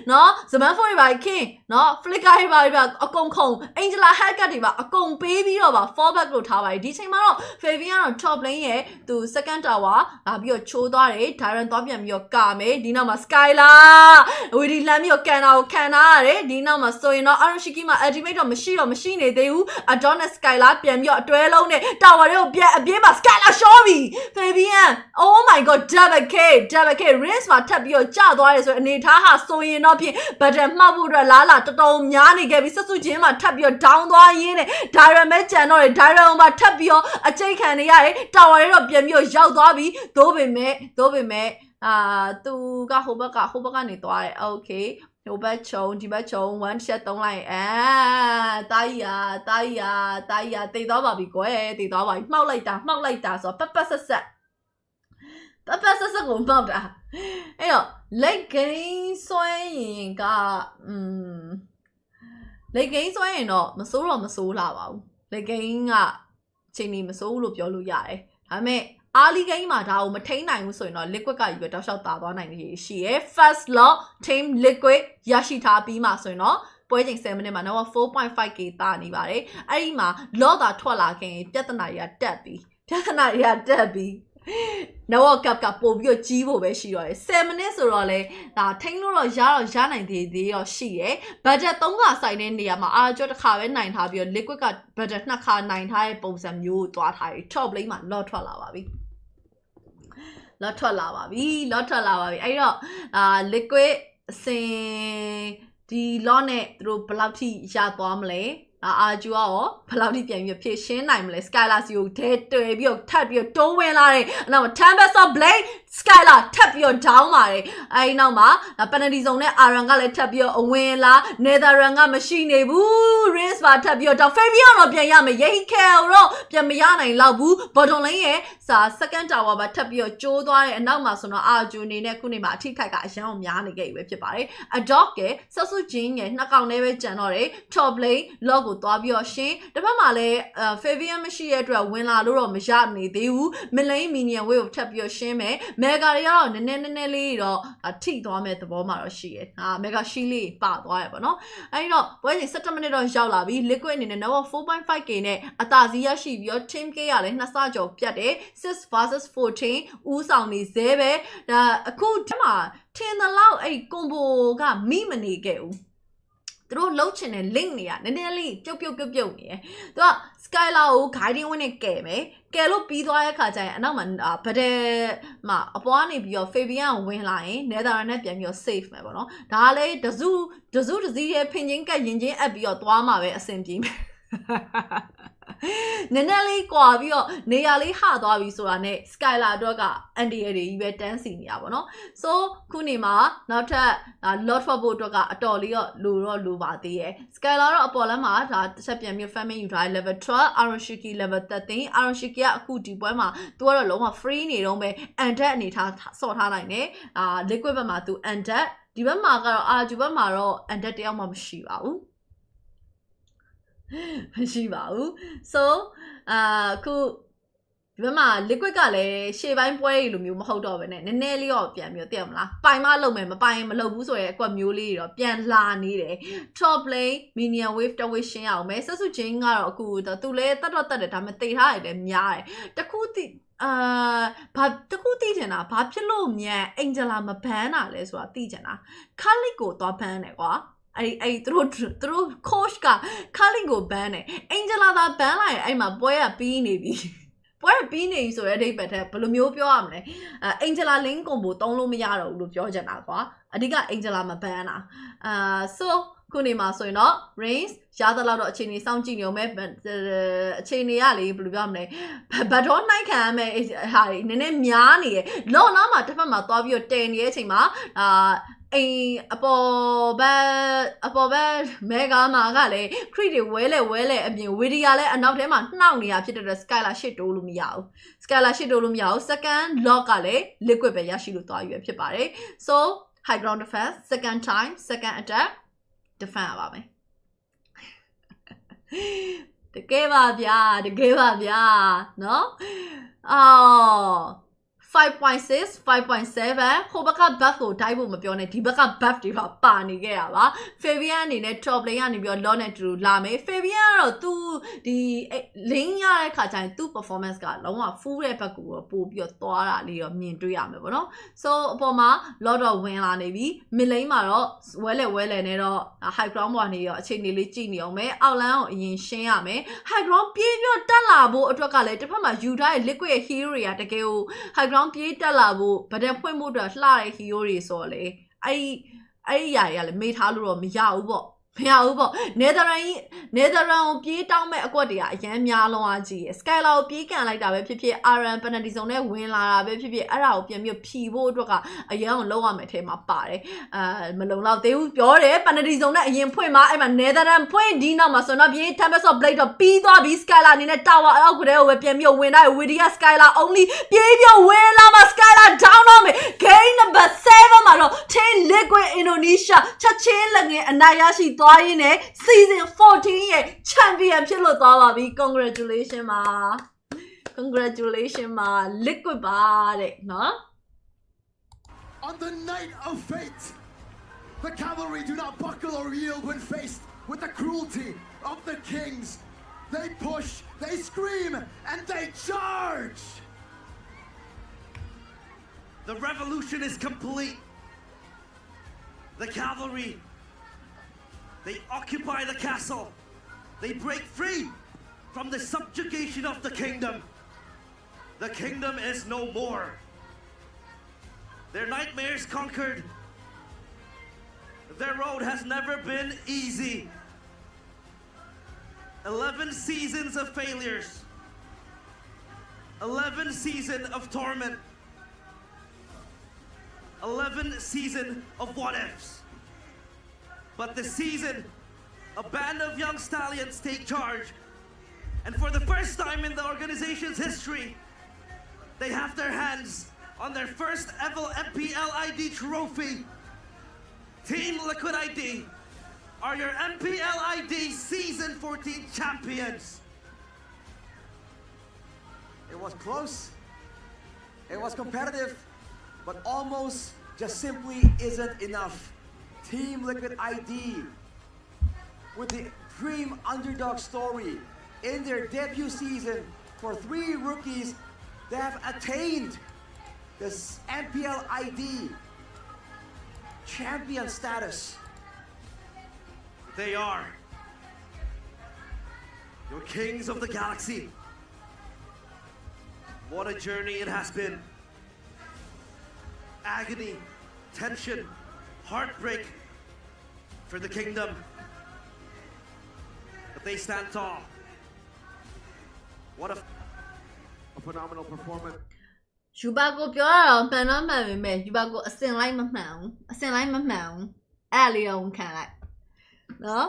เนาะဇမန်ဖိုးတွေပါခင်เนาะ flicker တွေပါအကုန်ခုံ Angela haircut တွေပါအကုန်ပေးပြီးတော့ပါ fallback လို့ထားပါတယ်ဒီချိန်မှာတော့ Fabian ကတော့ top lane ရဲ့သူ second tower လာပြီးတော့ချိုးသွားတယ် Dyran သွားပြန်ပြီးတော့ကာမယ်ဒီနောက်မှာ Skylar ဝီဒီလမ်းပြီးတော့ကန်တာကိုခံထားရတယ်ဒီနောက်မှာဆိုရင်တော့ RRQ မှာ ultimate တော့မရှိနေသေးဘူး Adon နဲ့ Skylar ပြန်ပြီးတော့အတွဲလုံးနဲ့ tower တွေကိုပြန်အပြေးမှာ Skylar ရှော့ပြီ Fabian oh my god double K Rinse မှာထပ်ပြီးတော့ကျသွားတယ်ဆိုအနေထားဟာဆိုရင်တော့ဖြင့် button မှောက်ဖို့အတွက်လားတော်တော်များနေခဲ့ပြီဆက်စုချင်းမှာထပ်ပြီးတော့ down သွားရင်းနဲ့ Dyran မဲ့ကြံတော့တယ် Dyran မှာထပ်ပြီးတော့အကျိတ်ခံနေရတယ် tower တွေတော့ပြန်ပြီးတော့ရောက်သွားပြီသို့ပေမဲ့သူကဟိုဘက်ကနေသွားတယ် okay ဟိုဘက်ချုံဒီဘက်ချုံ one shot သုံးလိုက်တာကြီးတိတ်သွားပါပြီကွယ်တိတ်သွားပါပြီမှောက်လိုက်တာဆိုတော့ပတ်ဆက်ကိုမှောက်တာအဲ့တော့ late game ဆွဲရင်ကlate game ဆွဲရင်တော့မစိုးလာပါဘူး late game ကချိန်နေမစိုးလို့ပြောလို့ရတယ်ဒါပေမဲ့ early game မှာဒါကိုမထိန်းနိုင်ဘူးဆိုရင်တော့ liquid ကယူပဲတောက်လျှောက်တာသွားနိုင်နေရှိရယ် first lot team liquid ရရှိထားပြီးမှဆိုရင်တော့ပွဲချိန်7မိနစ်မှာတော့ 4.5k တာနေပါတယ်အဲ့ဒီမှာ lot သာထွက်လာခင်ပြဿနာတွေကတက်ပြီးနော်ကပ်ကပို့ပြီးကြီးဖို့ပဲရှိတော့တယ်7မိနစ်ဆိုတော့လေဒါထိန်းလို့တော့ရနိုင်သေးရောရှိရယ် budget 3ခါဆိုင်တဲ့နေရာမှာအာကျော်တစ်ခါပဲနိုင်ထားပြီးတော့ liquid က budget 2ခါနိုင်ထားတဲ့ပုံစံမျိုးကိုတွားထားတယ် top lane မှာ lot ထွက်လာပါပြီအဲ့တော့liquid အစင်ဒီ lot နဲ့သူတို့ဘယ်လောက်ထိရသွားမလဲအာဂျူရောဘယ်လောက်ထိပြန်ပြီးဖြည့်ရှင်းနိုင်မလဲ Skylar စီကိုထဲတွေ့ပြီးတော့ထပ်ပြီးတော့တိုးဝင်လာတယ်အဲ့နောက်မှာ Tempest of Blade Skylar ထပ်ပြီးတော့ down ပါတယ်အဲဒီနောက်မှာ penalty zone နဲ့ Aran ကလည်းထပ်ပြီးတော့အဝင်လာ Netherland ကမရှိနေဘူး Rinse ပါထပ်ပြီးတော့ Fabian တော့ပြန်ရမယ် Yehikel တော့ပြန်မရနိုင်လောက်ဘူး bottom lane ရဲ့second tower ပါထပ်ပြီးတော့ကျိုးသွားတယ်အနောက်မှာဆိုတော့ Arju အနေနဲ့ခုနေမှာအထိခိုက်ကအရန်အောင်များနေခဲ့ပြီပဲဖြစ်ပါတယ် Adopt ကဆက်စုချင်းရဲ့နှစ်ကောင်လေးပဲကျန်တော့တယ် top lane log ကိုသွားပြီးတော့ရှင်းတစ်ဖက်မှာလည်း Fabian မရှိတဲ့အတွက်ဝင်လာလို့တော့မရနေသေးဘူး mid lane minion wave ကိုထပ်ပြီးတော့ရှင်းမယ်Mega တွေကတော့နည်းနည်းလေးတော့ထိသွားမဲ့သဘောမှာတော့ရှိရယ်Mega Shield လေးပသွားရပေါ့နော်အဲဒီတော့ပွဲချိန်17မိနစ်တော့ရောက်လာပြီ Liquid အနေနဲ့ Nova 4.5k နဲ့အသာစီးရရှိပြီးတော့ Team K ကလည်း2ဆကျော်ပြတ်တယ်6 versus 14ဦးဆောင်နေသေးပဲဒါအခုဒီမှာထင်သလောက်အဲ့ combo ကမိမနေခဲ့ဘူးသူတို့လှုပ်ချင်တဲ့ link တွေကနည်းနည်းလေးပြုတ်နေတယ်သူက Skylar ကို guiding ဝင်နဲ့ကဲမယ်ကဲလို့ပြီးသွားတဲ့ခါကျရင်အနောက်မှာဗဒဲမှာအပွားနေပြီးတော့ Fabian ကိုဝင်လာရင် Netherland နဲ့ပြန်ပြီးတော့ save မယ်ပေါ့နော်ဒါကလည်းတစုတစည်းရဲ့ဖင်ချင်းကရင်ချင်းအပ်ပြီးတော့သွားမှာပဲအဆင်ပြေမယ်နည်းနည်းလေးကွာပြီးတော့နေရာလေးဟသွားပြီဆိုတာနဲ့ Skylar တော့ကအန်တီရတွေကြီးပဲတန်းစီနေရပါတော့ so ခုနေမှာနောက်ထပ် lot for ဖို့အတွက်ကအတော်လေးတော့လိုပါသေးရဲ့ Skylar တော့အပေါ်လမ်းမှာဒါတစ်ချက်ပြန်ပြီး family ယူထားတဲ့ level 12 RRQ level 13 RRQ ကအခုဒီပွဲမှာသူကတော့လုံးဝ free နေတော့ပဲ undead အနေထားစော့ထားနိုင်တယ်liquid ဘက်မှာသူ undead ဒီဘက်မှာကတော့ RRQ ဘက်မှာတော့ undead တယောက်မှမရှိပါဘူးso အခုဒီဘက်မှာ liquid ကလည်းရှေ့ပိုင်းပွဲလိုမျိုးမဟုတ်တော့ဘဲနဲ့နည်းနည်းလေးတော့ပြန်ပြီးသိရမလားပိုင်မလုပ်မယ်မပိုင်မလုပ်ဘူးဆိုရဲအကွက်မျိုးလေးတော့ပြန်လာနေတယ် top lane minion wave တဝစ်ရှင်းအောင်မယ်ဆက်စုချင်းကတော့အခုသူလည်းတတ်တယ်ဒါပေမဲ့တိတ်ထားရတယ်များတယ်တခုသိချင်တာဘာဖြစ်လို့မြန် Angela မဘန်းတာလဲဆိုတာသိချင်တာ Khalid ကိုသွားဘန်းတယ်ကွာအဲ့သူတို့ coach က Khalid ကိုဘန်းတယ် Angela သာဘန်းလိုက်အဲ့မှာပွဲကပြီးနေပြီဆိုတဲ့အဓိပ္ပာယ်ထက်ဘယ်လိုမျိုးပြောရမလဲAngela Link combo သုံးလို့မရတော့ဘူးလို့ပြောချင်တာကွာအဓိက Angela မဘန်းတာso ခုနေမှာဆိုရင်တော့ range ရသလောက်တော့အချိန်ကြီးစောင့်ကြည့်နေအောင်ပဲအချိန်ကြီးကလေဘယ်လိုပြောမလဲဘတ်တော်နိုင်ခံရမယ်ဟာနည်းနည်းများနေရလော့နားမှာတစ်ဖက်မှာသွားပြီးတော့တည်နေတဲ့အချိန်မှာအိမ်အပေါ်ဘက်မဲဂါမာကလည်း crit တွေဝဲလဲအပြင်ဝီဒီယာလည်းအနောက်ထဲမှာနှောက်နေတာဖြစ်တဲ့အတွက် skylar ရှစ်တိုးလို့မရဘူး skylar ရှစ်တိုးလို့မရဘူး second lock ကလည်း liquid ပဲရရှိလို့သွားရွယ်ဖြစ်ပါတယ် so high ground defense second time second attack defend ရပါမယ်တကယ်ပါဗျာเนาะ5.6 5.7 ဟိုဘက်က buff ကိုတိုက်ဖို့မပြောနဲ့ဒီဘက်က buff တွေပါနေခဲ့တာပါ Fabian အနေနဲ့ top lane ကနေပြီးတော့ law နဲ့တူလာမယ် Fabian ကတော့သူဒီ lane ရတဲ့ခါကျရင်သူ performance ကလုံးဝ full တဲ့ဘက်ကိုပို့ပြီးတော့သွားတာလေးတော့မြင်တွေ့ရမယ်ပေါ့နော် so အပေါ်မှာ lot တော့ဝင်လာနေပြီ mid lane မှာတော့ဝဲလဲနဲ့တော့ high ground ပေါ်နေရောအခြေအနေလေးကြည့်နေအောင်မယ်အောက်လန်းကိုအရင်ရှင်းရမယ် high ground ပြေးပြီးတော့တက်လာဖို့အတွက်ကလည်းတစ်ဖက်မှာယူထားတဲ့ liquid ရဲ့ hero တွေကတကယ်ကို high ground ပြေးတက်လာဖို့ဗဒက်ဖွင့်ဖို့အတွက်လှတဲ့ hero တွေဆိုတော့လေအဲ့ဒီຢာတွေကလည်းမေးထားလို့တော့မရဘူးပေါ့Netherland ကိုပြေးတောင်းမဲ့အကွက်တွေကအရန်များလုံးအားကြီး Skylar ကိုပြေးကန်လိုက်တာပဲဖြစ်ဖြစ် RN penalty zone နဲ့ဝင်လာတာပဲဖြစ်ဖြစ်အဲ့ဒါကိုပြန်ပြီးဖြီဖို့အတွက်ကအရန်ကိုလုံးဝမယ်ထဲမှာပါတယ်မလုံလောက်သေးဘူးပြောတယ် penalty zone နဲ့အရင်ဖွင့်မှာအဲ့မှာ Netherland ဖွင့်ဒီနောက်မှာဆိုတော့ပြေး Tempest of Blade တော့ပြီးသွားပြီ Skylar အနေနဲ့ tower အောက်ကတည်းကိုပဲပြန်ပြီးဝင်လိုက် Widia Skylar only ပြေးပြီးဝင်လာမှာ Skylar down တော့မယ် game number 7မှာတော့ Team Liquid Indonesia ချက်ချင်းလက်ငယ်အနိုင်ရရှိသွားရင်းနဲ့ season 14 ရဲ့ champion ဖြစ်လို့သွားပါပြီ congratulations ပါ liquid ပါတဲ့နော် On the night of fate, the cavalry do not buckle or yield when faced with the cruelty of the kings. They push, they scream, and they charge! The revolution is complete. The cavalry, they occupy the castle. They break free from the subjugation of the kingdom. The kingdom is no more. Their nightmares conquered. Their road has never been easy. 11 seasons of failures. 11 seasons of torment. 11 seasons of what-ifs. But this season, a band of young stallions take charge. And for the first time in the organization's history, they have their hands on their first ever MPL ID trophy. Team Liquid ID are your MPL ID Season 14 champions. It was close. It was competitive, but almost just simply isn't enough. Team Liquid ID, with the dream underdog story in their debut season for 3 rookies, they have attained this MPL ID champion status. They are your kings of the galaxy. What a journey it has been. Agony, tension, heartbreak for the kingdom. But they stand tall. What a phenomenal performance. ယူပါကိုပြောတာတော့မှန်တော့မှန်ပေမဲ့ယူပါကိုအစင်လိုက်မမှန်ဘူးအဲ့လေးတော့ခံလိုက်နော်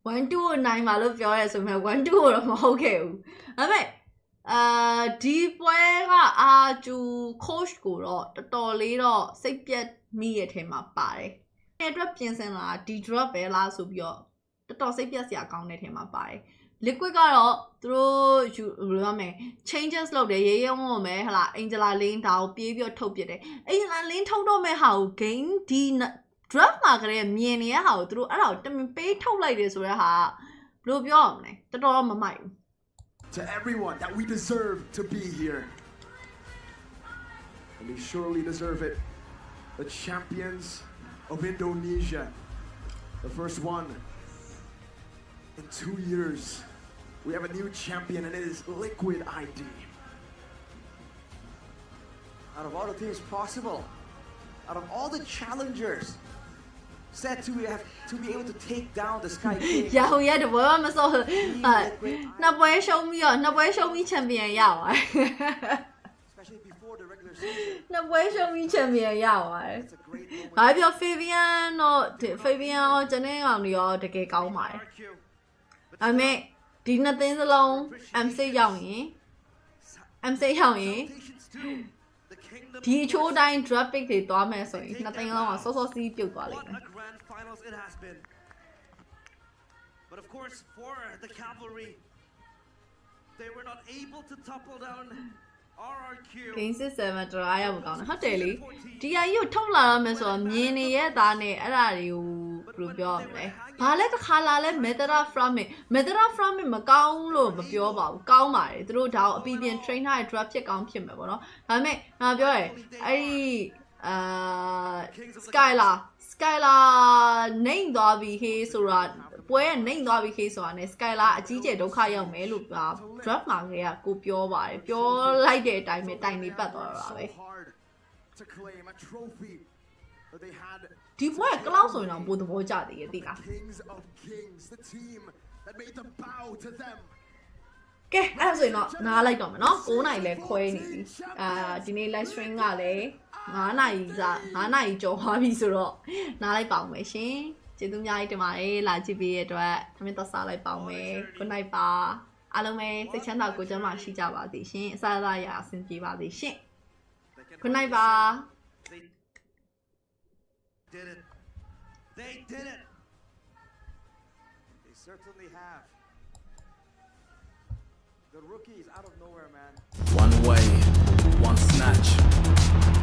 1-2ကိုနိုင်ပါလို့ပြောရဲဆိုပေမဲ့1-2ကိုတော့မဟုတ်ခဲ့ဘူးဒါပေမဲ့ဒီပွဲကအာဂျူ coach ကိုတော့တော်တော်လေးတော့စိတ်ပြတ်မိရဲ့ထဲမှာပါတယ်အဲ့အတွက်ပြင်ဆင်လာဒီ drop ပဲလားဆိုပြီးတော့တော်တော်စိတ်ပြတ်စရာကောင်းတဲ့ထဲမှာပါတယ် liquid ကတော့သူတို့ဘယ်လိုရမလဲ changes လုပ်တယ်ရေးရုံးမယ်ဟလာ Angela Lane ဒါကိုပြေးပြီးတော့ထုတ်ပြတယ် Angela Lane ထုတ်တော့မဲ့ဟာကို game ဒီ drop မှာကလေးမြင်နေရဟာကိုသူတို့အဲ့ဒါကိုတမင်ပေးထုတ်လိုက်တယ်ဆိုတဲ့ဟာဘယ်လိုပြောရမလဲတော်တော်မမိုက်ဘူး To everyone that we deserve to be here. And we surely deserve it. The champions of Indonesia. The first one in 2 years. We have a new champion and it is Liquid ID. Out of all the teams possible, out of all the challengers, said to be able to take down the Sky King. ရဟိုရတပွဲမစောနှစ်ပွဲရှုံးပြီးတော့နှစ်ပွဲရှုံးပြီးချန်ပီယံရပါတယ် Especially before the regular season. နှစ်ပွဲရှုံးပြီးချန်ပီယံရပါတယ် It's a great moment. ဘာပြော Fabian တော့ Fabian ရောကျွန်တော်ကောင်တွေရောတကယ်ကောင်းပါတယ် RRQ. ဒါပေမဲ့ဒီနှစ်သင်းစလုံး M6 ရောက်ရင် M6 ရောက်ရင် Salutations to the kingdom ဒီအချိုးတိုင်း drop pick တွေသွားမယ်ဆိုရင်နှစ်သင်းလုံးကစောစောစီးပြုတ်သွားလိမ့် What မယ် a grand finals it has been. But of course, for the cavalry, they were not able to topple down RRQ. Game 67တော်အားရမကောင်းဘူးဟုတ်တယ်လေဒီအကြီးကိုထုတ်လာရမယ်ဆိုတော့မြင်နေရဲ့သားနဲ့အဲ့ဒါတွေကိုဘယ်လိုပြောရမလဲဘာလဲတစ်ခါလာလဲ Metara from မကောင်းလို့မပြောပါဘူးကောင်းပါတယ်သူတို့ဒါကိုအပီပြင် train ထားတဲ့ drop ဖြစ်ကောင်းဖြစ်မယ်ပေါ့နော်ဒါပေမဲ့ငါပြောရဲအဲ့ဒီSkylar နိုင်သွားပြီဟေးဆိုတာပွဲကနိုင်သွားပြီခေးဆိုတာနဲ့ Skylar အကြီးကျယ်ဒုက္ခရောက်မယ်လို့ drop မှာကကိုပြောပါတယ်ပြောလိုက်တဲ့အတိုင်းပဲတိုင်နေပတ်သွားတာပဲ So hard to claim a trophy that they had. ဒီပွဲကလောက်ဆိုရင်တော့ပိုသဘောကျသေးရဲ့သိလား Kings of Kings, the team that made them bow to them. ကဲအဲ့ဒါဆိုရင်တော့နားလိုက်တော့မယ်နော်9နာရီလဲခွဲနေပြီဒီနေ့ live stream ကလည်း9နာရီကျော်သွားပြီဆိုတော့နားလိုက်ပါအောင်မယ်ရှင်ကျေးဇူးအများကြီးတင်ပါတယ်လာကြည့်ပေးရတဲ့အတွက်သမင်းတော့စားလိုက်ပါအောင်မယ် good night ပါအားလုံးပဲစိတ်ချမ်းသာကိုယ်ကျန်းမာရှိကြပါစေရှင်အစားအစာရအဆင်ပြေပါစေရှင် good night ပါ They did it. They did it. They certainly have. The rookie is out of nowhere, man. One way, one snatch.